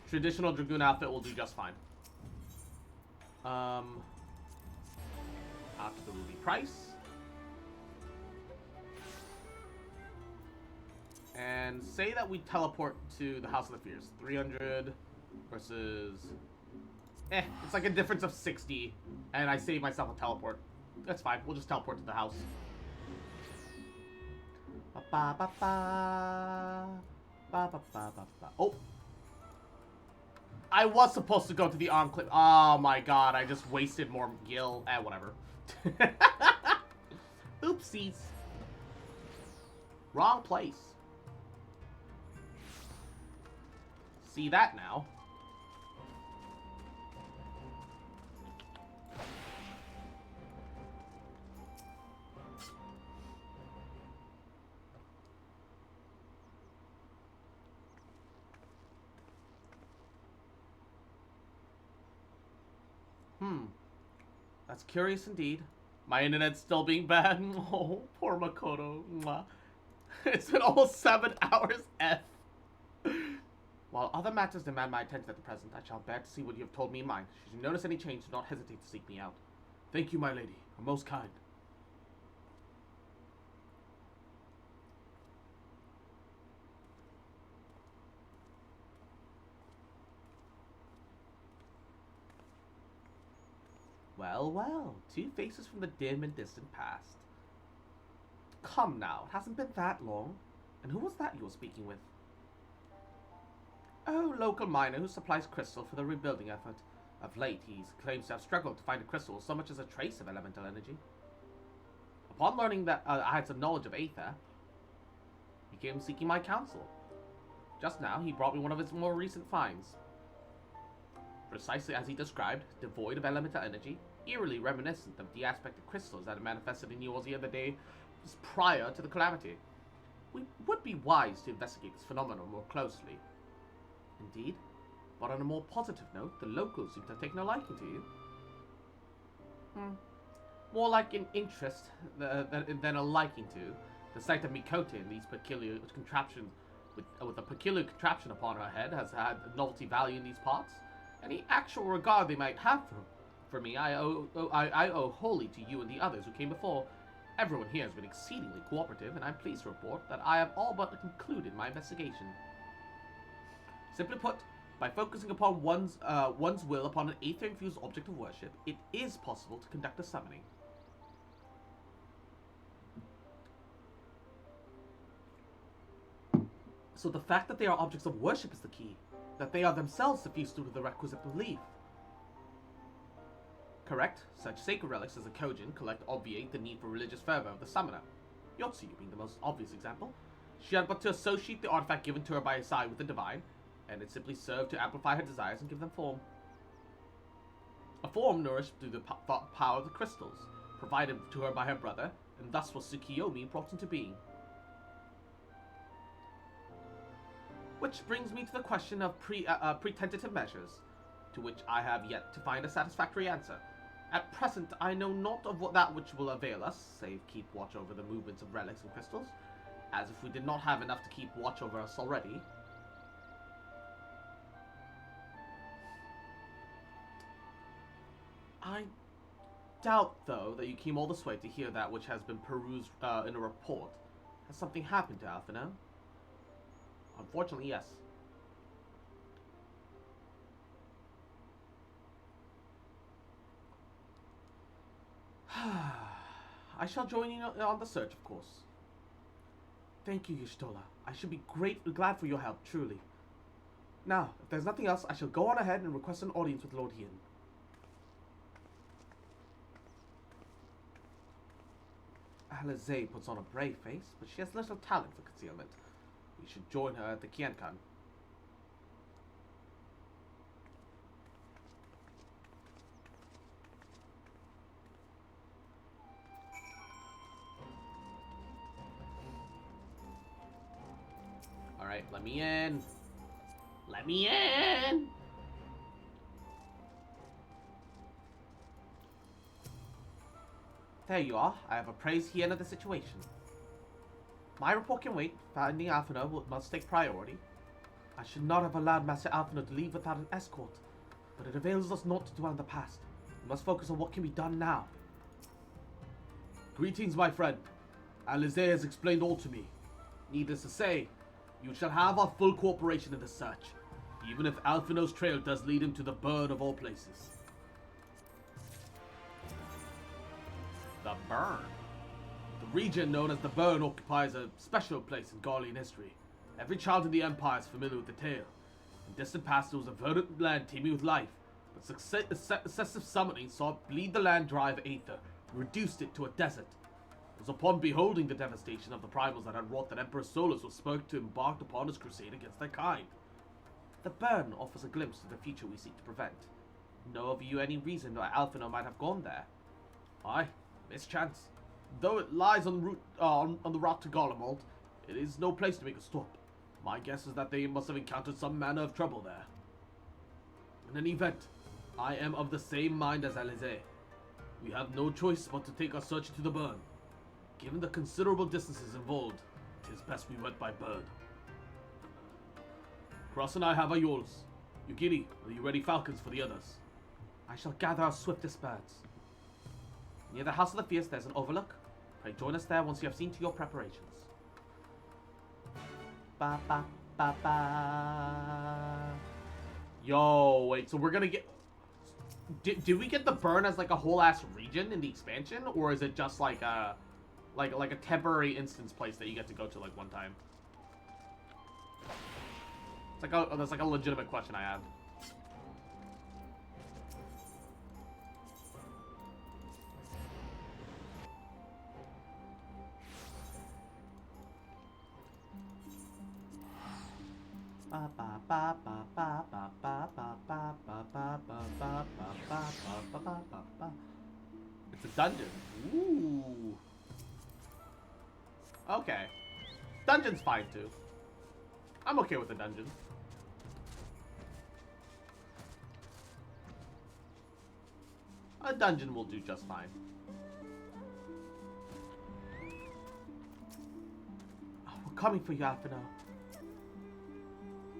Traditional Dragoon outfit will do just fine. After the ruby price. And say that we teleport to the House of the Fears. 300 versus... it's like a difference of 60. And I save myself a teleport. That's fine. We'll just teleport to the house. Oh! I was supposed to go to the Enclave. Oh my god, I just wasted more gil. Whatever. Oopsies. Wrong place. See that now. That's curious indeed. My internet's still being bad. Oh, poor Makoto. Mwah. It's been almost 7 hours, F. While other matters demand my attention at the present, I shall bear to see what you have told me in mind. Should you notice any change, do not hesitate to seek me out. Thank you, my lady. You're most kind. Well, well, 2 faces from the dim and distant past. Come now, it hasn't been that long. And who was that you were speaking with? Oh, local miner who supplies crystal for the rebuilding effort. Of late, he claims to have struggled to find a crystal with so much as a trace of elemental energy. Upon learning that I had some knowledge of Aether, he came seeking my counsel. Just now, he brought me one of his more recent finds. Precisely as he described, devoid of elemental energy, eerily reminiscent of the aspect of crystals that had manifested in Eorzea the day prior to the calamity. We would be wise to investigate this phenomenon more closely. Indeed, but on a more positive note, the locals seem to have taken a liking to you. More like an interest than a liking to. The sight of Mikote in these peculiar contraptions, with a peculiar contraption upon her head, has had novelty value in these parts. Any actual regard they might have for me, I owe wholly to you and the others who came before. Everyone here has been exceedingly cooperative, and I'm pleased to report that I have all but concluded my investigation. Simply put, by focusing upon one's will upon an aether-infused object of worship, it is possible to conduct a summoning. So the fact that they are objects of worship is the key. That they are themselves suffused with the requisite belief. Correct, such sacred relics as the Kojin obviate the need for religious fervor of the summoner. Yotsuyu being the most obvious example. She had but to associate the artifact given to her by her side with the divine, and it simply served to amplify her desires and give them form. A form nourished through the power of the crystals, provided to her by her brother, and thus was Tsukiyomi brought into being. Which brings me to the question of pre-tentative measures, to which I have yet to find a satisfactory answer. At present, I know not of that which will avail us, save keep watch over the movements of relics and crystals, as if we did not have enough to keep watch over us already. I doubt, though, that you came all this way to hear that which has been perused in a report. Has something happened to Alphino? Unfortunately, yes. I shall join you on the search, of course. Thank you, Y'shtola. I should be glad for your help, truly. Now, if there's nothing else, I shall go on ahead and request an audience with Lord Hien. Alize puts on a brave face, but she has little talent for concealment. We should join her at the Kiankan. Alright, let me in. Let me in! There you are. I have appraised Hien of the situation. My report can wait. Finding Alphino must take priority. I should not have allowed Master Alphino to leave without an escort, but it avails us not to dwell on the past. We must focus on what can be done now. Greetings, my friend. Alize has explained all to me. Needless to say, you shall have our full cooperation in the search, even if Alphino's trail does lead him to the burn of all places. The burn? The region known as the Burn occupies a special place in Garlean history. Every child in the Empire is familiar with the tale. In distant past, it was a verdant land teeming with life, but successive summoning saw it bleed the land dry of aether, reduced it to a desert. It was upon beholding the devastation of the primals that had wrought that Emperor Solus was spurred to embark upon his crusade against their kind. The burn offers a glimpse of the future we seek to prevent. Know of you any reason why Alphino might have gone there? Aye, mischance. Though it lies on the route to Garlemald, it is no place to make a stop. My guess is that they must have encountered some manner of trouble there. In any event, I am of the same mind as Alize. We have no choice but to take our search to the burn. Given the considerable distances involved, it is best we went by bird. Cross and I have our yours. Yugiri, are you ready falcons for the others? I shall gather our swiftest birds. Near the House of the Fierce there's an overlook. Pray join us there once you have seen to your preparations. Ba ba ba ba. Yo, wait, so we're gonna get... Did we get the burn as like a whole ass region in the expansion? Or is it just like a... Like a temporary instance place that you get to go to like one time? It's like that's like a legitimate question I have. It's a dungeon. Ooh. Okay. Dungeon's fine too. I'm okay with the dungeon. A dungeon will do just fine. Oh, we're coming for you, Alphino.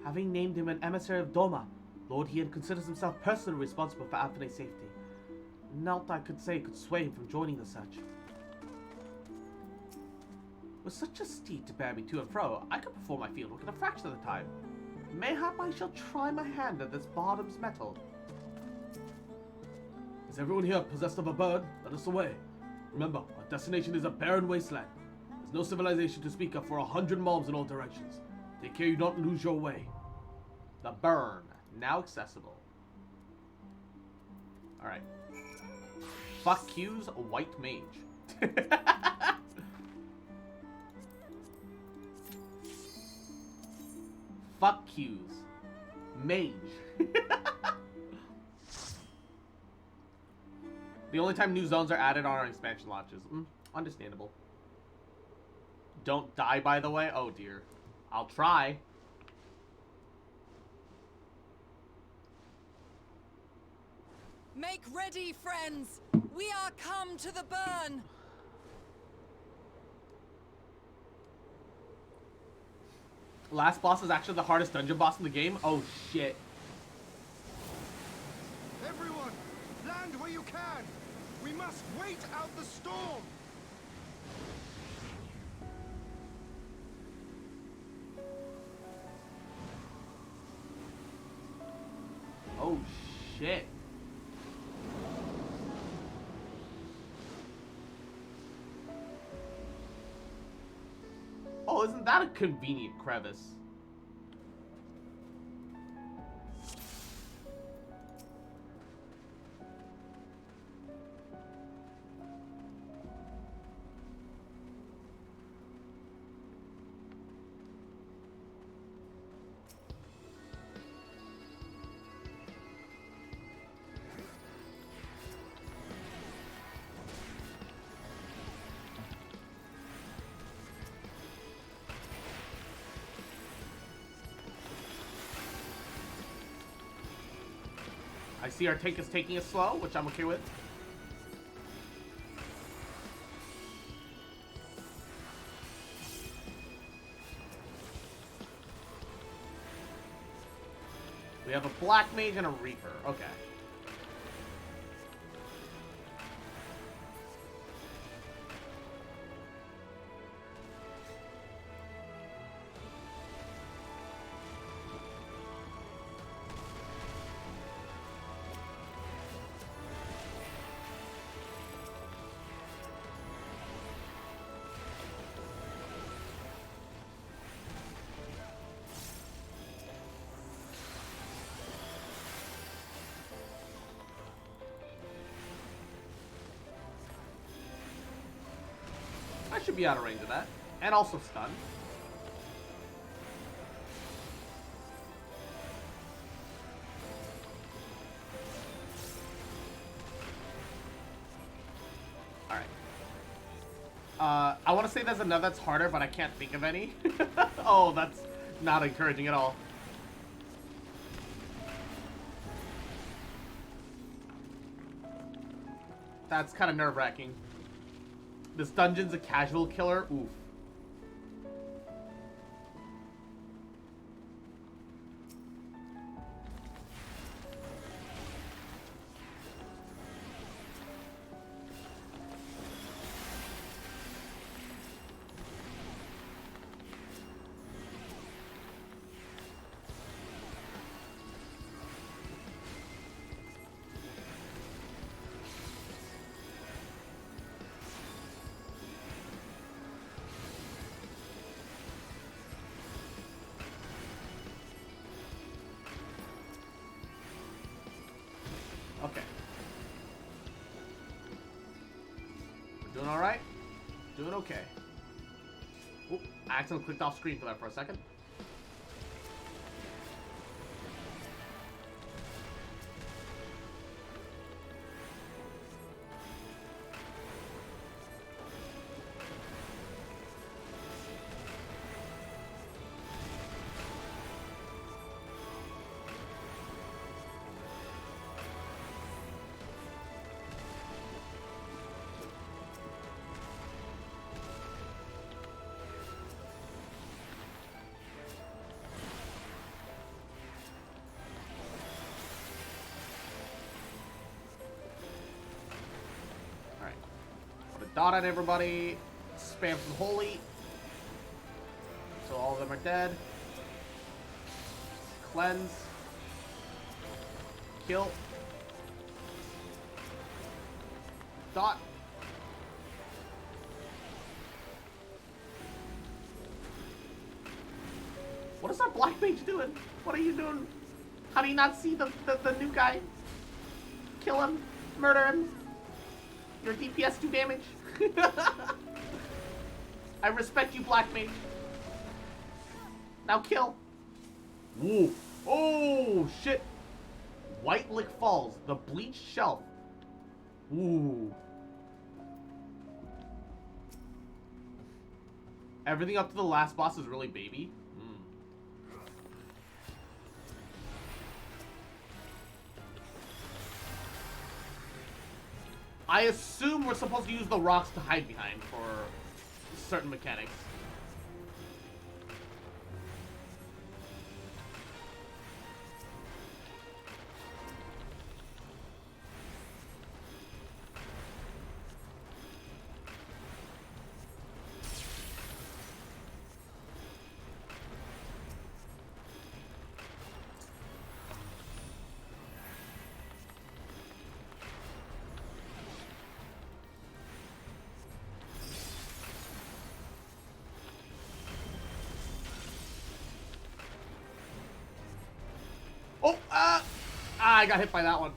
Having named him an emissary of Doma, Lord Hien considers himself personally responsible for Alphino's safety. Naught I could say could sway him from joining the search. With such a steed to bear me to and fro, I could perform my fieldwork in a fraction of the time. Mayhap I shall try my hand at this bottom's metal. Is everyone here possessed of a bird? Let us away. Remember, our destination is a barren wasteland. There's no civilization to speak of for 100 miles in all directions. Take care you don't lose your way. The burn, now accessible. Alright. Fuck Q's white mage. Fuck Q's mage. The only time new zones are added on our expansion launches. Understandable. Don't die, by the way. Oh dear. I'll try. Make ready, friends! We are come to the burn! Last boss is actually the hardest dungeon boss in the game? Oh shit. Everyone, land where you can! We must wait out the storm! Oh shit. Oh, isn't that a convenient crevice? I see our tank is taking it slow, which I'm okay with. We have a Black Mage and a Reaper. Okay. I should be out of range of that. And also stun. Alright. I want to say there's another that's harder, but I can't think of any. Oh, that's not encouraging at all. That's kind of nerve-wracking. This dungeon's a casual killer. Oof. Okay. We're doing alright? Doing okay. Oop, I accidentally clicked off screen for that for a second. Dot at everybody. Spam some holy. So all of them are dead. Cleanse. Kill. Dot. What is our Black Mage doing? What are you doing? How do you not see the new guy? Kill him. Murder him. Your DPS do damage. I respect you, Black Mage. Now kill. Woo. Oh, shit. White Lick Falls. The Bleached Shelf. Ooh. Everything up to the last boss is really baby. I assume we're supposed to use the rocks to hide behind for certain mechanics. I got hit by that one.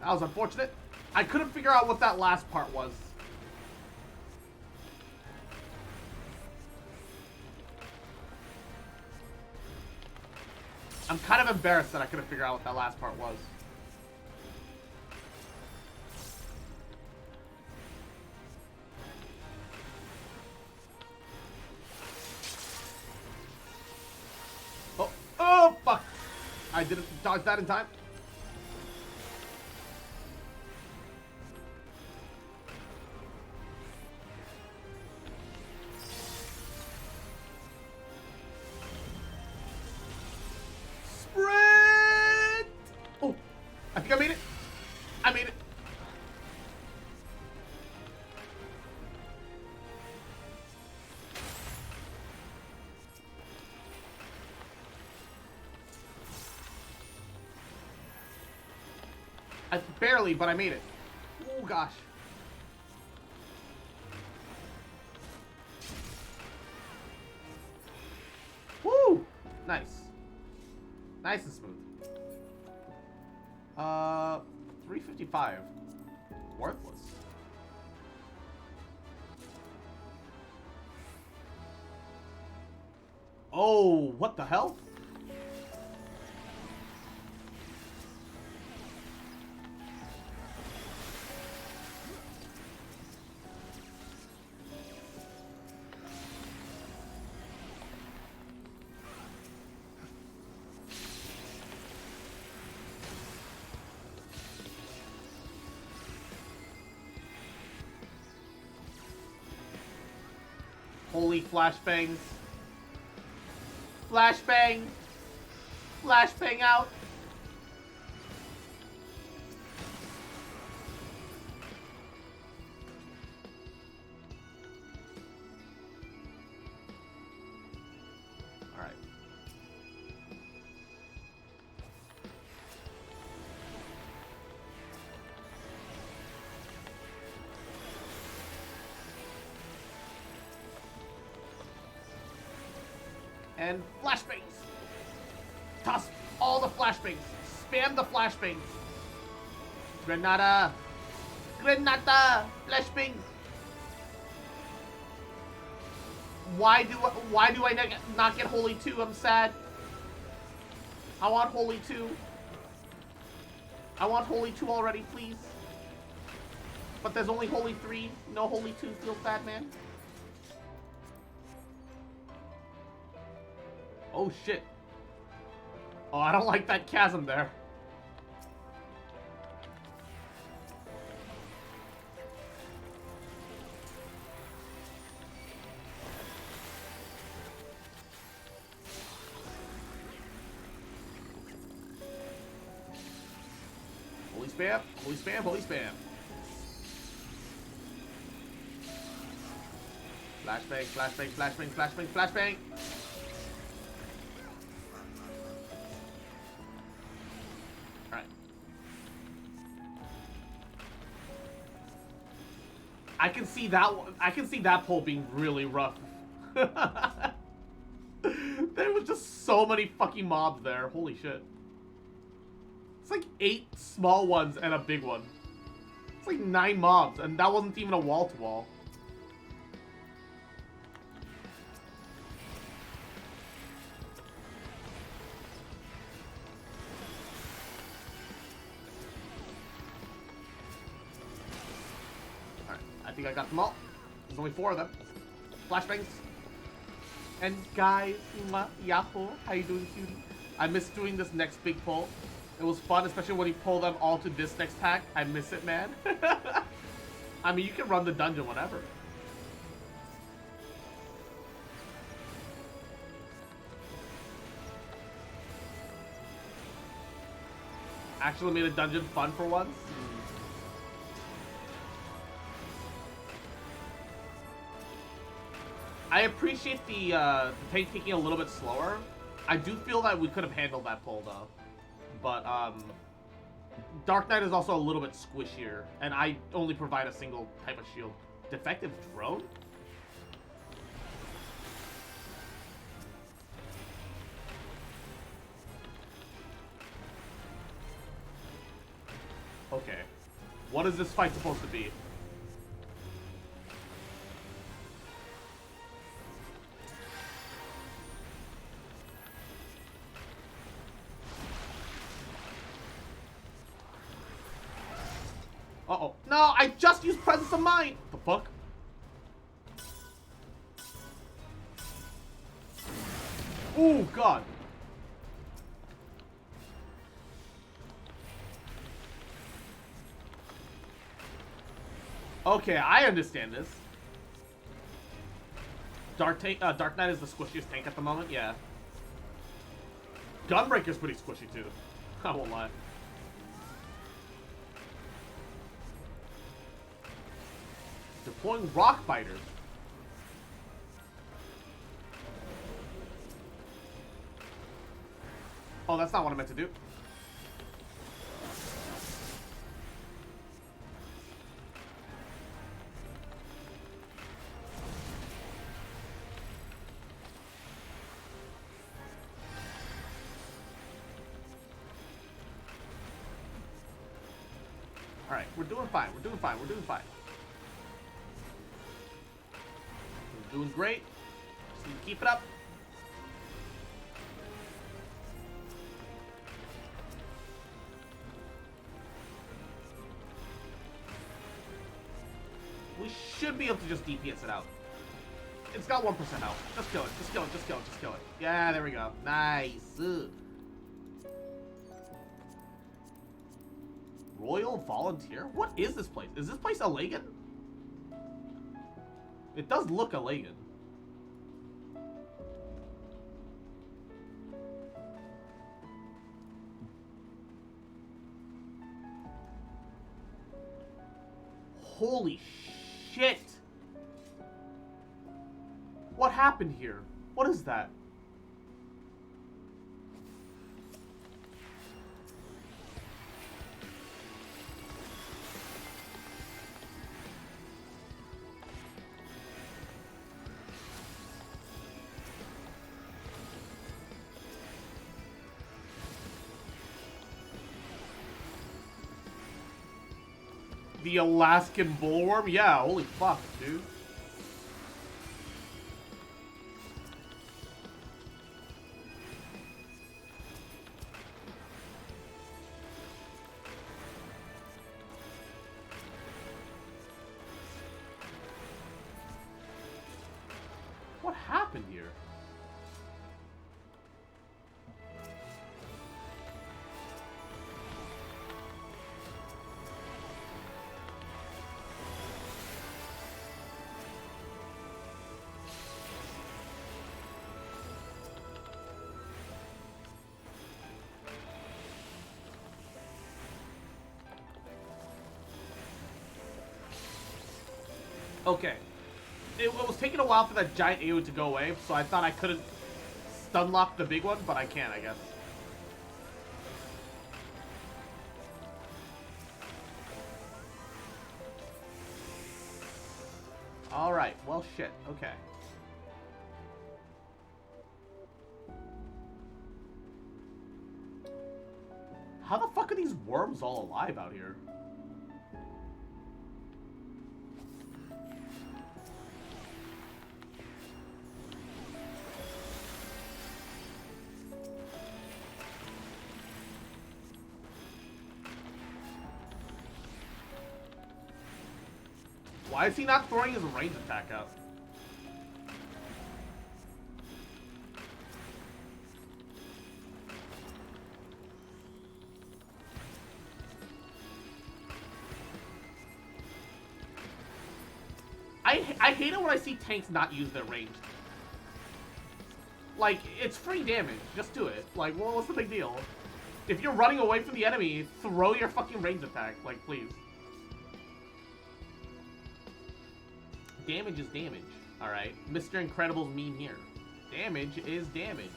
That was unfortunate. I couldn't figure out what that last part was. I'm kind of embarrassed that I couldn't figure out what that last part was. Oh, oh, fuck. I didn't dodge that in time. Oh, I think I made it. I made it. Barely, but I made it. Oh, gosh. Woo! Nice. Nice and smooth. 355. Worthless. Oh, what the hell? Holy flashbangs. Flashbang. Flashbang out. Alright. And flashbangs. Toss all the flashbangs. Spam the flashbangs. Granada. Granada. Flashbang. Why do I not get Holy 2? I'm sad. I want Holy 2. I want Holy 2 already, please. But there's only Holy 3. No Holy 2. Feels bad, man. Oh, shit. Oh, I don't like that chasm there. Holy spam, holy spam, holy spam. Flashbang, flashbang, flashbang, flashbang, flashbang. I can see that pull being really rough. There was just so many fucking mobs there. Holy shit. It's like 8 small ones and a big one. It's like 9 mobs, and that wasn't even a wall-to-wall. I think I got them all. There's only 4 of them. Flashbangs. And guys, Yahoo, how you doing, cutie? I miss doing this next big pull. It was fun, especially when you pull them all to this next pack. I miss it, man. I mean, you can run the dungeon whenever. Actually made a dungeon fun for once. I appreciate the tank taking a little bit slower, I do feel that we could have handled that pull, though. But, Dark Knight is also a little bit squishier, and I only provide a single type of shield. Defective drone? Okay. What is this fight supposed to be? Uh-oh. No, I just used Presence of Mind! The fuck? Oh, God. Okay, I understand this. Dark Knight is the squishiest tank at the moment, yeah. Gunbreaker's pretty squishy, too. I won't lie. Deploying rock biters. Oh, that's not what I meant to do. Alright, we're doing fine. We're doing fine. We're doing fine. We're doing great. Just need to keep it up. We should be able to just DPS it out. It's got 1% health. Just kill it. Just kill it. Just kill it. Just kill it. Yeah, there we go. Nice. Ugh. Royal Volunteer? What is this place? Is this place Alagan? It does look Alagan. Holy shit! What happened here? What is that? The Alaskan bullworm? Yeah, holy fuck, dude. What happened here? Okay. It was taking a while for that giant AoE to go away, so I thought I couldn't stun lock the big one, but I can, I guess. Alright, well shit, okay. How the fuck are these worms all alive out here? Why is he not throwing his range attack out? I hate it when I see tanks not use their range. Like, it's free damage. Just do it. Like, well, what's the big deal? If you're running away from the enemy, throw your fucking range attack. Like, please. Damage is damage. Alright? Mr. Incredible's meme here. Damage is damage.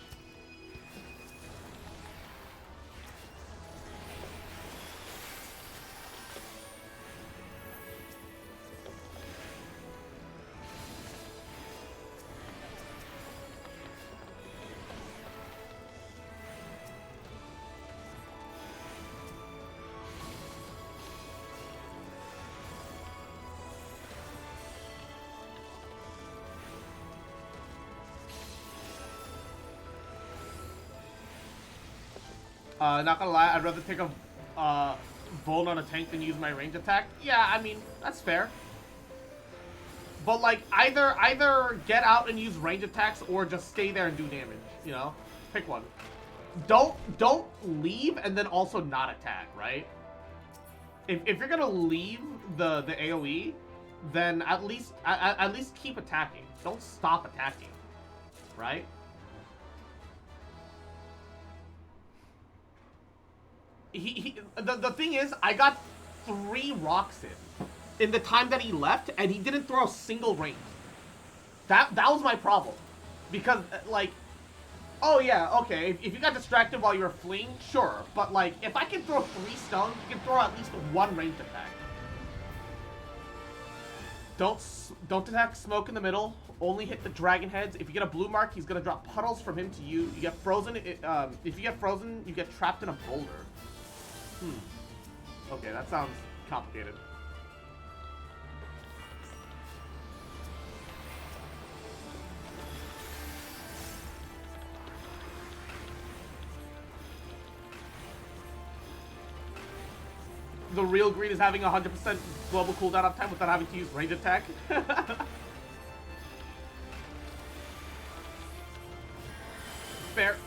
Not gonna lie, I'd rather take a Volt on a tank than use my range attack. Yeah, I mean, that's fair. But like, either get out and use range attacks or just stay there and do damage, you know? Pick one. Don't leave and then also not attack, right? If you're gonna leave the AoE, then at least keep attacking. Don't stop attacking, right? The thing is, I got 3 rocks in the time that he left, and he didn't throw a single range. That was my problem, because like, oh yeah, okay, if you got distracted while you were fleeing, sure, but like, if I can throw 3 stones, you can throw at least 1 range attack. Don't attack smoke in the middle. Only hit the dragon heads. If you get a blue mark, he's gonna drop puddles from him to you. You get frozen. If you get frozen, you get trapped in a boulder. Okay, that sounds complicated. The real green is having 100% global cooldown uptime without having to use range attack. Fair.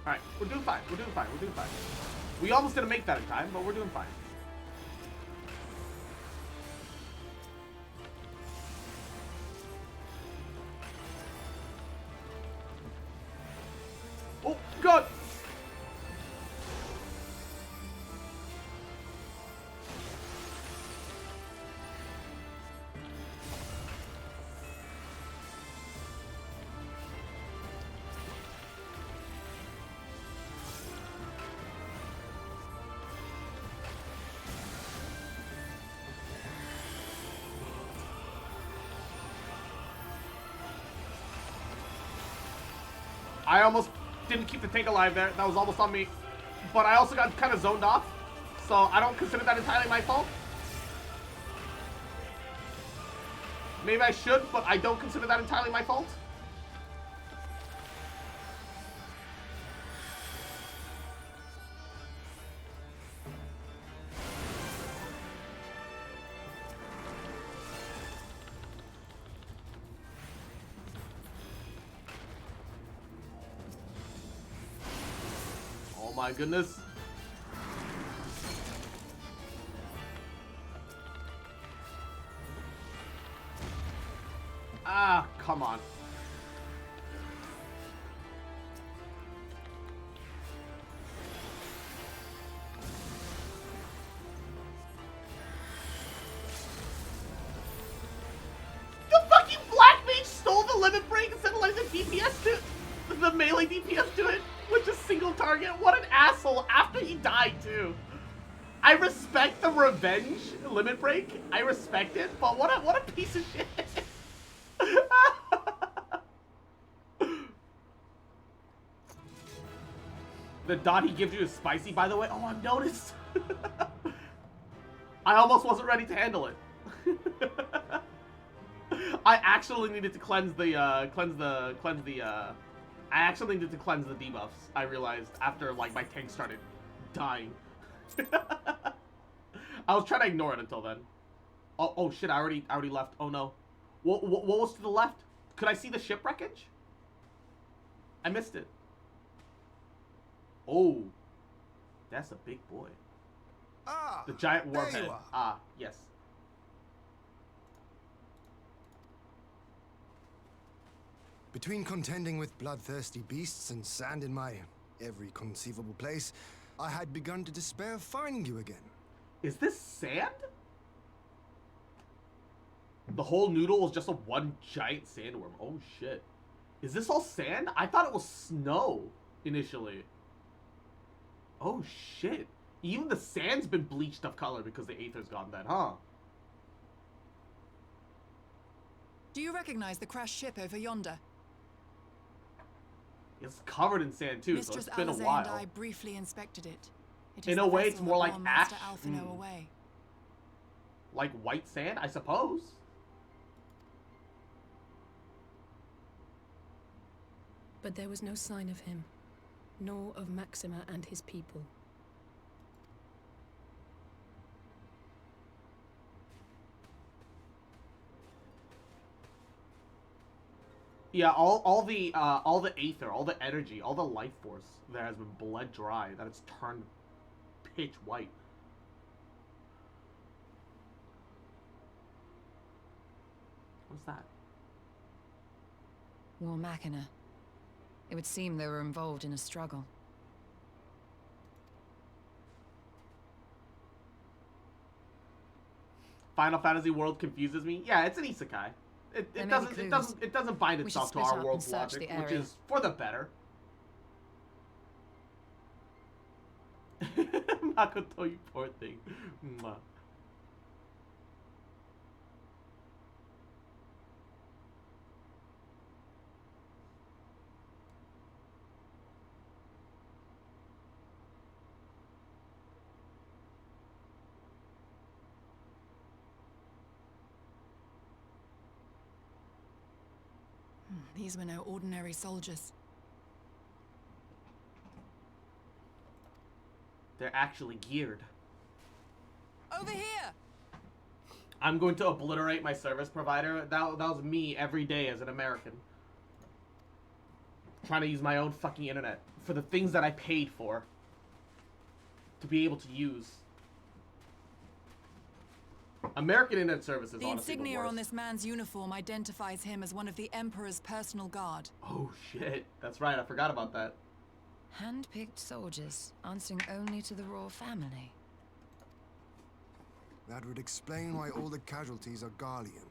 Alright, we're doing fine. We're doing fine. We're doing fine. We almost didn't make that in time, but we're doing fine. Oh, God! I almost didn't keep the tank alive there. That was almost on me. But I also got kind of zoned off. So I don't consider that entirely my fault. Maybe I should, but I don't consider that entirely my fault. Oh my goodness. Ah, come on. The fucking black mage stole the limit break instead of letting the DPS do the melee DPS do it with just single target. What an asshole after he died too. I respect the revenge limit break. I respect it, but what a piece of shit. The dot he gives you is spicy, by the way. Oh, I've noticed. I almost wasn't ready to handle it. I actually needed to cleanse the I actually needed to cleanse the debuffs. I realized after like my tank started dying. I was trying to ignore it until then. Oh shit! I already left. Oh no. What was to the left? Could I see the ship wreckage? I missed it. Oh. That's a big boy. Ah, The giant there warhead. you are. Ah, yes. Between contending with bloodthirsty beasts and sand in my every conceivable place, I had begun to despair of finding you again. Is this sand? The whole noodle was just a one giant sandworm. Oh shit. Is this all sand? I thought it was snow initially. Oh shit. Even the sand's been bleached of color because the Aether's gone then, huh? Do you recognize the crashed ship over yonder? It's covered in sand too, so Mistress it's been a Alizé and while. I briefly inspected it. It In is a the way, it's vessel more that like bore Master ash. Alphino away. Like white sand, I suppose. But there was no sign of him, nor of Maxima and his people. Yeah, all the Aether, all the energy, all the life force there has been bled dry, that it's turned pitch white. What's that? War Machina. It would seem they were involved in a struggle. Final Fantasy world confuses me. Yeah, it's an isekai. It doesn't bind We should itself to split our up world's and search logic, the which area. is for the better. Makoto, you poor thing. Mwah. These were no ordinary soldiers. They're actually geared. Over here! I'm going to obliterate my service provider. That was me every day as an American. Trying to use my own fucking internet for the things that I paid for to be able to use. American internet service is The honestly the insignia worst. on this man's uniform identifies him as one of the Emperor's personal guard. Oh shit, that's right, I forgot about that. Hand-picked soldiers, answering only to the royal family. That would explain why all the casualties are Garlean.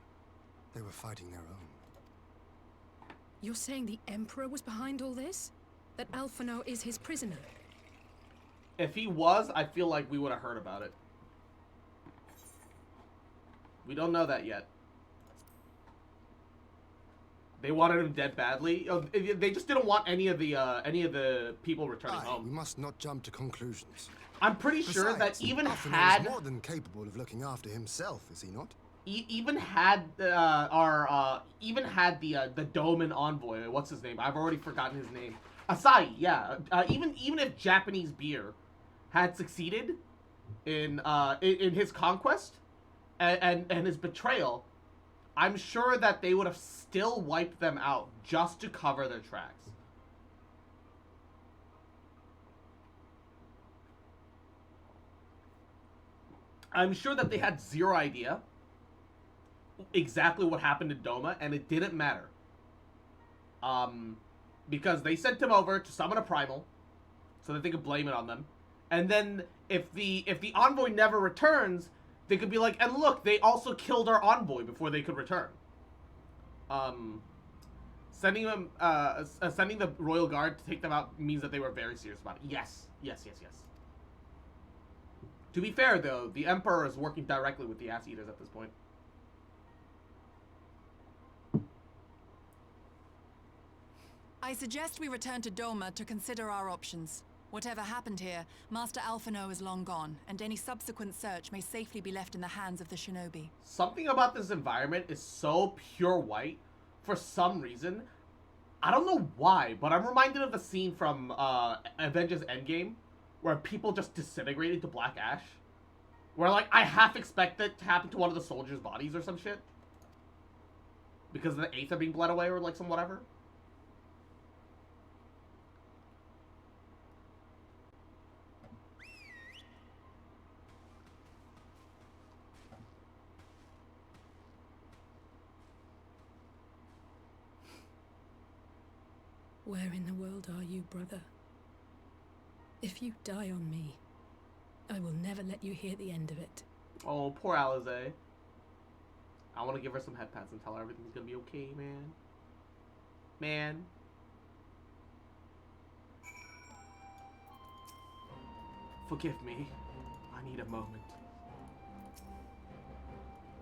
They were fighting their own. You're saying the Emperor was behind all this? That Alphino is his prisoner? If he was, I feel like we would have heard about it. We don't know that yet. They wanted him dead badly. Oh, they just didn't want any of the people returning We home. must not jump to conclusions. I'm pretty sure that Besides, even Alphino had is more than capable of looking after himself, is he not? even had the Doman envoy. What's his name? I've already forgotten his name. Asai. Yeah. Even if Japanese beer had succeeded in his conquest and his betrayal, I'm sure that they would have still wiped them out just to cover their tracks. I'm sure that they had zero idea exactly what happened to Doma, and it didn't matter. Because they sent him over to summon a primal, so that they could blame it on them. And then if the envoy never returns, they could be like, and look, they also killed our envoy before they could return. Sending the royal guard to take them out means that they were very serious about it. Yes. To be fair, though, the Emperor is working directly with the Ass Eaters at this point. I suggest we return to Doma to consider our options. Whatever happened here, Master Alphino is long gone, and any subsequent search may safely be left in the hands of the shinobi. Something about this environment is so pure white, for some reason. I don't know why, but I'm reminded of the scene from Avengers Endgame, where people just disintegrated to black ash. Where, like, I half expect it to happen to one of the soldiers' bodies or some shit. Because the Aether being bled away or, like, some whatever. Where in the world are you, brother? If you die on me, I will never let you hear the end of it. Oh, poor Alize. I want to give her some head pats and tell her everything's gonna be okay, man. Man. Forgive me. I need a moment.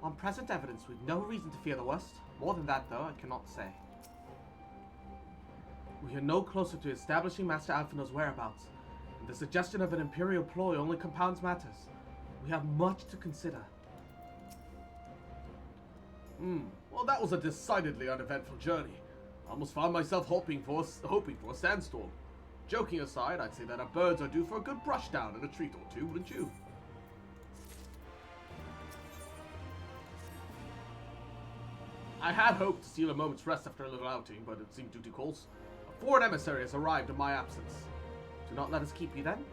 On present evidence, we've no reason to fear the worst. More than that, though, I cannot say. We are no closer to establishing Master Alphinaud's whereabouts, and the suggestion of an Imperial ploy only compounds matters. We have much to consider. Well, that was a decidedly uneventful journey. I almost found myself hoping for a sandstorm. Joking aside, I'd say that our birds are due for a good brush down and a treat or two, wouldn't you? I had hoped to steal a moment's rest after a little outing, but it seemed duty calls. A foreign emissary has arrived in my absence. Do not let us keep you then.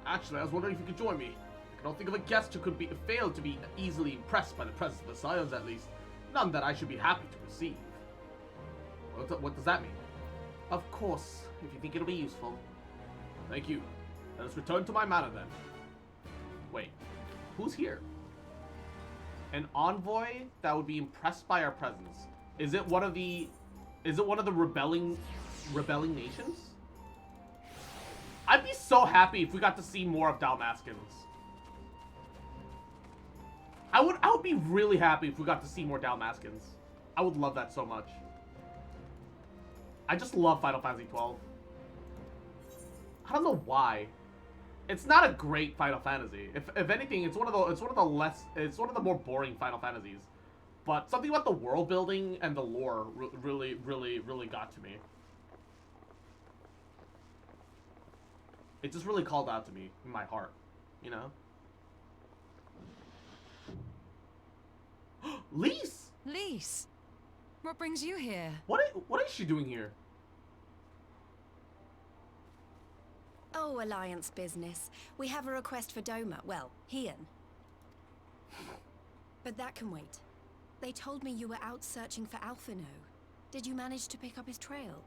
Actually, I was wondering if you could join me. I cannot think of a guest who could fail to be easily impressed by the presence of the Scions, at least. None that I should be happy to receive. What does that mean? Of course, if you think it'll be useful. Thank you. Let us return to my manor then. Wait, who's here? An envoy that would be impressed by our presence. Is it one of the rebelling nations? I'd be so happy if we got to see more of Dalmaskins. I would be really happy if we got to see more Dalmaskins. I would love that so much. I just love Final Fantasy 12. I don't know why. It's not a great Final Fantasy. If anything, it's one of the more boring Final Fantasies. But something about the world building and the lore really got to me. It just really called out to me in my heart, you know? Lise! Lise, what brings you here? What is she doing here? Oh, Alliance business. We have a request for Doma. Well, Hien. But that can wait. They told me you were out searching for Alphinaud. Did you manage to pick up his trail?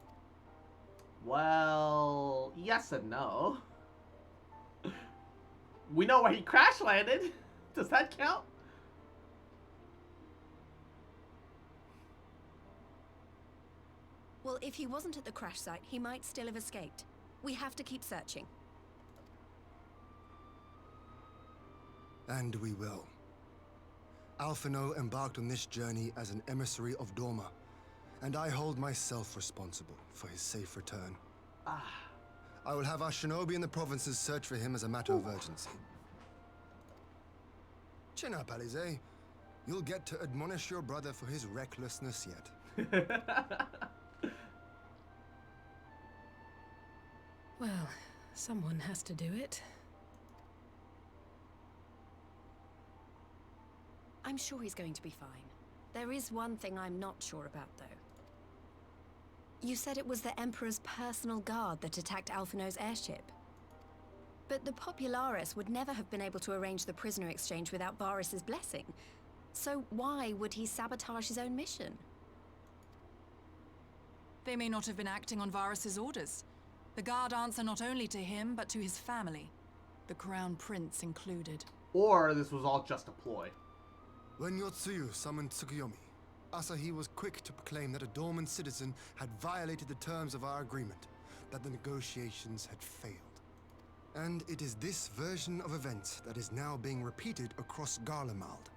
Well, yes and no. We know where he crash landed. Does that count? Well, if he wasn't at the crash site, he might still have escaped. We have to keep searching. And we will. Alphinaud embarked on this journey as an emissary of Doma, and I hold myself responsible for his safe return. I will have our shinobi in the provinces search for him as a matter of urgency. Chin up, Alize. You'll get to admonish your brother for his recklessness yet. Well, someone has to do it. I'm sure he's going to be fine. There is one thing I'm not sure about, though. You said it was the Emperor's personal guard that attacked Alphinaud's airship. But the Popularis would never have been able to arrange the prisoner exchange without Varys' blessing. So why would he sabotage his own mission? They may not have been acting on Varys' orders. The guard answer not only to him, but to his family. The Crown Prince included. Or this was all just a ploy. When Yotsuyu summoned Tsukuyomi, Asahi was quick to proclaim that a Dorman citizen had violated the terms of our agreement, that the negotiations had failed. And it is this version of events that is now being repeated across Garlemald.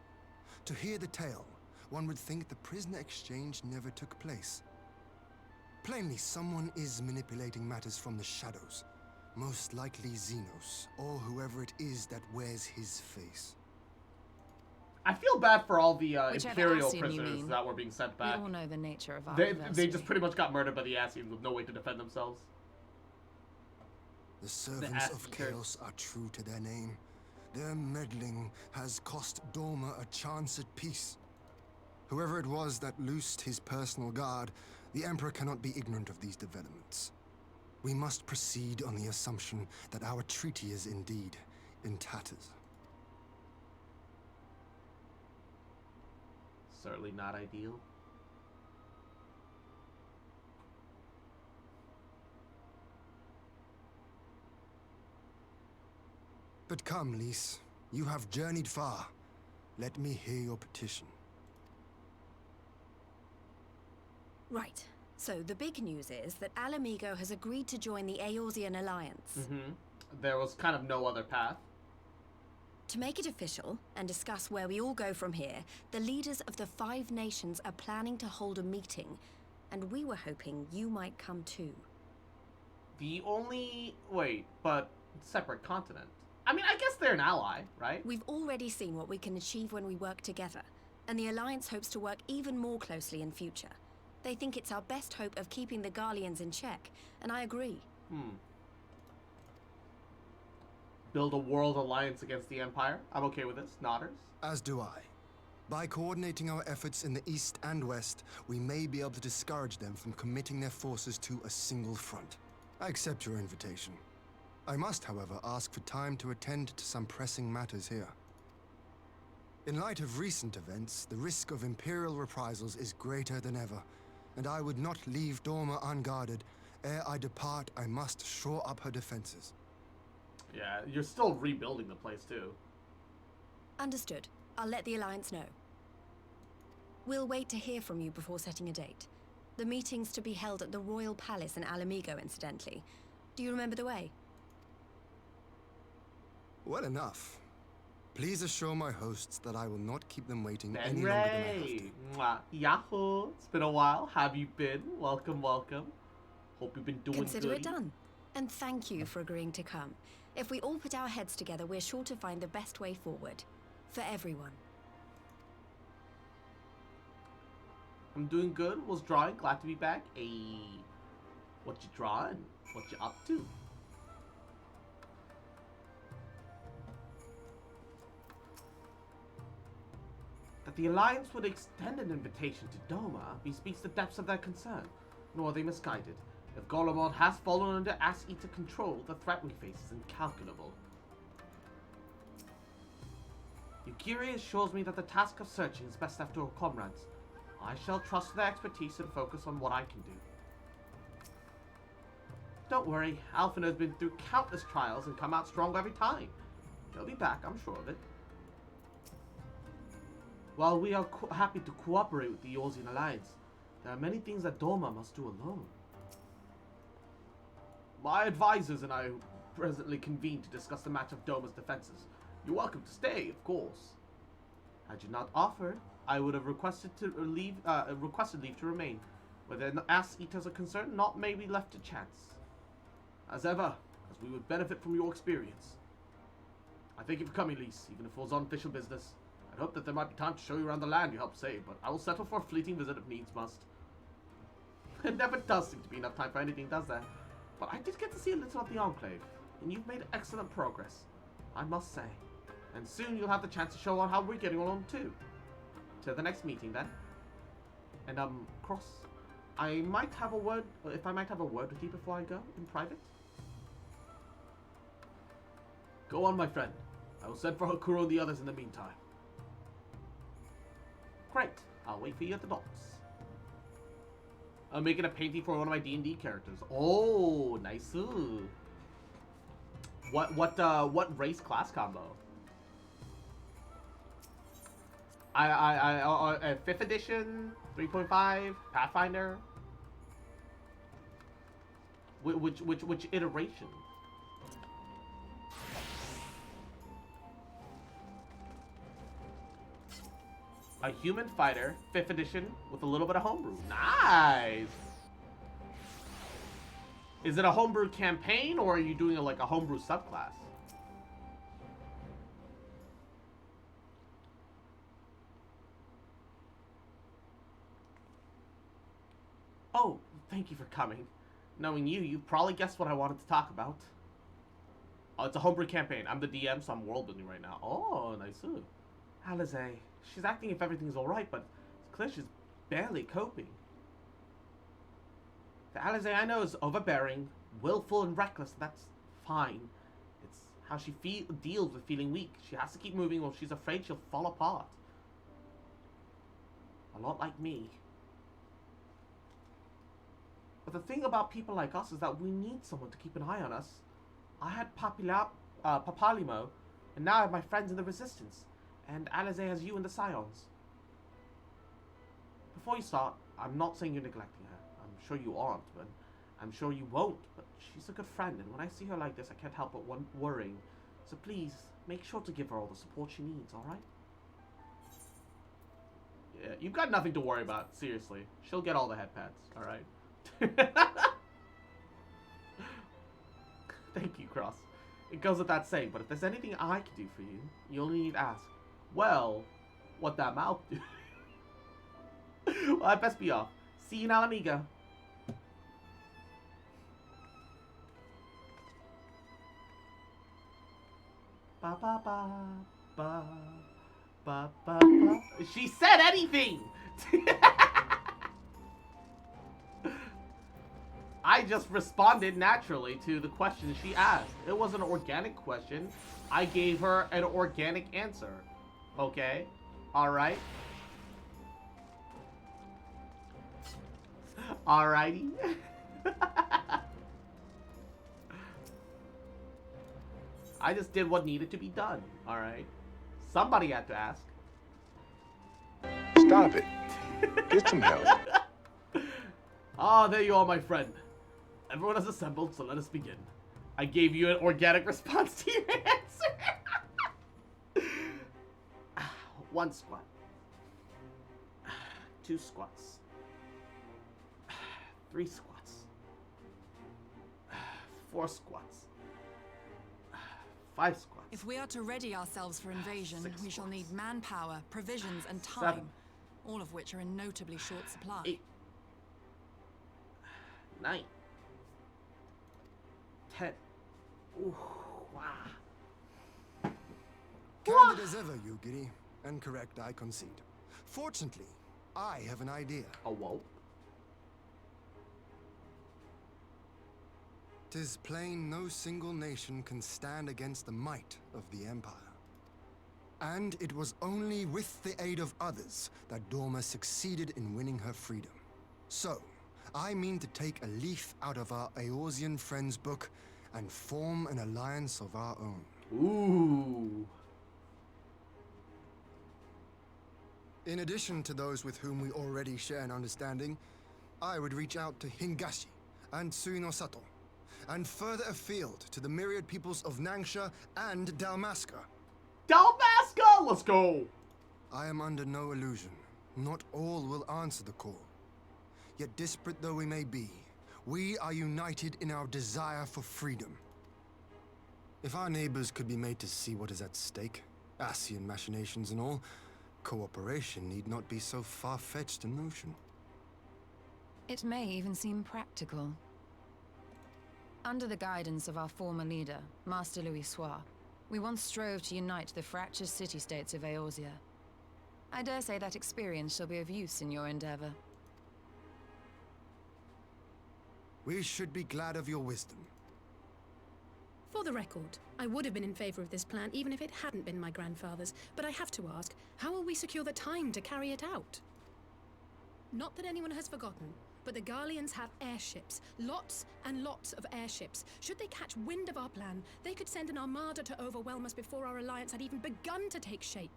To hear the tale, one would think the prisoner exchange never took place. Plainly, someone is manipulating matters from the shadows. Most likely Xenos, or whoever it is that wears his face. I feel bad for all the Whichever Imperial Ascian you prisoners mean. that were being sent We back. all know the nature of our They adversity. just pretty much got murdered by the Ascians with no way to defend themselves. The servants of chaos are true to their name. Their meddling has cost Doma a chance at peace. Whoever it was that loosed his personal guard, the Emperor cannot be ignorant of these developments. We must proceed on the assumption that our treaty is indeed in tatters. Certainly not ideal. But come, Lys. You have journeyed far. Let me hear your petition. Right. So the big news is that Alamigo has agreed to join the Eorzean Alliance. Mm-hmm. There was kind of no other path. To make it official and discuss where we all go from here, the leaders of the 5 nations are planning to hold a meeting, and we were hoping you might come too. The only... Wait, but separate continent. I mean, I guess they're an ally, right? We've already seen what we can achieve when we work together, and the Alliance hopes to work even more closely in future. They think it's our best hope of keeping the Garleans in check, and I agree. Build a world alliance against the Empire. I'm okay with this. Nodders. As do I. By coordinating our efforts in the east and west, we may be able to discourage them from committing their forces to a single front. I accept your invitation. I must, however, ask for time to attend to some pressing matters here. In light of recent events, the risk of Imperial reprisals is greater than ever, and I would not leave Dorma unguarded. Ere I depart, I must shore up her defenses. Yeah, you're still rebuilding the place, too. Understood. I'll let the Alliance know. We'll wait to hear from you before setting a date. The meeting's to be held at the Royal Palace in Alamigo, incidentally. Do you remember the way? Well enough. Please assure my hosts that I will not keep them waiting any longer than I have to. Mwah. Yahoo! It's been a while. Have you been? Welcome, welcome. Hope you've been doing Consider good. it done. And thank you for agreeing to come. If we all put our heads together, we're sure to find the best way forward. For everyone. I'm doing good. Was drawing. Glad to be back. Ayy. What you drawing? What you up to? That the Alliance would extend an invitation to Doma bespeaks the depths of their concern, nor are they misguided. If Golemon has fallen under Ass-Eater control, the threat we face is incalculable. Yukiri assures me that the task of searching is best left to her comrades. I shall trust their expertise and focus on what I can do. Don't worry, Alphina's been through countless trials and come out strong every time. He'll be back, I'm sure of it. While we are happy to cooperate with the Eorzean Alliance, there are many things that Doma must do alone. My advisors and I presently convene to discuss the match of Doma's defenses. You're welcome to stay, of course. Had you not offered, I would have requested leave to remain. Where the Ass-Eaters are concerned, naught may be left to chance. As ever, as we would benefit from your experience. I thank you for coming, Lys, even if it was on official business. I hope that there might be time to show you around the land you helped save, but I will settle for a fleeting visit if needs must. It never does seem to be enough time for anything, does there? But I did get to see a little of the Enclave, and you've made excellent progress, I must say. And soon you'll have the chance to show on how we're getting along too. Till the next meeting then. And Cross, I might have a word, if I might have a word with you before I go, in private. Go on, my friend. I will send for Hakuro and the others in the meantime. Great. I'll wait for you at the docks. I'm making a painting for one of my D&D characters. Oh, nice. What race class combo? I 5th edition, 3.5, Pathfinder. Which iteration? A human fighter, 5th edition, with a little bit of homebrew. Nice! Is it a homebrew campaign, or are you doing like a homebrew subclass? Oh, thank you for coming. Knowing you, you probably guessed what I wanted to talk about. Oh, it's a homebrew campaign. I'm the DM, so I'm world building right now. Oh, nice. Alize. She's acting if everything's alright, but it's clear she's barely coping. The Alize I know is overbearing, willful, and reckless. That's fine. It's how she deals with feeling weak. She has to keep moving or she's afraid she'll fall apart. A lot like me. But the thing about people like us is that we need someone to keep an eye on us. I had Papalimo And now I have my friends in the Resistance. And Alize has you in the Scions. Before you start, I'm not saying you're neglecting her. I'm sure you aren't, but I'm sure you won't. But she's a good friend, and when I see her like this, I can't help but worrying. So please, make sure to give her all the support she needs, alright? Yeah, you've got nothing to worry about, seriously. She'll get all the head pats, alright? Thank you, Cross. It goes without saying, but if there's anything I can do for you, you only need to ask. Well, what that mouth do? Well, I best be off. See you now, amiga. Ba ba ba ba ba ba ba. She said anything. I just responded naturally to the question she asked. It was an organic question. I gave her an organic answer. Okay? Alright? Alrighty? I just did what needed to be done. Alright? Somebody had to ask. Stop it. Get some help. Ah, there you are, my friend. Everyone has assembled, so let us begin. I gave you an organic response to your answer. 1 squat. 2 squats. 3 squats. 4 squats. 5 squats. If we are to ready ourselves for invasion, 6 we shall squats. need manpower, provisions, and 7. time, all of which are in notably short supply. 8. 9. 10. Ooh, wow. Candid as ever, you giddy. And correct, I concede. Fortunately, I have an idea. Oh, whoa. 'Tis plain no single nation can stand against the might of the Empire. And it was only with the aid of others that Dorma succeeded in winning her freedom. So, I mean to take a leaf out of our Eorzean friends' book and form an alliance of our own. Ooh. In addition to those with whom we already share an understanding, I would reach out to Hingashi and Suinosato, and further afield to the myriad peoples of Nangsha and Dalmasca. Dalmasca! Let's go! I am under no illusion. Not all will answer the call. Yet disparate though we may be, we are united in our desire for freedom. If our neighbors could be made to see what is at stake, Asian machinations and all, cooperation need not be so far-fetched a notion. It may even seem practical. Under the guidance of our former leader, Master Louis Soir, we once strove to unite the fractious city-states of Eorzea. I dare say that experience shall be of use in your endeavor. We should be glad of your wisdom. For the record, I would have been in favor of this plan even if it hadn't been my grandfather's, but I have to ask, how will we secure the time to carry it out? Not that anyone has forgotten, but the Garleans have airships. Lots and lots of airships. Should they catch wind of our plan, they could send an armada to overwhelm us before our alliance had even begun to take shape.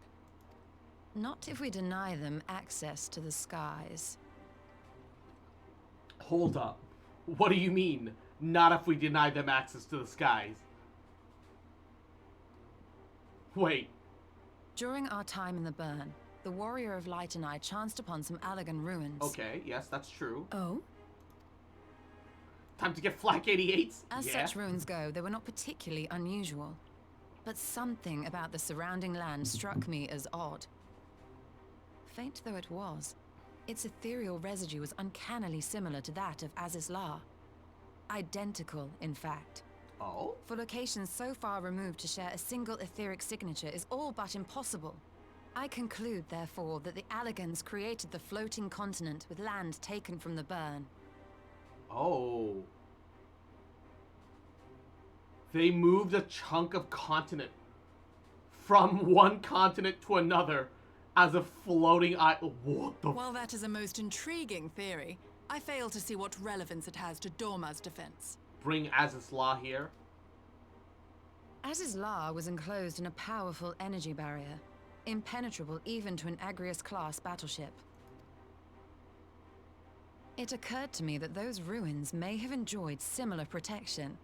Not if we deny them access to the skies. Hold up. What do you mean? Not if we deny them access to the skies. Wait. During our time in the burn, the Warrior of Light and I chanced upon some Allagan ruins. Okay, yes, that's true. Oh? Time to get flak 88s? As such ruins go, they were not particularly unusual. But something about the surrounding land struck me as odd. Faint though it was, its ethereal residue was uncannily similar to that of Azizlar. Identical, in fact. Oh? For locations so far removed to share a single etheric signature is all but impossible. I conclude, therefore, that the Allagans created the floating continent with land taken from the burn. Oh. They moved a chunk of continent from one continent to another as a floating island. What the While that is a most intriguing theory, I fail to see what relevance it has to Dorma's defense. Bring Azizlah here? Azizlar was enclosed in a powerful energy barrier, impenetrable even to an Agrius-class battleship. It occurred to me that those ruins may have enjoyed similar protection.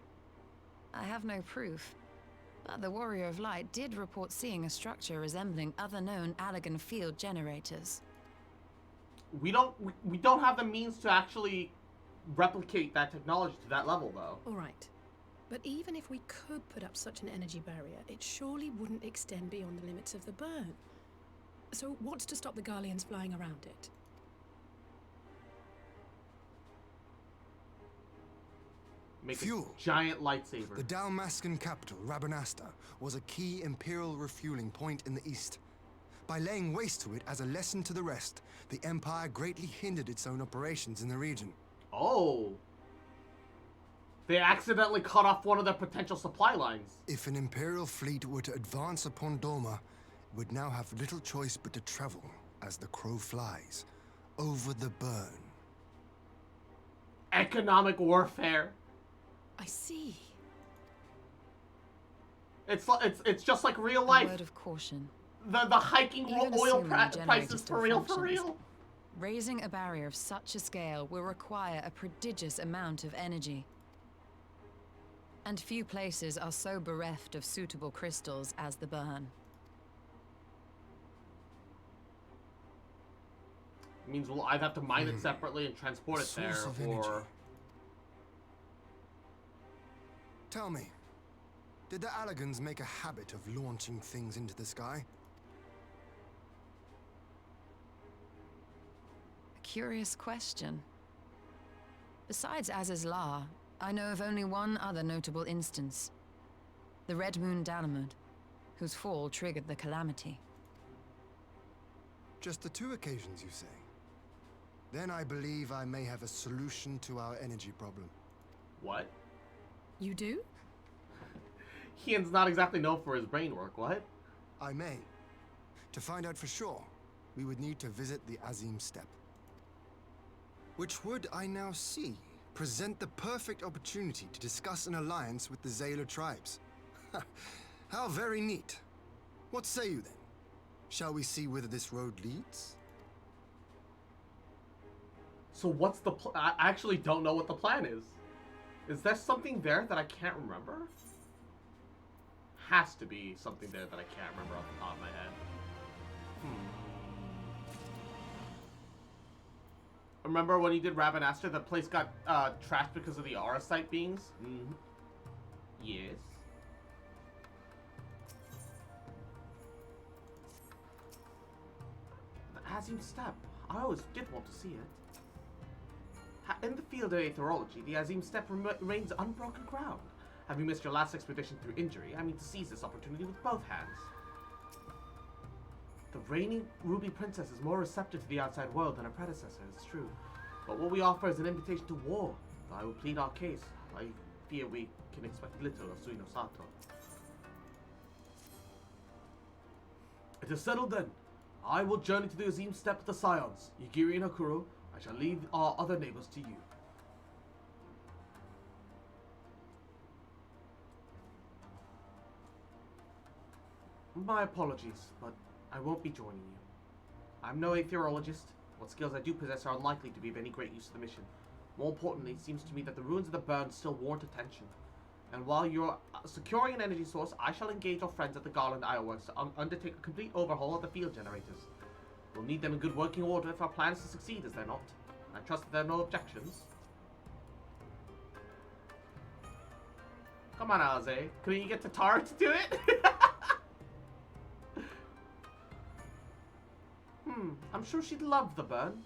I have no proof, but the Warrior of Light did report seeing a structure resembling other known Allagan field generators. We don't have the means to actually replicate that technology to that level, though. All right. But even if we could put up such an energy barrier, it surely wouldn't extend beyond the limits of the burn. So what's to stop the Garleans flying around it? Make Fuel. a giant lightsaber. The Dalmascan capital, Rabanasta, was a key Imperial refueling point in the east. By laying waste to it as a lesson to the rest, the Empire greatly hindered its own operations in the region. Oh. They accidentally cut off one of their potential supply lines. If an Imperial fleet were to advance upon Doma, it would now have little choice but to travel, as the crow flies, over the burn. Economic warfare. I see. It's just like real life. A word of caution. The hiking Even oil assuming the prices generator for still real. functions, raising a barrier of such a scale will require a prodigious amount of energy. And few places are so bereft of suitable crystals as the burn. It means we'll either have to mine it separately and transport it there, Source of or... energy. Tell me, did the Allagans make a habit of launching things into the sky? A curious question. Besides Azizlar, I know of only one other notable instance. The Red Moon Dalamud, whose fall triggered the calamity. Just the 2 occasions, you say? Then I believe I may have a solution to our energy problem. What? You do? Ian's not exactly known for his brain work, what? I may. To find out for sure, we would need to visit the Azim Steppe. Which would, I now see, present the perfect opportunity to discuss an alliance with the Zayla tribes. How very neat. What say you then? Shall we see whether this road leads? So what's the I actually don't know what the plan is. Is there something there that I can't remember? Has to be something there that I can't remember off the top of my head. Remember when he did Rabanastre, the place got trashed because of the Auracite beings? Mm-hmm. Yes. The Azim Steppe. I always did want to see it. In the field of aetherology, the Azim Steppe remains unbroken ground. Having missed your last expedition through injury, I mean to seize this opportunity with both hands. The reigning Ruby Princess is more receptive to the outside world than her predecessor, it's true. But what we offer is an invitation to war. I will plead our case. I fear we can expect little of Suino Sato. It is settled then. I will journey to the Azim Steppe with the Scions. Yagiri and Hakuro, I shall leave our other neighbors to you. My apologies, but I won't be joining you. I'm no aetherologist. What skills I do possess are unlikely to be of any great use to the mission. More importantly, it seems to me that the ruins of the burn still warrant attention. And while you're securing an energy source, I shall engage our friends at the Garland Ironworks to undertake a complete overhaul of the field generators. We'll need them in good working order if our plan is to succeed, is there not? I trust that there are no objections. Come on, Alize. Couldn't you get Tatara to do it? I'm sure she'd love the burn.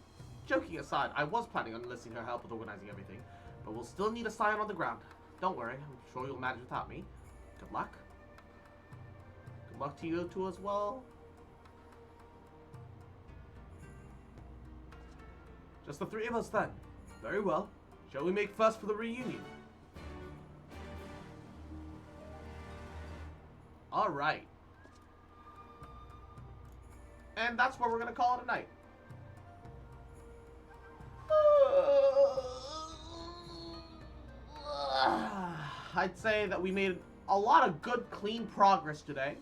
Joking aside, I was planning on enlisting her help with organizing everything, but we'll still need a Scion on the ground. Don't worry, I'm sure you'll manage without me. Good luck. Good luck to you two as well. Just the 3 of us then. Very well. Shall we make first for the reunion? Alright. And that's where we're going to call it a night. I'd say that we made a lot of good, clean progress today.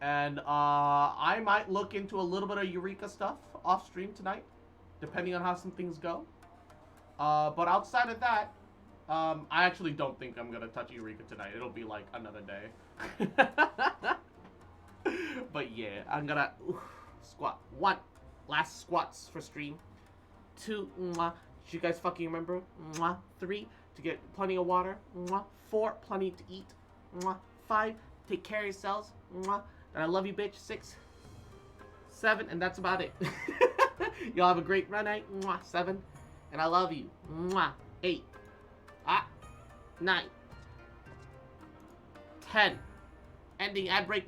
And I might look into a little bit of Eureka stuff off stream tonight, depending on how some things go. But outside of that, I actually don't think I'm gonna touch Eureka tonight. It'll be like another day. But yeah, I'm gonna squat. 1, last squats for stream. 2, mwah. Did you guys fucking remember? Mwah. 3, to get plenty of water. Mwah. 4, plenty to eat. Mwah. 5, take care of yourselves. Mwah. And I love you, bitch. 6, 7, and that's about it. Y'all have a great run night. Mwah. 7, and I love you. Mwah. 8, 9, 10. Ending ad break.